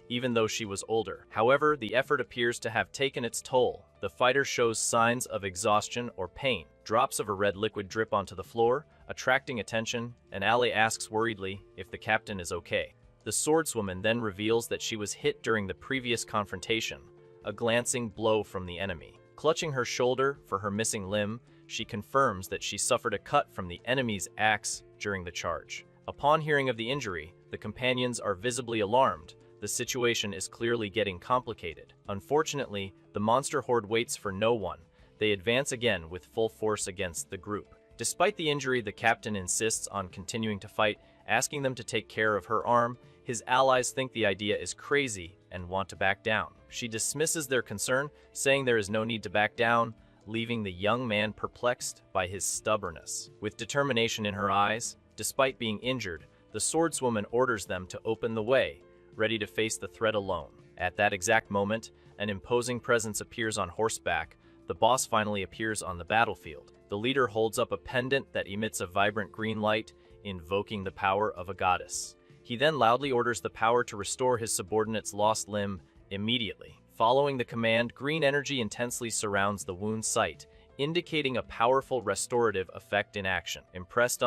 even though she was older. However, the effort appears to have taken its toll. The fighter shows signs of exhaustion or pain. Drops of a red liquid drip onto the floor, attracting attention, and Ali asks worriedly if the captain is okay. The swordswoman then reveals that she was hit during the previous confrontation, a glancing blow from the enemy. Clutching her shoulder for her missing limb, she confirms that she suffered a cut from the enemy's axe during the charge. Upon hearing of the injury, the companions are visibly alarmed. The situation is clearly getting complicated. Unfortunately, the monster horde waits for no one. They advance again with full force against the group. Despite the injury, the captain insists on continuing to fight, asking them to take care of her arm. His allies think the idea is crazy and want to back down. She dismisses their concern, saying there is no need to back down, leaving the young man perplexed by his stubbornness. With determination in her eyes, despite being injured, the swordswoman orders them to open the way, ready to face the threat alone. At that exact moment, an imposing presence appears on horseback. The boss finally appears on the battlefield. The leader holds up a pendant that emits a vibrant green light, invoking the power of a goddess. He then loudly orders the power to restore his subordinate's lost limb immediately. Following the command, green energy intensely surrounds the wound site, indicating a powerful restorative effect in action. Impressed,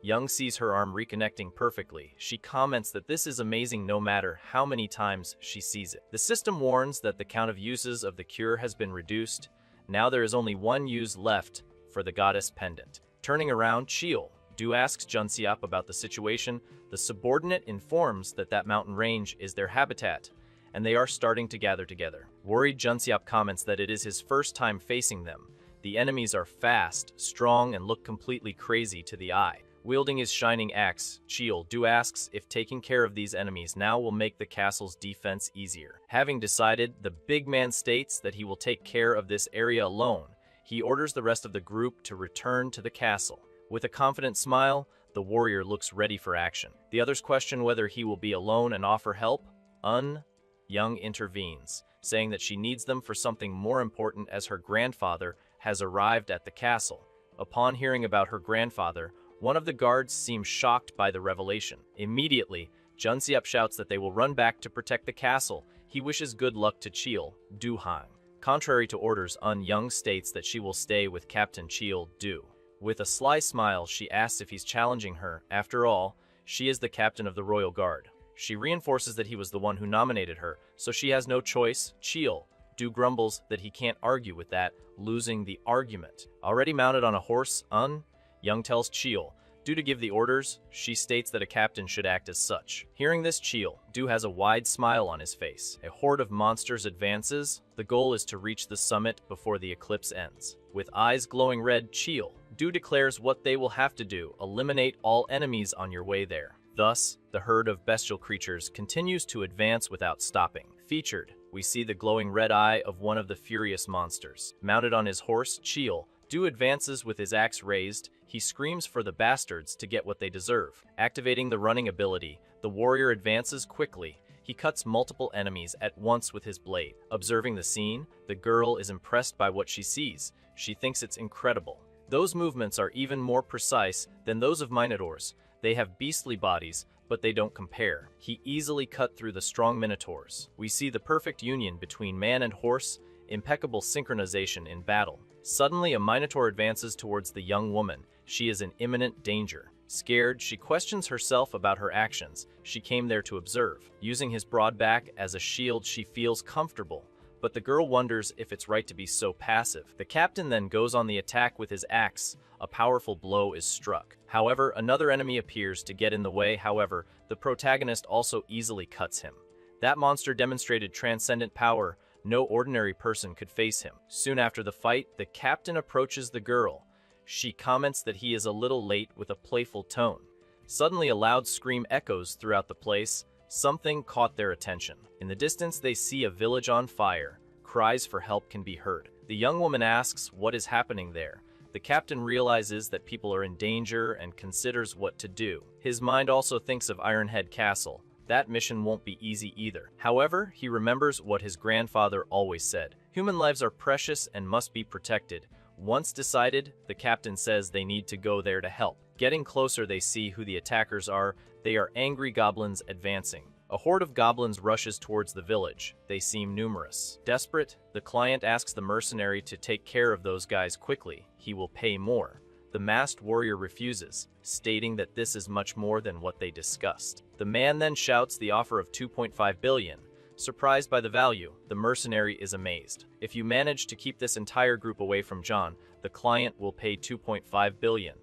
Young sees her arm reconnecting perfectly. She comments that this is amazing no matter how many times she sees it. The system warns that the count of uses of the cure has been reduced. Now there is only one use left for the goddess pendant. Turning around, Du asks Junseop about the situation. The subordinate informs that mountain range is their habitat, and they are starting to gather together. Worried, Junseop comments that it is his first time facing them. The enemies are fast, strong, and look completely crazy to the eye. Wielding his shining axe, Du asks if taking care of these enemies now will make the castle's defense easier. Having decided, the big man states that he will take care of this area alone. He orders the rest of the group to return to the castle. With a confident smile, the warrior looks ready for action. The others question whether he will be alone and offer help. Young intervenes, saying that she needs them for something more important as her grandfather has arrived at the castle. Upon hearing about her grandfather, one of the guards seems shocked by the revelation. Immediately, Junseop shouts that they will run back to protect the castle. He wishes good luck to Du-hang. Contrary to orders, Young states that she will stay with Captain Du. With a sly smile, she asks if he's challenging her. After all, she is the captain of the royal guard. She reinforces that he was the one who nominated her, so she has no choice. Du grumbles that he can't argue with that, losing the argument. Already mounted on a horse, Young tells Du to give the orders. She states that a captain should act as such. Hearing this, Du has a wide smile on his face. A horde of monsters advances. The goal is to reach the summit before the eclipse ends. With eyes glowing red, Du declares what they will have to do: eliminate all enemies on your way there. Thus, the herd of bestial creatures continues to advance without stopping. Featured, we see the glowing red eye of one of the furious monsters. Mounted on his horse, Du advances with his axe raised. He screams for the bastards to get what they deserve. Activating the running ability, the warrior advances quickly. He cuts multiple enemies at once with his blade. Observing the scene, the girl is impressed by what she sees. She thinks it's incredible. Those movements are even more precise than those of minotaurs. They have beastly bodies, but they don't compare. He easily cut through the strong minotaurs. We see the perfect union between man and horse, impeccable synchronization in battle. Suddenly, a minotaur advances towards the young woman. She is in imminent danger. Scared, she questions herself about her actions. She came there to observe. Using his broad back as a shield, she feels comfortable. But the girl wonders if it's right to be so passive. The captain then goes on the attack with his axe. A powerful blow is struck. However, another enemy appears to get in the way. However, the protagonist also easily cuts him. That monster demonstrated transcendent power. No ordinary person could face him. Soon after the fight, the captain approaches the girl. She comments that he is a little late with a playful tone. Suddenly, a loud scream echoes throughout the place. Something caught their attention. In the distance, they see a village on fire. Cries for help can be heard. The young woman asks what is happening there. The captain realizes that people are in danger and considers what to do. His mind also thinks of Ironhead Castle. That mission won't be easy either. However, he remembers what his grandfather always said. Human lives are precious and must be protected. Once decided, the captain says they need to go there to help. Getting closer, they see who the attackers are. They are angry goblins advancing. A horde of goblins rushes towards the village. They seem numerous. Desperate, the client asks the mercenary to take care of those guys quickly. He will pay more. The masked warrior refuses, stating that this is much more than what they discussed. The man then shouts the offer of 2.5 billion. Surprised by the value, the mercenary is amazed. If you manage to keep this entire group away from John, the client will pay 2.5 billion.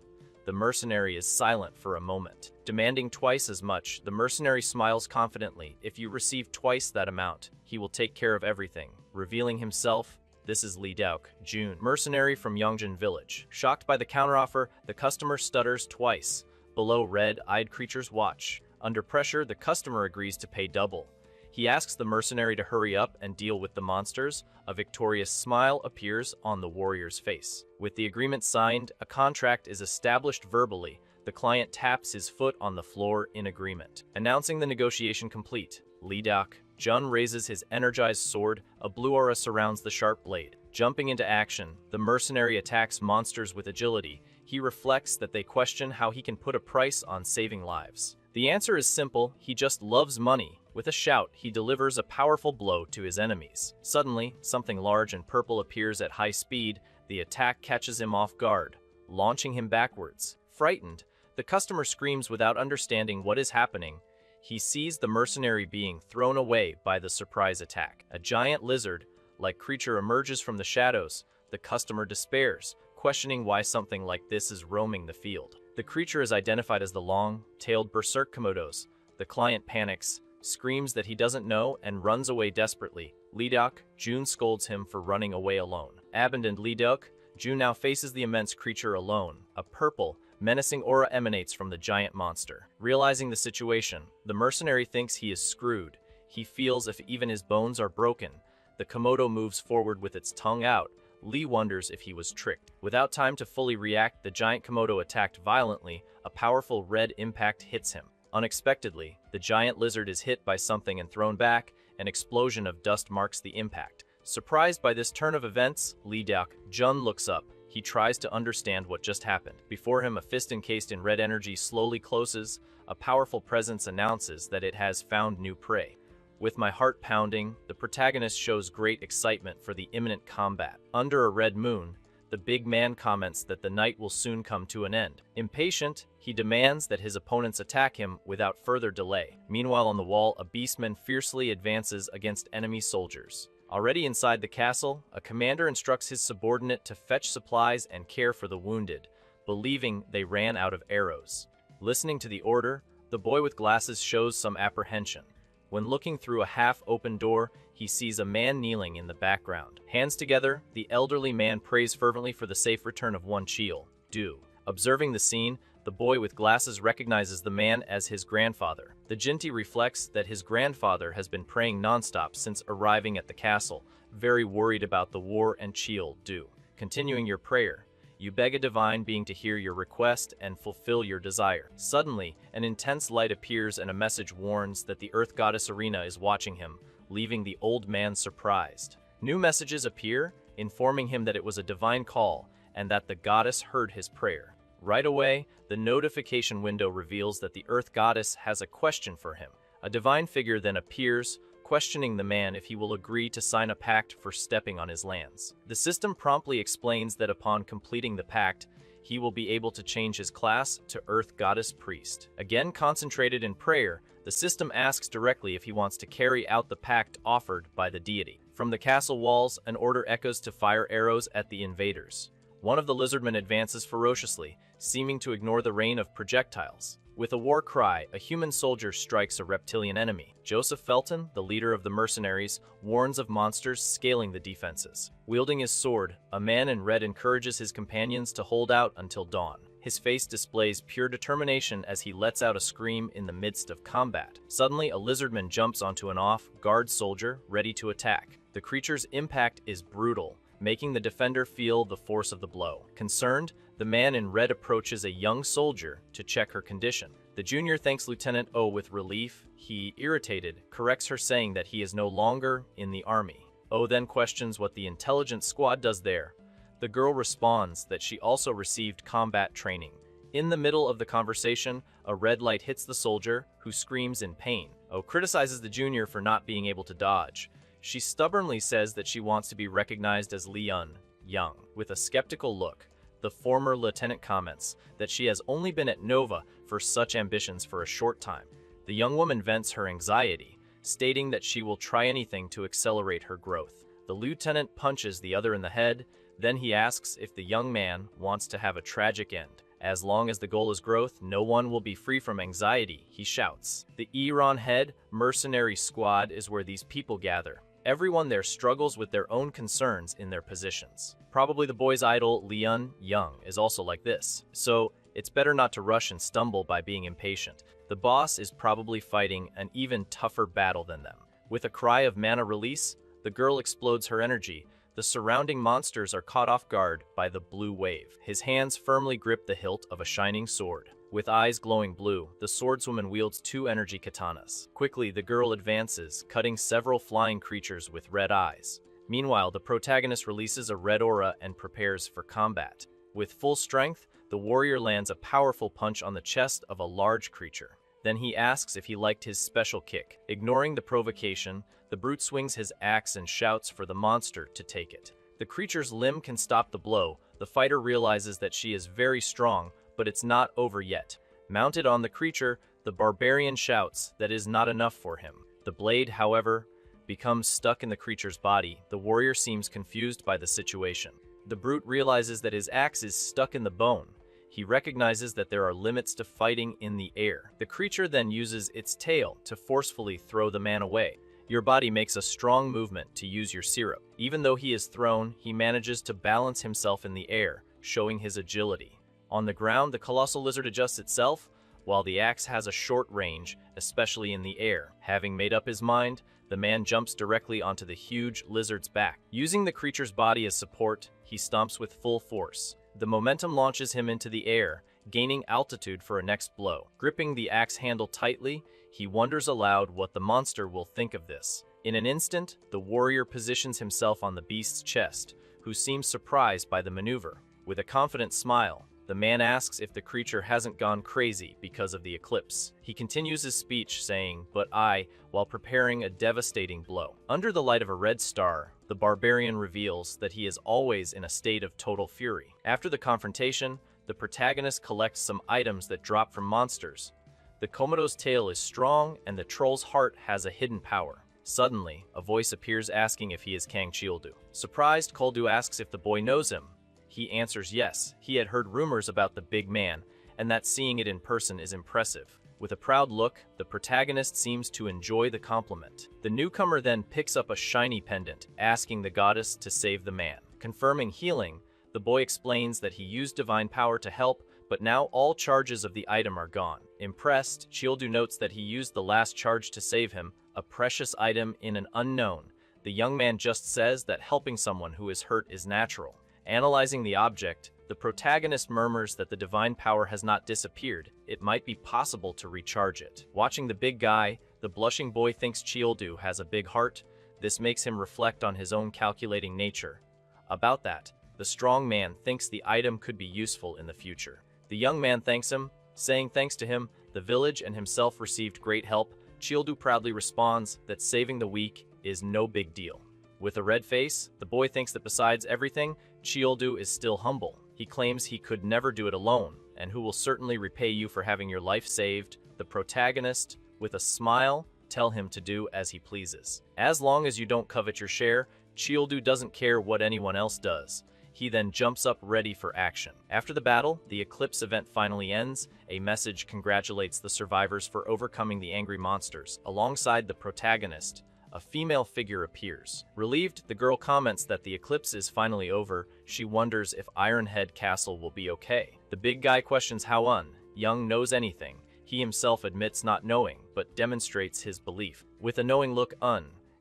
The mercenary is silent for a moment. Demanding twice as much, the mercenary smiles confidently. If you receive twice that amount, he will take care of everything. Revealing himself, this is Lee Dauk, June, mercenary from Yongjin village. Shocked by the counteroffer, the customer stutters twice. Below, red-eyed creatures watch. Under pressure, the customer agrees to pay double. He asks the mercenary to hurry up and deal with the monsters. A victorious smile appears on the warrior's face. With the agreement signed, a contract is established verbally. The client taps his foot on the floor in agreement. Announcing the negotiation complete, Lee Dauk, Jun raises his energized sword. A blue aura surrounds the sharp blade. Jumping into action, the mercenary attacks monsters with agility. He reflects that they question how he can put a price on saving lives. The answer is simple, he just loves money. With a shout, he delivers a powerful blow to his enemies. Suddenly, something large and purple appears at high speed. The attack catches him off guard, launching him backwards. Frightened, the customer screams without understanding what is happening. He sees the mercenary being thrown away by the surprise attack. A giant lizard-like creature emerges from the shadows. The customer despairs, questioning why something like this is roaming the field. The creature is identified as the long-tailed berserk komodos. The client panics, screams that he doesn't know, and runs away desperately. Leedeok, Jun scolds him for running away alone. Abandoned Leedeok, Jun now faces the immense creature alone. A purple, menacing aura emanates from the giant monster. Realizing the situation, the mercenary thinks he is screwed. He feels if even his bones are broken. The Komodo moves forward with its tongue out. Lee wonders if he was tricked. Without time to fully react, the giant Komodo attacked violently. A powerful red impact hits him. Unexpectedly, the giant lizard is hit by something and thrown back. An explosion of dust marks the impact. Surprised by this turn of events, Leedeok, Jun looks up. He tries to understand what just happened. Before him, a fist encased in red energy slowly closes. A powerful presence announces that it has found new prey. With my heart pounding, the protagonist shows great excitement for the imminent combat. Under a red moon, the big man comments that the night will soon come to an end. Impatient, he demands that his opponents attack him without further delay. Meanwhile, on the wall, a beastman fiercely advances against enemy soldiers. Already inside the castle, a commander instructs his subordinate to fetch supplies and care for the wounded, believing they ran out of arrows. Listening to the order, the boy with glasses shows some apprehension. When looking through a half-open door, he sees a man kneeling in the background. Hands together, the elderly man prays fervently for the safe return of one Cheel, Du. Observing the scene, the boy with glasses recognizes the man as his grandfather. The Jinti reflects that his grandfather has been praying nonstop since arriving at the castle, very worried about the war and Cheel, Du. Continuing your prayer, you beg a divine being to hear your request and fulfill your desire. Suddenly, an intense light appears and a message warns that the Earth Goddess Arena is watching him, leaving the old man surprised. New messages appear, informing him that it was a divine call and that the goddess heard his prayer. Right away, the notification window reveals that the Earth Goddess has a question for him. A divine figure then appears, questioning the man if he will agree to sign a pact for stepping on his lands. The system promptly explains that upon completing the pact, he will be able to change his class to Earth Goddess Priest. Again concentrated in prayer, the system asks directly if he wants to carry out the pact offered by the deity. From the castle walls, an order echoes to fire arrows at the invaders. One of the lizardmen advances ferociously, seeming to ignore the rain of projectiles. With a war cry, a human soldier strikes a reptilian enemy. Joseph Felton, the leader of the mercenaries, warns of monsters scaling the defenses. Wielding his sword, a man in red encourages his companions to hold out until dawn. His face displays pure determination as he lets out a scream in the midst of combat. Suddenly, a lizardman jumps onto an off-guard soldier, ready to attack. The creature's impact is brutal, making the defender feel the force of the blow. Concerned, the man in red approaches a young soldier to check her condition. The junior thanks Lieutenant O with relief. He, irritated, corrects her saying that he is no longer in the army. O then questions what the intelligence squad does there. The girl responds that she also received combat training. In the middle of the conversation, a red light hits the soldier, who screams in pain. O criticizes the junior for not being able to dodge. She stubbornly says that she wants to be recognized as Leon, young. With a skeptical look, the former lieutenant comments that she has only been at Nova for such ambitions for a short time. The young woman vents her anxiety, stating that she will try anything to accelerate her growth. The lieutenant punches the other in the head, then he asks if the young man wants to have a tragic end. As long as the goal is growth, no one will be free from anxiety, he shouts. The Iran head mercenary squad is where these people gather. Everyone there struggles with their own concerns in their positions. Probably the boy's idol, Leon Young, is also like this. So, it's better not to rush and stumble by being impatient. The boss is probably fighting an even tougher battle than them. With a cry of mana release, the girl explodes her energy. The surrounding monsters are caught off guard by the blue wave. His hands firmly grip the hilt of a shining sword. With eyes glowing blue, the swordswoman wields 2 energy katanas. Quickly, the girl advances, cutting several flying creatures with red eyes. Meanwhile, the protagonist releases a red aura and prepares for combat. With full strength, the warrior lands a powerful punch on the chest of a large creature. Then he asks if he liked his special kick. Ignoring the provocation, the brute swings his axe and shouts for the monster to take it. The creature's limb can stop the blow. The fighter realizes that she is very strong, but it's not over yet. Mounted on the creature, the barbarian shouts that is not enough for him. The blade, however, becomes stuck in the creature's body. The warrior seems confused by the situation. The brute realizes that his axe is stuck in the bone. He recognizes that there are limits to fighting in the air. The creature then uses its tail to forcefully throw the man away. Your body makes a strong movement to use your syrup. Even though he is thrown, he manages to balance himself in the air, showing his agility. On the ground, the colossal lizard adjusts itself, while the axe has a short range, especially in the air. Having made up his mind, the man jumps directly onto the huge lizard's back. Using the creature's body as support, he stomps with full force. The momentum launches him into the air, gaining altitude for a next blow. Gripping the axe handle tightly, he wonders aloud what the monster will think of this. In an instant, the warrior positions himself on the beast's chest, who seems surprised by the maneuver. With a confident smile, the man asks if the creature hasn't gone crazy because of the eclipse. He continues his speech saying, "But I," while preparing a devastating blow. Under the light of a red star, the barbarian reveals that he is always in a state of total fury. After the confrontation, the protagonist collects some items that drop from monsters. The Komodo's tail is strong, and the troll's heart has a hidden power. Suddenly, a voice appears asking if he is Kang Childu. Surprised, Koldu asks if the boy knows him. He answers yes, he had heard rumors about the big man, and that seeing it in person is impressive. With a proud look, the protagonist seems to enjoy the compliment. The newcomer then picks up a shiny pendant, asking the goddess to save the man. Confirming healing, the boy explains that he used divine power to help, but now all charges of the item are gone. Impressed, Childu notes that he used the last charge to save him, a precious item in an unknown. The young man just says that helping someone who is hurt is natural. Analyzing the object, the protagonist murmurs that the divine power has not disappeared. It might be possible to recharge it. Watching the big guy, the blushing boy thinks Childu has a big heart. This makes him reflect on his own calculating nature. About that, the strong man thinks the item could be useful in the future. The young man thanks him, saying thanks to him, the village and himself received great help. Childu proudly responds that saving the weak is no big deal. With a red face, the boy thinks that besides everything, Childu is still humble. He claims he could never do it alone, and who will certainly repay you for having your life saved. The protagonist, with a smile, tell him to do as he pleases. As long as you don't covet your share, Childu doesn't care what anyone else does. He then jumps up ready for action. After the battle, the eclipse event finally ends. A message congratulates the survivors for overcoming the angry monsters. Alongside the protagonist, a female figure appears. Relieved, the girl comments that the eclipse is finally over. She wonders if Ironhead Castle will be okay. The big guy questions how Young knows anything. He himself admits not knowing, but demonstrates his belief. With a knowing look,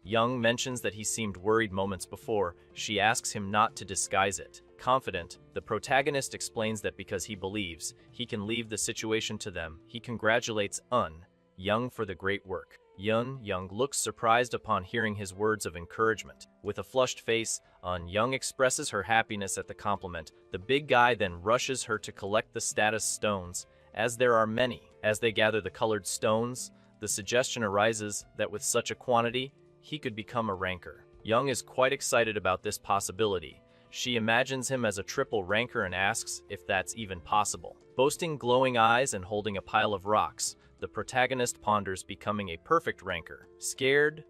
Young mentions that he seemed worried moments before. She asks him not to disguise it. Confident, the protagonist explains that because he believes he can leave the situation to them, he congratulates Young for the great work. Young looks surprised upon hearing his words of encouragement. With a flushed face, Young expresses her happiness at the compliment. The big guy then rushes her to collect the status stones, as there are many. As they gather the colored stones, the suggestion arises that with such a quantity, he could become a ranker. Young is quite excited about this possibility. She imagines him as a triple ranker and asks if that's even possible. Boasting glowing eyes and holding a pile of rocks, the protagonist ponders becoming a perfect ranker. Scared,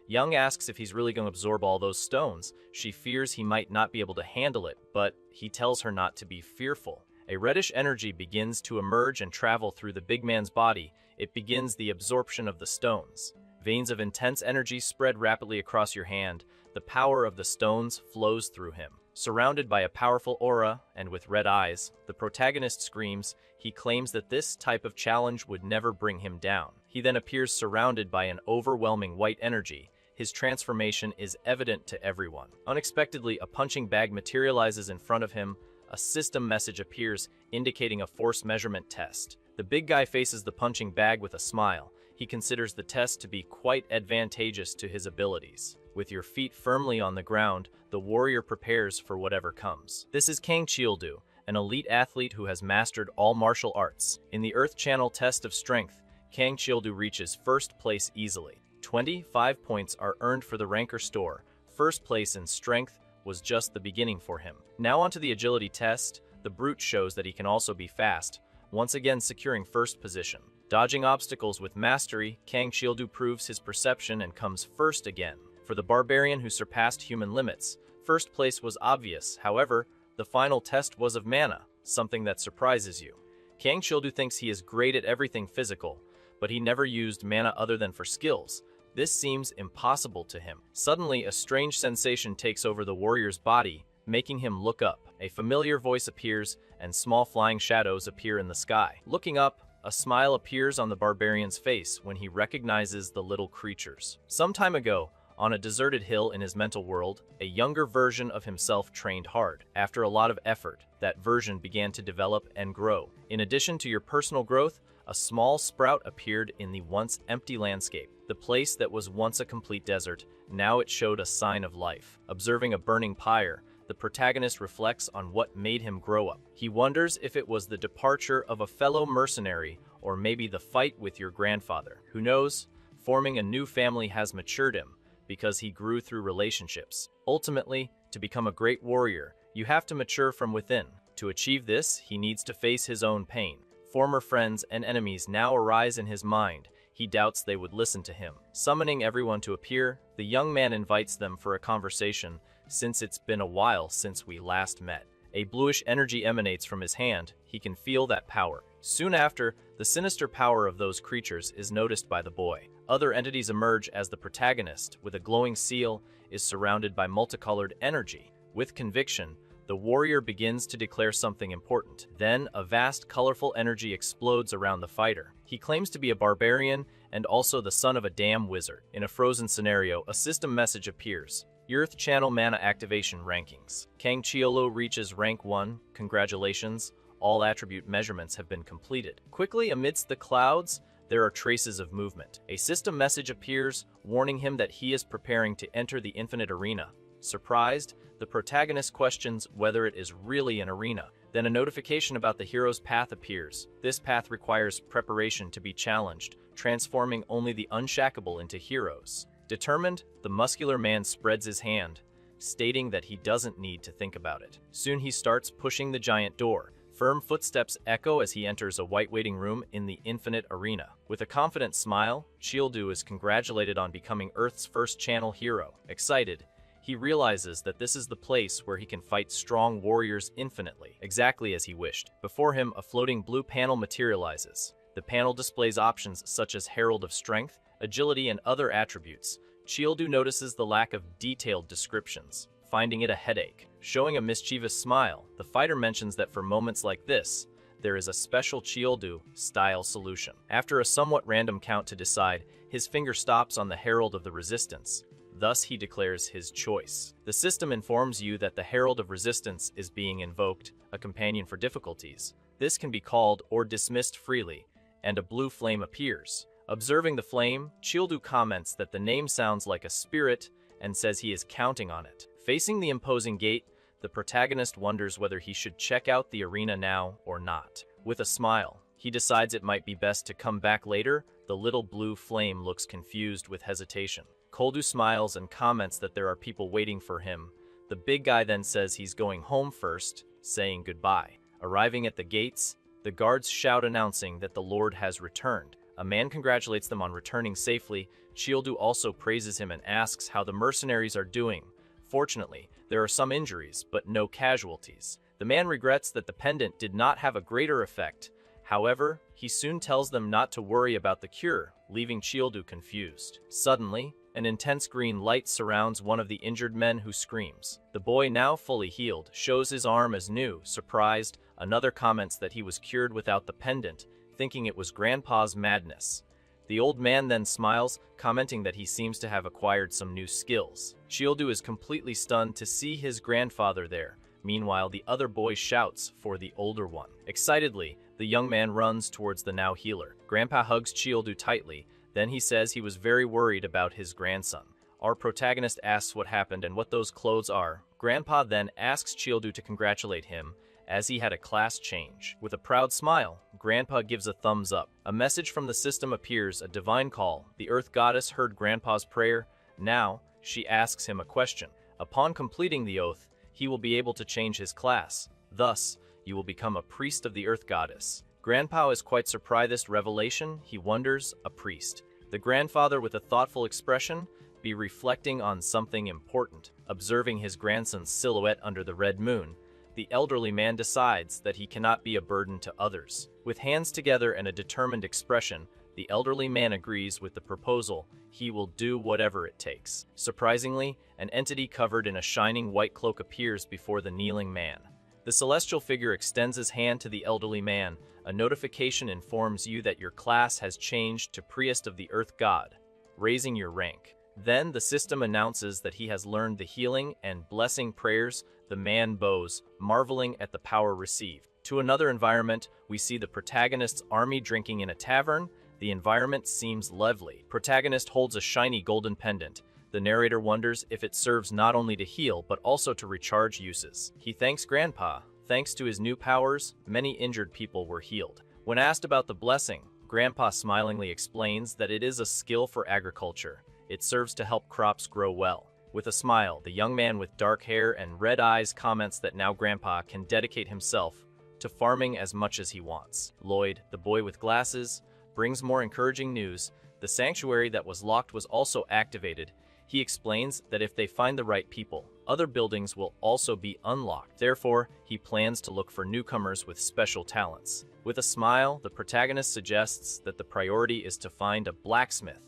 Young asks if he's really going to absorb all those stones. She fears he might not be able to handle it, but he tells her not to be fearful. A reddish energy begins to emerge and travel through the big man's body. It begins the absorption of the stones. Veins of intense energy spread rapidly across your hand. The power of the stones flows through him. Surrounded by a powerful aura and with red eyes, the protagonist screams. He claims that this type of challenge would never bring him down. He then appears surrounded by an overwhelming white energy. His transformation is evident to everyone. Unexpectedly, a punching bag materializes in front of him. A system message appears, indicating a force measurement test. The big guy faces the punching bag with a smile. He considers the test to be quite advantageous to his abilities. With your feet firmly on the ground, the warrior prepares for whatever comes. This is Kang Chil-do, an elite athlete who has mastered all martial arts. In the Earth Channel test of strength, Kang Chil-do reaches first place easily. 25 points are earned for the ranker store. First place in strength was just the beginning for him. Now onto the agility test. The brute shows that he can also be fast, once again securing first position. Dodging obstacles with mastery, Kang Chil-do proves his perception and comes first again. For the barbarian who surpassed human limits, first place was obvious. However, the final test was of mana, something that surprises you. Kang Chil-do thinks he is great at everything physical, but he never used mana other than for skills. This seems impossible to him. Suddenly, a strange sensation takes over the warrior's body, making him look up. A familiar voice appears, and small flying shadows appear in the sky. Looking up, a smile appears on the barbarian's face when he recognizes the little creatures. Some time ago, on a deserted hill in his mental world, a younger version of himself trained hard. After a lot of effort, that version began to develop and grow. In addition to your personal growth, a small sprout appeared in the once empty landscape. The place that was once a complete desert, now it showed a sign of life. Observing a burning pyre, the protagonist reflects on what made him grow up. He wonders if it was the departure of a fellow mercenary or maybe the fight with your grandfather. Who knows? Forming a new family has matured him because he grew through relationships. Ultimately, to become a great warrior, you have to mature from within. To achieve this, he needs to face his own pain. Former friends and enemies now arise in his mind. He doubts they would listen to him. Summoning everyone to appear, the young man invites them for a conversation, since it's been a while since we last met. A bluish energy emanates from his hand. He can feel that power. Soon after, the sinister power of those creatures is noticed by the boy. Other entities emerge as the protagonist, with a glowing seal, is surrounded by multicolored energy. With conviction, the warrior begins to declare something important. Then, a vast, colorful energy explodes around the fighter. He claims to be a barbarian and also the son of a damn wizard. In a frozen scenario, a system message appears. Earth Channel Mana Activation Rankings. Kang Chil-do reaches rank 1. Congratulations, all attribute measurements have been completed. Quickly amidst the clouds, there are traces of movement. A system message appears, warning him that he is preparing to enter the infinite arena. Surprised, the protagonist questions whether it is really an arena. Then a notification about the hero's path appears. This path requires preparation to be challenged, transforming only the unshackable into heroes. Determined, the muscular man spreads his hand, stating that he doesn't need to think about it. Soon he starts pushing the giant door. Firm footsteps echo as he enters a white waiting room in the infinite arena. With a confident smile, Chil-do is congratulated on becoming Earth's first channel hero. Excited, he realizes that this is the place where he can fight strong warriors infinitely, exactly as he wished. Before him, a floating blue panel materializes. The panel displays options such as Herald of Strength, Agility, and other attributes. Chil-do notices the lack of detailed descriptions, finding it a headache. Showing a mischievous smile, the fighter mentions that for moments like this, there is a special Chil-do-style solution. After a somewhat random count to decide, his finger stops on the Herald of the Resistance. Thus, he declares his choice. The system informs you that the Herald of Resistance is being invoked, a companion for difficulties. This can be called or dismissed freely, and a blue flame appears. Observing the flame, Chil-do comments that the name sounds like a spirit and says he is counting on it. Facing the imposing gate, the protagonist wonders whether he should check out the arena now or not. With a smile, he decides it might be best to come back later. The little blue flame looks confused with hesitation. Chil-do smiles and comments that there are people waiting for him. The big guy then says he's going home first, saying goodbye. Arriving at the gates, the guards shout announcing that the Lord has returned. A man congratulates them on returning safely. Chil-do also praises him and asks how the mercenaries are doing. Fortunately, there are some injuries, but no casualties. The man regrets that the pendant did not have a greater effect. However, he soon tells them not to worry about the cure, leaving Chil-do confused. Suddenly, an intense green light surrounds one of the injured men who screams. The boy, now fully healed, shows his arm as new. Surprised, another comments that he was cured without the pendant, thinking it was Grandpa's madness. The old man then smiles, commenting that he seems to have acquired some new skills. Chil-do is completely stunned to see his grandfather there. Meanwhile, the other boy shouts for the older one. Excitedly, the young man runs towards the now healer. Grandpa hugs Chil-do tightly, then he says he was very worried about his grandson. Our protagonist asks what happened and what those clothes are. Grandpa then asks Childu to congratulate him, as he had a class change. With a proud smile, Grandpa gives a thumbs up. A message from the system appears, a divine call. The Earth Goddess heard Grandpa's prayer. Now, she asks him a question. Upon completing the oath, he will be able to change his class. Thus, you will become a priest of the Earth Goddess. Grandpa is quite surprised by this revelation. He wonders, a priest. The grandfather, with a thoughtful expression, be reflecting on something important. Observing his grandson's silhouette under the red moon, the elderly man decides that he cannot be a burden to others. With hands together and a determined expression, the elderly man agrees with the proposal. He will do whatever it takes. Surprisingly, an entity covered in a shining white cloak appears before the kneeling man. The celestial figure extends his hand to the elderly man. A notification informs you that your class has changed to Priest of the Earth God, raising your rank. Then the system announces that he has learned the healing and blessing prayers. The man bows, marveling at the power received. To another environment, we see the protagonist's army drinking in a tavern. The environment seems lovely. Protagonist holds a shiny golden pendant. The narrator wonders if it serves not only to heal, but also to recharge uses. He thanks Grandpa. Thanks to his new powers, many injured people were healed. When asked about the blessing, Grandpa smilingly explains that it is a skill for agriculture. It serves to help crops grow well. With a smile, the young man with dark hair and red eyes comments that now Grandpa can dedicate himself to farming as much as he wants. Lloyd, the boy with glasses, brings more encouraging news. The sanctuary that was locked was also activated. He explains that if they find the right people, other buildings will also be unlocked. Therefore, he plans to look for newcomers with special talents. With a smile, the protagonist suggests that the priority is to find a blacksmith.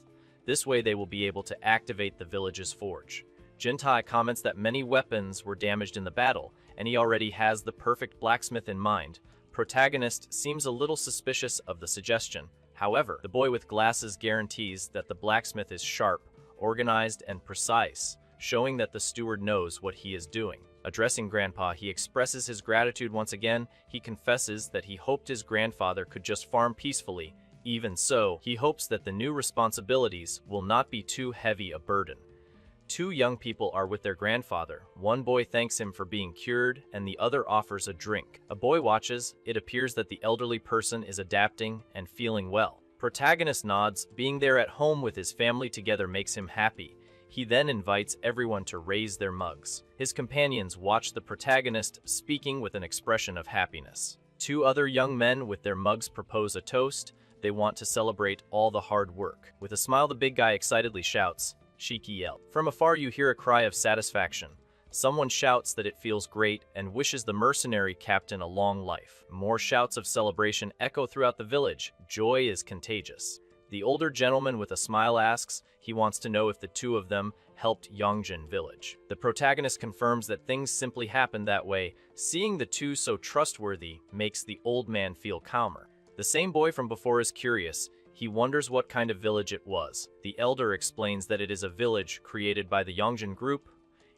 This way they will be able to activate the village's forge. Jintai comments that many weapons were damaged in the battle, and he already has the perfect blacksmith in mind. Protagonist seems a little suspicious of the suggestion. However, the boy with glasses guarantees that the blacksmith is sharp, organized, and precise, showing that the steward knows what he is doing. Addressing Grandpa, he expresses his gratitude once again. He confesses that he hoped his grandfather could just farm peacefully. Even so, he hopes that the new responsibilities will not be too heavy a burden. Two young people are with their grandfather. One boy thanks him for being cured, and the other offers a drink. A boy watches. It appears that the elderly person is adapting and feeling well. Protagonist nods. Being there at home with his family together makes him happy. He then invites everyone to raise their mugs. His companions watch the protagonist speaking with an expression of happiness. Two other young men with their mugs propose a toast. They want to celebrate all the hard work. With a smile, the big guy excitedly shouts, "Shiki yell." From afar, you hear a cry of satisfaction. Someone shouts that it feels great and wishes the mercenary captain a long life. More shouts of celebration echo throughout the village. Joy is contagious. The older gentleman with a smile asks, he wants to know if the two of them helped Yongjin village. The protagonist confirms that things simply happened that way. Seeing the two so trustworthy makes the old man feel calmer. The same boy from before is curious. He wonders what kind of village it was. The elder explains that it is a village created by the Yongjin group.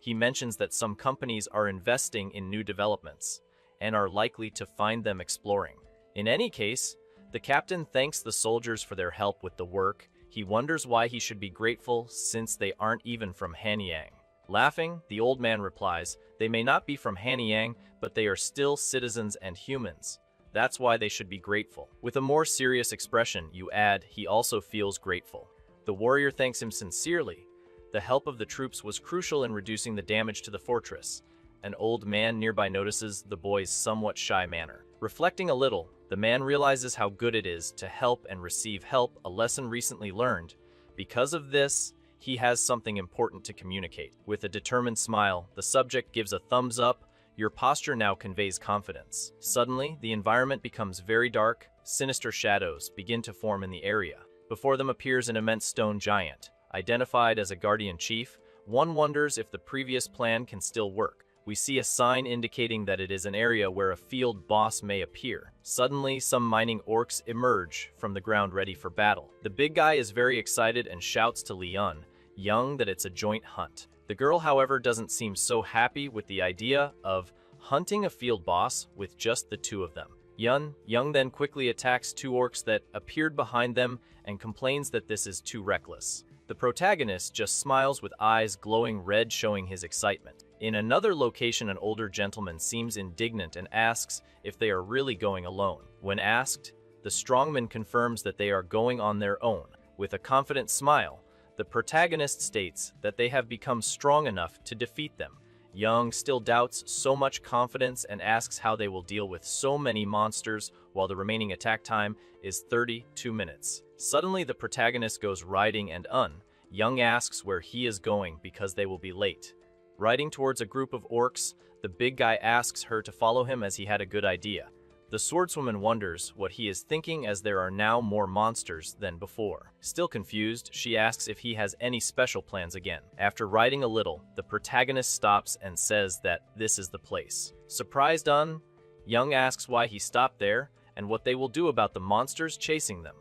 He mentions that some companies are investing in new developments and are likely to find them exploring. In any case, the captain thanks the soldiers for their help with the work. He wonders why he should be grateful since they aren't even from Hanyang. Laughing, the old man replies, they may not be from Hanyang, but they are still citizens and humans. That's why they should be grateful. With a more serious expression, you add, he also feels grateful. The warrior thanks him sincerely. The help of the troops was crucial in reducing the damage to the fortress. An old man nearby notices the boy's somewhat shy manner. Reflecting a little, the man realizes how good it is to help and receive help, a lesson recently learned. Because of this, he has something important to communicate. With a determined smile, the subject gives a thumbs up. Your posture now conveys confidence. Suddenly, the environment becomes very dark. Sinister shadows begin to form in the area. Before them appears an immense stone giant. Identified as a guardian chief, one wonders if the previous plan can still work. We see a sign indicating that it is an area where a field boss may appear. Suddenly, some mining orcs emerge from the ground ready for battle. The big guy is very excited and shouts to Leon, Young, that it's a joint hunt. The girl, however, doesn't seem so happy with the idea of hunting a field boss with just the two of them. Young then quickly attacks two orcs that appeared behind them and complains that this is too reckless. The protagonist just smiles with eyes glowing red, showing his excitement. In another location, an older gentleman seems indignant and asks if they are really going alone. When asked, the strongman confirms that they are going on their own. With a confident smile, the protagonist states that they have become strong enough to defeat them. Young still doubts so much confidence and asks how they will deal with so many monsters while the remaining attack time is 32 minutes. Suddenly, the protagonist goes riding and Young asks where he is going because they will be late. Riding towards a group of orcs, the big guy asks her to follow him as he had a good idea. The swordswoman wonders what he is thinking as there are now more monsters than before. Still confused, she asks if he has any special plans again. After riding a little, the protagonist stops and says that this is the place. Surprised, Young asks why he stopped there and what they will do about the monsters chasing them.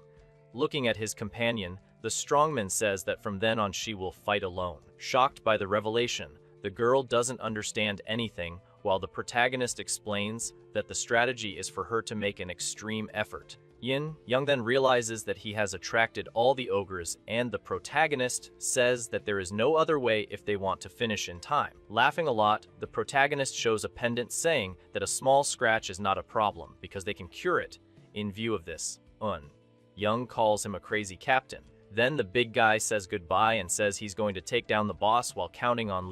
Looking at his companion, the strongman says that from then on she will fight alone. Shocked by the revelation, the girl doesn't understand anything, while the protagonist explains that the strategy is for her to make an extreme effort. Young then realizes that he has attracted all the ogres, and the protagonist says that there is no other way if they want to finish in time. Laughing a lot, the protagonist shows a pendant saying that a small scratch is not a problem because they can cure it. In view of this, Young calls him a crazy captain. Then the big guy says goodbye and says he's going to take down the boss while counting on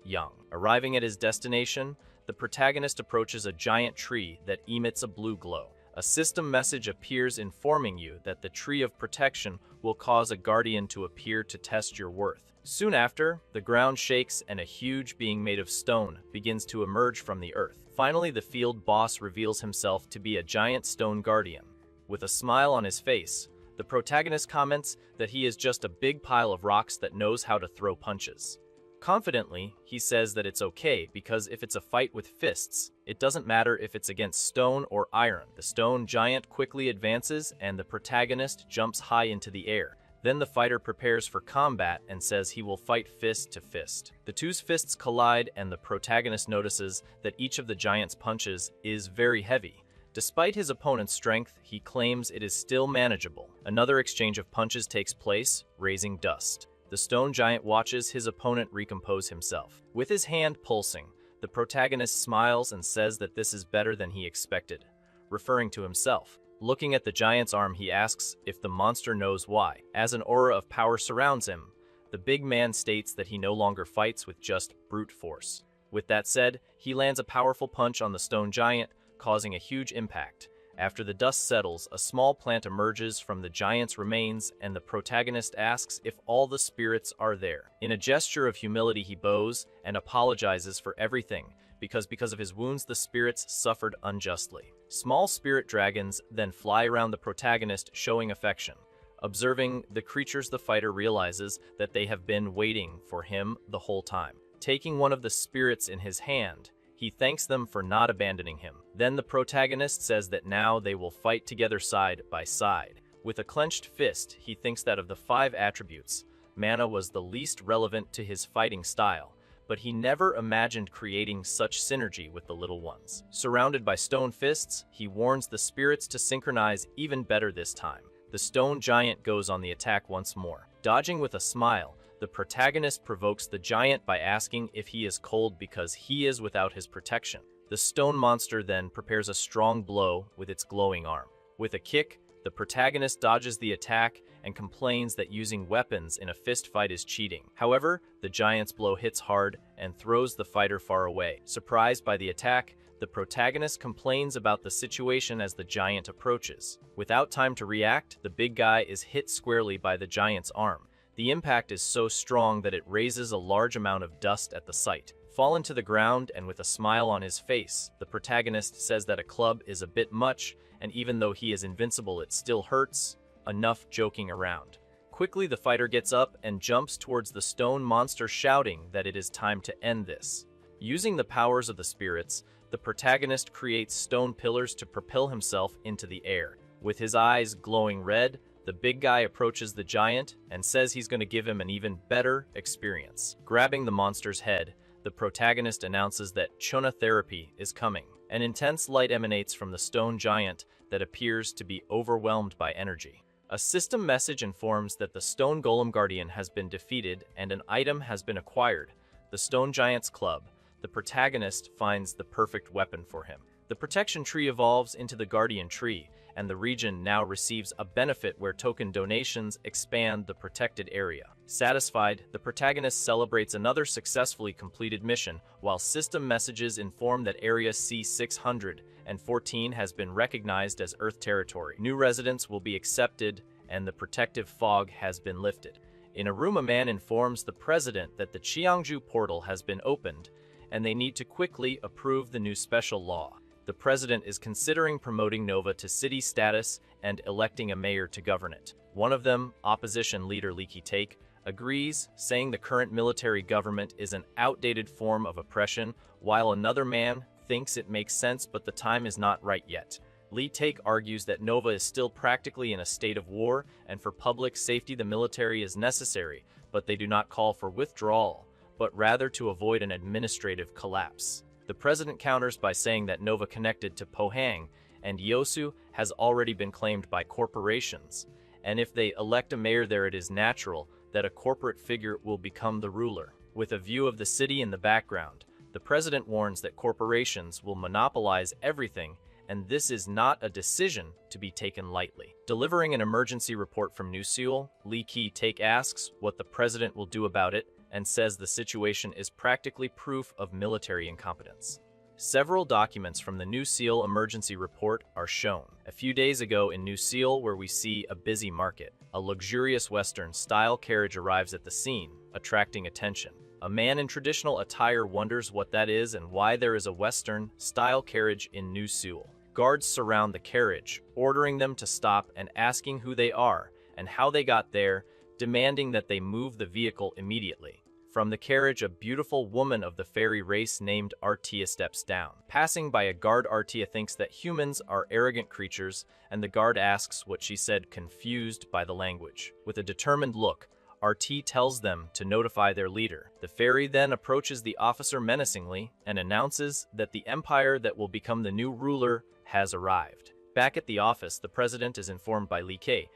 Young. Arriving at his destination, the protagonist approaches a giant tree that emits a blue glow. A system message appears informing you that the tree of protection will cause a guardian to appear to test your worth. Soon after, the ground shakes and a huge being made of stone begins to emerge from the earth. Finally, the field boss reveals himself to be a giant stone guardian. With a smile on his face, the protagonist comments that he is just a big pile of rocks that knows how to throw punches. Confidently, he says that it's okay because if it's a fight with fists, it doesn't matter if it's against stone or iron. The stone giant quickly advances and the protagonist jumps high into the air. Then the fighter prepares for combat and says he will fight fist to fist. The two's fists collide and the protagonist notices that each of the giant's punches is very heavy. Despite his opponent's strength, he claims it is still manageable. Another exchange of punches takes place, raising dust. The stone giant watches his opponent recompose himself. With his hand pulsing, the protagonist smiles and says that this is better than he expected, referring to himself. Looking at the giant's arm, he asks if the monster knows why. As an aura of power surrounds him, the big man states that he no longer fights with just brute force. With that said, he lands a powerful punch on the stone giant, causing a huge impact. After the dust settles, a small plant emerges from the giant's remains and the protagonist asks if all the spirits are there. In a gesture of humility, he bows and apologizes for everything because of his wounds the spirits suffered unjustly. Small spirit dragons then fly around the protagonist, showing affection. Observing the creatures, the fighter realizes that they have been waiting for him the whole time. Taking one of the spirits in his hand, he thanks them for not abandoning him. Then the protagonist says that now they will fight together side by side. With a clenched fist, he thinks that of the 5 attributes, mana was the least relevant to his fighting style, but he never imagined creating such synergy with the little ones. Surrounded by stone fists, he warns the spirits to synchronize even better this time. The stone giant goes on the attack once more. Dodging with a smile, the protagonist provokes the giant by asking if he is cold because he is without his protection. The stone monster then prepares a strong blow with its glowing arm. With a kick, the protagonist dodges the attack and complains that using weapons in a fist fight is cheating. However, the giant's blow hits hard and throws the fighter far away. Surprised by the attack, the protagonist complains about the situation as the giant approaches. Without time to react, the big guy is hit squarely by the giant's arm. The impact is so strong that it raises a large amount of dust at the site. Fallen to the ground and with a smile on his face, the protagonist says that a club is a bit much, and even though he is invincible, it still hurts. Enough joking around. Quickly, the fighter gets up and jumps towards the stone monster, shouting that it is time to end this. Using the powers of the spirits, the protagonist creates stone pillars to propel himself into the air. With his eyes glowing red, the big guy approaches the giant and says he's going to give him an even better experience. Grabbing the monster's head, the protagonist announces that Chona therapy is coming. An intense light emanates from the stone giant that appears to be overwhelmed by energy. A system message informs that the Stone Golem Guardian has been defeated and an item has been acquired, the Stone Giant's Club. The protagonist finds the perfect weapon for him. The protection tree evolves into the Guardian Tree, and the region now receives a benefit where token donations expand the protected area. Satisfied, the protagonist celebrates another successfully completed mission, while system messages inform that Area C-614 has been recognized as Earth territory. New residents will be accepted, and the protective fog has been lifted. In a room, a man informs the president that the Cheongju portal has been opened, and they need to quickly approve the new special law. The president is considering promoting Nova to city status and electing a mayor to govern it. One of them, opposition leader Relocating, agrees, saying the current military government is an outdated form of oppression, while another man thinks it makes sense but the time is not right yet. Relocating argues that Nova is still practically in a state of war, and for public safety the military is necessary, but they do not call for withdrawal, but rather to avoid an administrative collapse. The president counters by saying that Nova connected to Pohang and Yosu has already been claimed by corporations, and if they elect a mayor there, it is natural that a corporate figure will become the ruler. With a view of the city in the background, the president warns that corporations will monopolize everything, and this is not a decision to be taken lightly. Delivering an emergency report from New Seoul, Relocating asks what the president will do about it, and says the situation is practically proof of military incompetence. Several documents from the New Seoul emergency report are shown. A few days ago in New Seoul, where we see a busy market, a luxurious Western-style carriage arrives at the scene, attracting attention. A man in traditional attire wonders what that is and why there is a Western-style carriage in New Seoul. Guards surround the carriage, ordering them to stop and asking who they are and how they got there, demanding that they move the vehicle immediately. From the carriage, a beautiful woman of the fairy race named Artia steps down. Passing by a guard, Artia thinks that humans are arrogant creatures, and the guard asks what she said, confused by the language. With a determined look, Artia tells them to notify their leader. The fairy then approaches the officer menacingly and announces that the empire that will become the new ruler has arrived. Back at the office, the president is informed by Relocating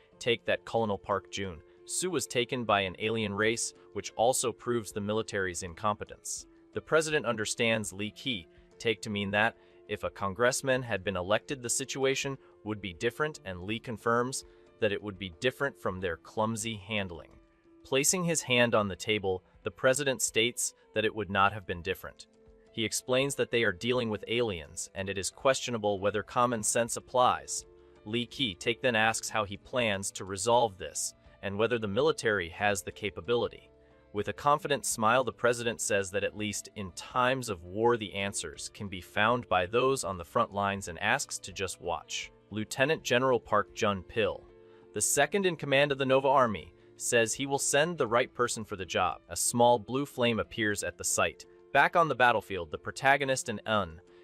that Colonel Park Jun Soo was taken by an alien race, which also proves the military's incompetence. The president understands Relocating to mean that, if a congressman had been elected, the situation would be different, and Lee confirms that it would be different from their clumsy handling. Placing his hand on the table, the president states that it would not have been different. He explains that they are dealing with aliens, and it is questionable whether common sense applies. Relocating then asks how he plans to resolve this, and whether the military has the capability. With a confident smile, the president says that at least in times of war the answers can be found by those on the front lines and asks to just watch. Lieutenant General Park Jun-pil, the second in command of the Nova Army, says he will send the right person for the job. A small blue flame appears at the site. Back on the battlefield, the protagonist and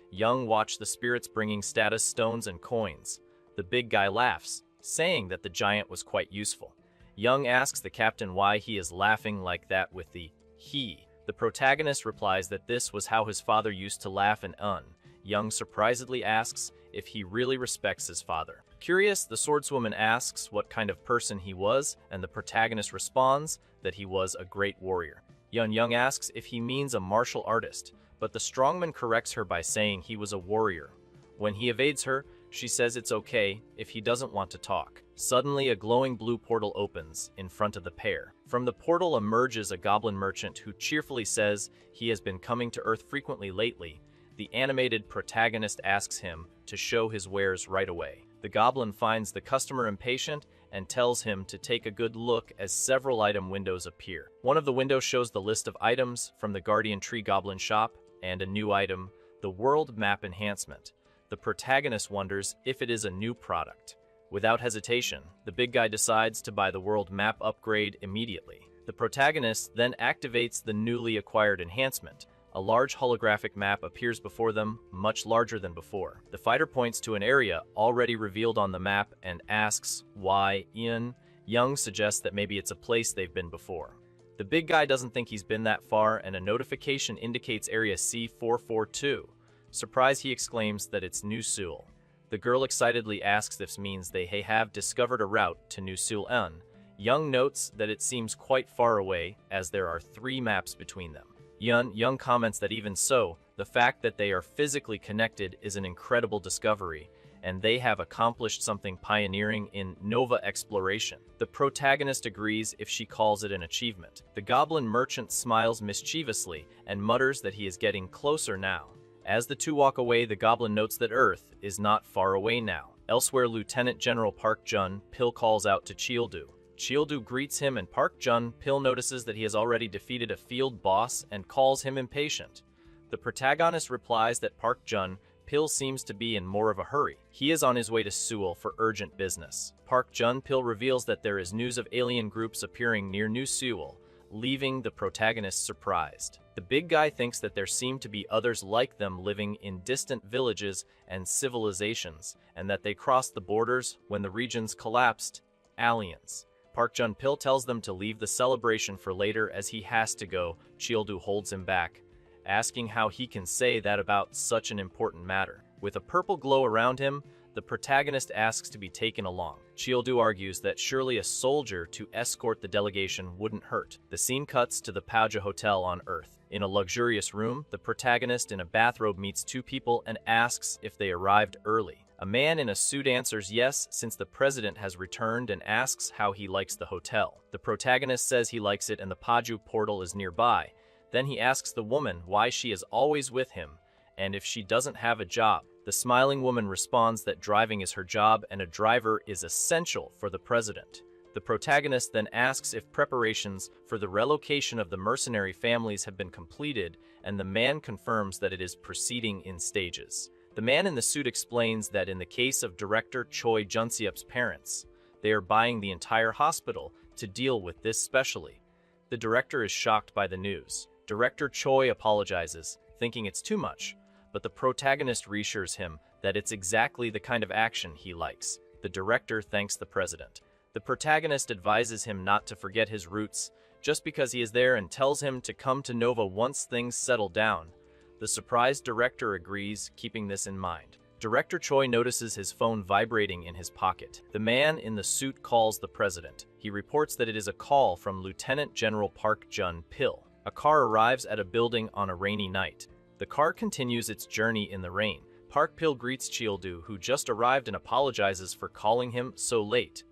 Young watch the spirits bringing status stones and coins. The big guy laughs, saying that the giant was quite useful. Young asks the captain why he is laughing like that with the he. The protagonist replies that this was how his father used to laugh, and Young surprisedly asks if he really respects his father. Curious, the swordswoman asks what kind of person he was, and the protagonist responds that he was a great warrior. Young asks if he means a martial artist, but the strongman corrects her by saying he was a warrior. When he evades her, she says it's okay if he doesn't want to talk. Suddenly, a glowing blue portal opens in front of the pair. From the portal emerges a goblin merchant who cheerfully says he has been coming to Earth frequently lately. The animated protagonist asks him to show his wares right away. The goblin finds the customer impatient and tells him to take a good look as several item windows appear. One of the windows shows the list of items from the Guardian Tree Goblin shop and a new item, the World Map Enhancement. The protagonist wonders if it is a new product. Without hesitation, the big guy decides to buy the world map upgrade immediately. The protagonist then activates the newly acquired enhancement. A large holographic map appears before them, much larger than before. The fighter points to an area already revealed on the map and asks why. Young suggests that maybe it's a place they've been before. The big guy doesn't think he's been that far, and a notification indicates area C442. Surprised, he exclaims that it's New Seoul. The girl excitedly asks if this means they have discovered a route to New Seoul. Young notes that it seems quite far away, as there are 3 maps between them. Young comments that even so, the fact that they are physically connected is an incredible discovery, and they have accomplished something pioneering in Nova exploration. The protagonist agrees if she calls it an achievement. The goblin merchant smiles mischievously and mutters that he is getting closer now. As the two walk away, the goblin notes that Earth is not far away now. Elsewhere, Lieutenant General Park Jun-pil calls out to Cheoldu. Cheoldu greets him, and Park Jun-pil notices that he has already defeated a field boss and calls him impatient. The protagonist replies that Park Jun-pil seems to be in more of a hurry. He is on his way to Seoul for urgent business. Park Jun-pil reveals that there is news of alien groups appearing near New Seoul, leaving the protagonist surprised. The big guy thinks that there seem to be others like them living in distant villages and civilizations, and that they crossed the borders when the regions collapsed. Aliens. Park Jun-pil tells them to leave the celebration for later as he has to go. Cheoldu holds him back, asking how he can say that about such an important matter. With a purple glow around him, the protagonist asks to be taken along. Cheoldu argues that surely a soldier to escort the delegation wouldn't hurt. The scene cuts to the Pauja Hotel on Earth. In a luxurious room, the protagonist in a bathrobe meets 2 people and asks if they arrived early. A man in a suit answers yes, since the president has returned, and asks how he likes the hotel. The protagonist says he likes it and the Paju portal is nearby. Then he asks the woman why she is always with him, and if she doesn't have a job. The smiling woman responds that driving is her job and a driver is essential for the president. The protagonist then asks if preparations for the relocation of the mercenary families have been completed, and the man confirms that it is proceeding in stages. The man in the suit explains that in the case of director Choi Junseup's parents, they are buying the entire hospital to deal with this specially. The director is shocked by the news. Director Choi apologizes, thinking it's too much, but the protagonist reassures him that it's exactly the kind of action he likes. The director thanks the president. The protagonist advises him not to forget his roots just because he is there, and tells him to come to Nova once things settle down. The surprised director agrees, keeping this in mind. Director Choi notices his phone vibrating in his pocket. The man in the suit calls the president. He reports that it is a call from Lieutenant General Park Jun-pil. A car arrives at a building on a rainy night. The car continues its journey in the rain. Park Pil greets Cheoldu, who just arrived, and apologizes for calling him so late.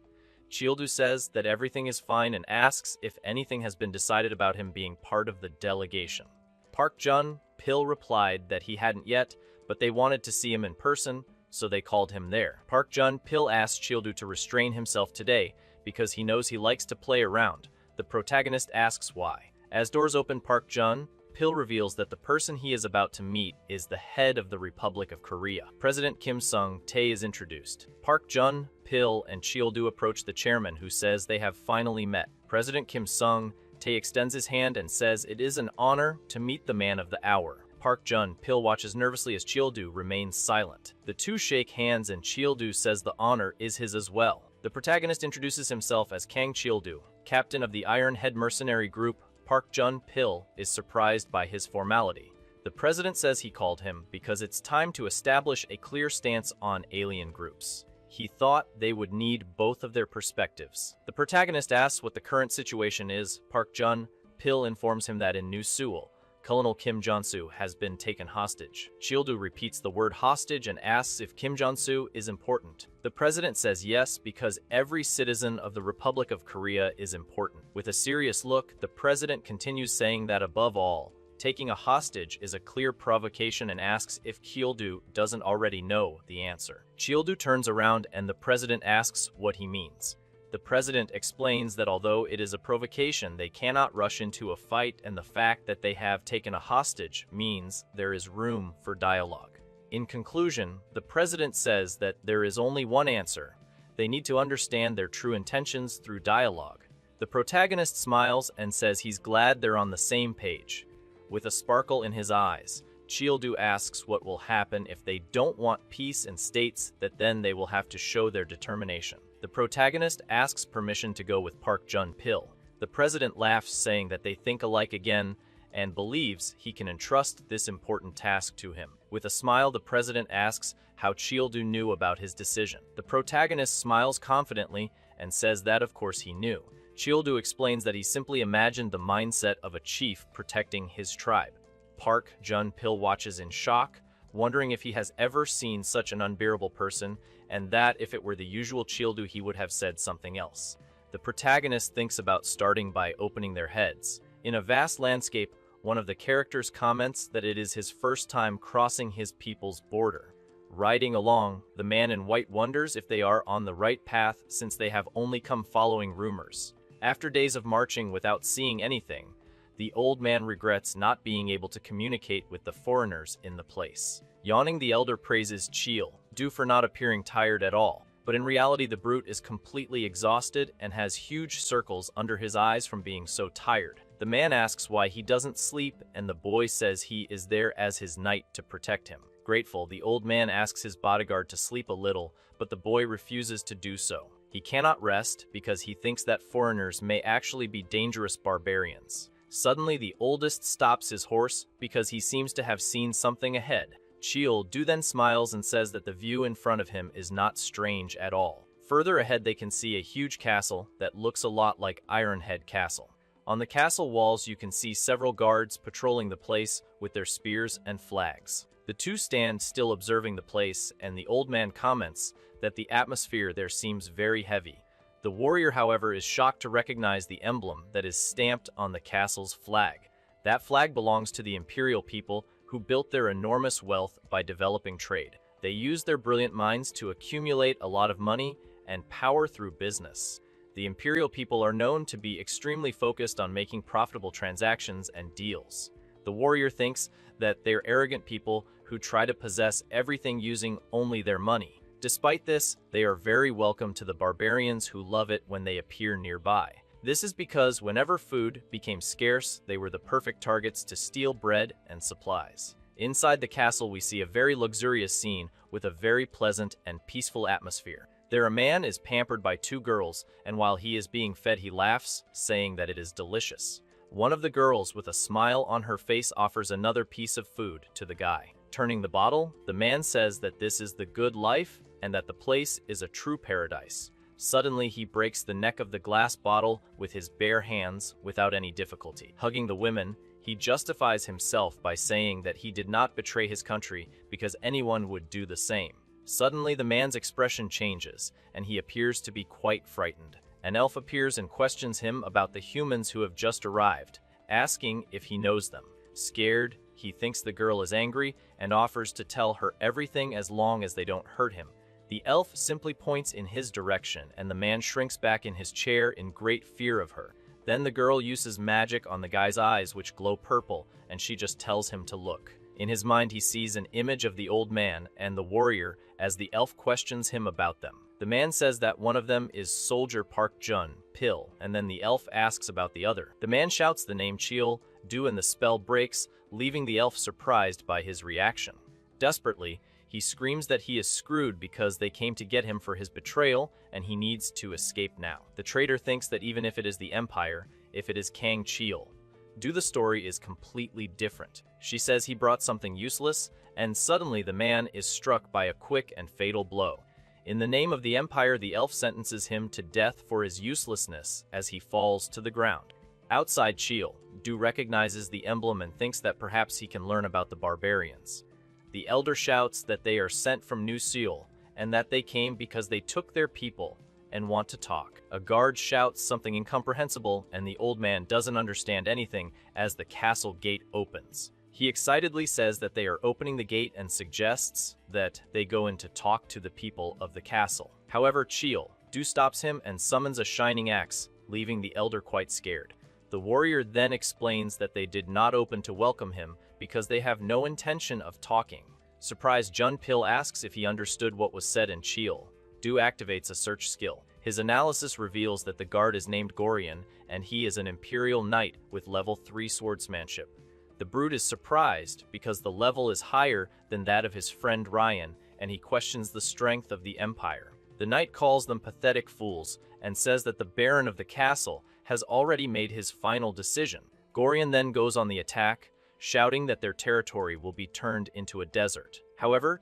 Cheoldu says that everything is fine and asks if anything has been decided about him being part of the delegation. Park Jun-pil replied that he hadn't yet, but they wanted to see him in person, so they called him there. Park Jun-pil asked Cheoldu to restrain himself today because he knows he likes to play around. The protagonist asks why. As doors open, Park Jun-pil reveals that the person he is about to meet is the head of the Republic of Korea. President Kim Sung-tae is introduced. Park Jun-pil and Cheoldu approach the chairman, who says they have finally met. President Kim Sung-tae extends his hand and says it is an honor to meet the man of the hour. Park Jun-pil watches nervously as Cheoldu remains silent. The two shake hands, and Cheoldu says the honor is his as well. The protagonist introduces himself as Kang Cheoldu, captain of the Iron Head mercenary group. Park Jun-pil is surprised by his formality. The president says he called him because it's time to establish a clear stance on alien groups. He thought they would need both of their perspectives. The protagonist asks what the current situation is. Park Jun-pil informs him that in New Seoul, Colonel Kim Jong-soo has been taken hostage. Cheoldu repeats the word hostage and asks if Kim Jong-soo is important. The president says yes, because every citizen of the Republic of Korea is important. With a serious look, the president continues, saying that above all, taking a hostage is a clear provocation, and asks if Cheoldu doesn't already know the answer. Cheoldu turns around and the president asks what he means. The president explains that although it is a provocation, they cannot rush into a fight, and the fact that they have taken a hostage means there is room for dialogue. In conclusion, the president says that there is only one answer. They need to understand their true intentions through dialogue. The protagonist smiles and says he's glad they're on the same page. With a sparkle in his eyes, Cheoldu asks what will happen if they don't want peace, and states that then they will have to show their determination. The protagonist asks permission to go with Park Jun-pil. The president laughs, saying that they think alike again, and believes he can entrust this important task to him. With a smile, the president asks how Childu knew about his decision. The protagonist smiles confidently and says that of course he knew. Childu explains that he simply imagined the mindset of a chief protecting his tribe. Park Jun-pil watches in shock, wondering if he has ever seen such an unbearable person, and that if it were the usual Childu he would have said something else. The protagonist thinks about starting by opening their heads. In a vast landscape, one of the characters comments that it is his first time crossing his people's border. Riding along, the man in white wonders if they are on the right path since they have only come following rumors. After days of marching without seeing anything, the old man regrets not being able to communicate with the foreigners in the place. Yawning, the elder praises Chil, due for not appearing tired at all. But in reality, the brute is completely exhausted and has huge circles under his eyes from being so tired. The man asks why he doesn't sleep, and the boy says he is there as his knight to protect him. Grateful, the old man asks his bodyguard to sleep a little, but the boy refuses to do so. He cannot rest because he thinks that foreigners may actually be dangerous barbarians. Suddenly, the oldest stops his horse because he seems to have seen something ahead. Childu then smiles and says that the view in front of him is not strange at all. Further ahead, they can see a huge castle that looks a lot like Ironhead Castle. On the castle walls, you can see several guards patrolling the place with their spears and flags. The two stand still observing the place, and the old man comments that the atmosphere there seems very heavy. The warrior, however, is shocked to recognize the emblem that is stamped on the castle's flag. That flag belongs to the imperial people who built their enormous wealth by developing trade. They used their brilliant minds to accumulate a lot of money and power through business. The imperial people are known to be extremely focused on making profitable transactions and deals. The warrior thinks that they're arrogant people who try to possess everything using only their money. Despite this, they are very welcome to the barbarians who love it when they appear nearby. This is because whenever food became scarce, they were the perfect targets to steal bread and supplies. Inside the castle, we see a very luxurious scene with a very pleasant and peaceful atmosphere. There, a man is pampered by two girls, and while he is being fed, he laughs, saying that it is delicious. One of the girls, with a smile on her face, offers another piece of food to the guy. Turning the bottle, the man says that this is the good life and that the place is a true paradise. Suddenly, he breaks the neck of the glass bottle with his bare hands without any difficulty. Hugging the women, he justifies himself by saying that he did not betray his country because anyone would do the same. Suddenly, the man's expression changes, and he appears to be quite frightened. An elf appears and questions him about the humans who have just arrived, asking if he knows them. Scared, he thinks the girl is angry and offers to tell her everything as long as they don't hurt him. The elf simply points in his direction, and the man shrinks back in his chair in great fear of her. Then the girl uses magic on the guy's eyes, which glow purple, and she just tells him to look. In his mind, he sees an image of the old man and the warrior as the elf questions him about them. The man says that one of them is Soldier Park Jun-pil, and then the elf asks about the other. The man shouts the name Childu, and the spell breaks, leaving the elf surprised by his reaction. Desperately, he screams that he is screwed because they came to get him for his betrayal, and he needs to escape now. The traitor thinks that even if it is the Empire, if it is Kang Chil, the story is completely different. She says he brought something useless, and suddenly the man is struck by a quick and fatal blow. In the name of the Empire, the elf sentences him to death for his uselessness as he falls to the ground. Outside, Childu recognizes the emblem and thinks that perhaps he can learn about the barbarians. The elder shouts that they are sent from New Seoul, and that they came because they took their people and want to talk. A guard shouts something incomprehensible, and the old man doesn't understand anything as the castle gate opens. He excitedly says that they are opening the gate and suggests that they go in to talk to the people of the castle. However, Childu stops him and summons a shining axe, leaving the elder quite scared. The warrior then explains that they did not open to welcome him because they have no intention of talking. Surprised, Jun-pil asks if he understood what was said, and Childu activates a search skill. His analysis reveals that the guard is named Gorian, and he is an imperial knight with level 3 swordsmanship. The brute is surprised because the level is higher than that of his friend Ryan, and he questions the strength of the Empire. The knight calls them pathetic fools and says that the Baron of the castle has already made his final decision. Gorian then goes on the attack, shouting that their territory will be turned into a desert. However,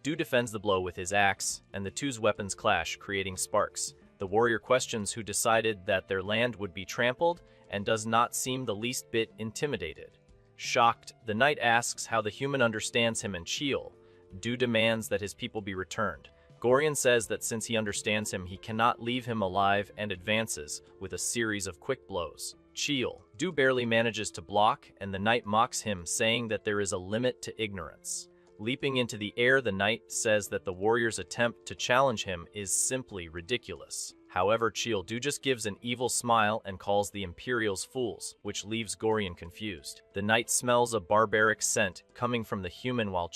Du defends the blow with his axe, and the two's weapons clash, creating sparks. The warrior questions who decided that their land would be trampled and does not seem the least bit intimidated. Shocked, the knight asks how the human understands him, and Du demands that his people be returned. Gorian says that since he understands him, he cannot leave him alive, and advances with a series of quick blows. Du barely manages to block, and the knight mocks him, saying that there is a limit to ignorance. Leaping into the air, the knight says that the warrior's attempt to challenge him is simply ridiculous. However, Du just gives an evil smile and calls the Imperials fools, which leaves Gorian confused. The knight smells a barbaric scent coming from the human, while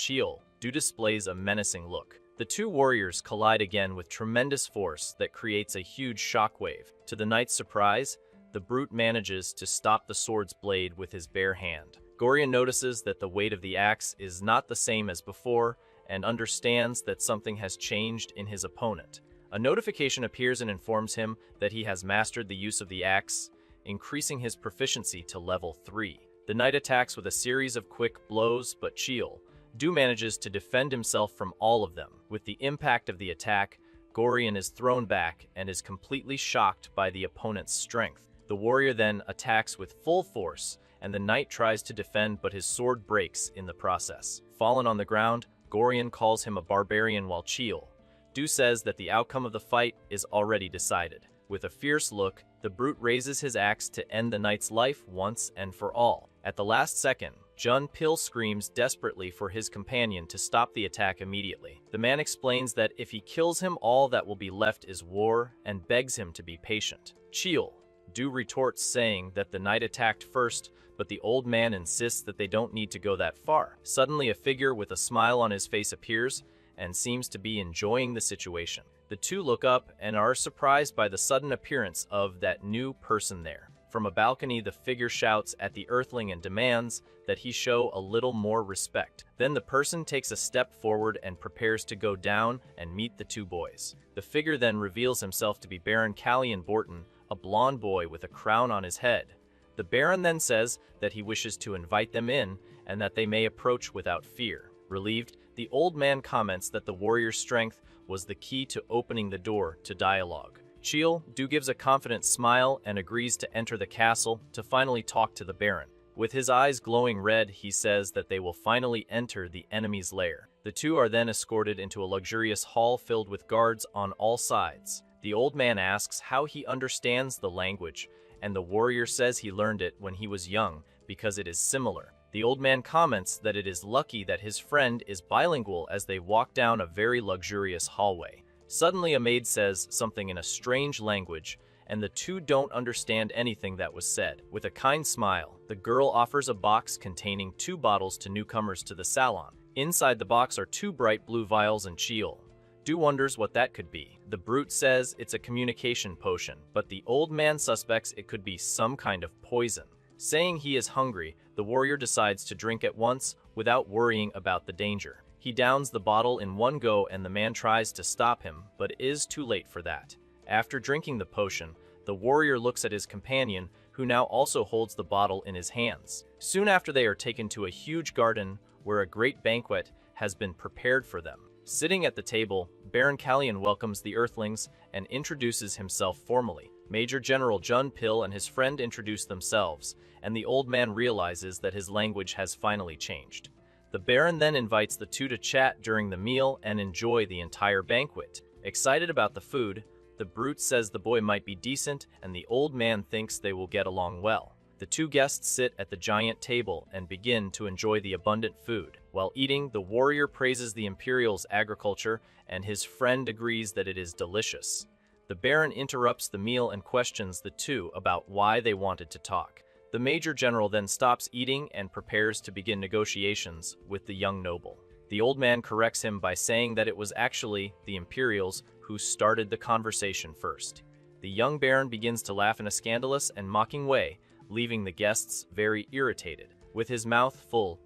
Du displays a menacing look. The two warriors collide again with tremendous force that creates a huge shockwave. To the knight's surprise, the brute manages to stop the sword's blade with his bare hand. Gorian notices that the weight of the axe is not the same as before, and understands that something has changed in his opponent. A notification appears and informs him that he has mastered the use of the axe, increasing his proficiency to level 3. The knight attacks with a series of quick blows, but Du manages to defend himself from all of them. With the impact of the attack, Gorian is thrown back and is completely shocked by the opponent's strength. The warrior then attacks with full force, and the knight tries to defend, but his sword breaks in the process. Fallen on the ground, Gorian calls him a barbarian, while Du says that the outcome of the fight is already decided. With a fierce look, the brute raises his axe to end the knight's life once and for all. At the last second, Pil screams desperately for his companion to stop the attack immediately. The man explains that if he kills him, all that will be left is war, and begs him to be patient. Du retorts, saying that the knight attacked first, but the old man insists that they don't need to go that far. Suddenly, a figure with a smile on his face appears and seems to be enjoying the situation. The two look up and are surprised by the sudden appearance of that new person there. From a balcony, the figure shouts at the earthling and demands that he show a little more respect. Then the person takes a step forward and prepares to go down and meet the two boys. The figure then reveals himself to be Baron Callian Borton, a blonde boy with a crown on his head. The Baron then says that he wishes to invite them in and that they may approach without fear. Relieved, the old man comments that the warrior's strength was the key to opening the door to dialogue. Du gives a confident smile and agrees to enter the castle to finally talk to the Baron. With his eyes glowing red, he says that they will finally enter the enemy's lair. The two are then escorted into a luxurious hall filled with guards on all sides. The old man asks how he understands the language, and the warrior says he learned it when he was young because it is similar. The old man comments that it is lucky that his friend is bilingual as they walk down a very luxurious hallway. Suddenly, a maid says something in a strange language, and the two don't understand anything that was said. With a kind smile, the girl offers a box containing 2 bottles to newcomers to the salon. Inside the box are 2 bright blue vials, and Du wonders what that could be. The brute says it's a communication potion, but the old man suspects it could be some kind of poison. Saying he is hungry, the warrior decides to drink at once without worrying about the danger. He downs the bottle in one go, and the man tries to stop him, but is too late for that. After drinking the potion, the warrior looks at his companion, who now also holds the bottle in his hands. Soon after, they are taken to a huge garden where a great banquet has been prepared for them. Sitting at the table, Baron Callian welcomes the Earthlings and introduces himself formally. Major General Pil and his friend introduce themselves, and the old man realizes that his language has finally changed. The Baron then invites the two to chat during the meal and enjoy the entire banquet. Excited about the food, the brute says the boy might be decent, and the old man thinks they will get along well. The two guests sit at the giant table and begin to enjoy the abundant food. While eating, the warrior praises the Imperial's agriculture, and his friend agrees that it is delicious. The Baron interrupts the meal and questions the two about why they wanted to talk. The Major General then stops eating and prepares to begin negotiations with the young noble. The old man corrects him by saying that it was actually the Imperials who started the conversation first. The young Baron begins to laugh in a scandalous and mocking way, leaving the guests very irritated. With his mouth full,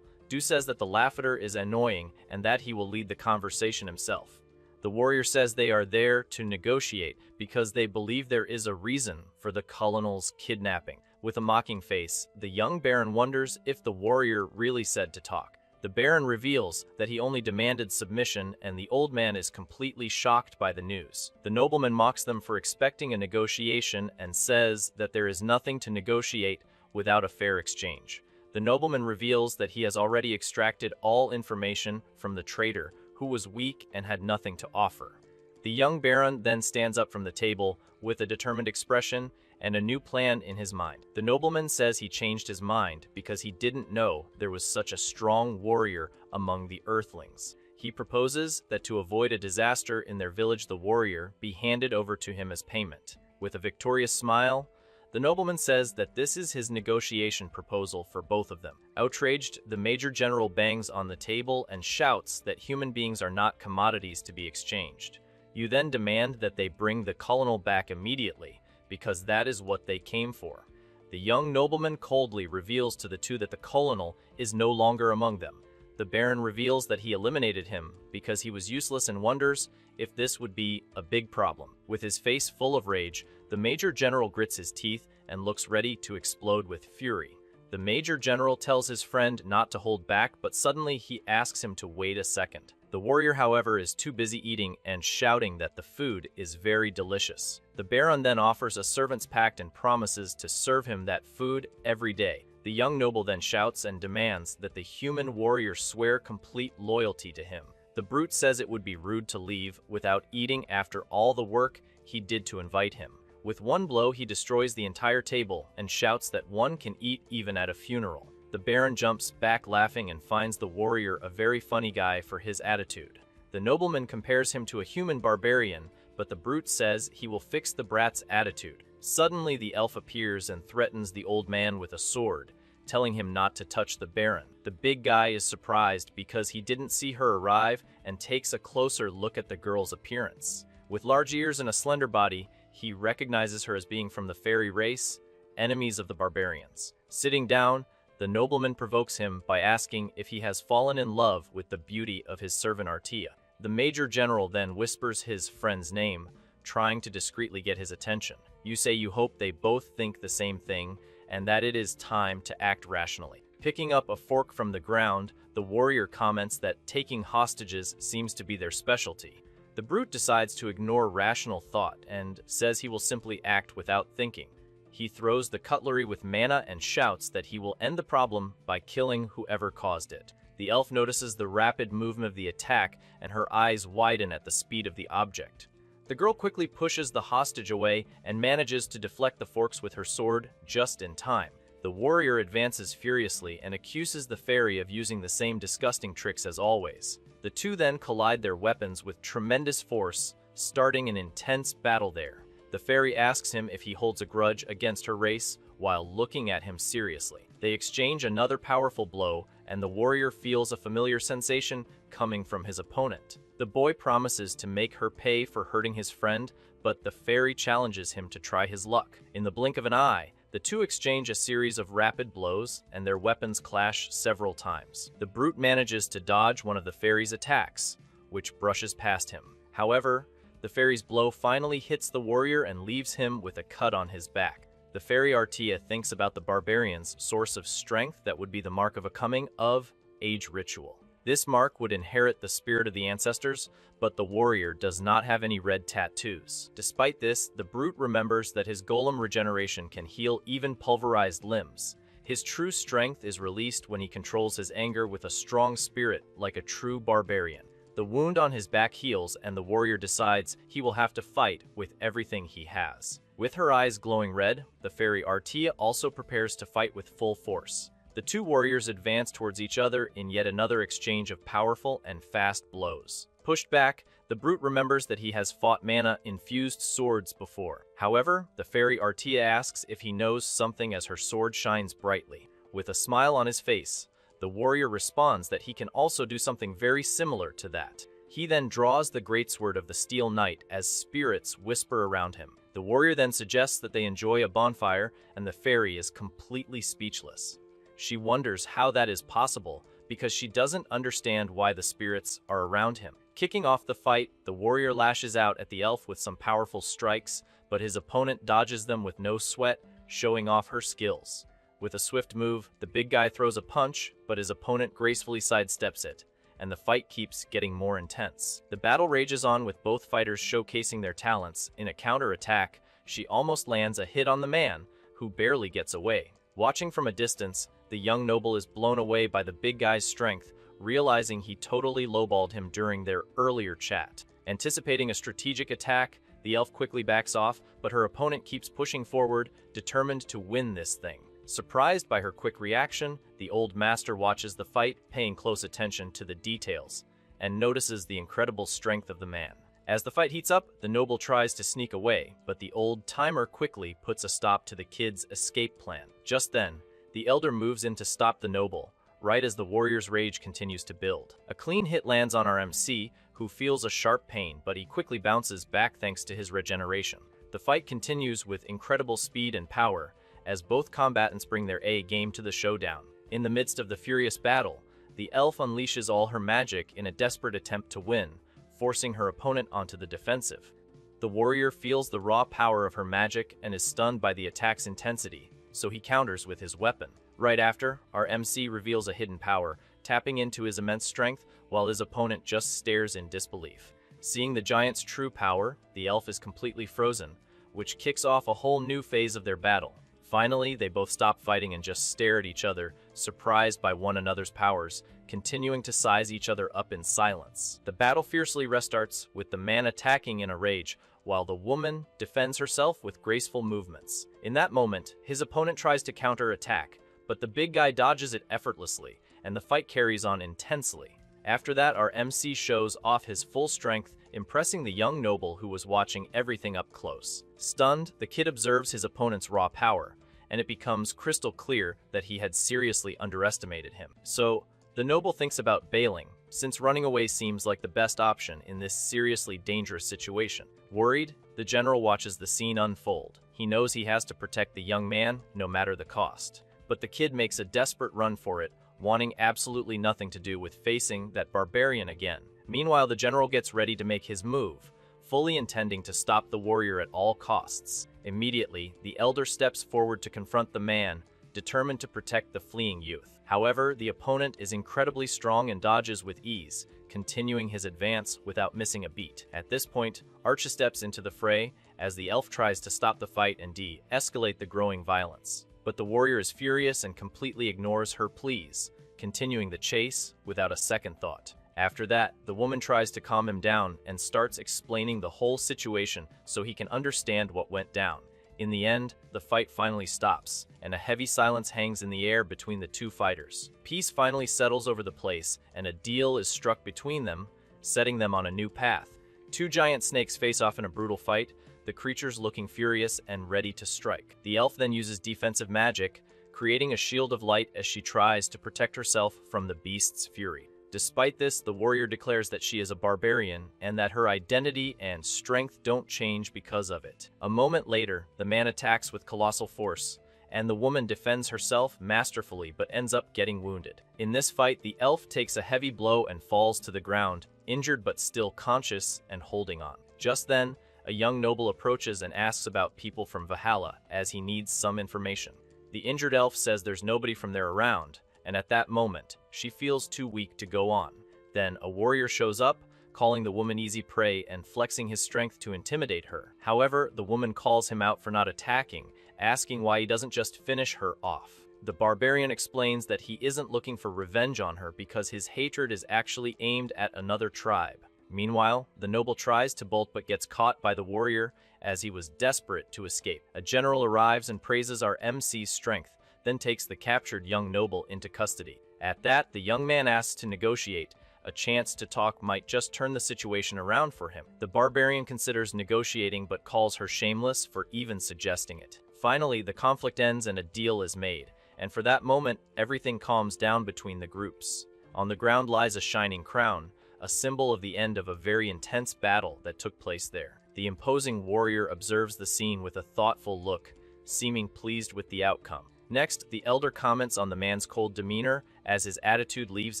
Du says that the laugher is annoying and that he will lead the conversation himself. The warrior says they are there to negotiate because they believe there is a reason for the colonel's kidnapping. With a mocking face, the young baron wonders if the warrior really said to talk. The baron reveals that he only demanded submission, and the old man is completely shocked by the news. The nobleman mocks them for expecting a negotiation and says that there is nothing to negotiate without a fair exchange. The nobleman reveals that he has already extracted all information from the traitor, who was weak and had nothing to offer. The young baron then stands up from the table with a determined expression and a new plan in his mind. The nobleman says he changed his mind because he didn't know there was such a strong warrior among the earthlings. He proposes that to avoid a disaster in their village, the warrior be handed over to him as payment. With a victorious smile, the nobleman says that this is his negotiation proposal for both of them. Outraged, the major general bangs on the table and shouts that human beings are not commodities to be exchanged. You then demand that they bring the colonel back immediately, because that is what they came for. The young nobleman coldly reveals to the two that the colonel is no longer among them. The baron reveals that he eliminated him because he was useless and wonders if this would be a big problem. With his face full of rage, the major general grits his teeth and looks ready to explode with fury. The major general tells his friend not to hold back, but suddenly he asks him to wait a second. The warrior, however, is too busy eating and shouting that the food is very delicious. The baron then offers a servant's pact and promises to serve him that food every day. The young noble then shouts and demands that the human warrior swear complete loyalty to him. The brute says it would be rude to leave without eating after all the work he did to invite him. With one blow, he destroys the entire table and shouts that one can eat even at a funeral. The baron jumps back laughing and finds the warrior a very funny guy for his attitude. The nobleman compares him to a human barbarian, but the brute says he will fix the brat's attitude. Suddenly, the elf appears and threatens the old man with a sword, telling him not to touch the baron. The big guy is surprised because he didn't see her arrive and takes a closer look at the girl's appearance. With large ears and a slender body, he recognizes her as being from the fairy race, enemies of the barbarians. Sitting down, the nobleman provokes him by asking if he has fallen in love with the beauty of his servant Artia. The major general then whispers his friend's name, trying to discreetly get his attention. You say you hope they both think the same thing, and that it is time to act rationally. Picking up a fork from the ground, the warrior comments that taking hostages seems to be their specialty. The brute decides to ignore rational thought and says he will simply act without thinking. He throws the cutlery with mana and shouts that he will end the problem by killing whoever caused it. The elf notices the rapid movement of the attack and her eyes widen at the speed of the object. The girl quickly pushes the hostage away and manages to deflect the forks with her sword just in time. The warrior advances furiously and accuses the fairy of using the same disgusting tricks as always. The two then collide their weapons with tremendous force, starting an intense battle there. The fairy asks him if he holds a grudge against her race while looking at him seriously. They exchange another powerful blow, and the warrior feels a familiar sensation coming from his opponent. The boy promises to make her pay for hurting his friend, but the fairy challenges him to try his luck. In the blink of an eye, the two exchange a series of rapid blows, and their weapons clash several times. The brute manages to dodge one of the fairy's attacks, which brushes past him. However, the fairy's blow finally hits the warrior and leaves him with a cut on his back. The fairy Artia thinks about the barbarian's source of strength that would be the mark of a coming-of-age ritual. This mark would inherit the spirit of the ancestors, but the warrior does not have any red tattoos. Despite this, the brute remembers that his golem regeneration can heal even pulverized limbs. His true strength is released when he controls his anger with a strong spirit like a true barbarian. The wound on his back heals, and the warrior decides he will have to fight with everything he has. With her eyes glowing red, the fairy Artia also prepares to fight with full force. The two warriors advance towards each other in yet another exchange of powerful and fast blows. Pushed back, the brute remembers that he has fought mana-infused swords before. However, the fairy Artia asks if he knows something as her sword shines brightly. With a smile on his face, the warrior responds that he can also do something very similar to that. He then draws the greatsword of the Steel Knight as spirits whisper around him. The warrior then suggests that they enjoy a bonfire, and the fairy is completely speechless. She wonders how that is possible because she doesn't understand why the spirits are around him. Kicking off the fight, the warrior lashes out at the elf with some powerful strikes, but his opponent dodges them with no sweat, showing off her skills. With a swift move, the big guy throws a punch, but his opponent gracefully sidesteps it, and the fight keeps getting more intense. The battle rages on with both fighters showcasing their talents. In a counter-attack, she almost lands a hit on the man, who barely gets away. Watching from a distance, the young noble is blown away by the big guy's strength, realizing he totally lowballed him during their earlier chat. Anticipating a strategic attack, the elf quickly backs off, but her opponent keeps pushing forward, determined to win this thing. Surprised by her quick reaction, the old master watches the fight, paying close attention to the details, and notices the incredible strength of the man. As the fight heats up, the noble tries to sneak away, but the old timer quickly puts a stop to the kid's escape plan. Just then, the elder moves in to stop the noble, right as the warrior's rage continues to build. A clean hit lands on our MC, who feels a sharp pain, but he quickly bounces back thanks to his regeneration. The fight continues with incredible speed and power, as both combatants bring their A game to the showdown. In the midst of the furious battle, the elf unleashes all her magic in a desperate attempt to win, forcing her opponent onto the defensive. The warrior feels the raw power of her magic and is stunned by the attack's intensity, so he counters with his weapon. Right after, our MC reveals a hidden power, tapping into his immense strength while his opponent just stares in disbelief. Seeing the giant's true power, the elf is completely frozen, which kicks off a whole new phase of their battle. Finally, they both stop fighting and just stare at each other, surprised by one another's powers, continuing to size each other up in silence. The battle fiercely restarts, with the man attacking in a rage, while the woman defends herself with graceful movements. In that moment, his opponent tries to counter-attack, but the big guy dodges it effortlessly, and the fight carries on intensely. After that, our MC shows off his full strength, impressing the young noble who was watching everything up close. Stunned, the kid observes his opponent's raw power, and it becomes crystal clear that he had seriously underestimated him. So, the noble thinks about bailing, since running away seems like the best option in this seriously dangerous situation. Worried, the general watches the scene unfold. He knows he has to protect the young man, no matter the cost. But the kid makes a desperate run for it, wanting absolutely nothing to do with facing that barbarian again. Meanwhile, the general gets ready to make his move, fully intending to stop the warrior at all costs. Immediately, the elder steps forward to confront the man, determined to protect the fleeing youth. However, the opponent is incredibly strong and dodges with ease, continuing his advance without missing a beat. At this point, Archa steps into the fray as the elf tries to stop the fight and de-escalate the growing violence. But the warrior is furious and completely ignores her pleas, continuing the chase without a second thought. After that, the woman tries to calm him down and starts explaining the whole situation so he can understand what went down. In the end, the fight finally stops, and a heavy silence hangs in the air between the two fighters. Peace finally settles over the place, and a deal is struck between them, setting them on a new path. Two giant snakes face off in a brutal fight, the creatures looking furious and ready to strike. The elf then uses defensive magic, creating a shield of light as she tries to protect herself from the beast's fury. Despite this, the warrior declares that she is a barbarian and that her identity and strength don't change because of it. A moment later, the man attacks with colossal force, and the woman defends herself masterfully but ends up getting wounded. In this fight, the elf takes a heavy blow and falls to the ground, injured but still conscious and holding on. Just then, a young noble approaches and asks about people from Valhalla, as he needs some information. The injured elf says there's nobody from there around, and at that moment, she feels too weak to go on. Then a warrior shows up, calling the woman easy prey and flexing his strength to intimidate her. However, the woman calls him out for not attacking, asking why he doesn't just finish her off. The barbarian explains that he isn't looking for revenge on her because his hatred is actually aimed at another tribe. Meanwhile, the noble tries to bolt but gets caught by the warrior as he was desperate to escape. A general arrives and praises our MC's strength, then takes the captured young noble into custody. At that, the young man asks to negotiate. A chance to talk might just turn the situation around for him. The barbarian considers negotiating but calls her shameless for even suggesting it. Finally, the conflict ends and a deal is made, and for that moment, everything calms down between the groups. On the ground lies a shining crown, a symbol of the end of a very intense battle that took place there. The imposing warrior observes the scene with a thoughtful look, seeming pleased with the outcome. Next, the elder comments on the man's cold demeanor as his attitude leaves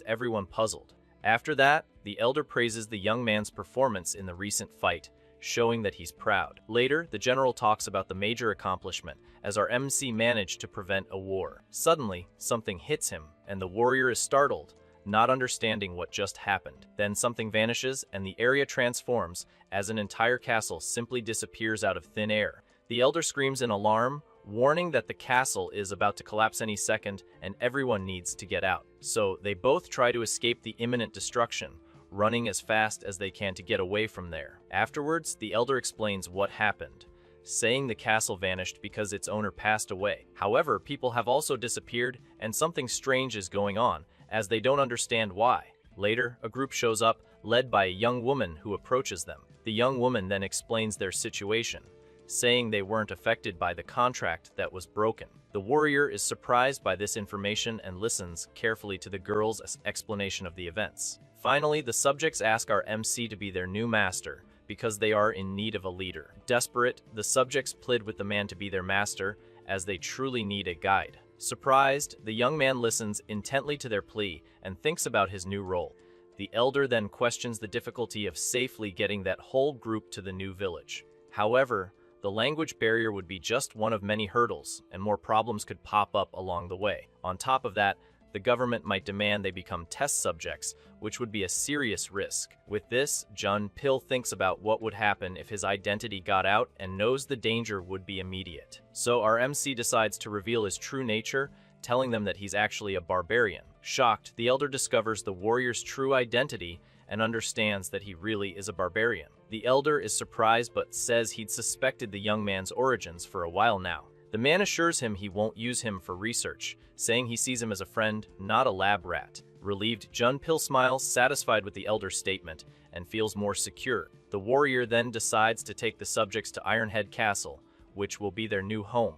everyone puzzled. After that, the elder praises the young man's performance in the recent fight, showing that he's proud. Later, the general talks about the major accomplishment, as our MC managed to prevent a war. Suddenly, something hits him, and the warrior is startled, not understanding what just happened. Then something vanishes, and the area transforms, as an entire castle simply disappears out of thin air. The elder screams in alarm, warning that the castle is about to collapse any second, and everyone needs to get out. So they both try to escape the imminent destruction, running as fast as they can to get away from there. Afterwards, the elder explains what happened, saying the castle vanished because its owner passed away. However, people have also disappeared, and something strange is going on, as they don't understand why. Later, a group shows up, led by a young woman who approaches them. The young woman then explains their situation, saying they weren't affected by the contract that was broken. The warrior is surprised by this information and listens carefully to the girl's explanation of the events. Finally, the subjects ask our MC to be their new master, because they are in need of a leader. Desperate, the subjects plead with the man to be their master, as they truly need a guide. Surprised, the young man listens intently to their plea and thinks about his new role. The elder then questions the difficulty of safely getting that whole group to the new village. However, the language barrier would be just one of many hurdles, and more problems could pop up along the way. On top of that, the government might demand they become test subjects, which would be a serious risk. With this, Jun Pil thinks about what would happen if his identity got out and knows the danger would be immediate. So our MC decides to reveal his true nature, telling them that he's actually a barbarian. Shocked, the elder discovers the warrior's true identity and understands that he really is a barbarian. The elder is surprised but says he'd suspected the young man's origins for a while now. The man assures him he won't use him for research, saying he sees him as a friend, not a lab rat. Relieved, Jun Pil smiles, satisfied with the elder's statement, and feels more secure. The warrior then decides to take the subjects to Ironhead Castle, which will be their new home.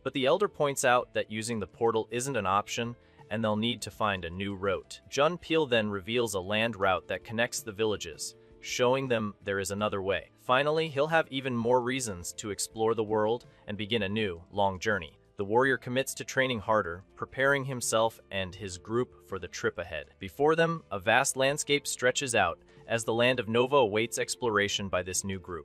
But the elder points out that using the portal isn't an option, and they'll need to find a new route. Jun Pil then reveals a land route that connects the villages, showing them there is another way. Finally, he'll have even more reasons to explore the world and begin a new, long journey. The warrior commits to training harder, preparing himself and his group for the trip ahead. Before them, a vast landscape stretches out, as the land of Nova awaits exploration by this new group.